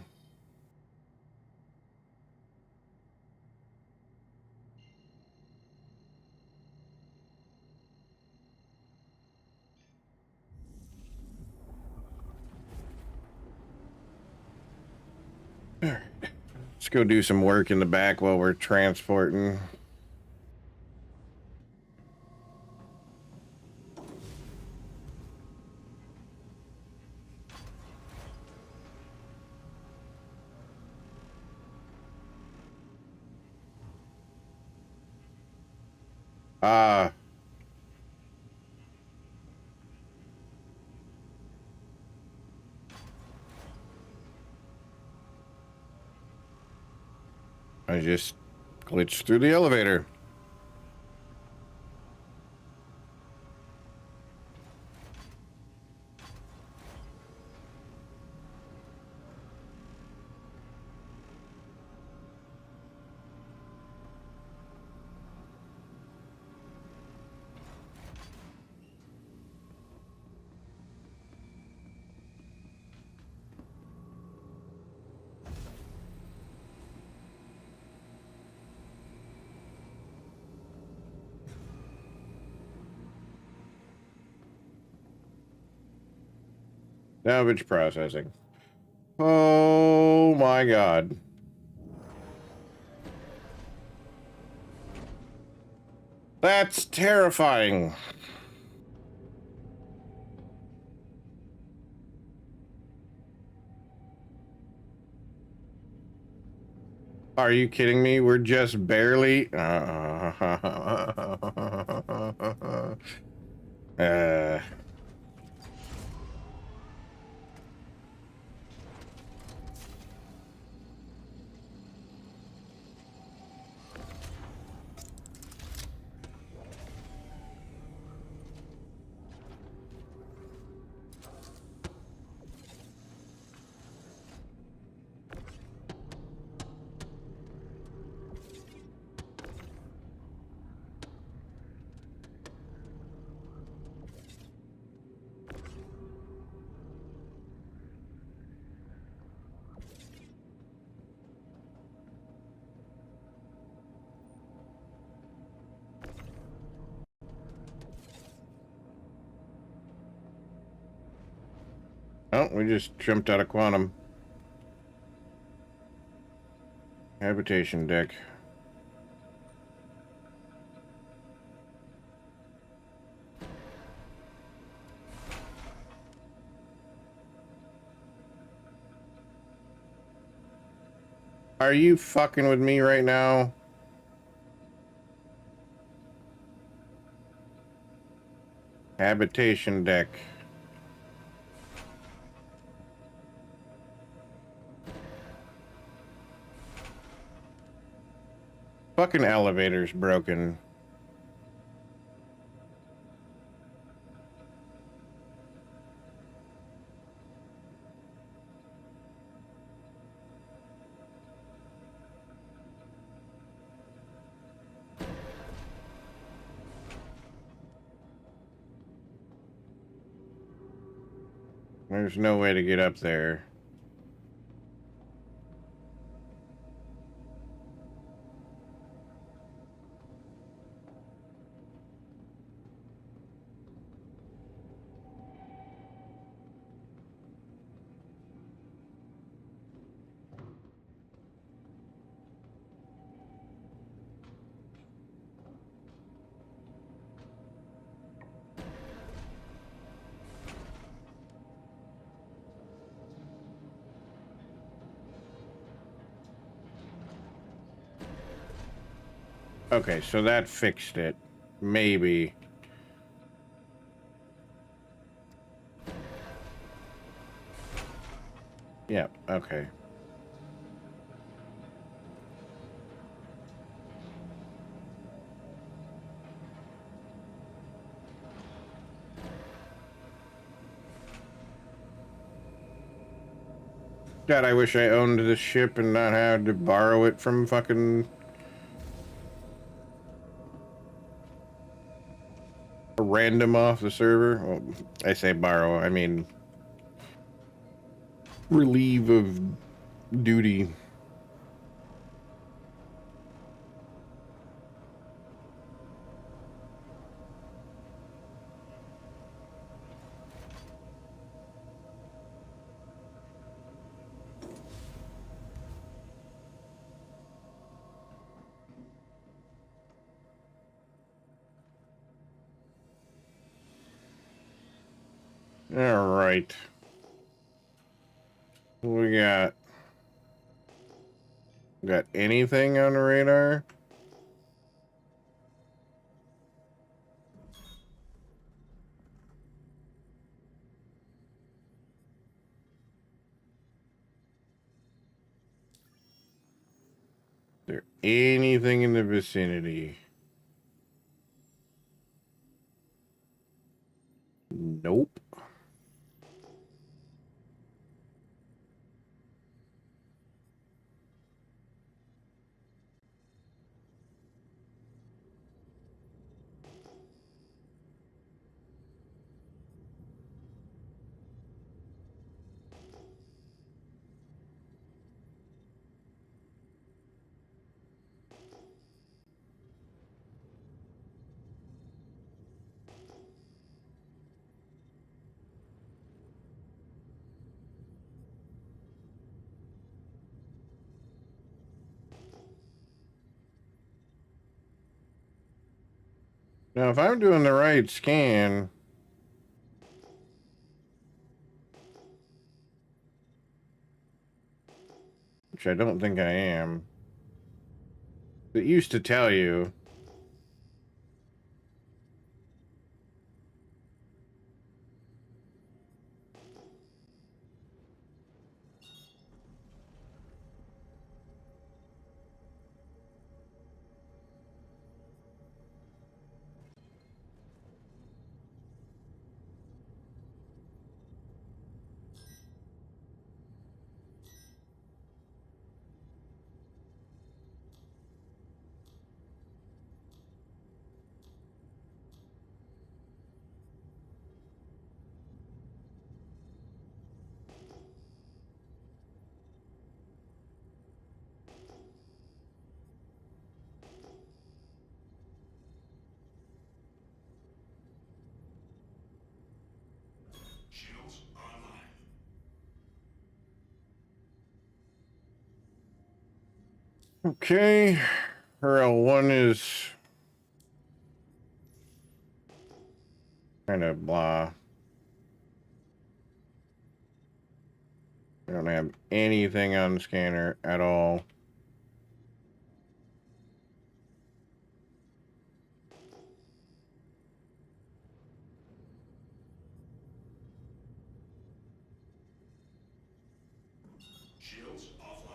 Alright. Let's Let's go do some work in the back while we're transporting. Ah. I just glitched through the elevator. Salvage processing. Oh my god. That's terrifying. Are you kidding me? We're just barely... Oh, we just jumped out of quantum. Habitation deck. Are you fucking with me right now? Habitation deck. Fucking elevator's broken. There's no way to get up there. Okay, so that fixed it. Maybe. Yeah, okay. God, I wish I owned this ship and not had to borrow it from fucking... a random off the server. Well, I say borrow, I mean... relieve of duty. All right. What we got? Got anything on the radar? Is there anything in the vicinity? Nope. Now, if I'm doing the right scan, which I don't think I am, it used to tell you. Shields online. Okay. Her L1 is kind of blah. I don't have anything on the scanner at all. Shields offline.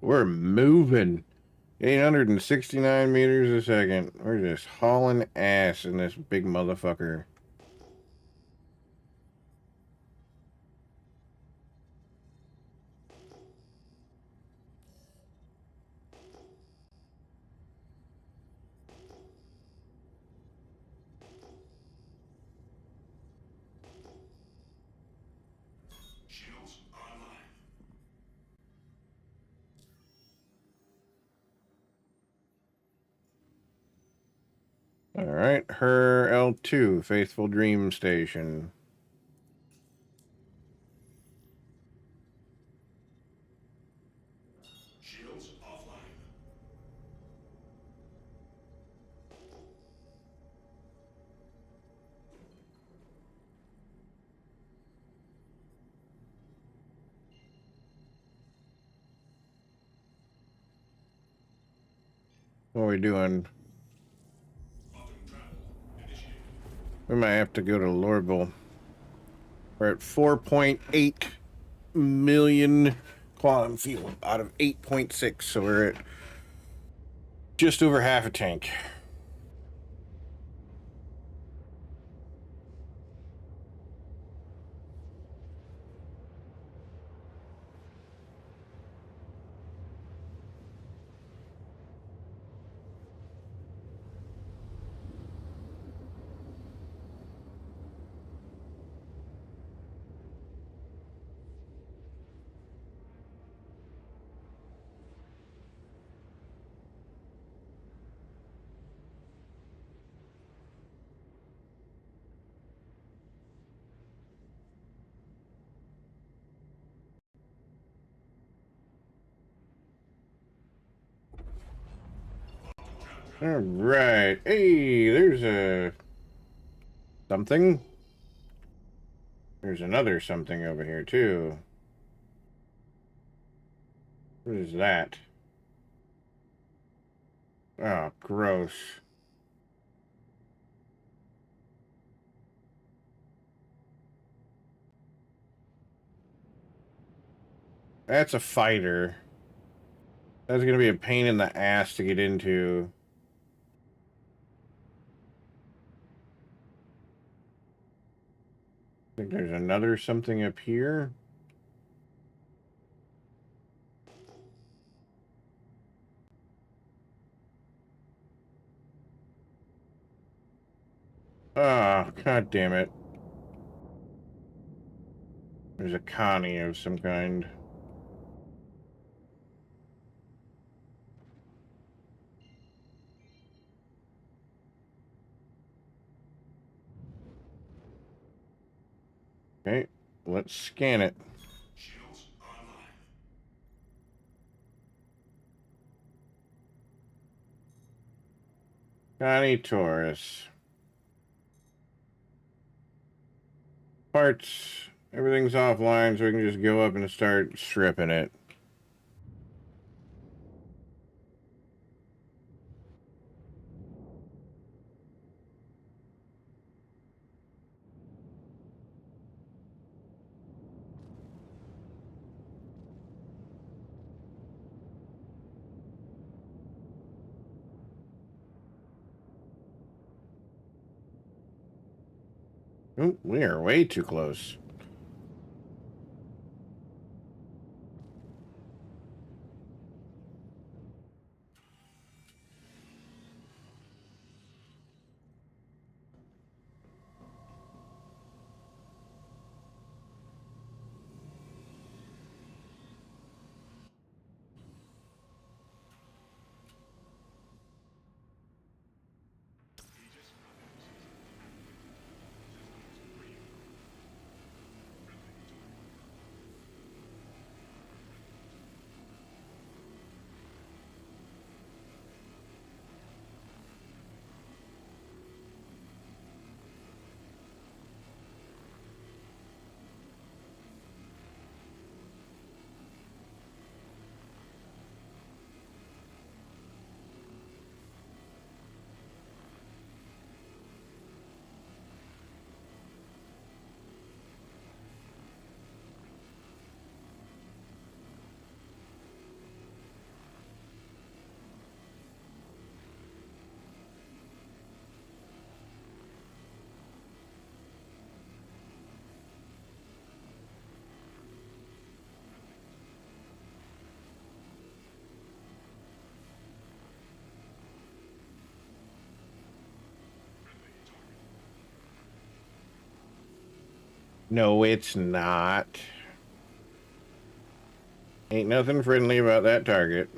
We're moving. 869 meters a second. We're just hauling ass in this big motherfucker. Shields online. All right, her L2, Faithful Dream Station. Shields offline. What are we doing? We might have to go to Lorville. We're at 4.8 million quantum field out of 8.6, so we're at just over half a tank. All right. Hey, there's a something. There's another something over here too. What is that? Oh, gross. That's a fighter. That's gonna be a pain in the ass to get into. I think there's another something up here. Ah, god damn it. There's a Connie of some kind. Okay, let's scan it. Shields online. Connie Taurus. Parts. Everything's offline, so we can just go up and start stripping it. Oh, we are way too close. No, it's not. Ain't nothing friendly about that target.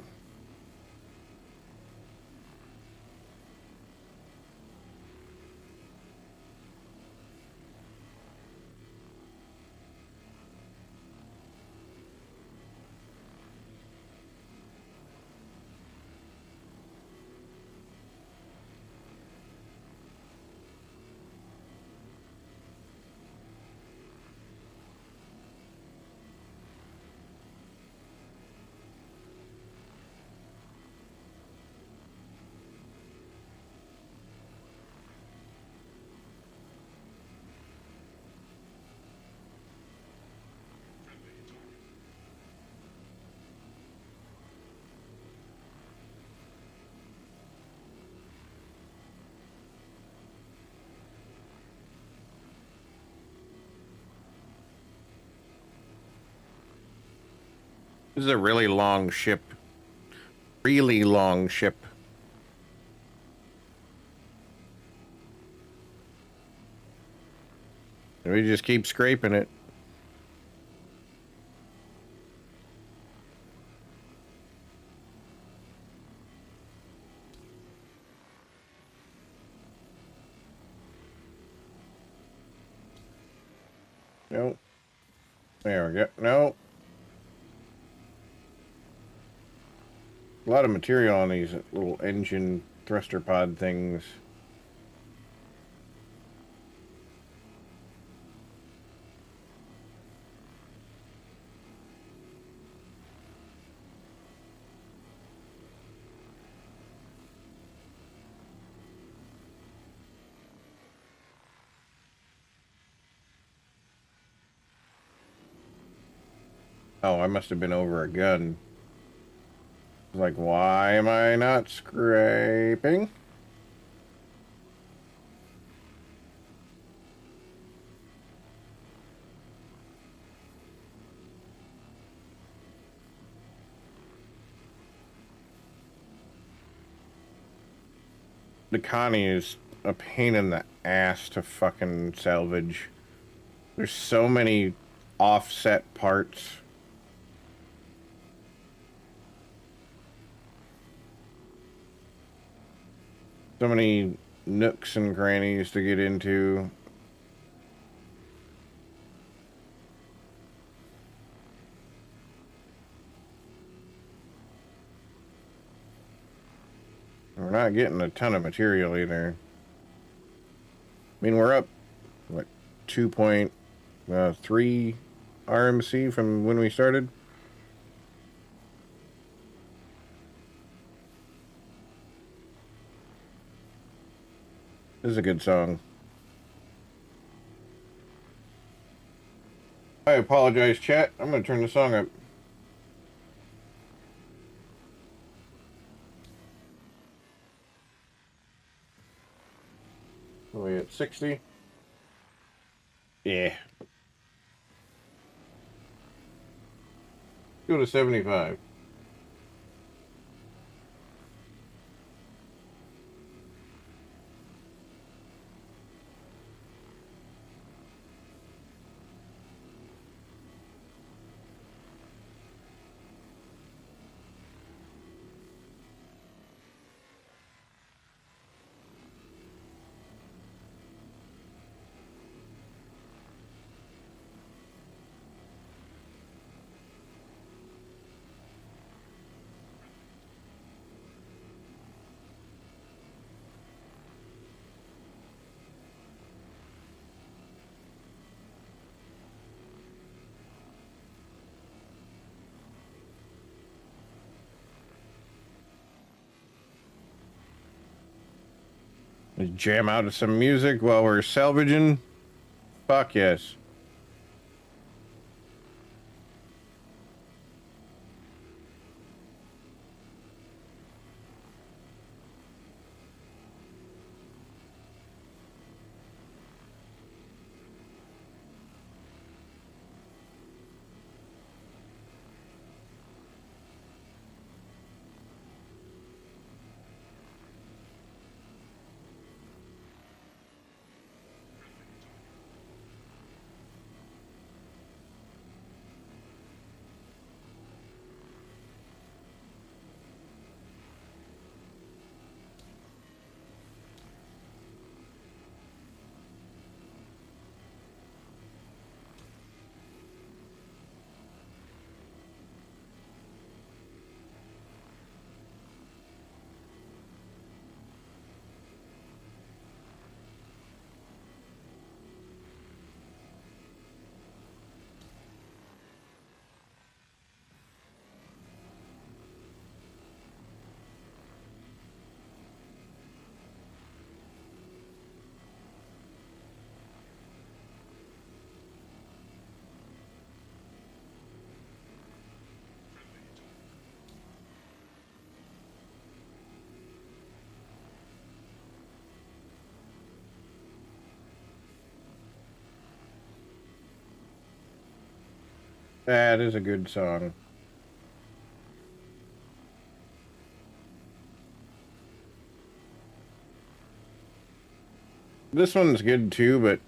This is a really long ship. Really long ship. And we just keep scraping it. Nope. There we go. No. A lot of material on these little engine thruster pod things. Oh, I must have been over a gun. Like, why am I not scraping? The Connie is a pain in the ass to fucking salvage. There's so many offset parts. So many nooks and crannies to get into. We're not getting a ton of material either. I mean, we're up, what, 2.3 RMC from when we started? This is a good song. I apologize, chat. I'm going to turn the song up. Are we at 60? Yeah. Go to 75. Let's jam out to some music while we're salvaging. Fuck yes. That is a good song. This one's good too, but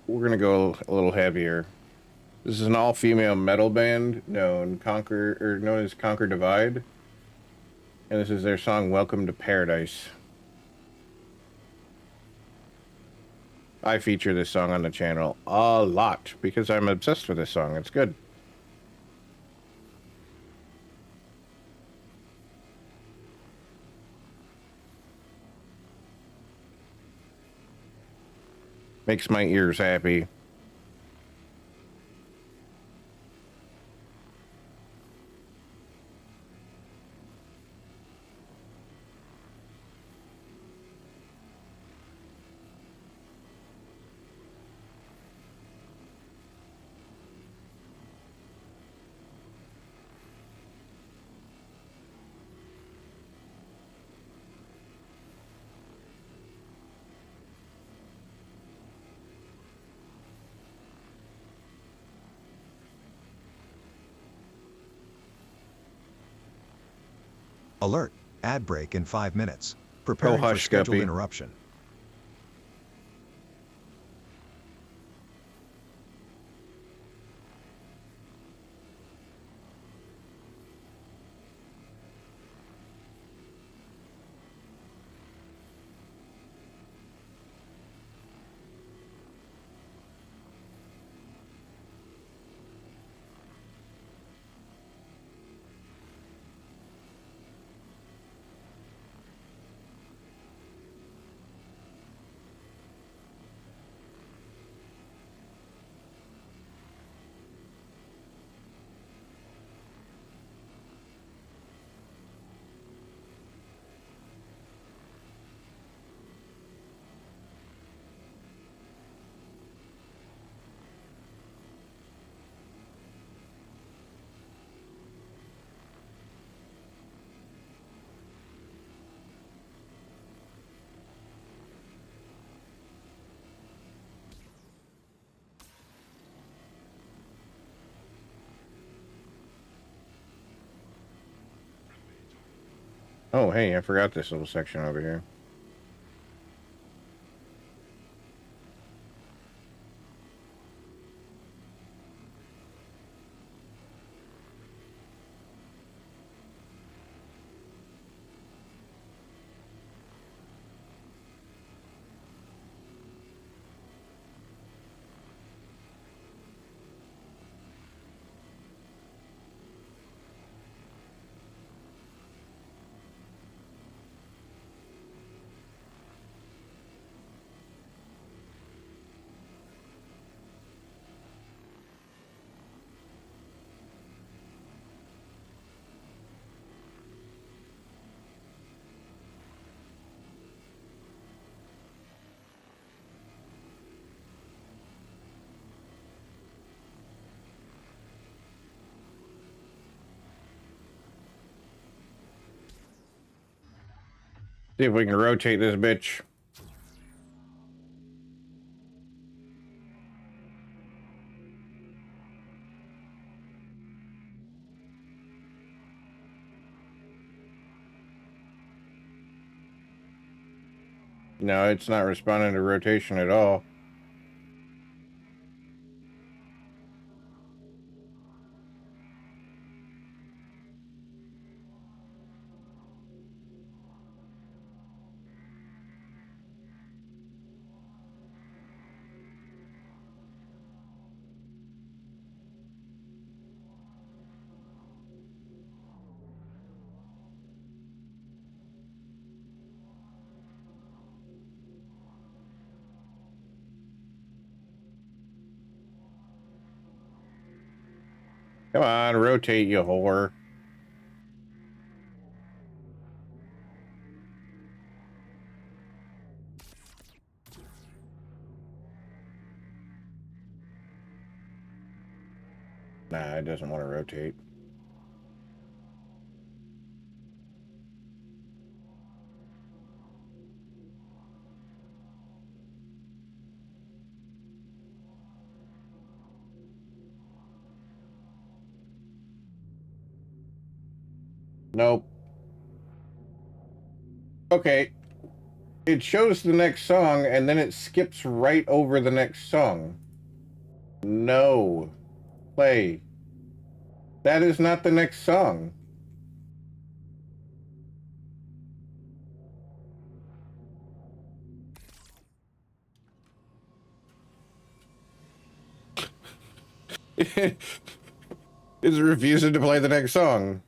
we're gonna go a little heavier. This is an all-female metal band known as Conquer Divide, and this is their song "Welcome to Paradise." I feature this song on the channel a lot because I'm obsessed with this song. It's good. Makes my ears happy. Alert. Ad break in 5 minutes. Preparing for hush, scheduled Guppy. interruption. Oh, hey, I forgot this little section over here. See if we can rotate this bitch. No, it's not responding to rotation at all. Come on, rotate, you whore. Nah, it doesn't want to rotate. Nope. Okay. It shows the next song, and then it skips right over the next song. No. Play. That is not the next song. Is refusing to play the next song.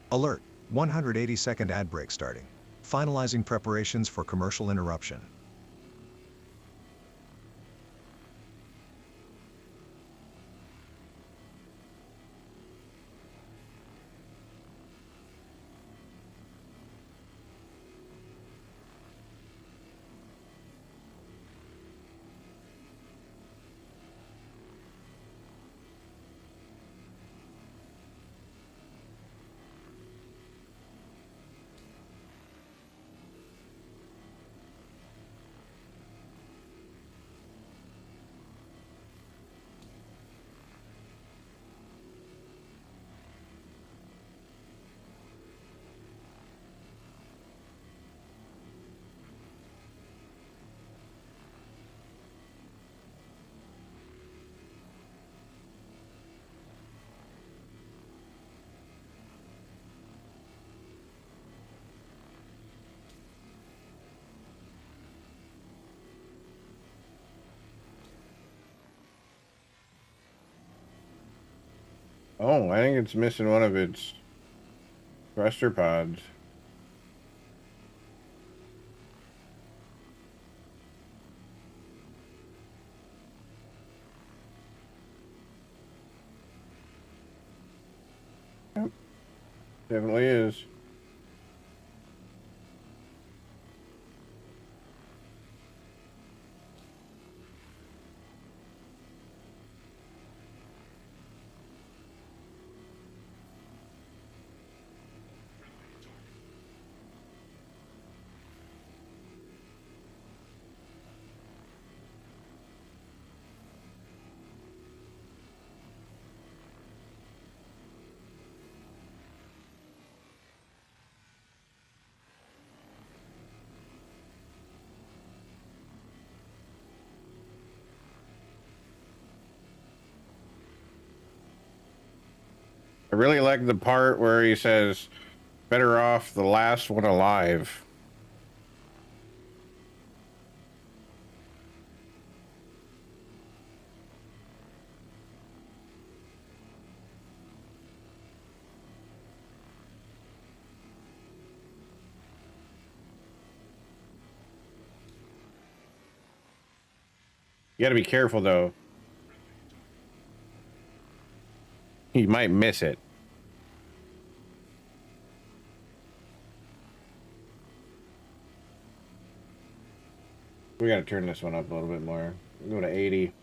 Alert, 180-second ad break starting. Finalizing preparations for commercial interruption. Oh, I think it's missing one of its thruster pods. Yep, definitely is. I really like the part where he says, better off the last one alive. You gotta be careful, though. You might miss it. We gotta turn this one up a little bit more. Go to 80.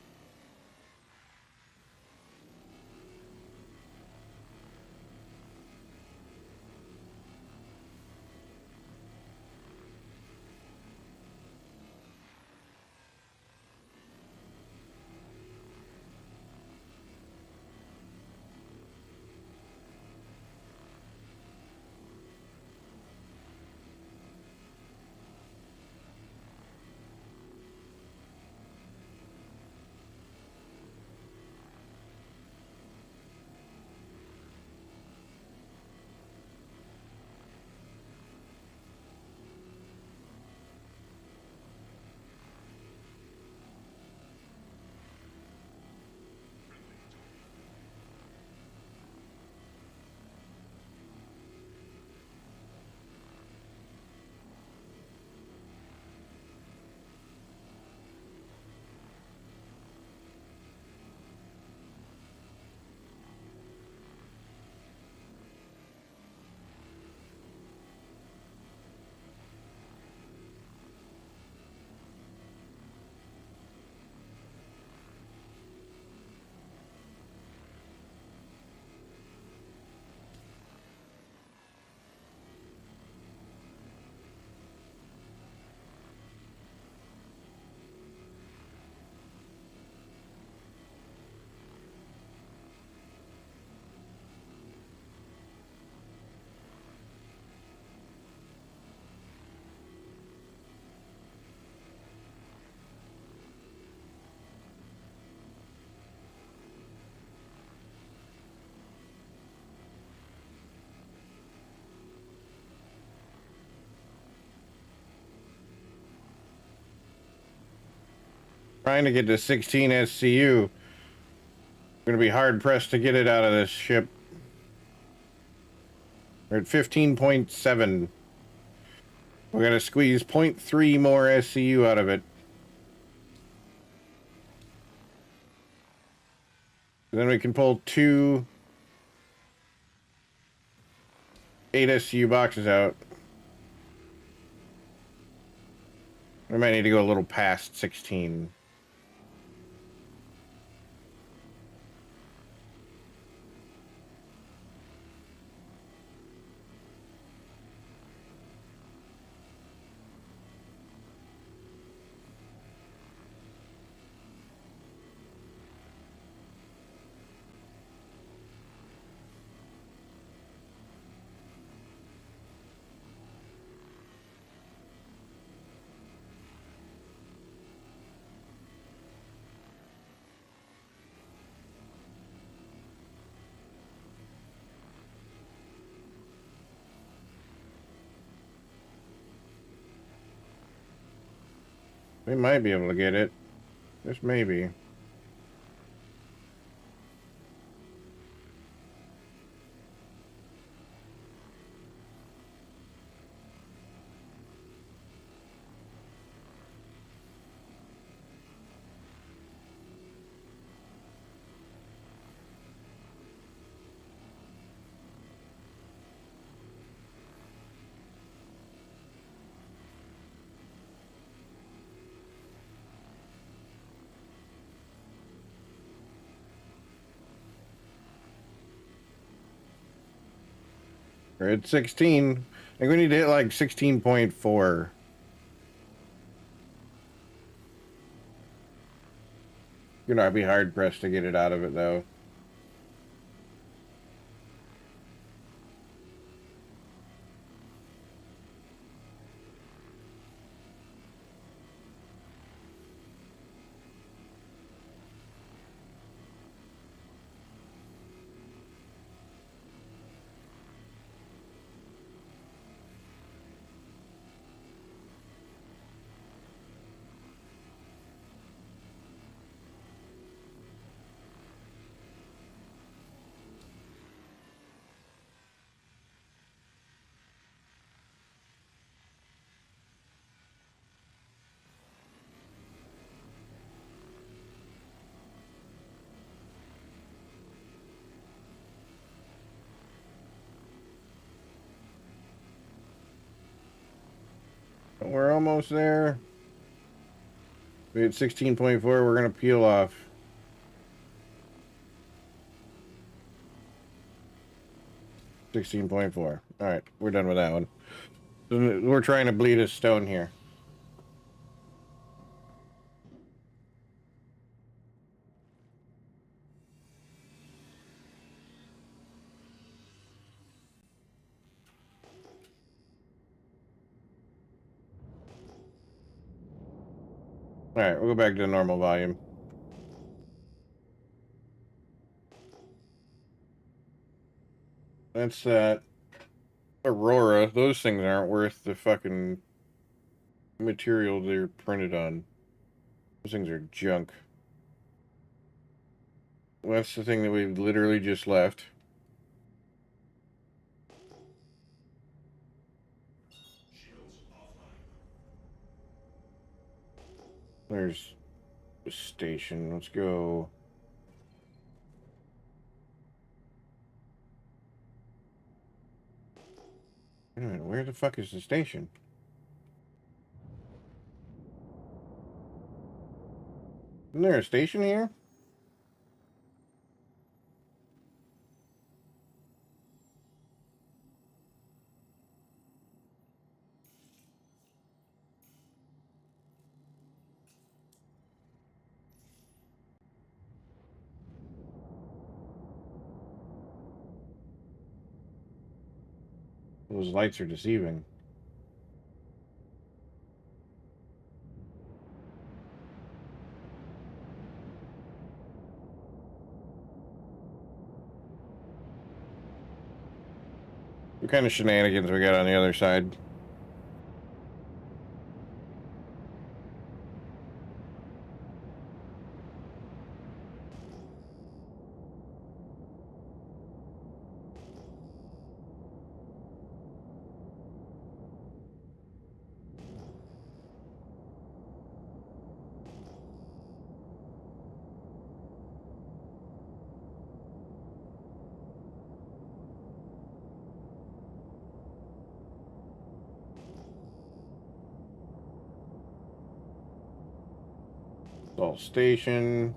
Trying to get to 16 SCU. Gonna be hard pressed to get it out of this ship. We're at 15.7. We're gonna squeeze 0.3 more SCU out of it. Then we can pull 2 8 SCU boxes out. We might need to go a little past 16. We might be able to get it. Just maybe. We're at 16. I think we need to hit like 16.4. You know, I'd be hard pressed to get it out of it though. We're almost there. We hit 16.4. We're gonna peel off. $16.4. All right, we're done with that one. We're trying to bleed a stone here. All right, we'll go back to the normal volume. That's that. Aurora. Those things aren't worth the fucking material they're printed on. Those things are junk. Well, that's the thing that we've literally just left. There's a station. Let's go. Wait a minute, where the fuck is the station? Isn't there a station here? Those lights are deceiving. What kind of shenanigans we got on the other side? Salt station.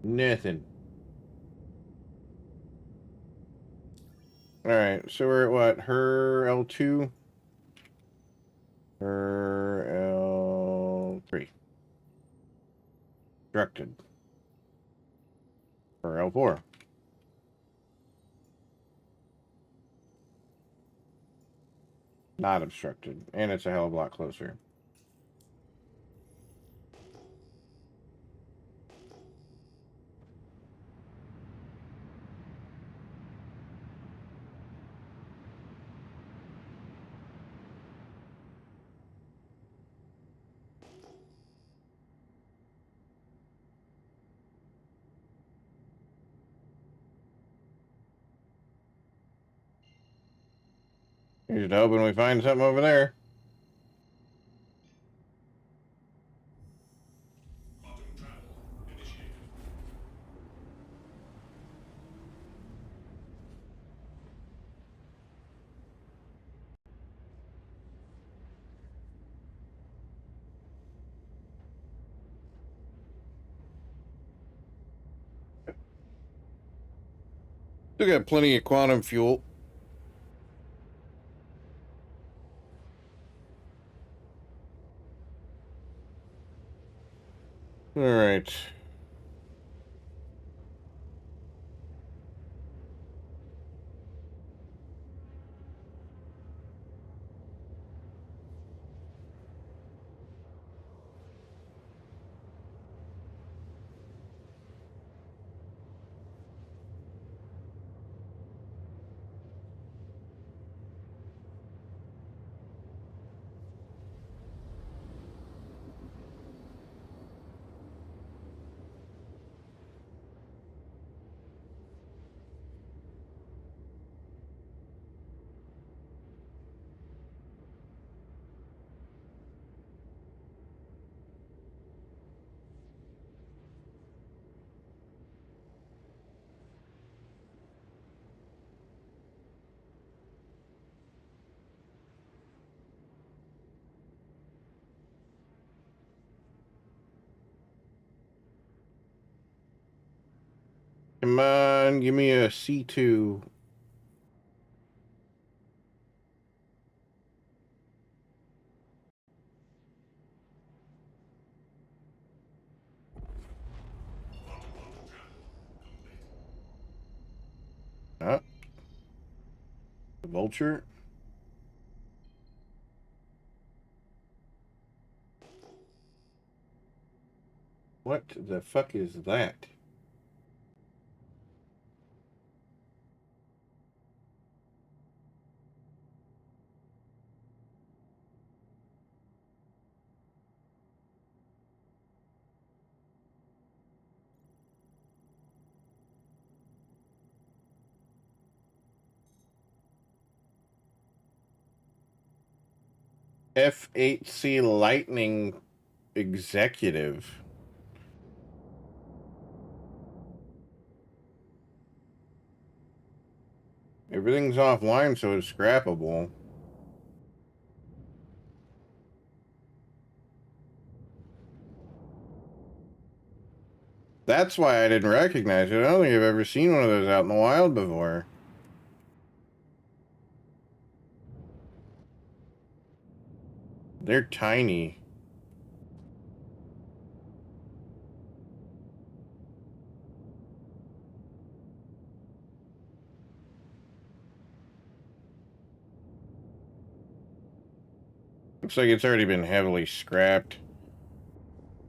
Nothing. Alright, so we're at what? Her L2? Her L3. Directed. Her L4. Not obstructed. And it's a hell of a lot closer. Here's to hoping we find something over there. Still got plenty of quantum fuel. All right. Come on, give me a C2. Ah, the Vulture. What the fuck is that? F8C Lightning Executive. Everything's offline, so it's scrappable. That's why I didn't recognize it. I don't think I've ever seen one of those out in the wild before. They're tiny. Looks like it's already been heavily scrapped.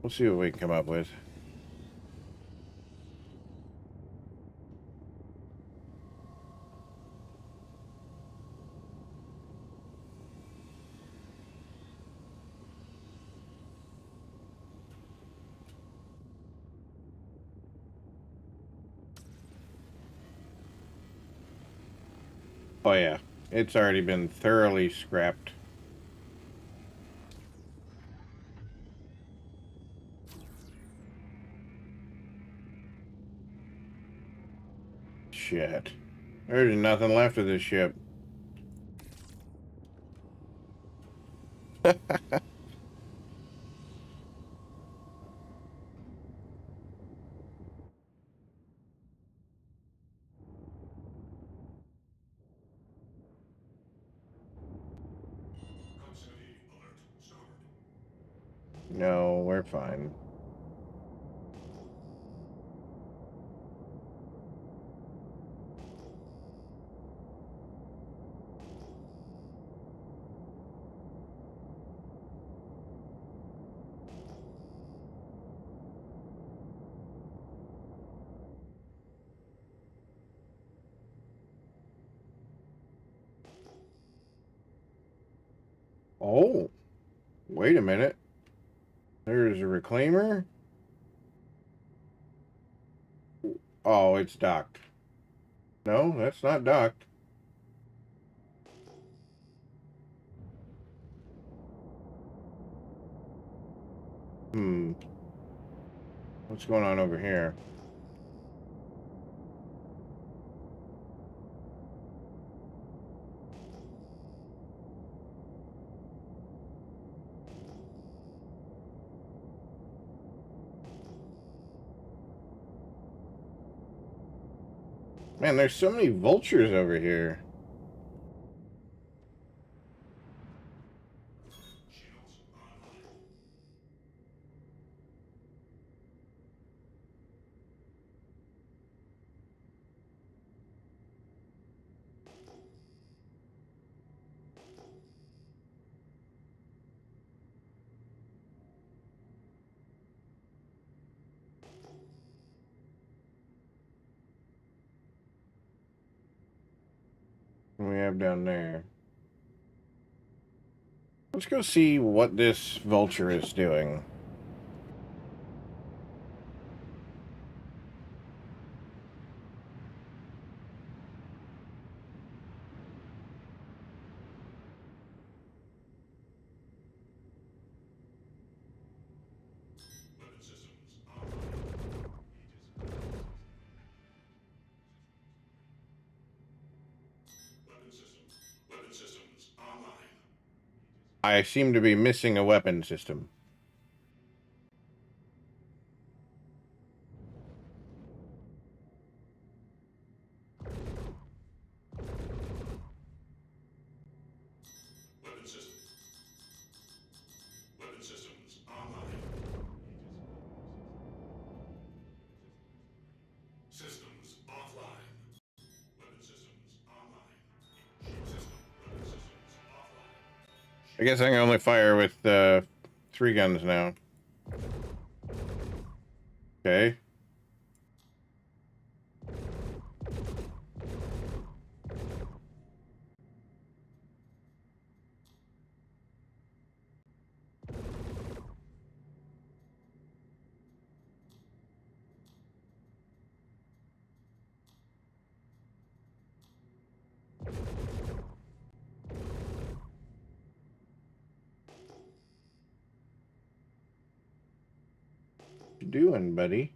We'll see what we can come up with. Oh yeah, it's already been thoroughly scrapped. Shit. There's nothing left of this ship. No, we're fine. Oh, wait a minute. There's a reclaimer. Oh, it's docked. No, that's not docked. Hmm. What's going on over here? Man, there's so many vultures over here. What do we have down there? Let's go see what this vulture is doing. I seem to be missing a weapon system. I guess I can only fire with 3 guns now. Okay. What you doing, buddy?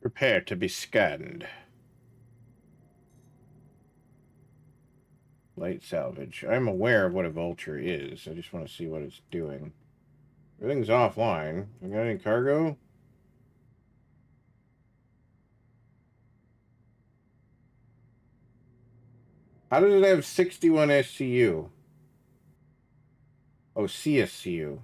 Prepare to be scanned. Light salvage. I'm aware of what a vulture is. I just want to see what it's doing. Everything's offline. We got any cargo? How does it have 61 SCU? Oh, CSCU.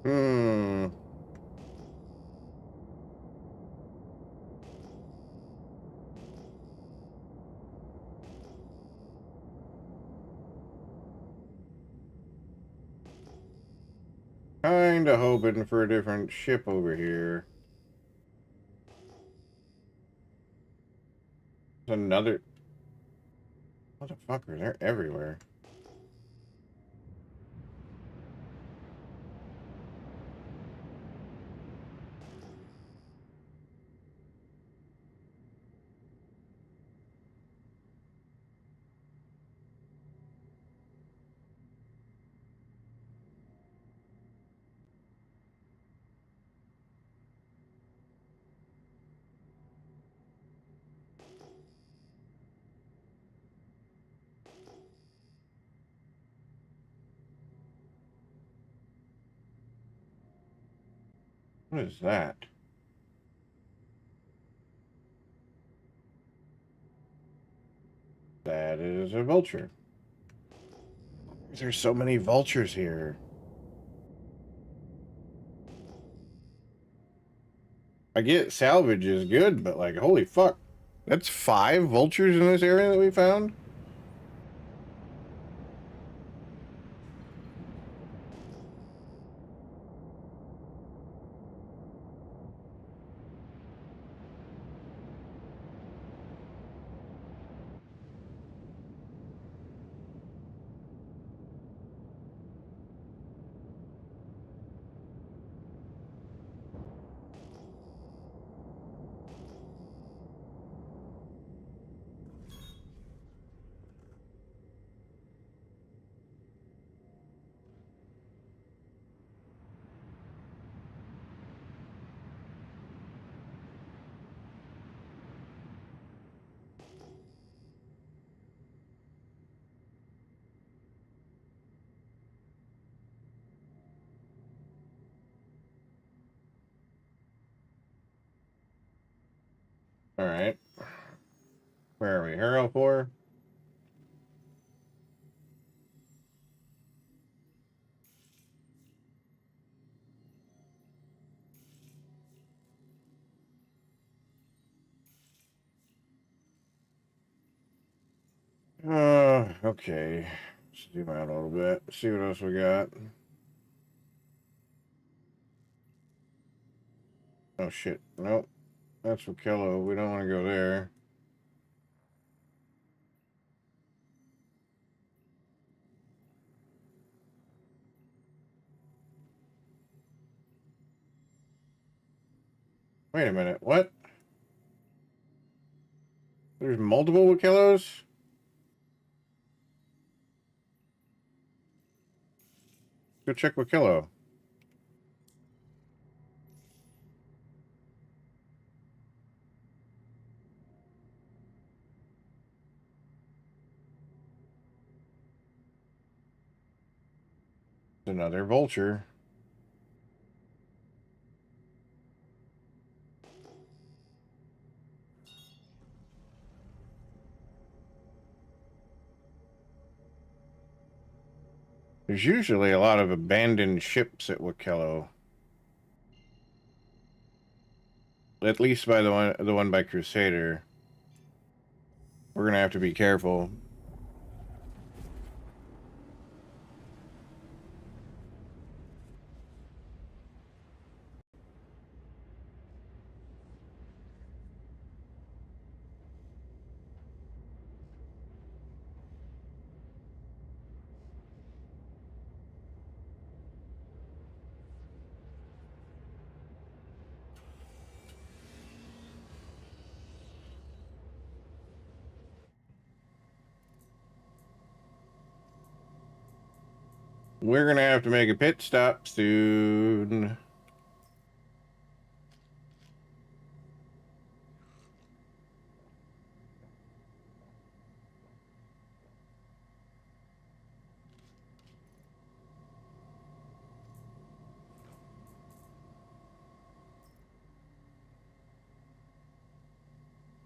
Hmm. Kinda hoping for a different ship over here. Another... Motherfucker, they're everywhere. What is that? That is a vulture. There's so many vultures here. I get salvage is good, but like, holy fuck. That's 5 vultures in this area that we found? Alright. Where are we? Hero 4? Okay. Zoom out a little bit. See what else we got. Oh shit. Nope. That's Rakello. We don't want to go there. Wait a minute. What? There's multiple Rakellos? Go check Rakello. Another vulture. There's usually a lot of abandoned ships at Wakello. At least by the one by Crusader. We're gonna have to be careful. We're gonna have to make a pit stop soon.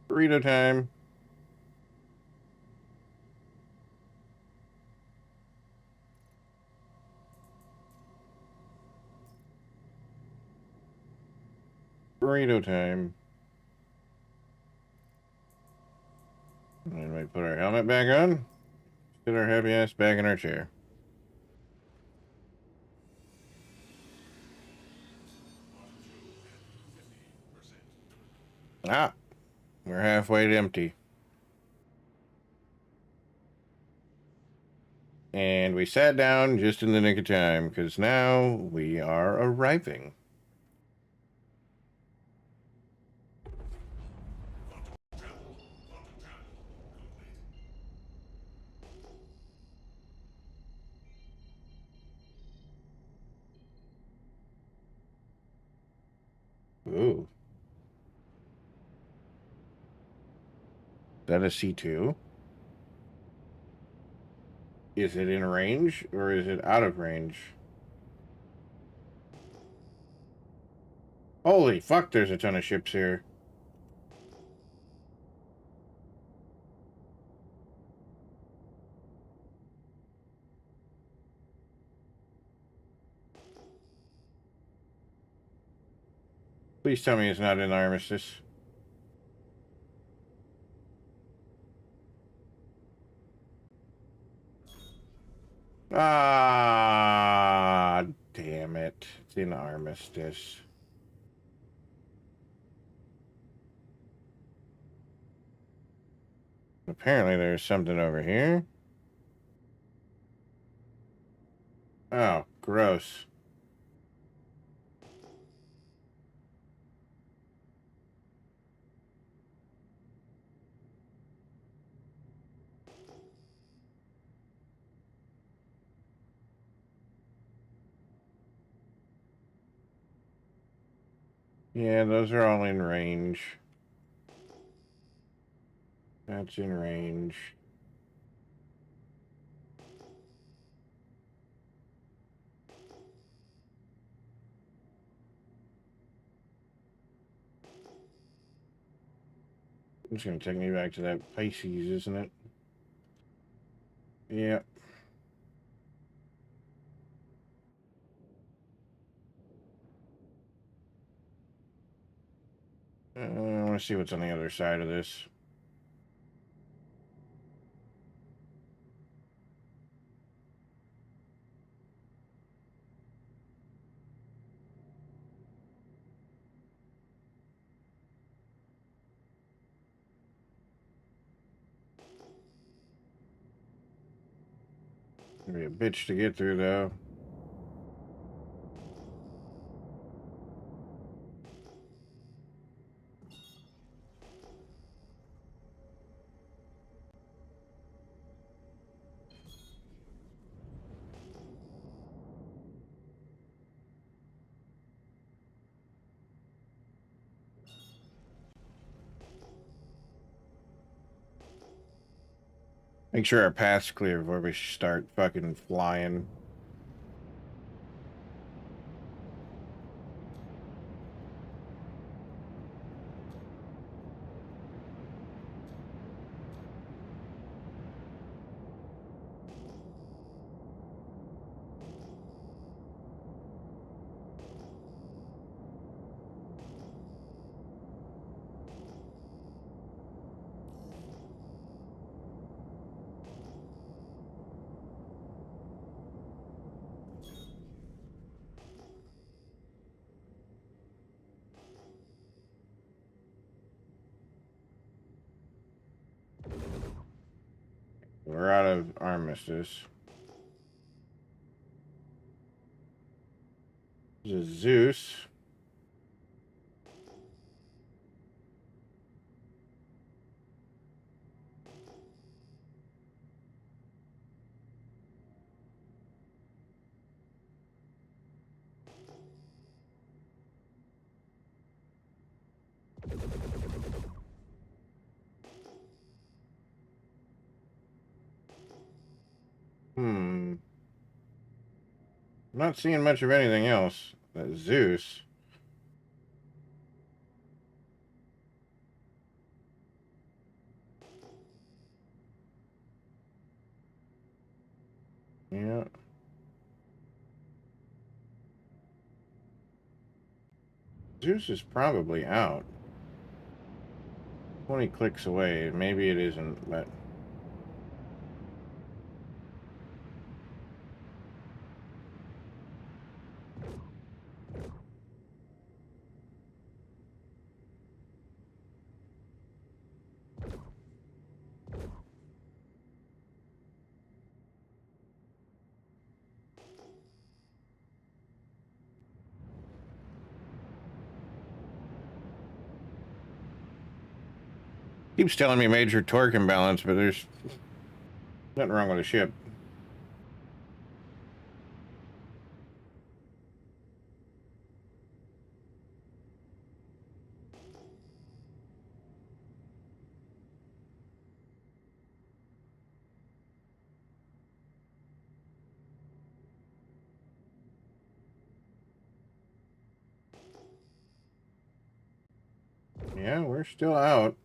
Burrito time. burrito time. And we put our helmet back on. Sit our heavy ass back in our chair. Ah, we're halfway empty. And we sat down just in the nick of time, because now we are arriving. Ooh. Is that a C2? Is it in range, or is it out of range? Holy fuck, there's a ton of ships here. Please tell me it's not an armistice. Ah, damn it. It's in armistice. Apparently there's something over here. Oh, gross. Yeah, those are all in range. That's in range. It's going to take me back to that Pisces, isn't it? Yeah. I want to see what's on the other side of this. Gonna be a bitch to get through, though. Make sure our path's clear before we start fucking flying. We're out of armistice. There's a Zeus. I'm not seeing much of anything else. That Zeus. Yeah. Zeus is probably out. 20 clicks away. Maybe it isn't, but... Keeps telling me major torque imbalance, but there's nothing wrong with the ship. Yeah, we're still out.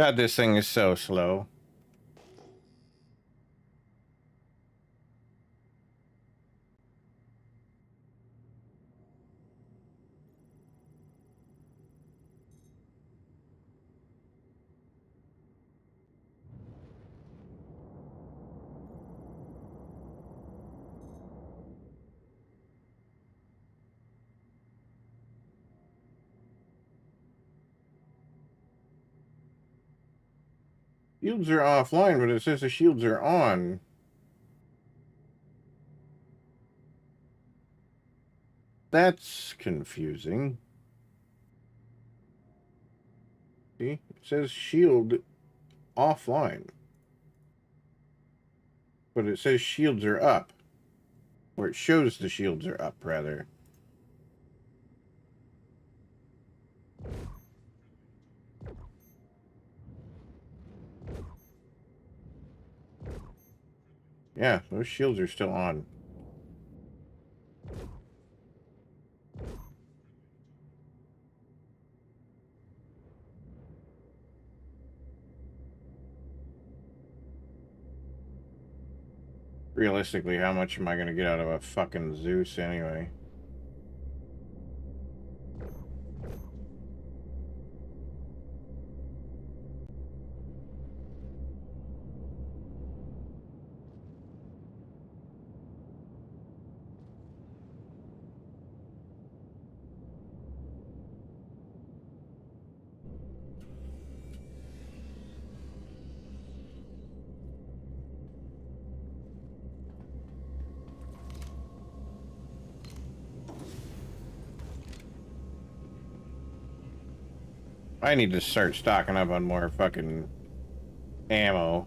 God, this thing is so slow. Shields are offline, but it says the shields are on. That's confusing. See? It says shield offline. But it says shields are up. Or it shows the shields are up, rather. Yeah, those shields are still on. Realistically, how much am I going to get out of a fucking Zeus anyway? I need to start stocking up on more fucking ammo.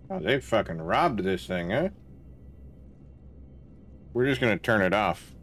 Oh, they fucking robbed this thing, huh? We're just gonna turn it off.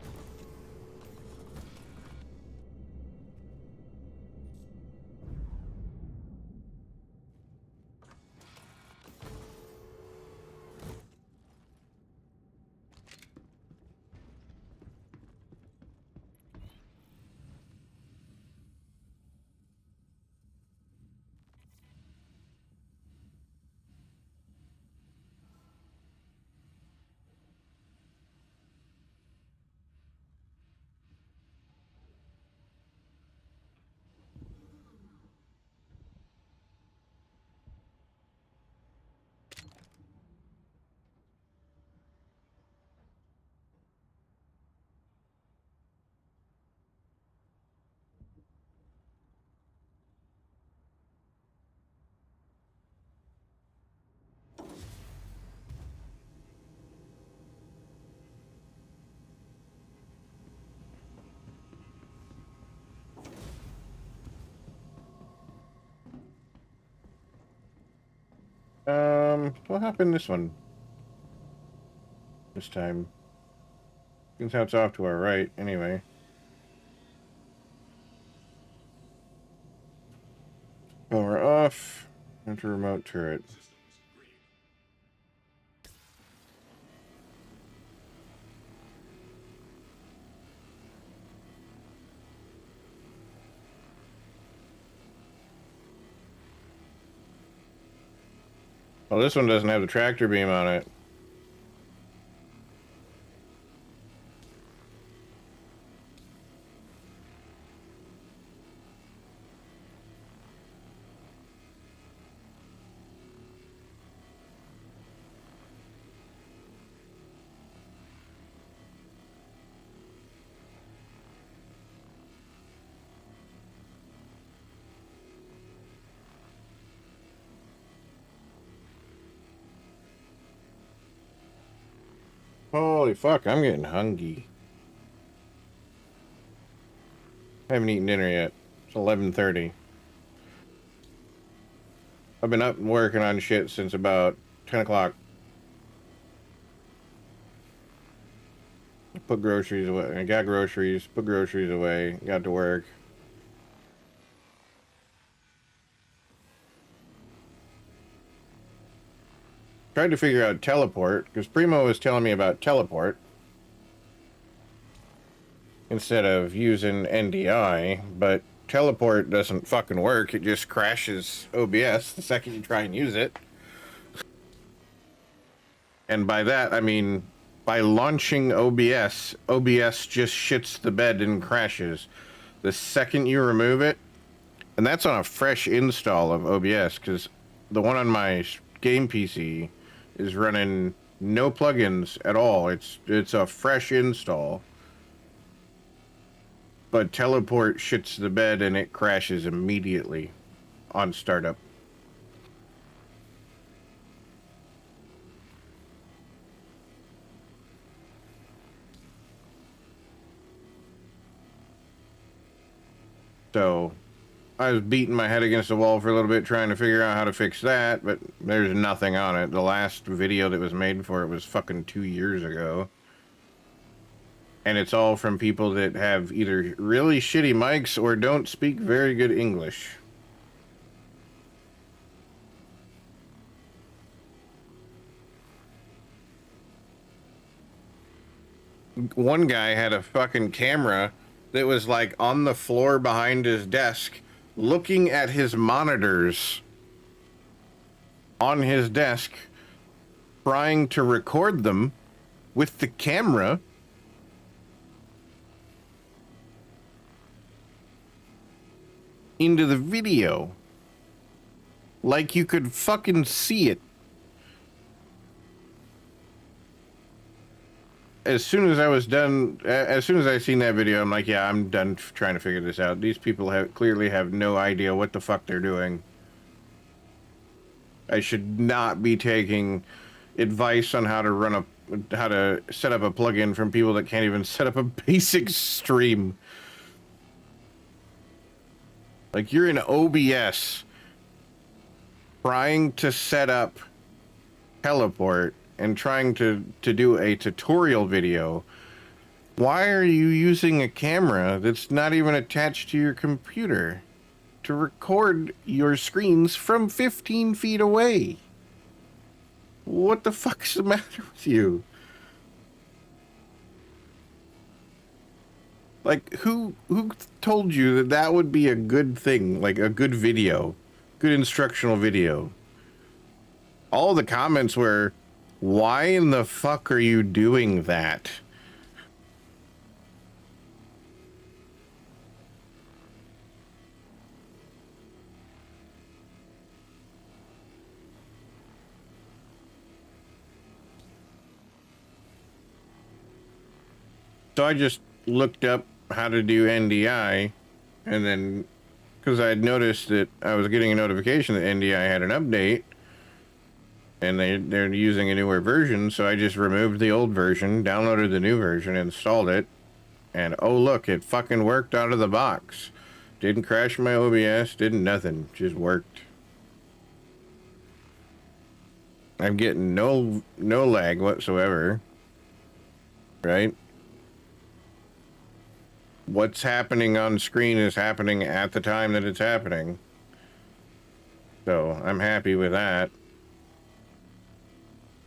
What happened this one? This time. Seems how it's off to our right, anyway. Power off. Enter remote turret. Well, this one doesn't have the tractor beam on it. Holy fuck, I'm getting hungry. I haven't eaten dinner yet. It's 11:30. I've been up and working on shit since about 10 o'clock. Put groceries away. I got groceries, put groceries away, got to work. Tried to figure out teleport, because Primo was telling me about teleport. Instead of using NDI, but teleport doesn't fucking work. It just crashes OBS the second you try and use it. And by that, I mean, by launching OBS, OBS just shits the bed and crashes. The second you remove it, and that's on a fresh install of OBS, because the one on my game PC is running no plugins at all. It's a fresh install. But teleport shits the bed and it crashes immediately on startup. So I was beating my head against the wall for a little bit trying to figure out how to fix that, but there's nothing on it. The last video that was made for it was fucking 2 years ago. And it's all from people that have either really shitty mics or don't speak very good English. One guy had a fucking camera that was like on the floor behind his desk, looking at his monitors on his desk, trying to record them with the camera. Into the video. Like you could fucking see it. As soon as I was done, as soon as I seen that video, I'm like, yeah, I'm done trying to figure this out. These people clearly have no idea what the fuck they're doing. I should not be taking advice on how to set up a plugin from people that can't even set up a basic stream. Like, you're in OBS trying to set up teleport and trying to do a tutorial video. Why are you using a camera that's not even attached to your computer to record your screens from 15 feet away? What the fuck's the matter with you? Like, who told you that that would be a good thing? Like, a good video. Good instructional video. All the comments were, why in the fuck are you doing that? So I just looked up how to do NDI, and then because I had noticed that I was getting a notification that NDI had an update and they're using a newer version, so I just removed the old version, downloaded the new version, installed it, and oh look, it fucking worked out of the box. Didn't crash my OBS, didn't nothing, just worked. I'm getting no lag whatsoever. Right? What's happening on screen is happening at the time that it's happening. So I'm happy with that.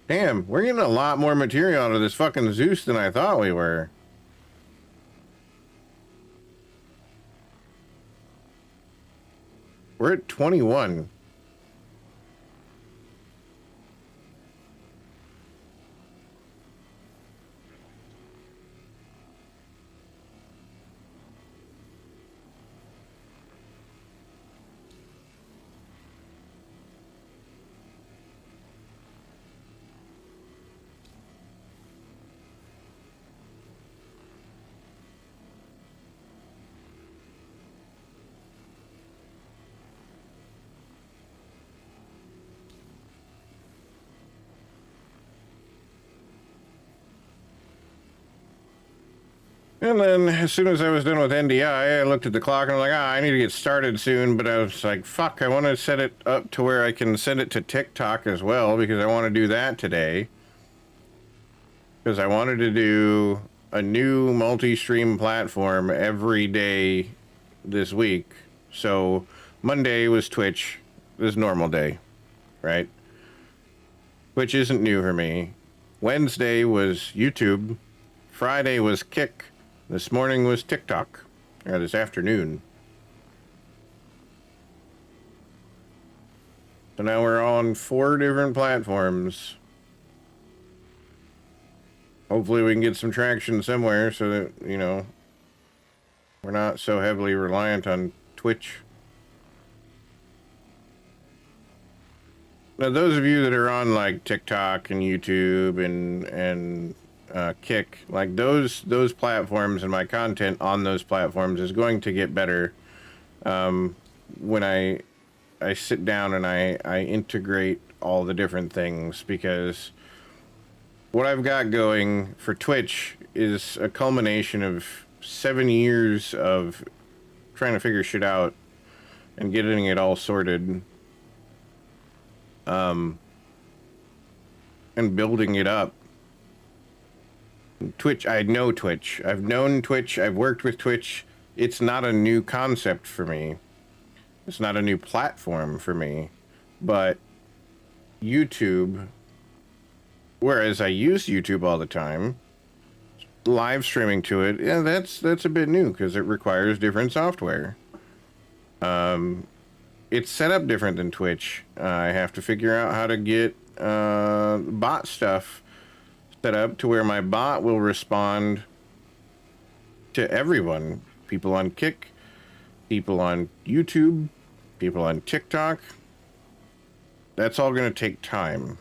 Damn, we're getting a lot more material out of this fucking Zeus than I thought we were. We're at 21. And then as soon as I was done with NDI, I looked at the clock and I'm like, I need to get started soon. But I was like, fuck, I want to set it up to where I can send it to TikTok as well, because I want to do that today. Because I wanted to do a new multi-stream platform every day this week. So Monday was Twitch, this normal day, right? Which isn't new for me. Wednesday was YouTube. Friday was Kick. This morning was TikTok, or this afternoon. So now we're on 4 different platforms. Hopefully we can get some traction somewhere so that, you know, we're not so heavily reliant on Twitch. Now, those of you that are on like TikTok and YouTube and Kick, like those platforms, and my content on those platforms is going to get better when I sit down and I integrate all the different things, because what I've got going for Twitch is a culmination of 7 years of trying to figure shit out and getting it all sorted, and building it up. Twitch, I know Twitch. I've known Twitch. I've worked with Twitch. It's not a new concept for me. It's not a new platform for me. But YouTube, whereas I use YouTube all the time, live streaming to it, yeah, that's a bit new because it requires different software. It's set up different than Twitch. I have to figure out how to get bot stuff set up to where my bot will respond to everyone. People on Kick, people on YouTube, people on TikTok. That's all going to take time.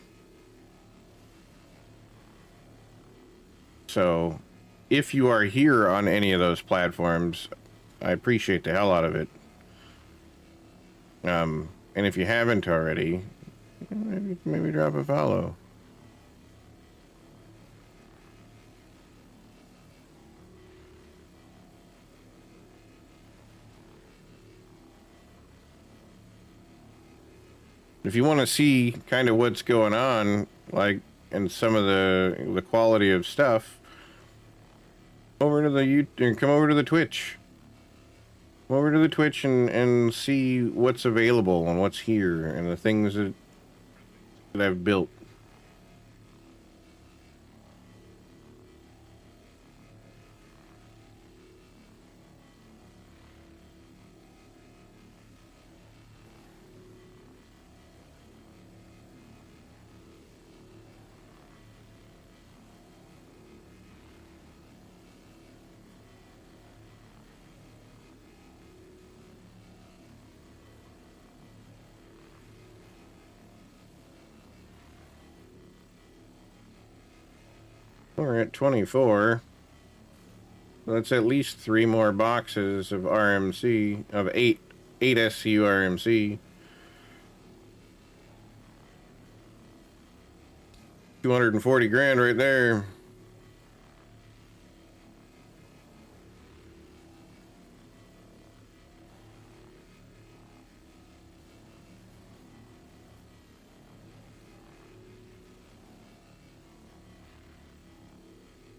So, if you are here on any of those platforms, I appreciate the hell out of it. And if you haven't already, maybe drop a follow. If you want to see kind of what's going on, like, and some of the quality of stuff, over to the YouTube, come over to the Twitch. Come over to the Twitch and see what's available and what's here and the things that I've built. We're at 24. That's at least 3 more boxes of RMC, of 8 SCU RMC. 240 grand right there.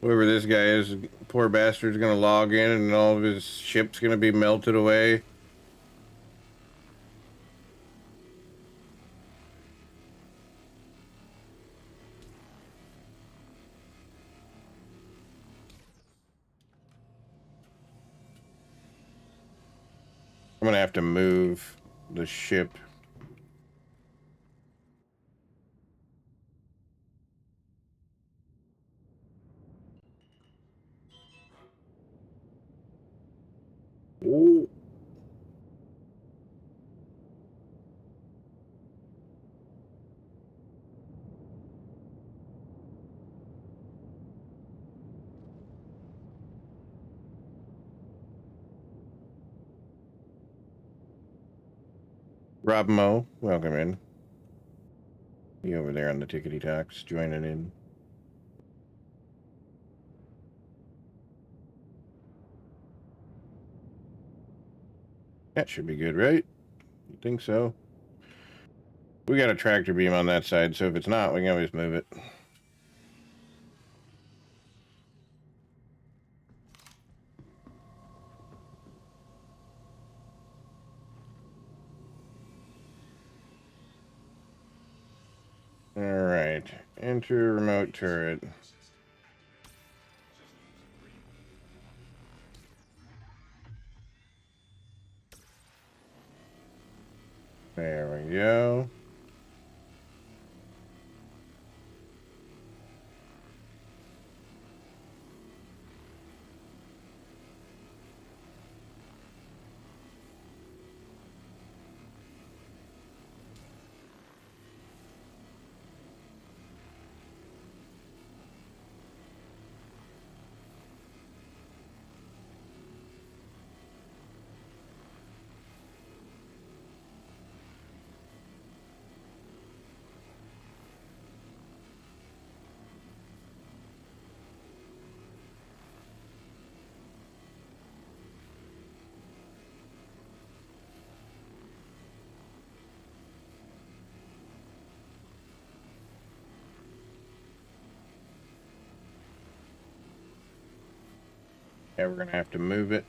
Whoever this guy is, poor bastard's gonna log in and all of his ship's gonna be melted away. I'm gonna have to move the ship. Ooh. Rob Mo, welcome in. You over there on the tickety talks, joining in. That should be good, right? You think so? We got a tractor beam on that side, so if it's not, we can always move it. Alright, enter remote turret. There we go. Yeah, we're gonna have to move it.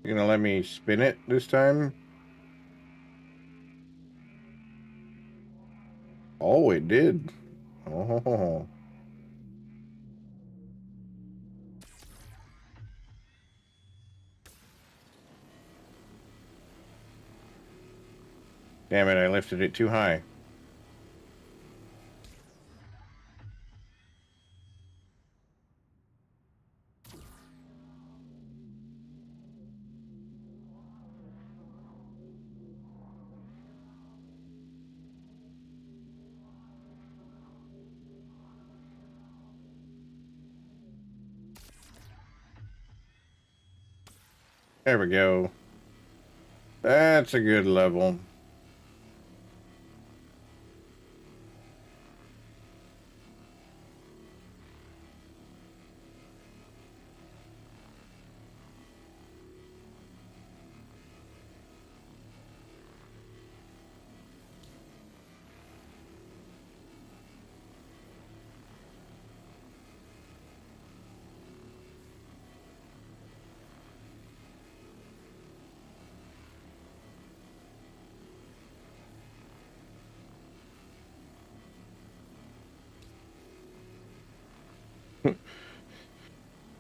You gonna let me spin it this time? Oh, it did. Oh. Damn it, I lifted it too high. There we go. That's a good level.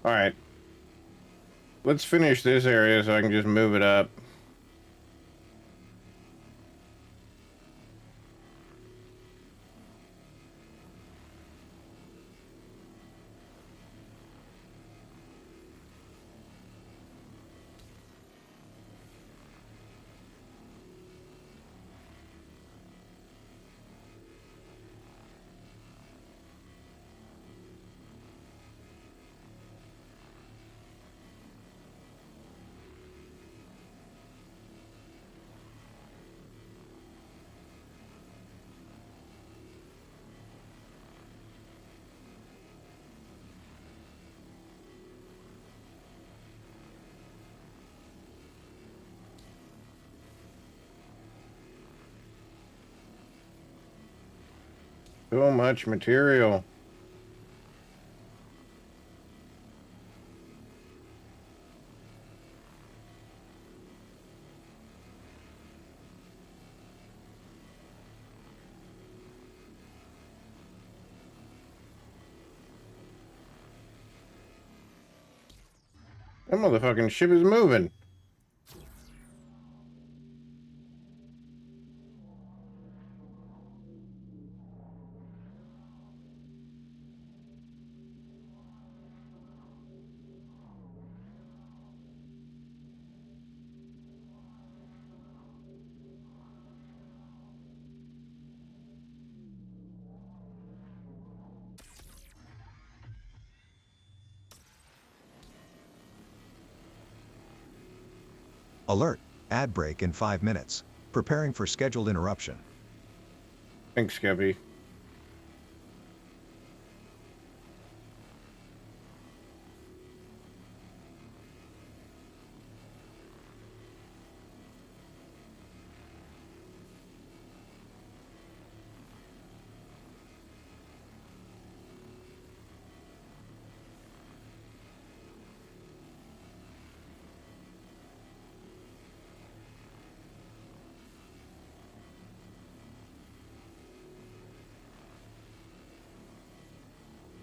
Alright. Let's finish this area so I can just move it up. So much material. That motherfucking ship is moving. Alert. Ad break in 5 minutes. Preparing for scheduled interruption. Thanks, Skeppy.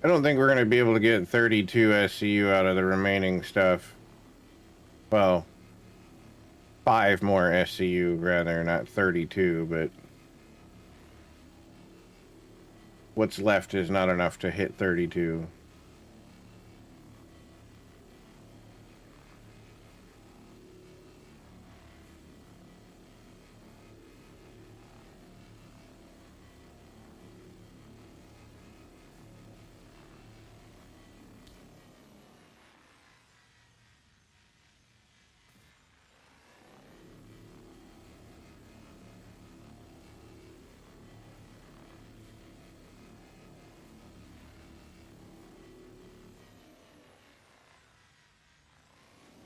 I don't think we're going to be able to get 32 SCU out of the remaining stuff. Well, 5 more SCU, rather, not 32, but what's left is not enough to hit 32.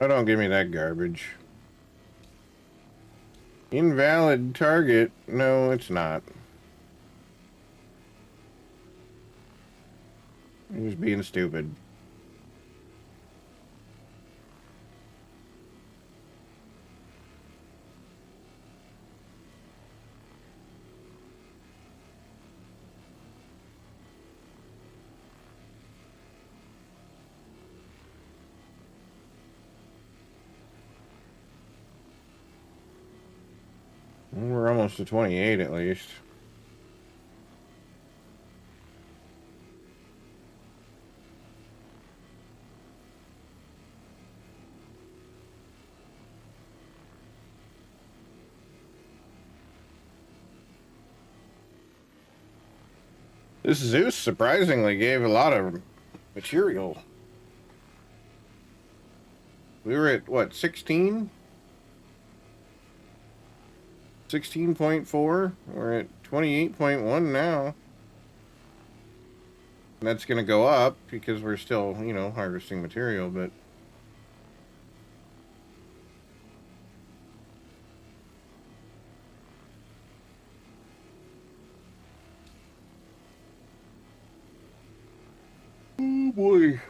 Oh, don't give me that garbage. Invalid target. No, it's not. You're just being stupid. We're almost to 28 at least. This Zeus surprisingly gave a lot of material. We were at, what, 16? 16.4? We're at 28.1 now. And that's going to go up because we're still, you know, harvesting material, but... Oh, boy.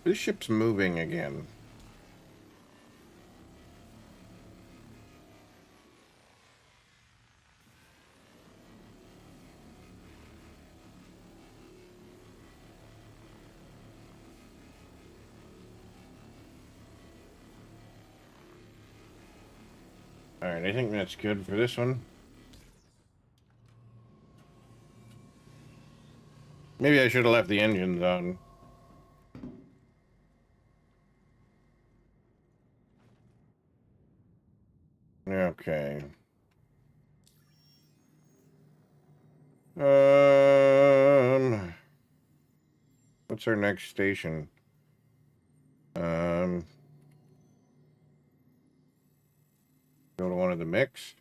This ship's moving again. Alright, I think that's good for this one. Maybe I should have left the engines on. Okay. What's our next station? Go to one of the mixed.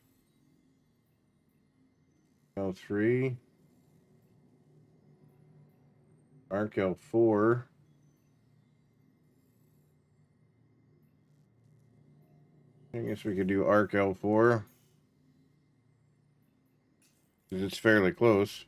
L3. Arc L4. guess we could do Arc L4. Because it's fairly close.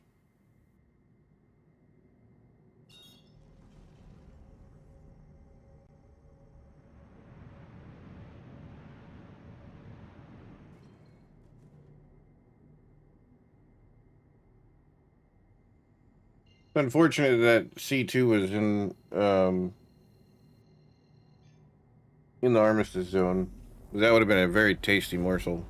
It's unfortunate that C2 was in the armistice zone. That would have been a very tasty morsel.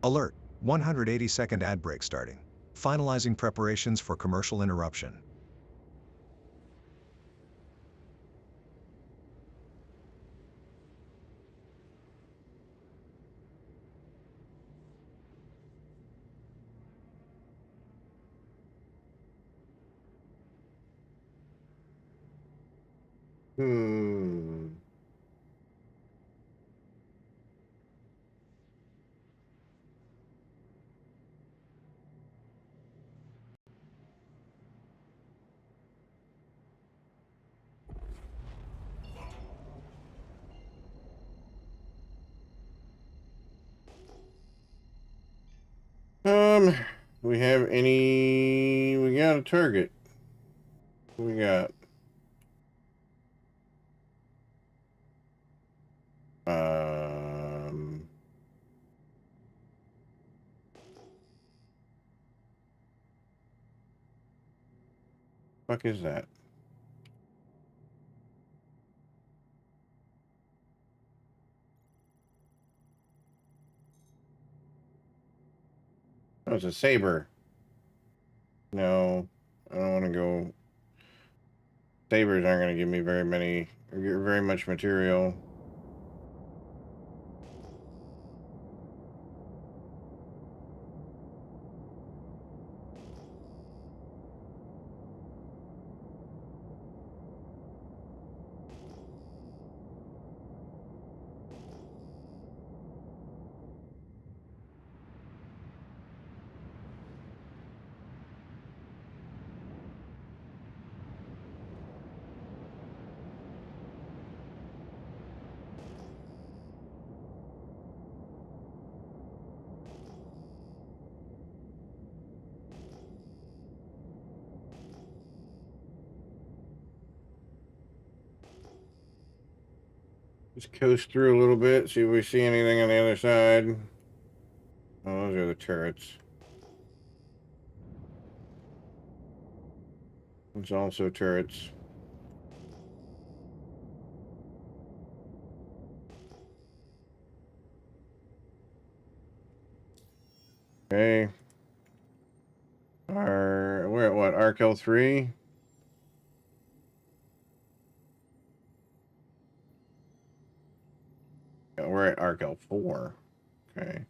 Alert, 180-second ad break starting. Finalizing preparations for commercial interruption. We have any... We got a target. What we got? Fuck is that? Oh, it's a saber. No, I don't want to go. Sabers aren't going to give me very much material. Just coast through a little bit, see if we see anything on the other side. Oh, those are the turrets. There's also turrets. Okay. We're at what? Arc L3? Yeah, we're at Arc L4. Okay.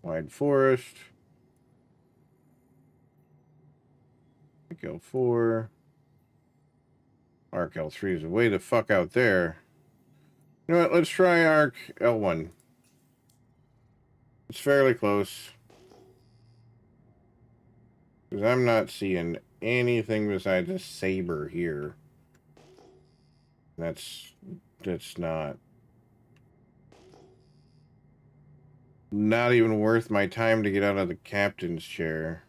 Wide forest. Arc L4. Arc L3 is way the fuck out there. You know what? Let's try Arc L1. It's fairly close. Because I'm not seeing anything besides a saber here. That's not even worth my time to get out of the captain's chair.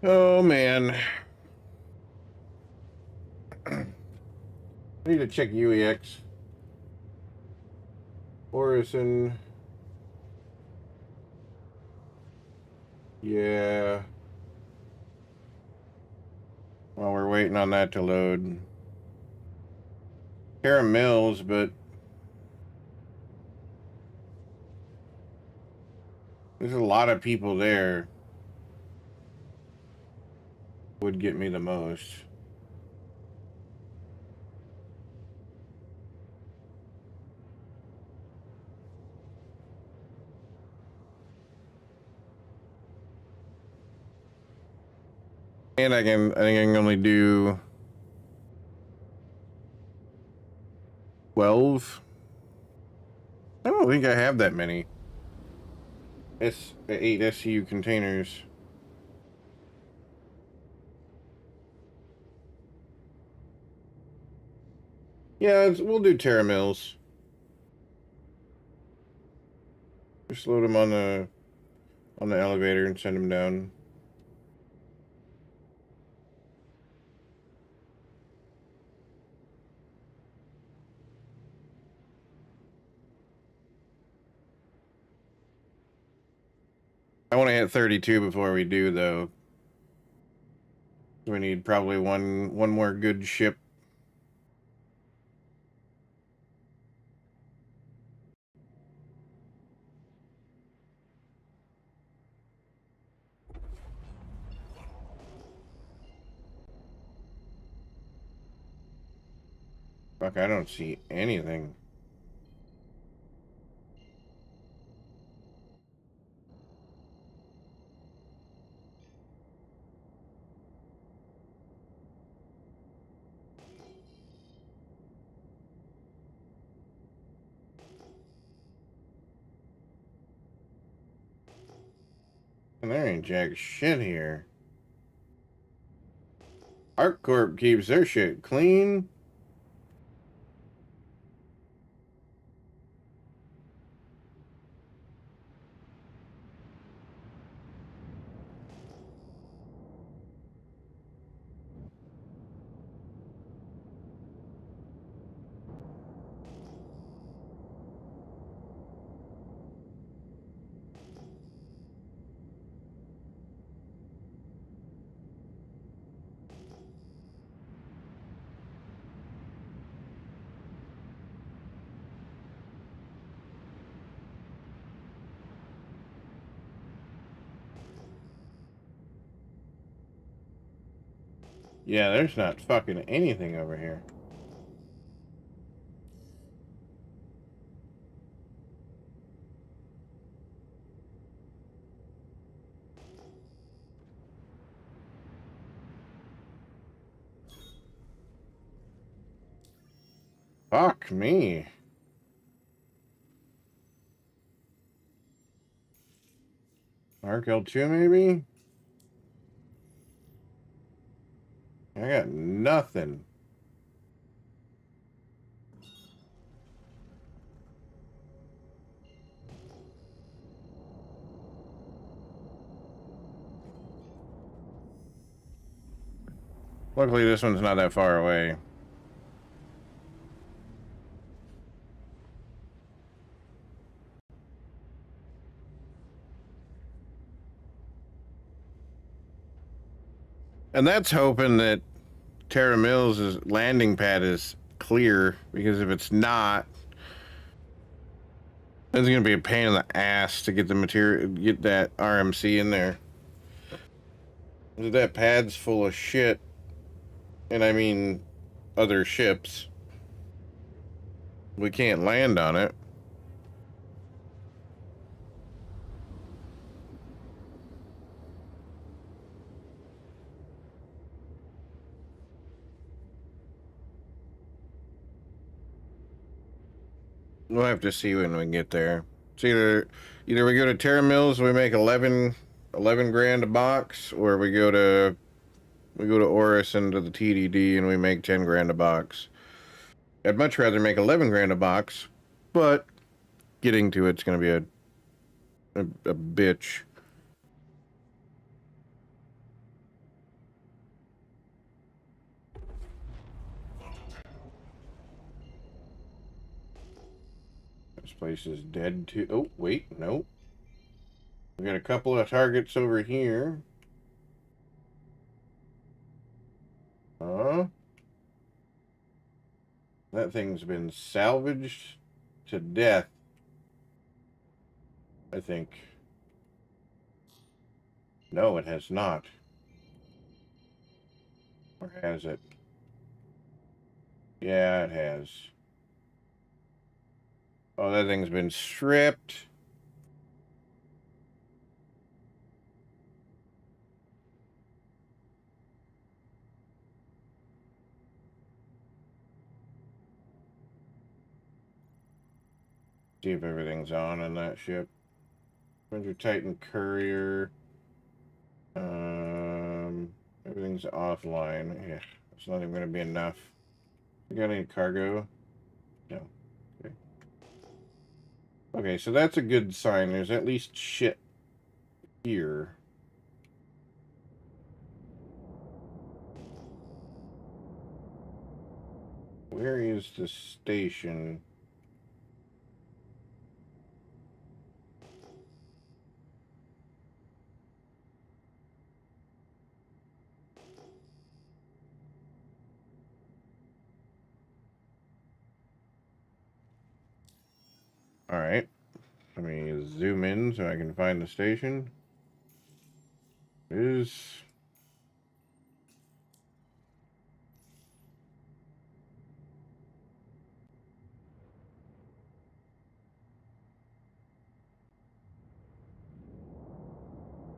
Oh man. I need to check UEX. Orison. Yeah. While we're waiting on that to load. Kara Mills, but there's a lot of people there. Would get me the most. And I think I can only do 12. I don't think I have that many. 8 SCU containers. Yeah, we'll do Terra Mills. Just load them on the elevator and send them down. I want to hit 32 before we do, though. We need probably one more good ship. Fuck, I don't see anything. And there ain't jack shit here. ArcCorp keeps their shit clean. Yeah, there's not fucking anything over here. Fuck me. Arc L2 maybe? I got nothing. Luckily, this one's not that far away. And that's hoping that Terra Mills' landing pad is clear, because if it's not, it's going to be a pain in the ass to get the material, get that RMC in there. That pad's full of shit, and I mean other ships. We can't land on it. We'll have to see when we get there. It's either we go to Terra Mills, we make 11 grand a box, or we go to Orison to the TDD and we make 10 grand a box. I'd much rather make 11 grand a box, but getting to it's going to be a bitch. place is dead too. Oh, wait, no. We got a couple of targets over here. That thing's been salvaged to death, I think. No, it has not. Or has it? Yeah, it has. Oh, that thing's been stripped. See if everything's on that ship. Avenger Titan Courier. Everything's offline. Yeah, it's not even going to be enough. You got any cargo? No. Okay. Okay, so that's a good sign. There's at least shit here. Where is the station? All right. Let me zoom in so I can find the station. It is.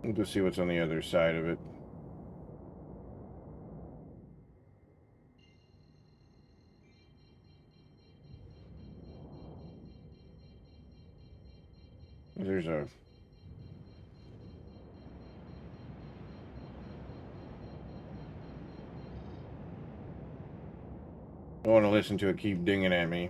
We'll just see what's on the other side of it. There's a... I don't want to listen to it keep dinging at me.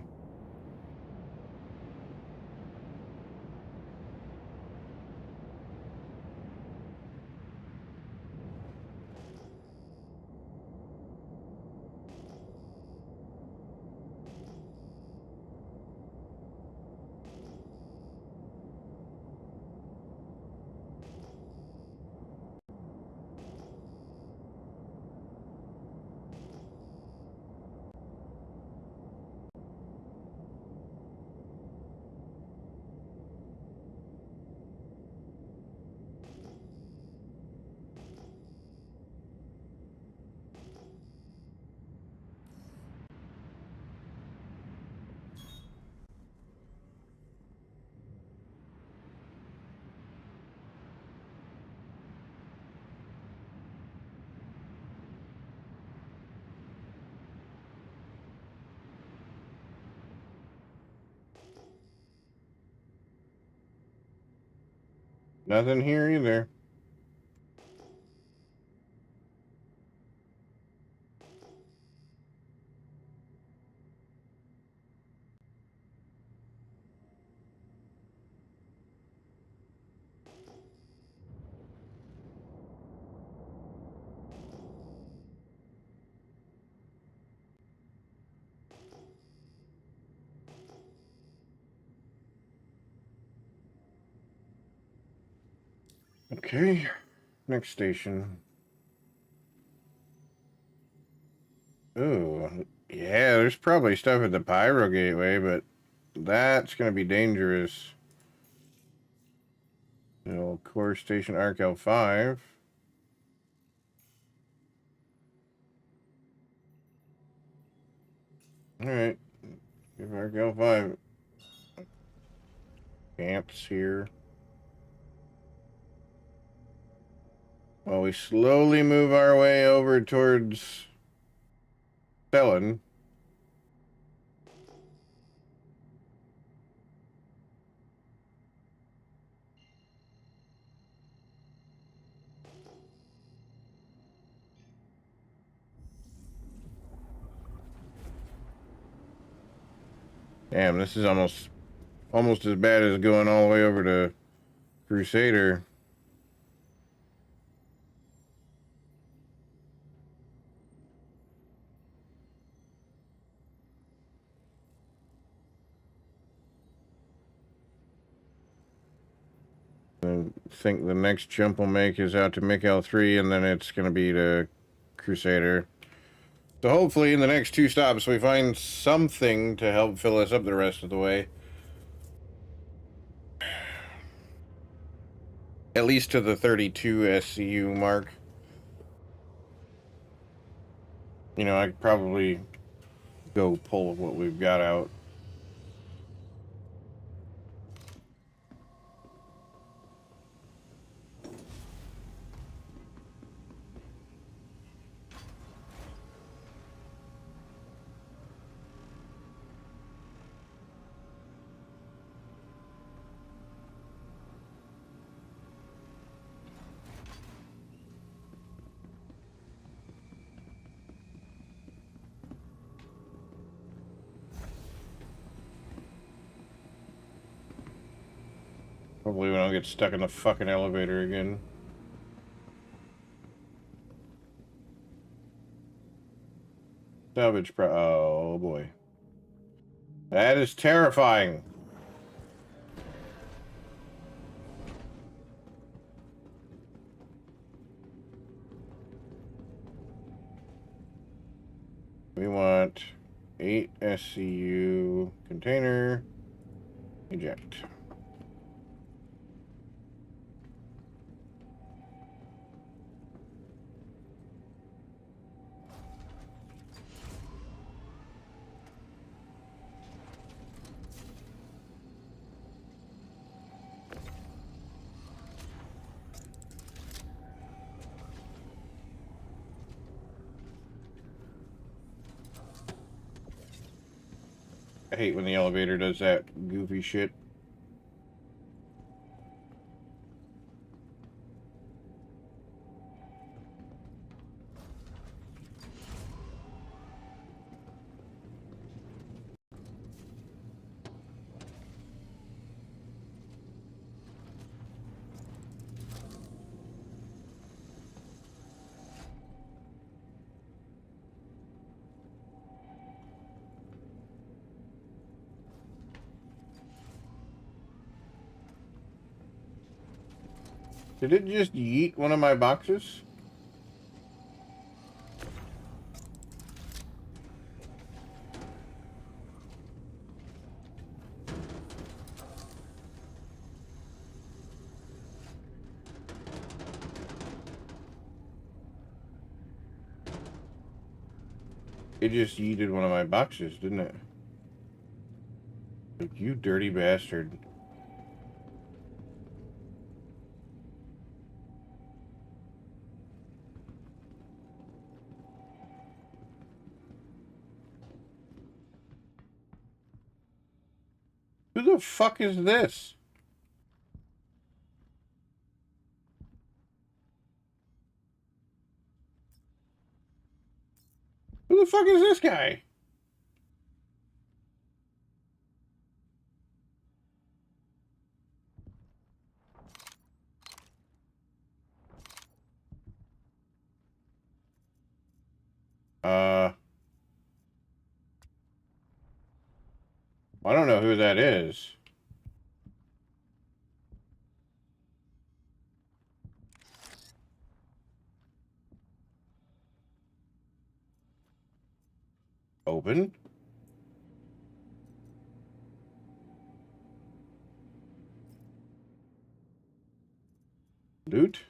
Nothing here either. Okay, next station. Ooh, yeah, there's probably stuff at the Pyro Gateway, but that's going to be dangerous. You know, Core Station Arc L5. Alright, give Arc L5 camps here. While we slowly move our way over towards Felon. Damn, this is almost as bad as going all the way over to Crusader. I think the next jump we'll make is out to Mick 3, and then it's going to be to Crusader. So hopefully in the next 2 stops we find something to help fill us up the rest of the way. At least to the 32 SCU mark. You know, I could probably go pull what we've got out. Hopefully we don't get stuck in the fucking elevator again. Salvage oh boy. That is terrifying. We want 8 SCU container. Eject. I hate when the elevator does that goofy shit. Did it just yeet one of my boxes? It just yeeted one of my boxes, didn't it? Like, you dirty bastard. Who the fuck is this? Who the fuck is this guy? I don't know who that is. Open. Loot.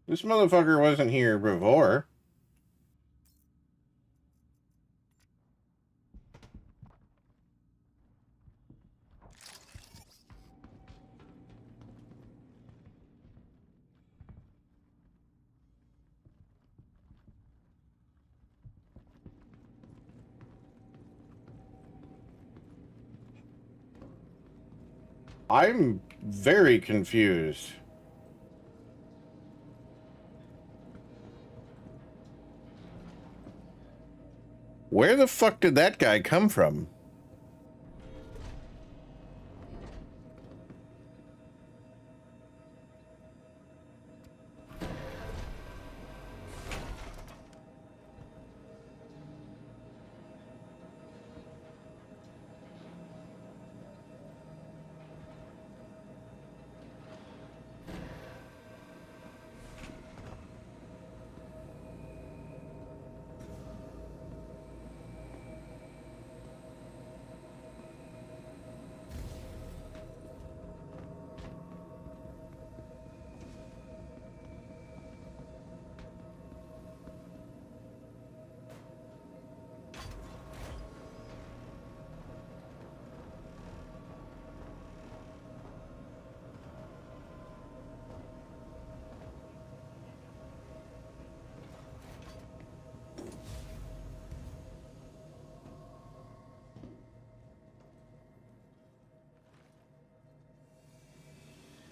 This motherfucker wasn't here before. I'm very confused. Where the fuck did that guy come from?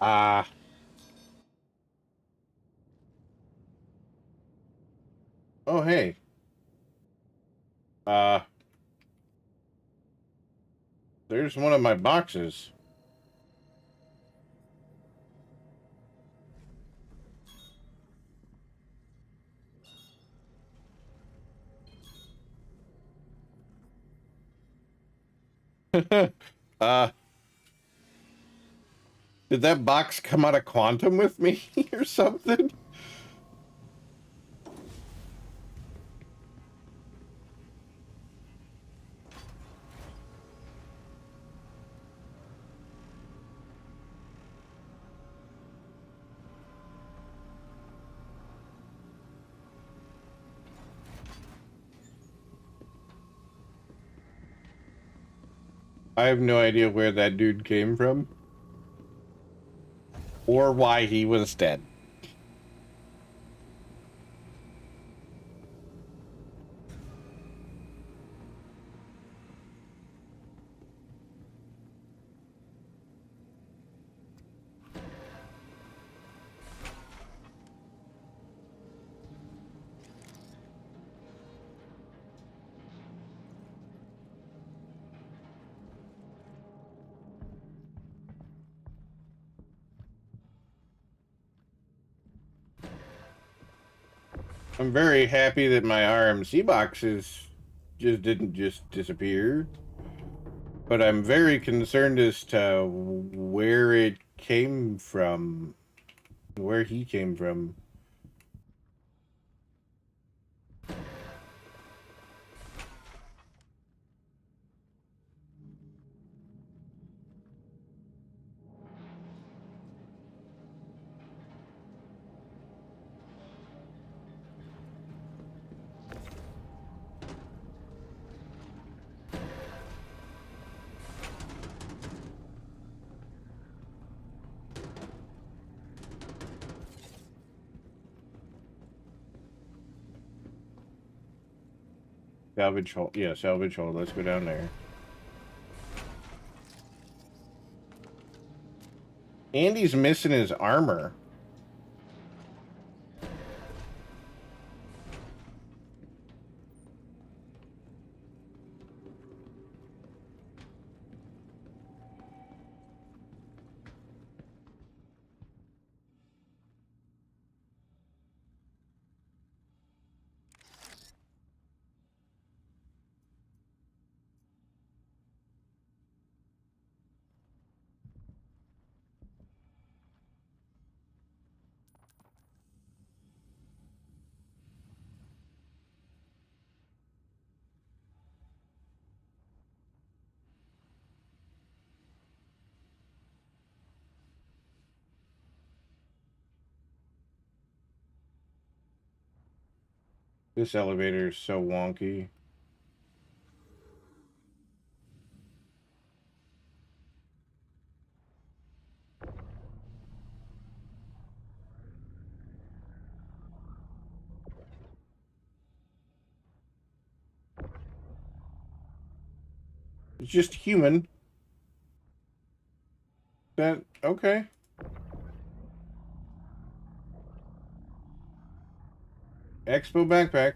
Oh, hey. There's one of my boxes. uh, did that box come out of quantum with me or something? I have no idea where that dude came from. Or why he was dead. I'm very happy that my RMC boxes didn't just disappear. But I'm very concerned as to where it came from. Where he came from. Salvage hold. Yeah, salvage hold. Let's go down there. Andy's missing his armor. This elevator is so wonky. It's just human. That okay. Expo backpack.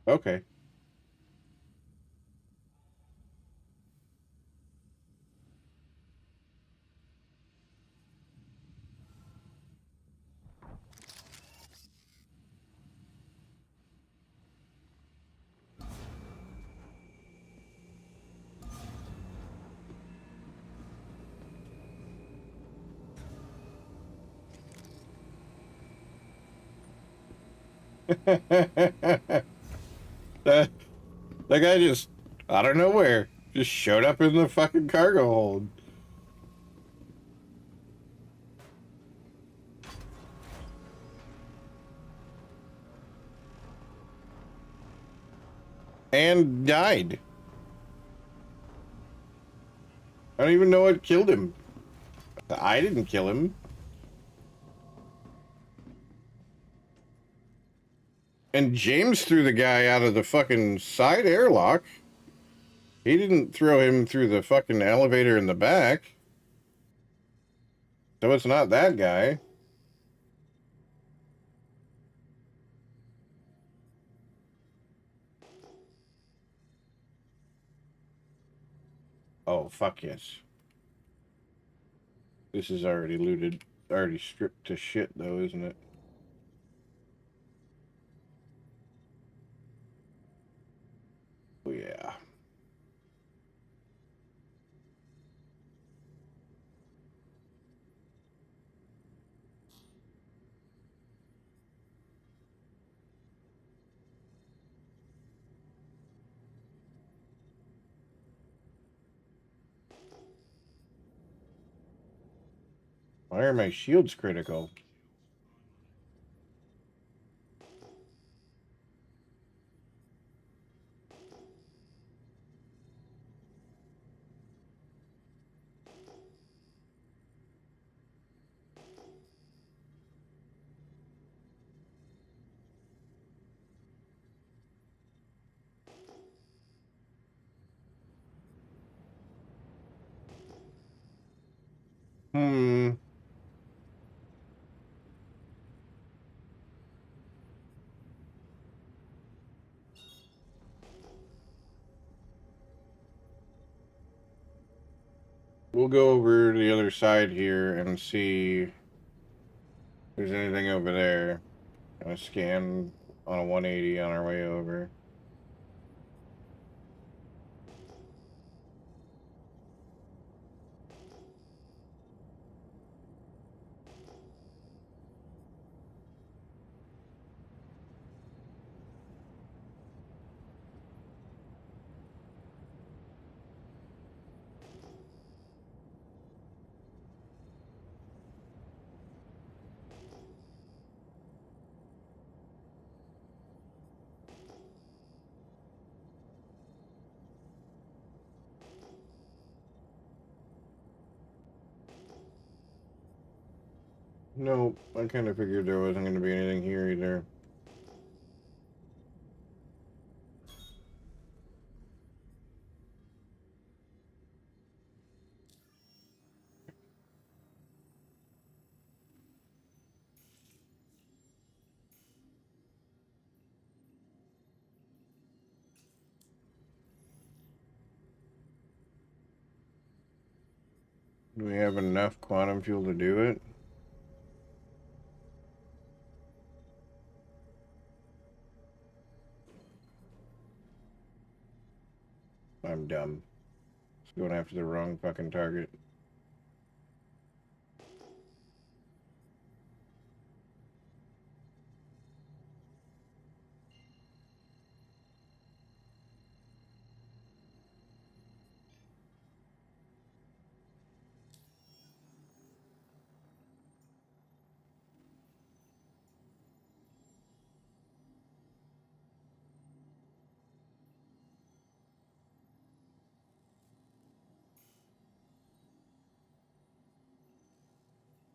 Okay. that that guy just out of nowhere just showed up in the fucking cargo hold. And died. I don't even know what killed him. I didn't kill him. And James threw the guy out of the fucking side airlock. He didn't throw him through the fucking elevator in the back. So it's not that guy. Oh, fuck yes. This is already looted. Already stripped to shit, though, isn't it? Oh, yeah. Why are my shields critical? Hmm. We'll go over to the other side here and see if there's anything over there. Gonna scan on a 180 on our way over. Nope, I kind of figured there wasn't going to be anything here either. Do we have enough quantum fuel to do it? I'm dumb. It's going after the wrong fucking target.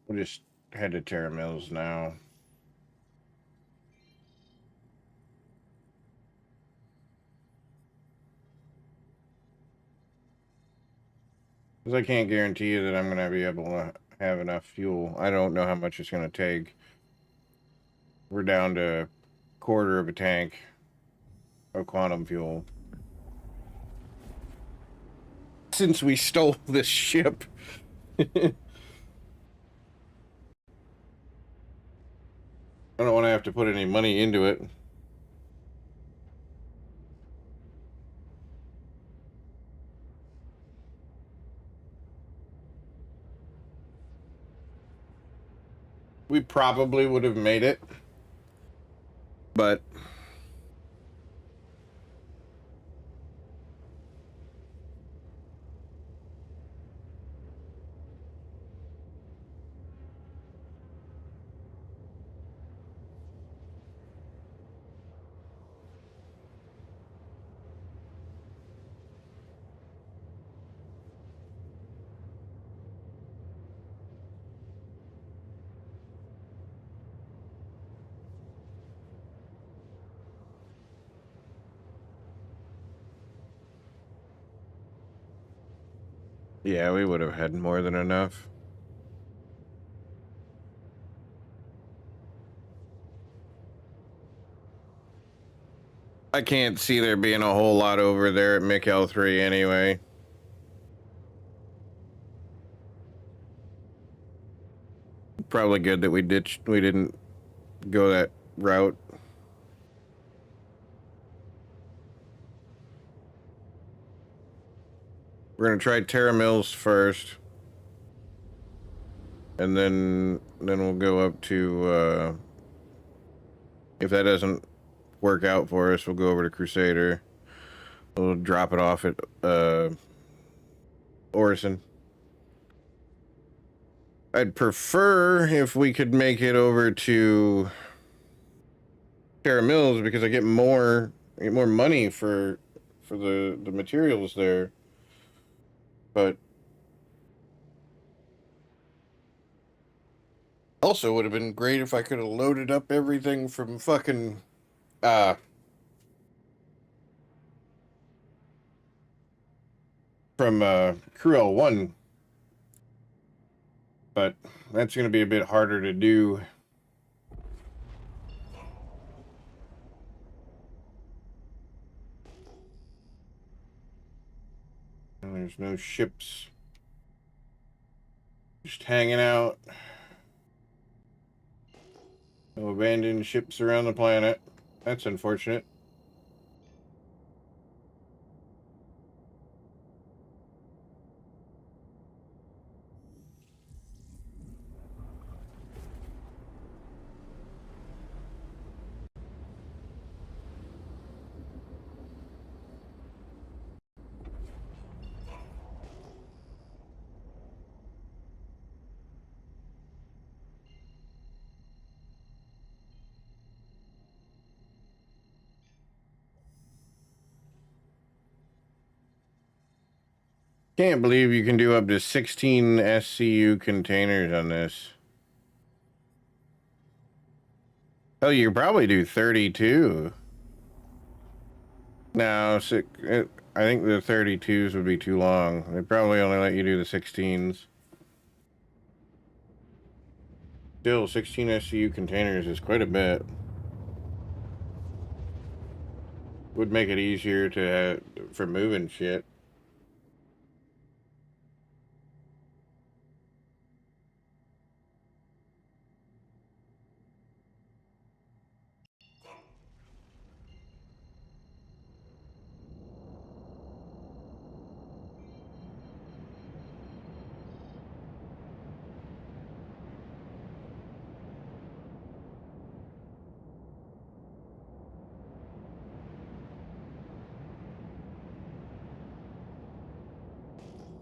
We just head to Terra Mills now. Because I can't guarantee you that I'm going to be able to have enough fuel. I don't know how much it's going to take. We're down to a quarter of a tank of quantum fuel. Since we stole this ship. I don't want to have to put any money into it. We probably would have made it. But Yeah, we would have had more than enough. I can't see there being a whole lot over there at Mikel 3 anyway. Probably good that we didn't go that route. We're gonna try Terra Mills first. And then we'll go up to if that doesn't work out for us, we'll go over to Crusader. We'll drop it off at Orison. I'd prefer if we could make it over to Terra Mills because I get more money for the materials there. But also would have been great if I could have loaded up everything from fucking from Crew L1. But that's going to be a bit harder to do. And there's no ships just hanging out. No abandoned ships around the planet. That's unfortunate. Can't believe you can do up to 16 SCU containers on this. Hell, you could probably do 32. No, I think the 32s would be too long. They probably only let you do the 16s. Still, 16 SCU containers is quite a bit. Would make it easier to for moving shit.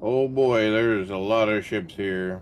Oh boy, there's a lot of ships here.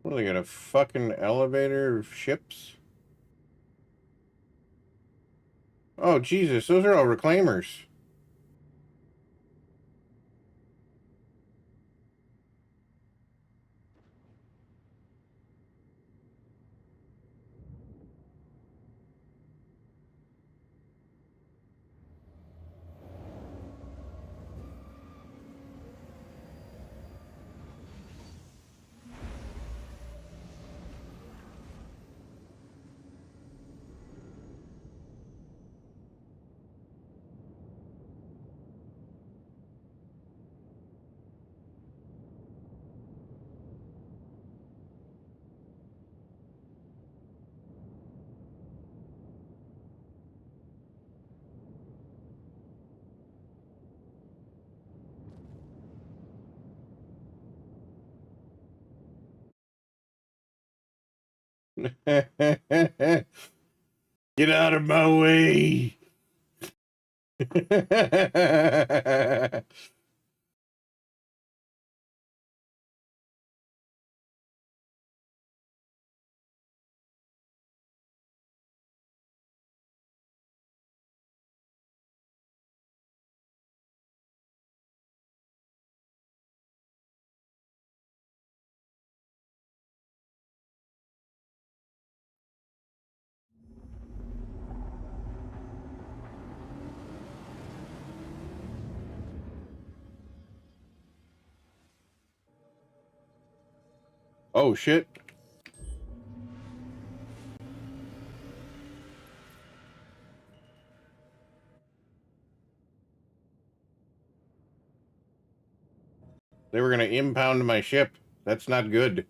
What, they got a fucking elevator of ships? Oh, Jesus, those are all reclaimers. Get out of my way. Oh, shit. They were going to impound my ship. That's not good.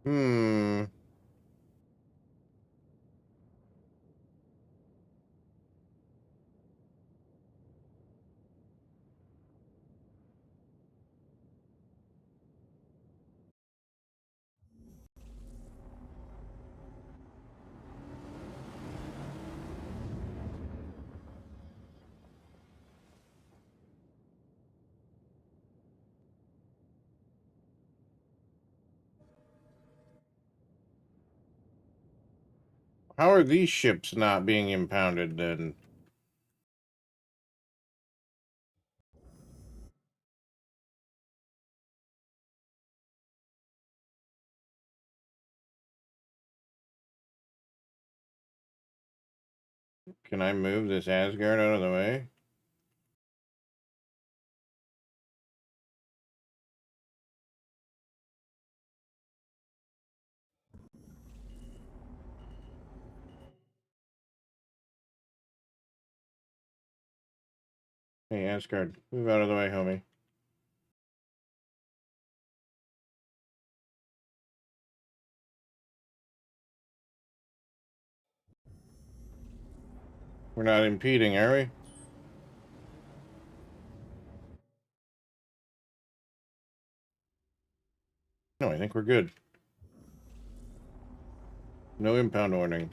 Hmm. How are these ships not being impounded then? Can I move this Asgard out of the way? Hey, Asgard, move out of the way, homie. We're not impeding, are we? No, I think we're good. No impound warning.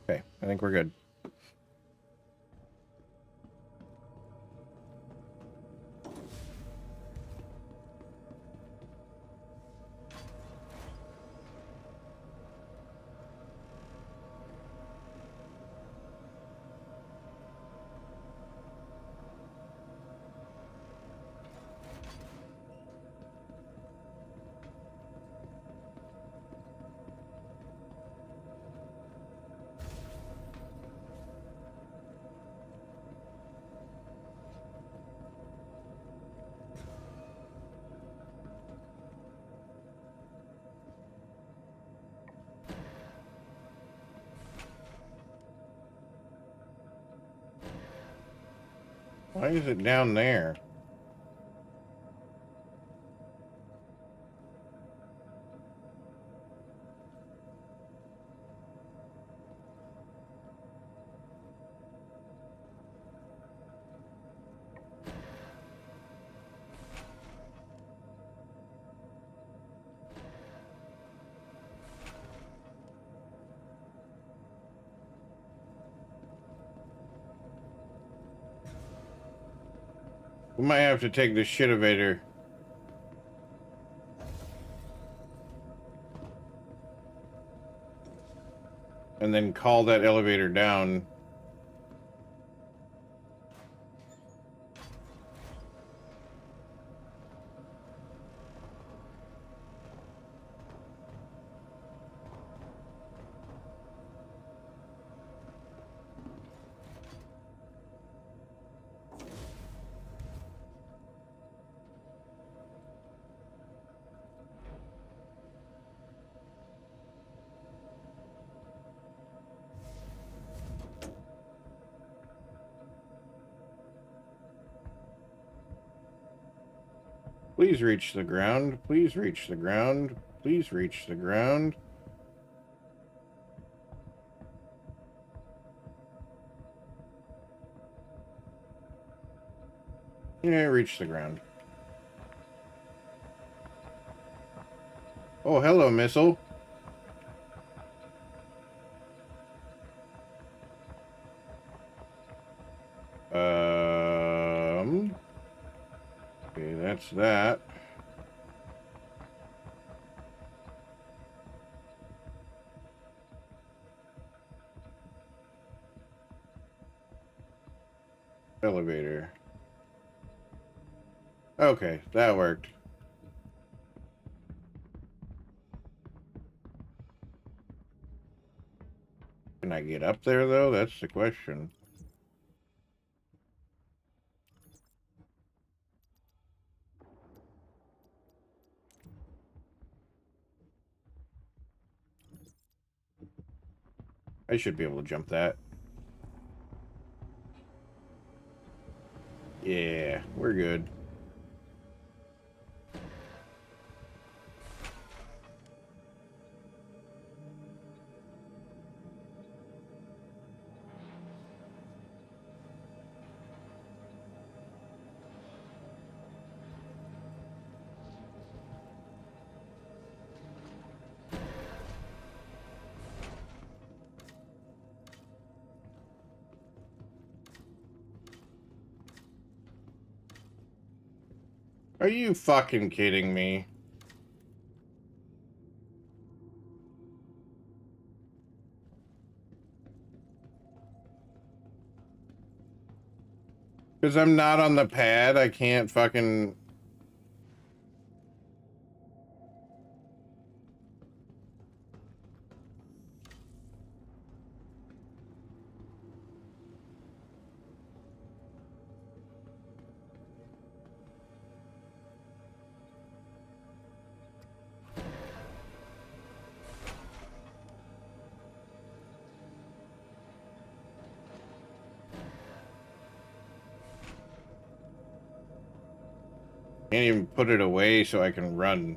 Okay, I think we're good. Why is it down there? We might have to take the shit elevator. And then call that elevator down. Please reach the ground. Please reach the ground. Please reach the ground. Yeah, reach the ground. Oh, hello, missile. Okay, that's that. Elevator. Okay, that worked. Can I get up there, though? That's the question. I should be able to jump that. Yeah, we're good. Are you fucking kidding me? Because I'm not on the pad, I can't fucking... Can't even put it away so I can run.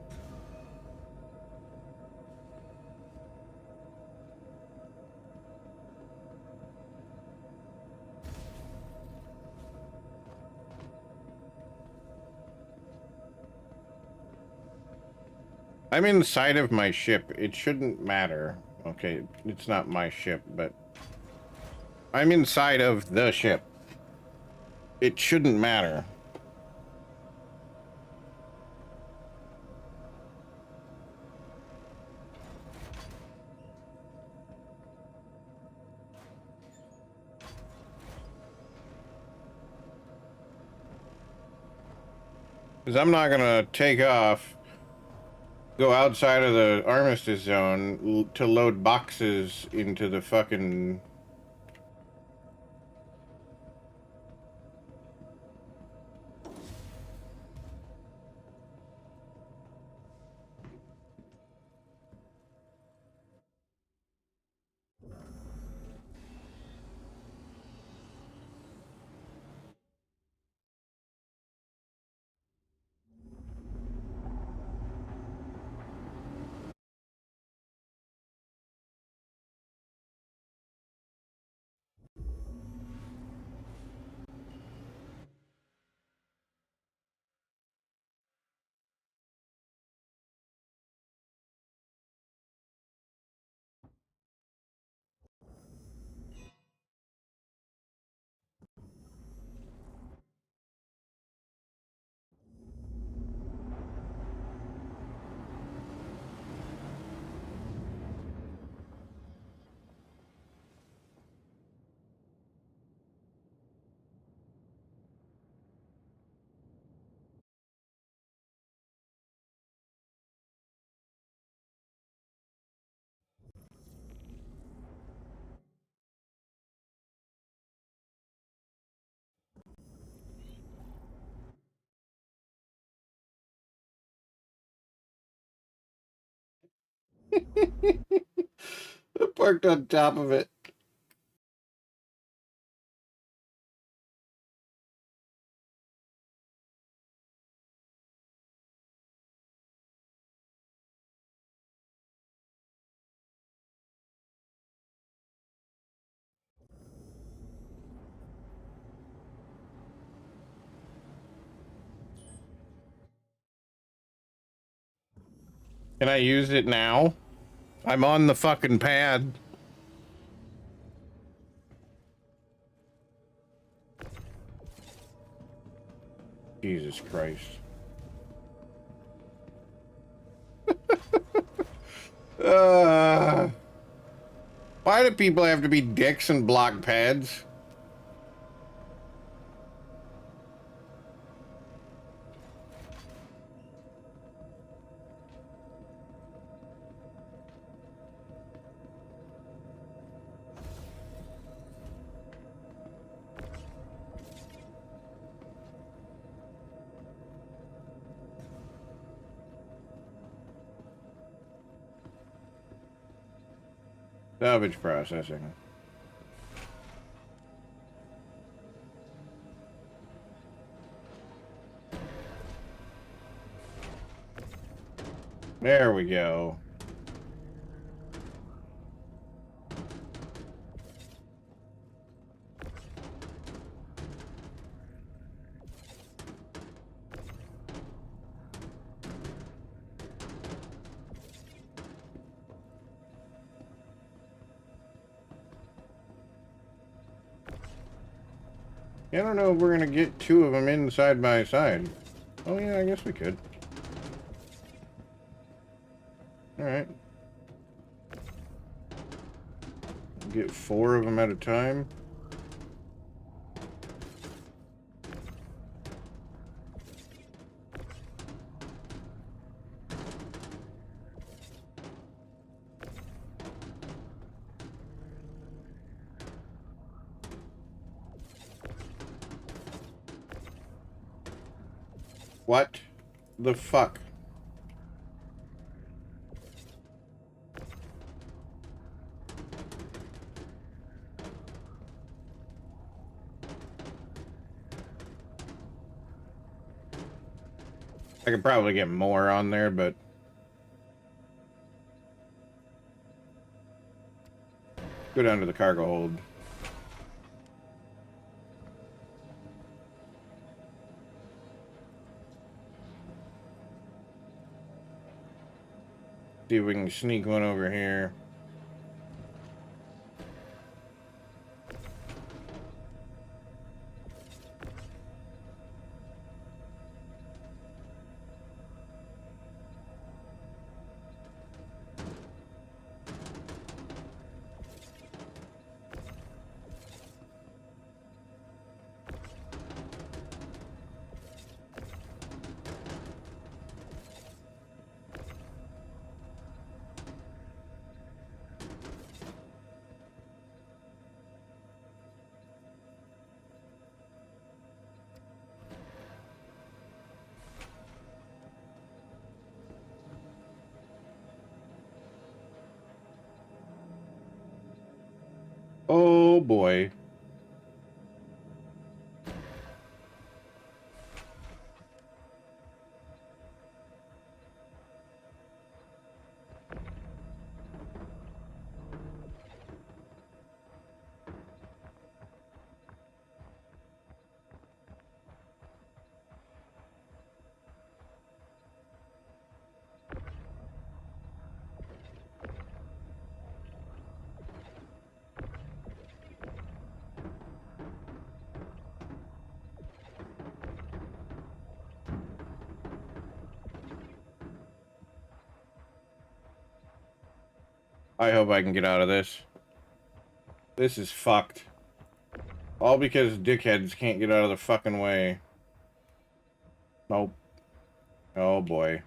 I'm inside of my ship. It shouldn't matter. Okay, it's not my ship, but... I'm inside of the ship. It shouldn't matter. Because I'm not gonna take off, go outside of the armistice zone to load boxes into the fucking... Parked on top of it. Can I use it now? I'm on the fucking pad. Jesus Christ. Why do people have to be dicks and block pads? Salvage processing. There we go. I don't know if we're gonna get two of them in side by side. Oh yeah, I guess we could. Alright. Get 4 of them at a time. What the fuck? I could probably get more on there, but go down to the cargo hold. See if we can sneak one over here. Oh boy. I hope I can get out of this. This is fucked. All because dickheads can't get out of the fucking way. Nope. Oh boy.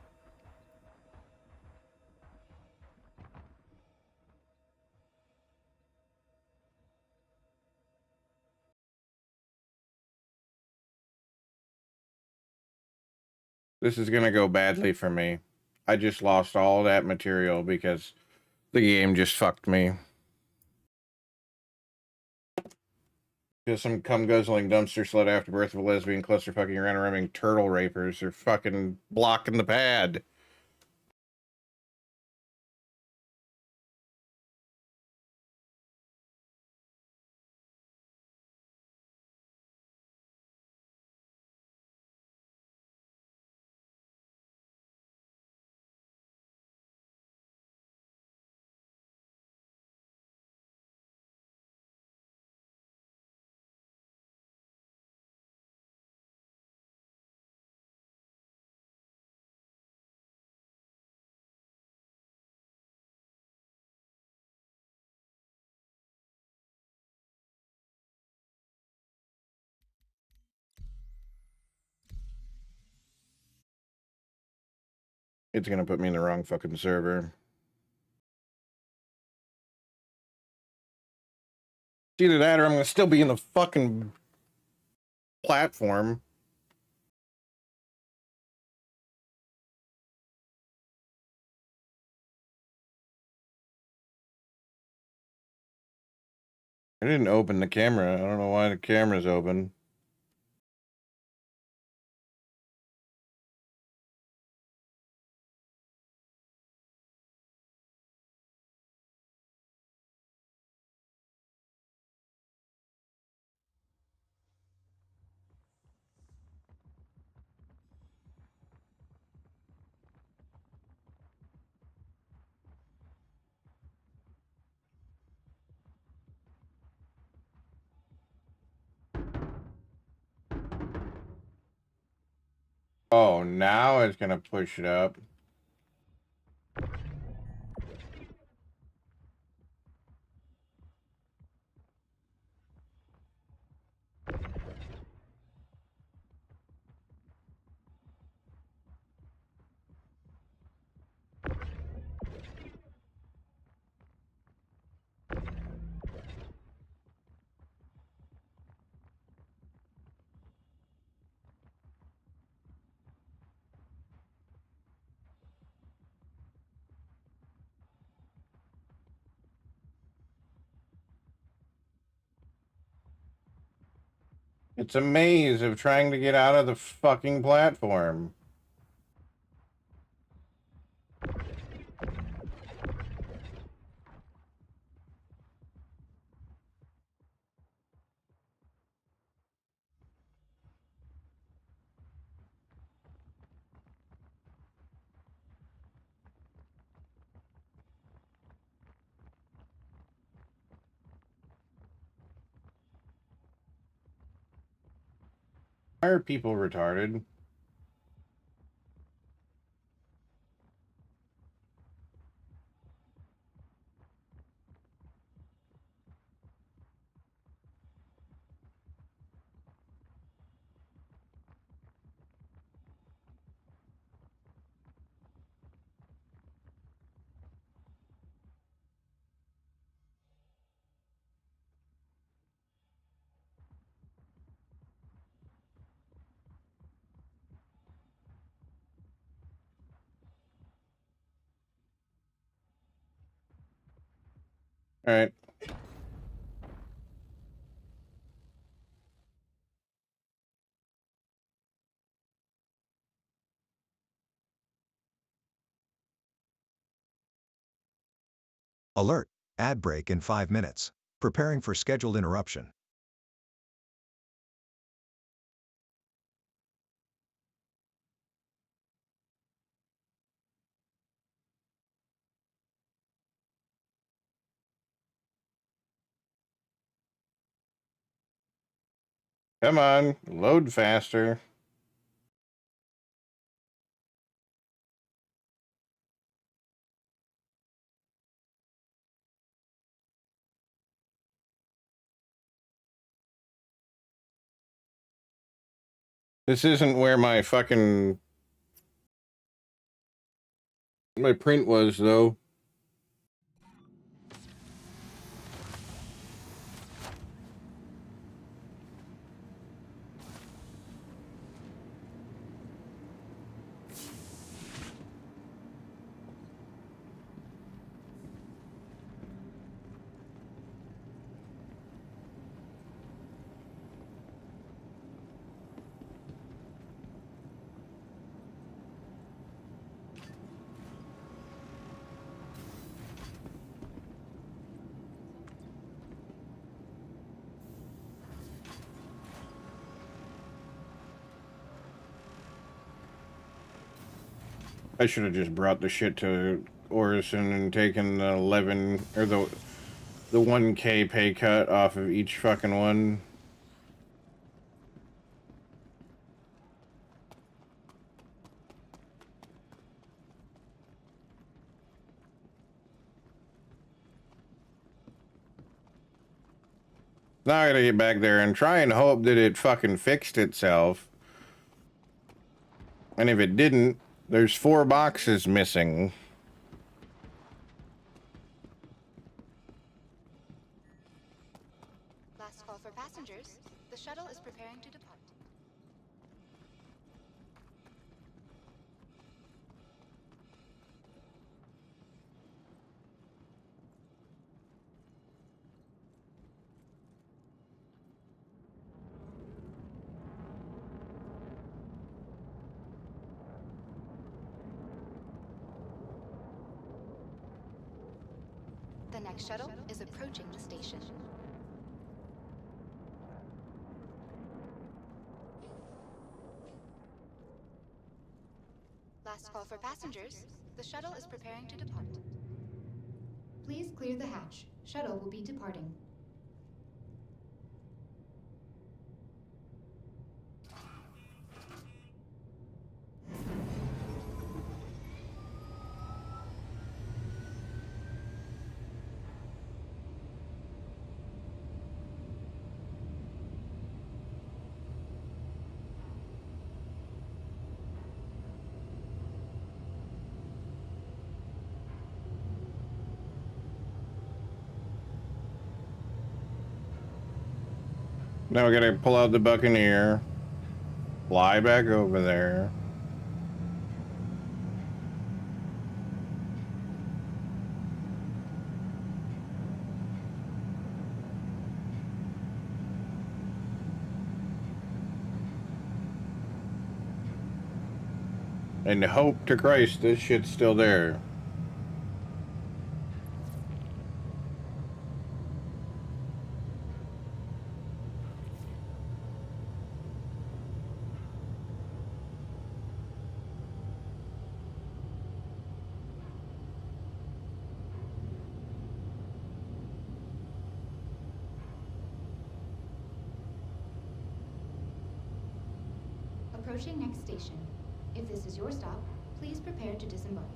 This is gonna go badly for me. I just lost all that material because the game just fucked me. Because some cum-guzzling dumpster slut after birth of a lesbian cluster fucking around ramming turtle rapers are fucking blocking the pad. It's gonna put me in the wrong fucking server. It's either that or I'm gonna still be in the fucking platform. I didn't open the camera. I don't know why the camera's open. Oh, now it's gonna push it up. It's a maze of trying to get out of the fucking platform. Why are people retarded? All right. Alert. Ad break in 5 minutes. Preparing for scheduled interruption. Come on, load faster. This isn't where my fucking my print was though. I should have just brought the shit to Orison and taken the 11 or the 1K pay cut off of each fucking one. Now I gotta get back there and try and hope that it fucking fixed itself. And if it didn't, there's 4 boxes missing. Last call for passengers. The shuttle is preparing to depart. The next shuttle is approaching the station. Last call for passengers. The shuttle is preparing to depart. Please clear the hatch. Shuttle will be departing. Now we gotta pull out the Buccaneer, fly back over there. And hope to Christ this shit's still there. Approaching next station. If this is your stop, please prepare to disembark.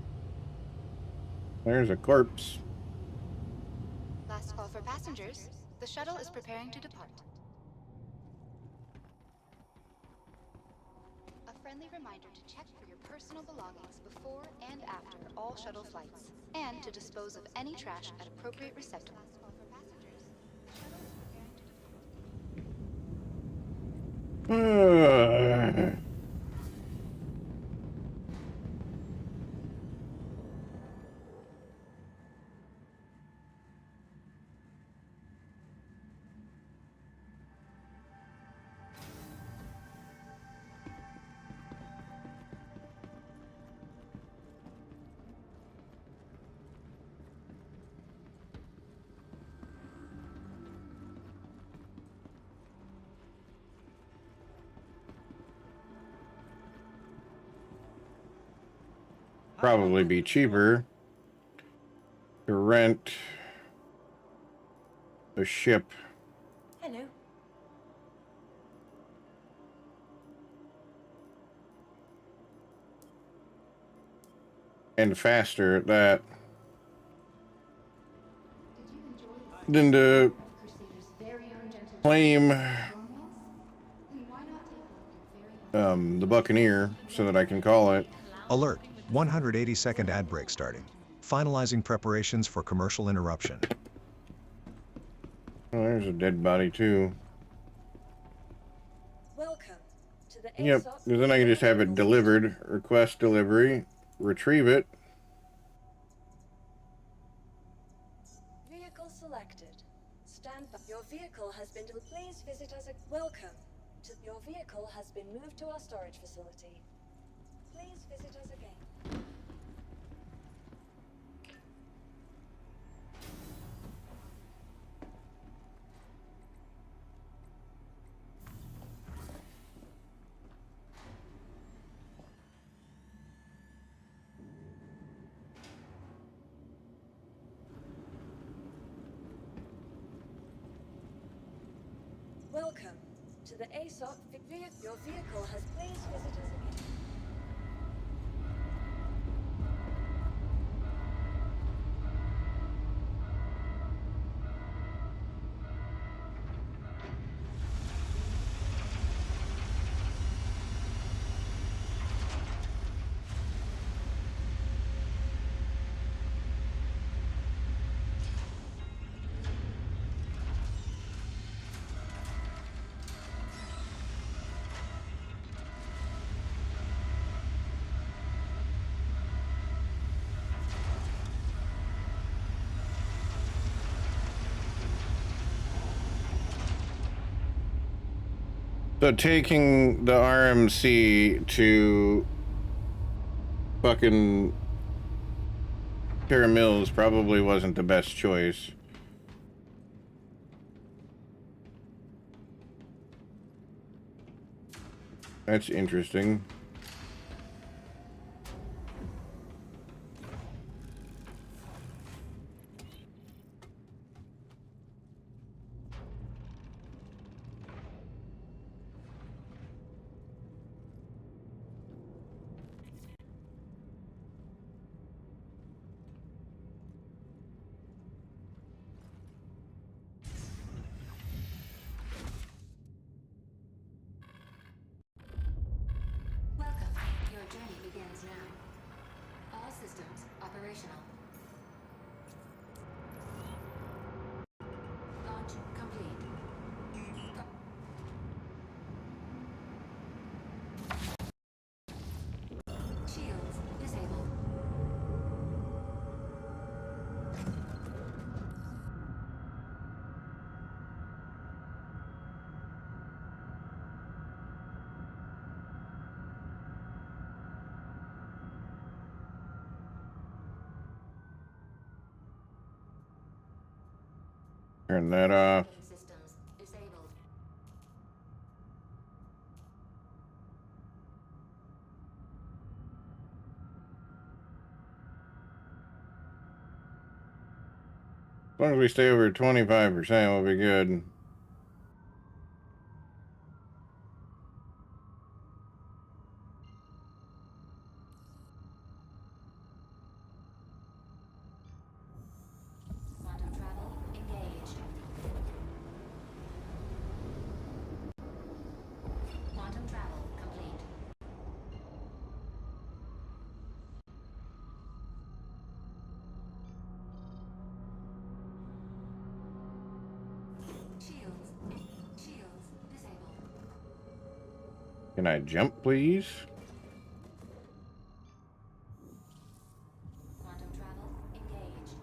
There's a corpse. Last call for passengers. The shuttle is preparing to depart. A friendly reminder to check for your personal belongings before and after all shuttle flights, and to dispose of any trash at appropriate receptacles. Last call for passengers. The shuttle is preparing to depart. Probably be cheaper to rent a ship. Hello. And faster at that than to claim the Buccaneer so that I can call it. Alert, 180-second ad break starting. Finalizing preparations for commercial interruption. Oh, there's a dead body too. Welcome to the Yep, because then I can just have it delivered, request delivery, retrieve it. Vehicle selected. Stand by. Your vehicle has been. Please visit us. Welcome to your vehicle has been moved to our storage facility. Please visit us again. Welcome to the ASOP. Your vehicle has. Please visit us again. So taking the RMC to fucking Terra Mills probably wasn't the best choice. That's interesting. Welcome. Your journey begins now. All systems operational. Launch complete. Shields disabled. Turn that off. Systems disabled. As long as we stay over 25%, we'll be good. Quantum travel engaged. Quantum travel complete. Shields disabled. Can I jump, please? Quantum travel engaged.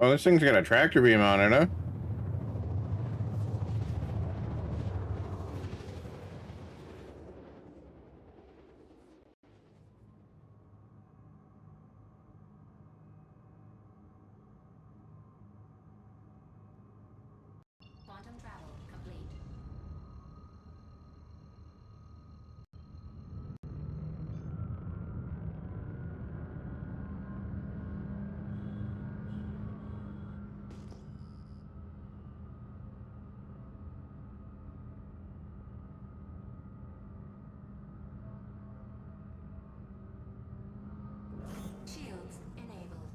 Oh, this thing's got a tractor beam on it, huh? Quantum travel complete. Shields enabled.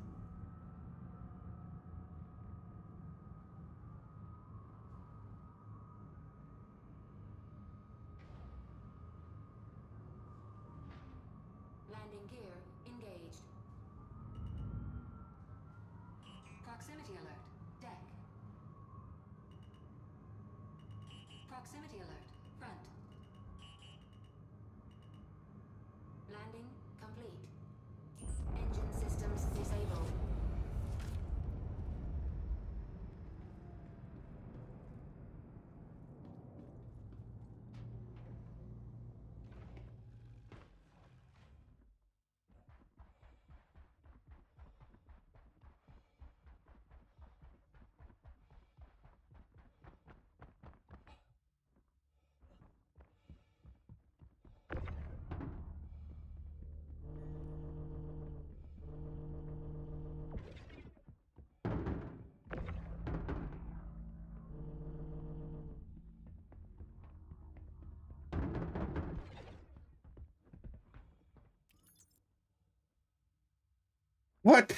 Landing gear engaged. Proximity alert. Deck. Proximity alert. Front. Landing complete. Engine systems disabled. What?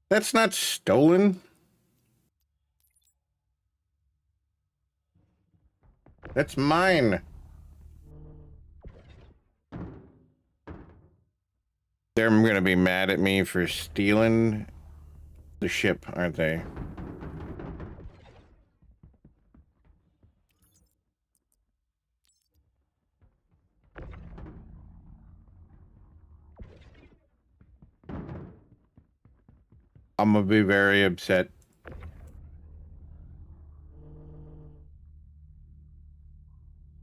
That's not stolen. That's mine. They're gonna be mad at me for stealing the ship, aren't they? I'm gonna be very upset.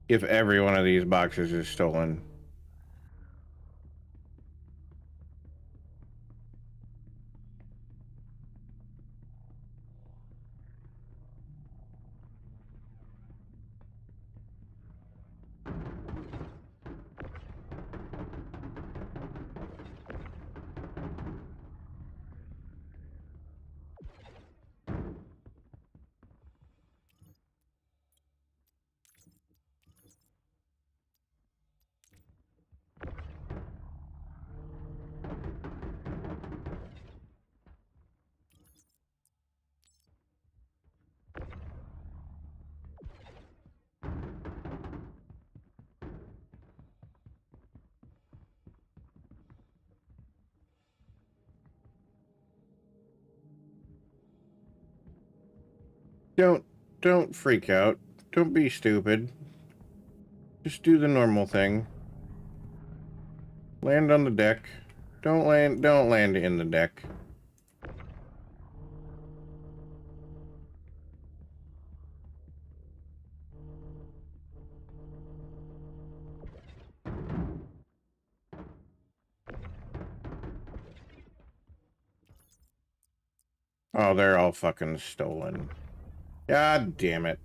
if every one of these boxes is stolen. Don't freak out. Don't be stupid. Just do the normal thing. Land on the deck. Don't land in the deck. Oh, they're all fucking stolen. God damn it.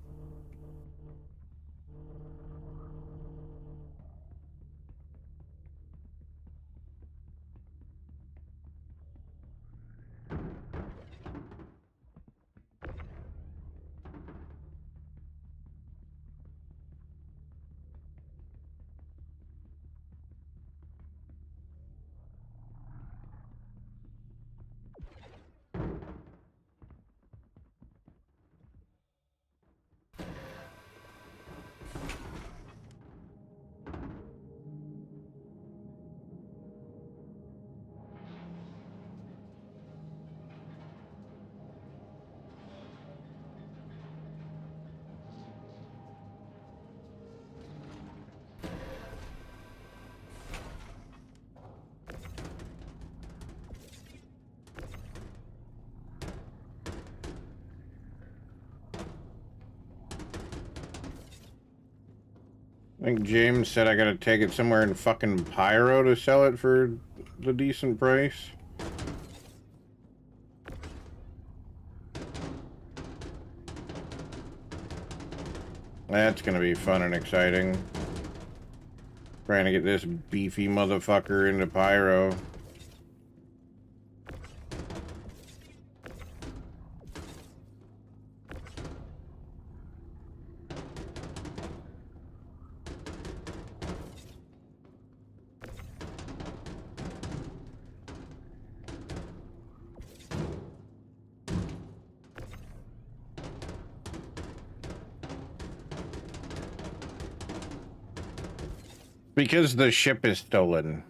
I think James said I gotta take it somewhere in fucking Pyro to sell it for the decent price. That's gonna be fun and exciting. Trying to get this beefy motherfucker into Pyro. Because the ship is stolen.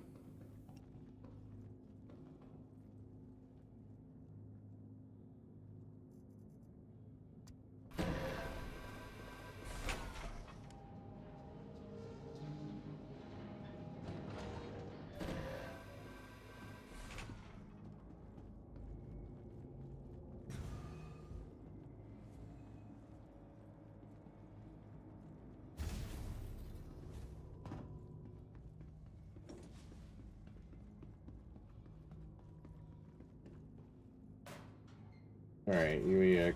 Alright, UEX.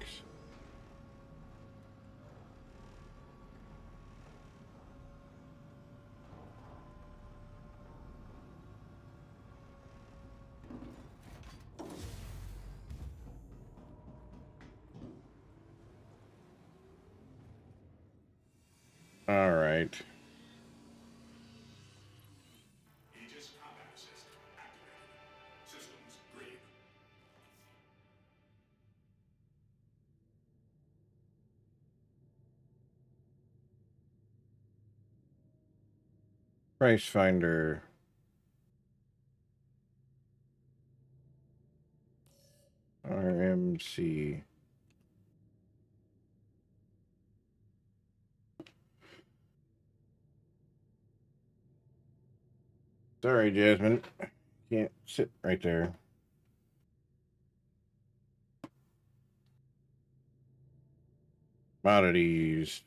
Alright. Aegis combat assist activated. Systems green. Price Finder. RMC. Sorry, Jasmine. Can't sit right there. Commodities.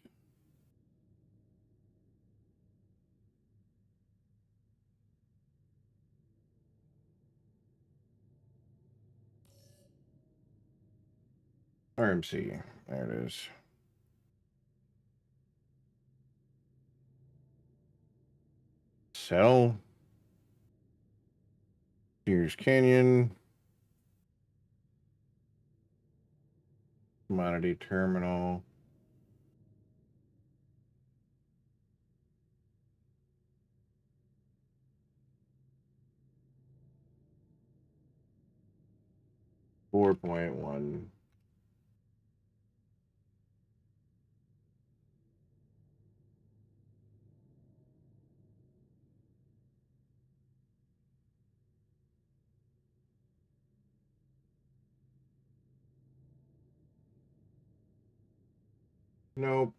RMC. There it is. Sell. Sears Canyon. Commodity terminal. $4.1. Nope.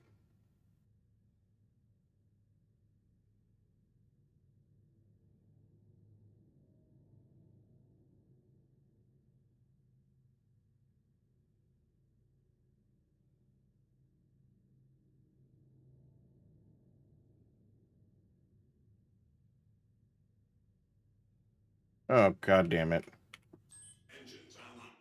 Oh, god damn it. Engines online.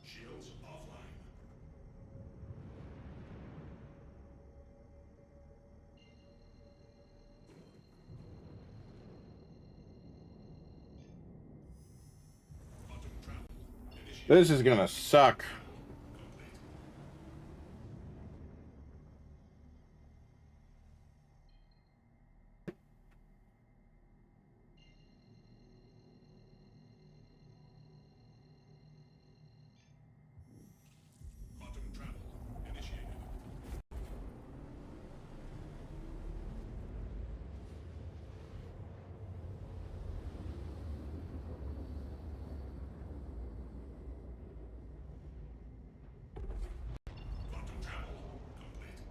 Shields offline. Quantum travel initiated. This is gonna suck. Complete. Quantum travel initiated. Quantum travel complete.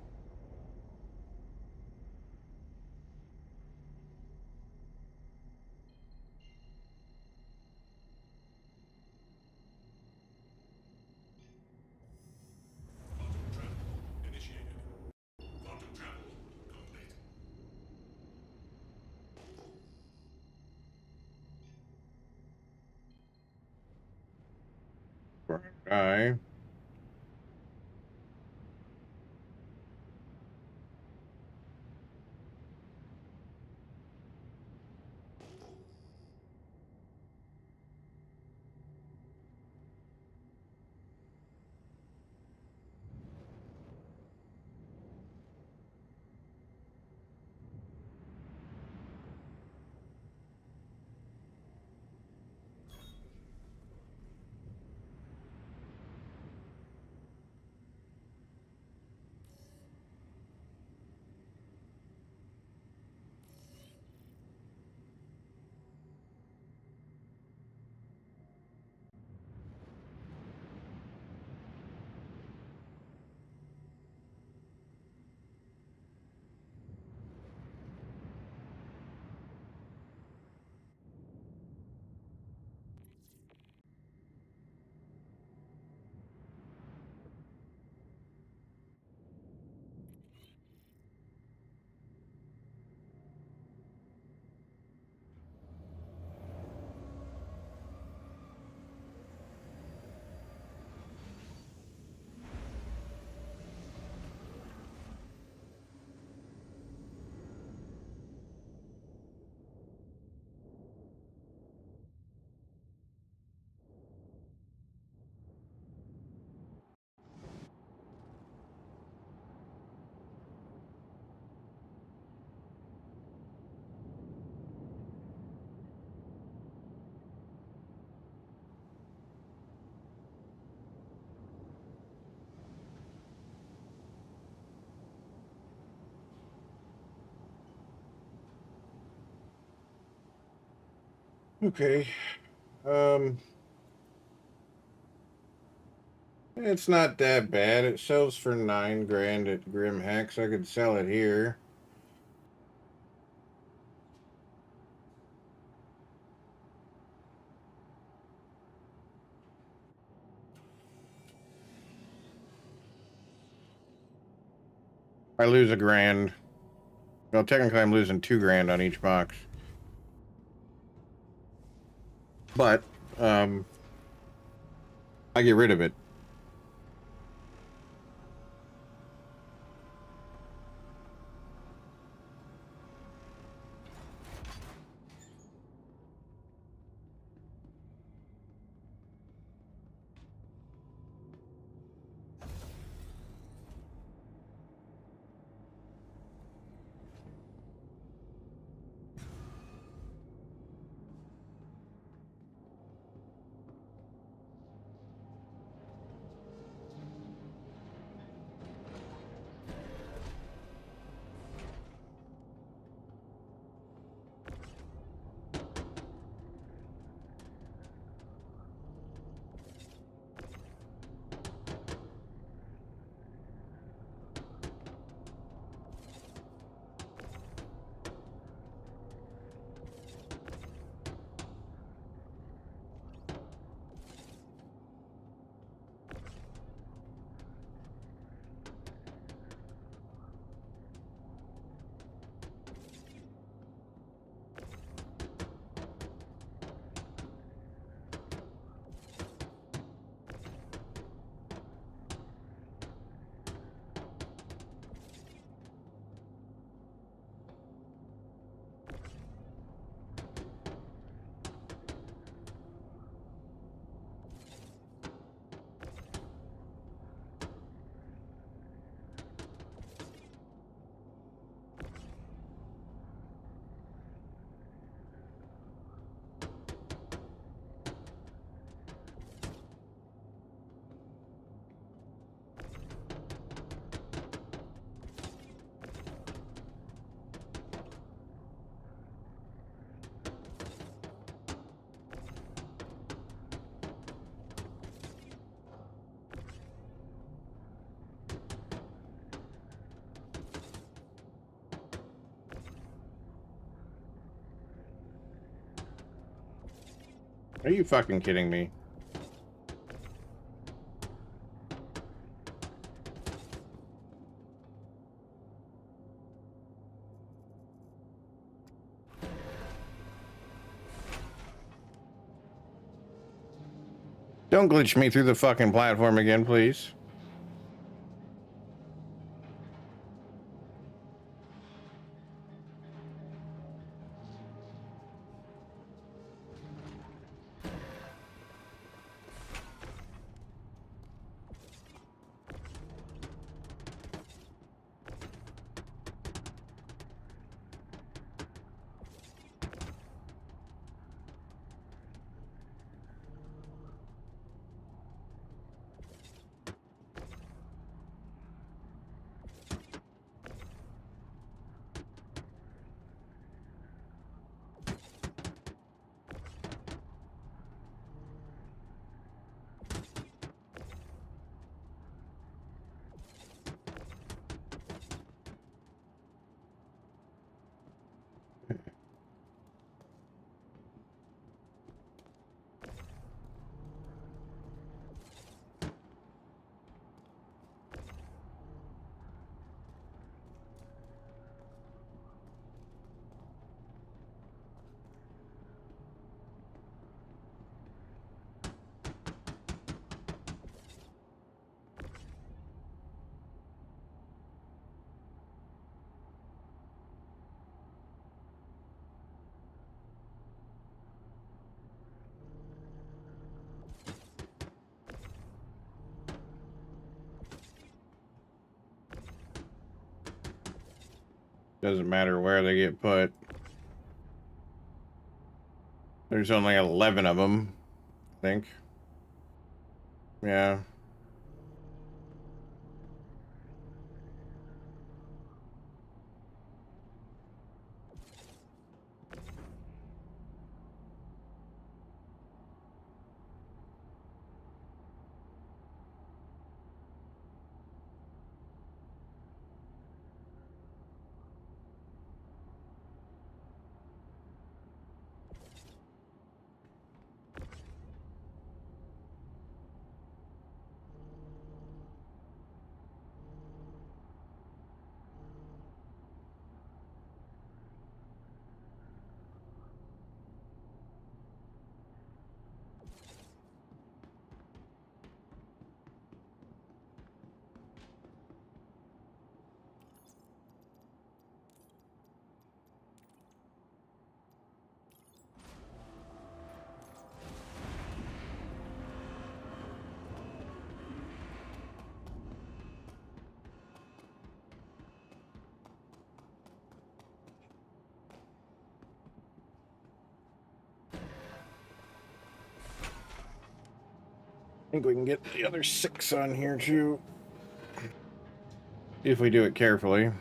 Quantum travel initiated. Quantum travel complete. Die. Okay. It's not that bad. It sells for $9,000 at Grim Hex. I could sell it here. I lose $1,000. Well, technically, I'm losing $2,000 on each box. But I get rid of it. Are you fucking kidding me? Don't glitch me through the fucking platform again, please. Doesn't matter where they get put. There's only 11 of them, I think. Yeah. think we can get the other 6 on here too. If we do it carefully.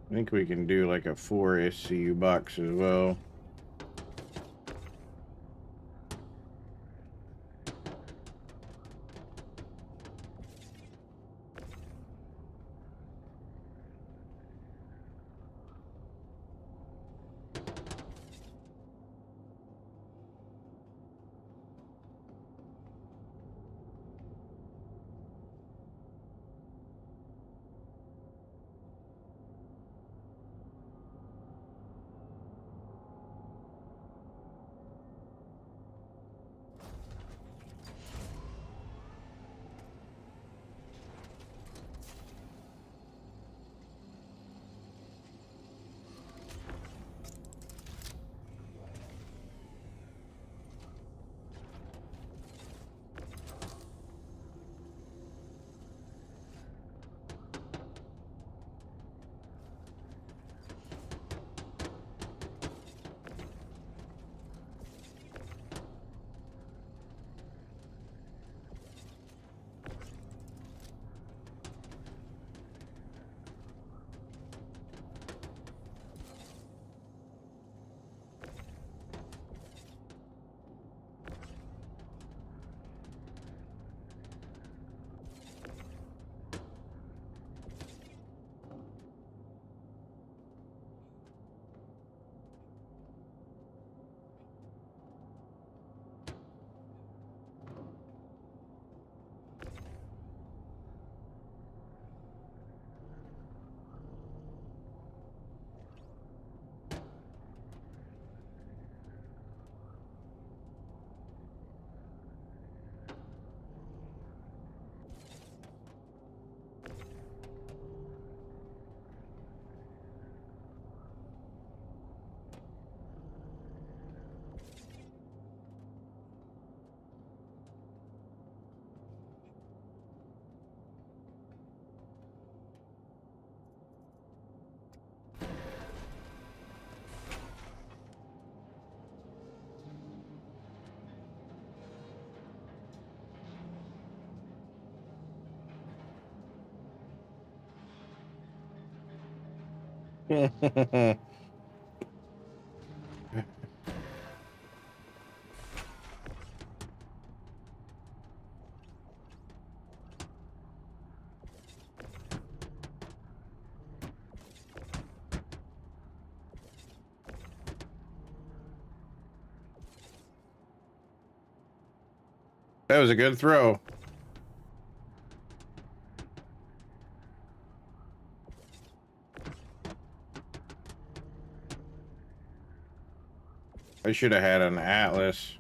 I think we can do like a 4 SCU box as well. That was a good throw. I should have had an Atlas.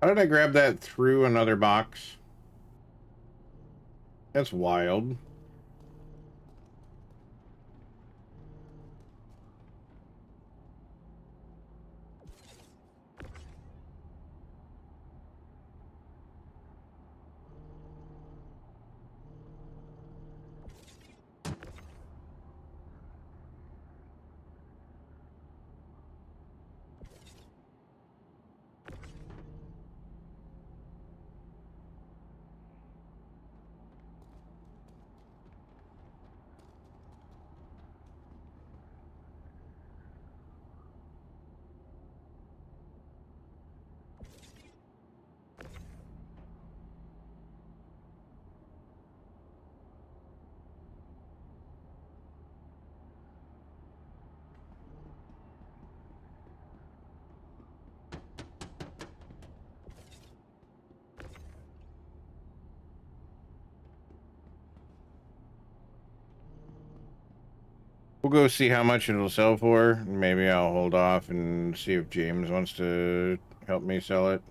How did I grab that through another box? That's wild. We'll go see how much it'll sell for. Maybe I'll hold off and see if James wants to help me sell it.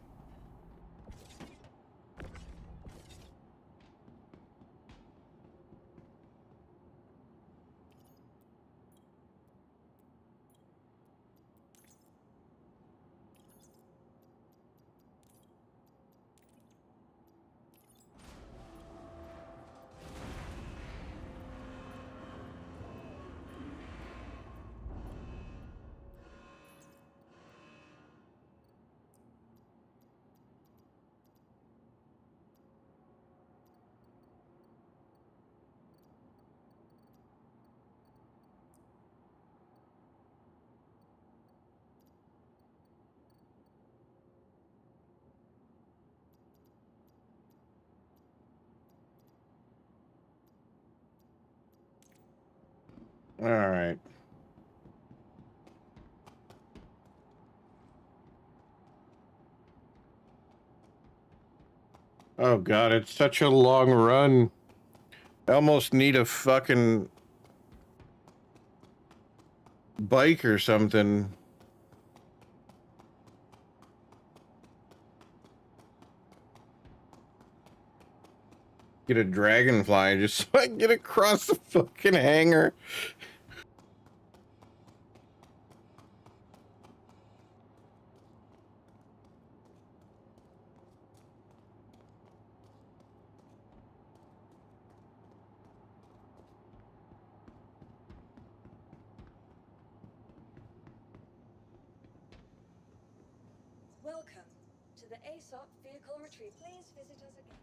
All right. Oh god, it's such a long run. I almost need a fucking bike or something. Get a dragonfly just so I can get across the fucking hangar. Welcome to the ASOP Vehicle Retrieve. Please visit us again.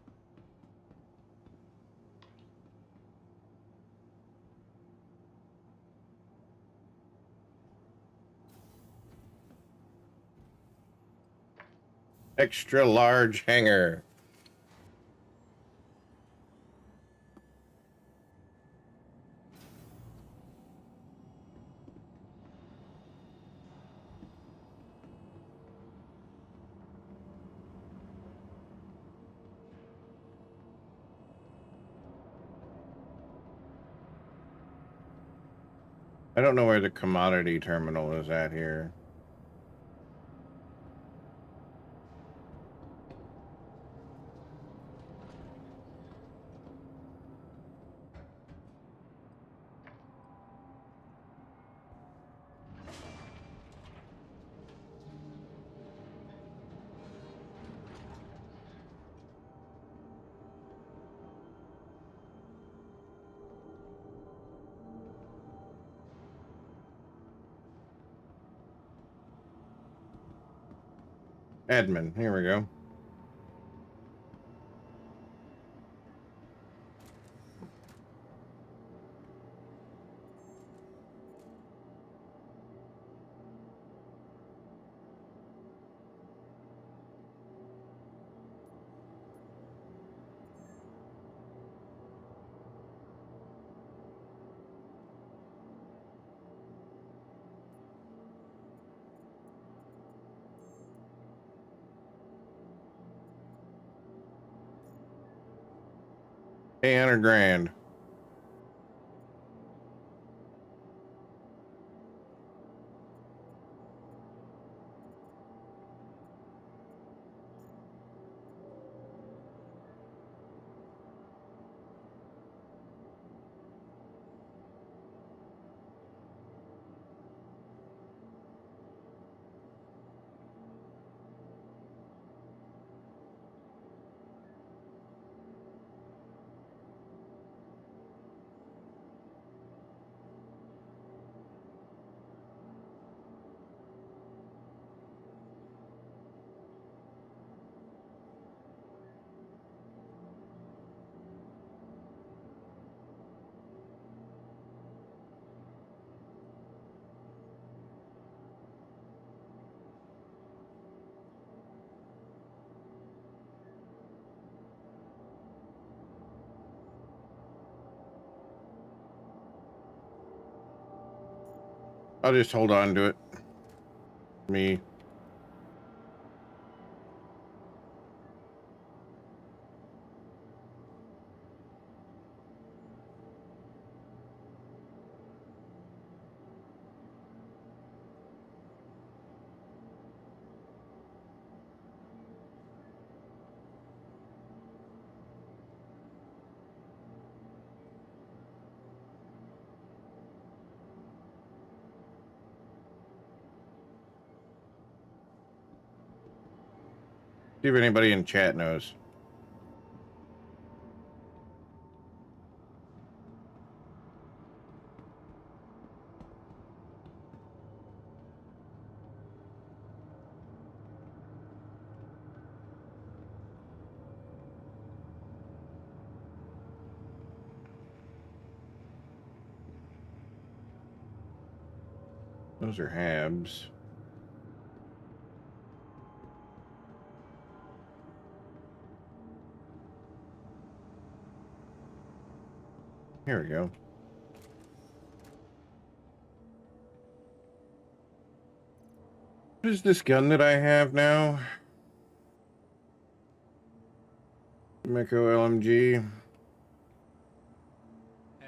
Extra large hangar. I don't know where the commodity terminal is at here. Admin, here we go. $800,000. I'll just hold on to it. Me. See if anybody in chat knows. Those are Habs. Here we go. What is this gun that I have now? Meko LMG. Hey.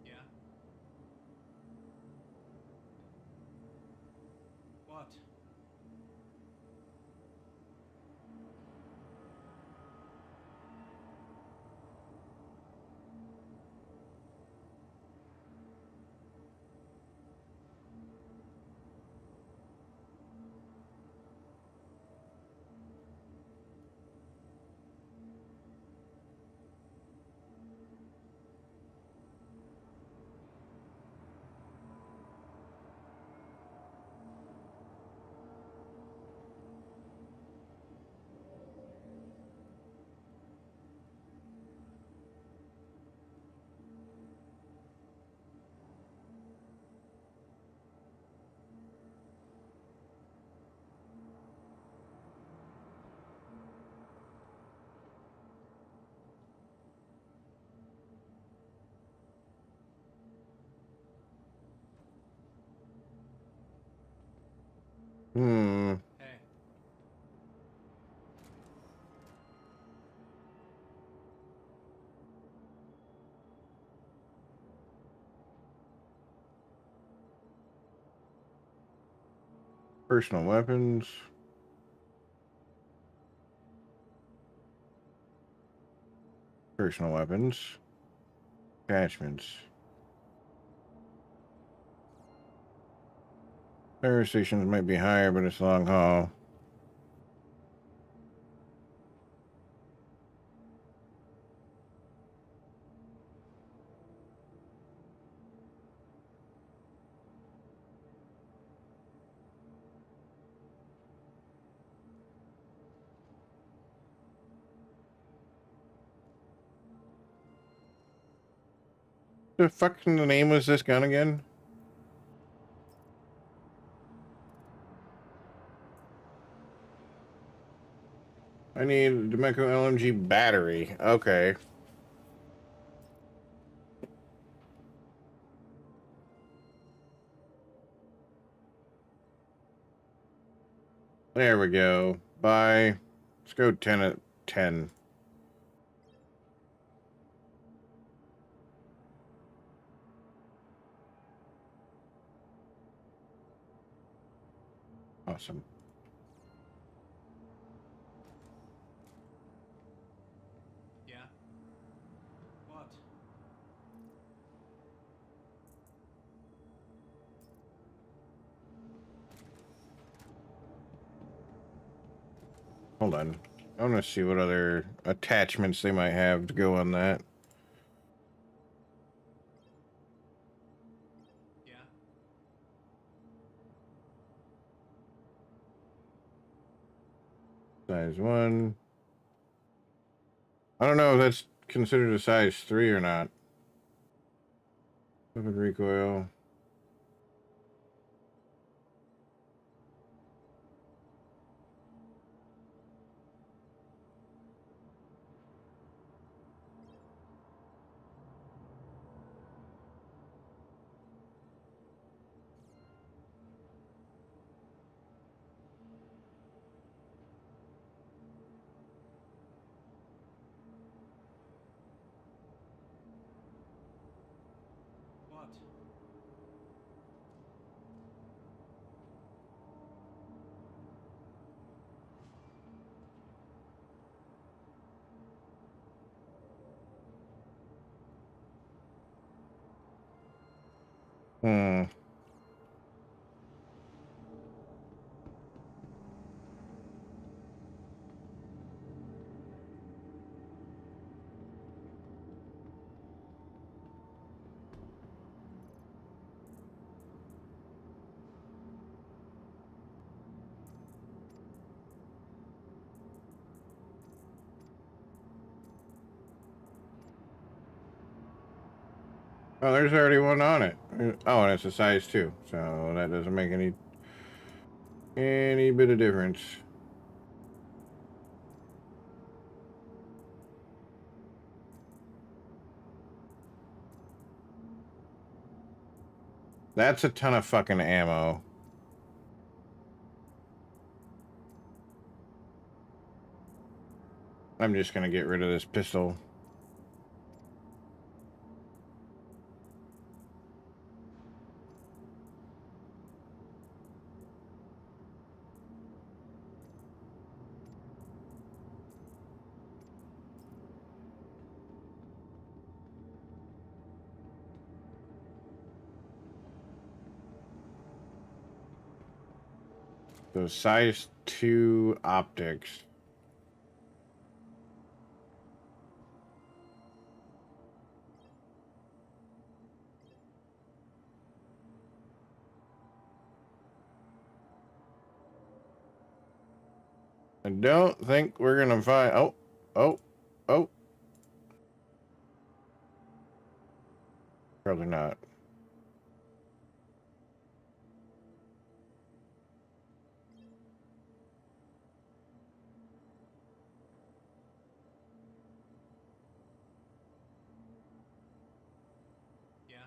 Yeah. What? Hey. Personal weapons. Personal weapons. Attachments. Fire stations might be higher, but it's long haul. The fucking name was this gun again? I need a Demeco LMG battery. Okay. There we go. Bye. Let's go 10 at 10. Awesome. Yeah. What? Hold on. I want to see what other attachments they might have to go on that. Yeah. Size 1. I don't know if that's considered a size 3 or not. Weapon recoil. What? Hmm. Oh, there's already one on it. Oh, and it's a size 2, so that doesn't make any bit of difference. That's a ton of fucking ammo. I'm just gonna get rid of this pistol. So size 2 optics. I don't think we're gonna find. Oh. Probably not. Yeah.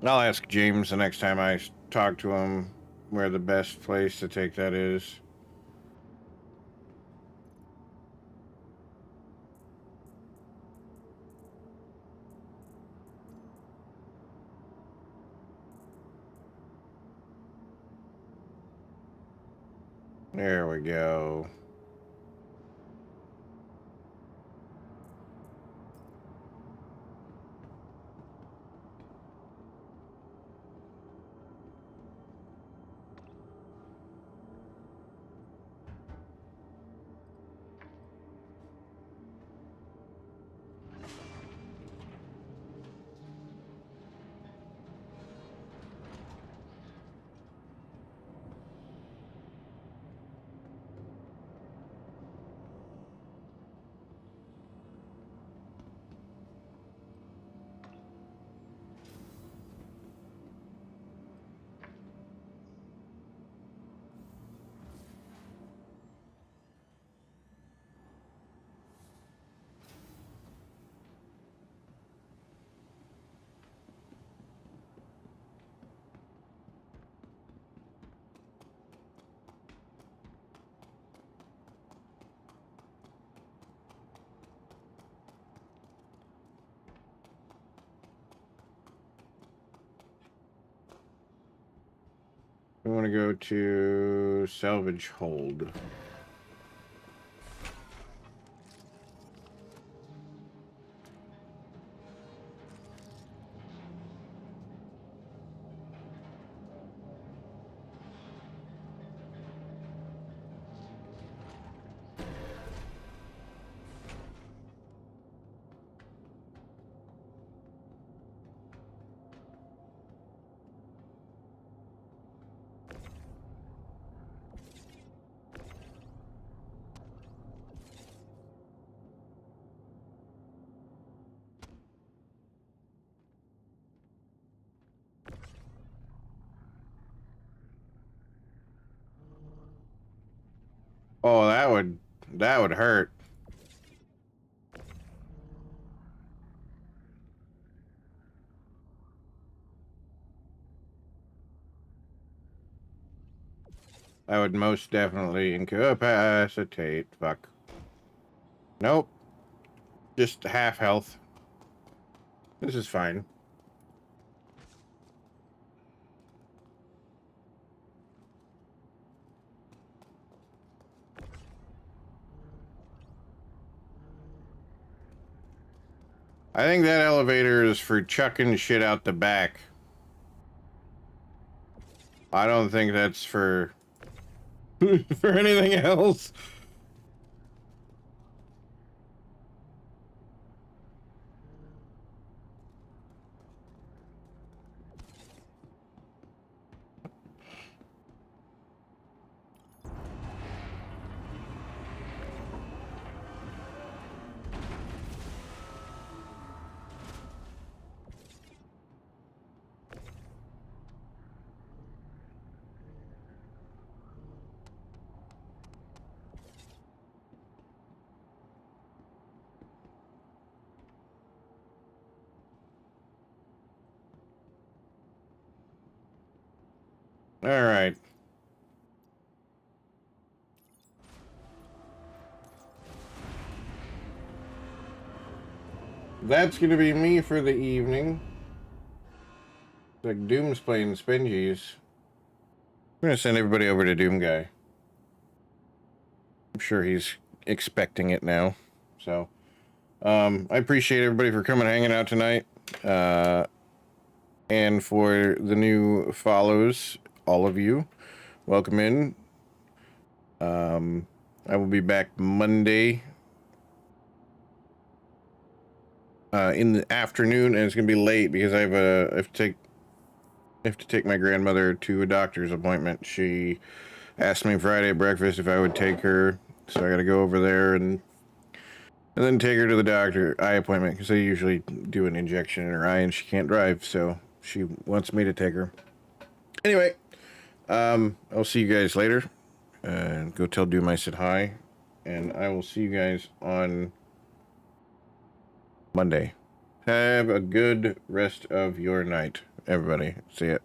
I'll ask James the next time I talk to him where the best place to take that is. There we go. We want to go to salvage hold. Oh, that would hurt. I would most definitely incapacitate. Fuck. Nope. Just half health. This is fine. I think that elevator is for chucking shit out the back. I don't think that's for for anything else. All right. That's gonna be me for the evening. Like Doom's playing Spingies. I'm gonna send everybody over to Doom Guy. I'm sure he's expecting it now. So, I appreciate everybody for coming hanging out tonight. And for the new follows, all of you, welcome in. I will be back Monday in the afternoon, and it's gonna be late because I have to take my grandmother to a doctor's appointment. She asked me Friday at breakfast if I would take her, so I got to go over there and then take her to the eye appointment because they usually do an injection in her eye and she can't drive, so she wants me to take her. Anyway, I'll see you guys later. Go tell Doom I said hi, and I will see you guys on Monday. Have a good rest of your night, everybody. See ya.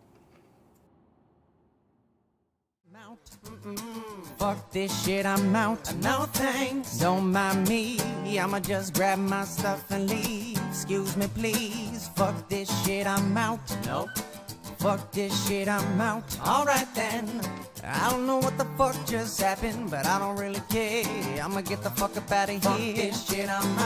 Fuck this shit, I'm out. No thanks. Don't mind me. I'ma just grab my stuff and leave. Excuse me, please. Fuck this shit, I'm out. Nope. Fuck this shit, I'm out. Alright then. I don't know what the fuck just happened, but I don't really care. I'ma get the fuck up out of here. Fuck this shit, I'm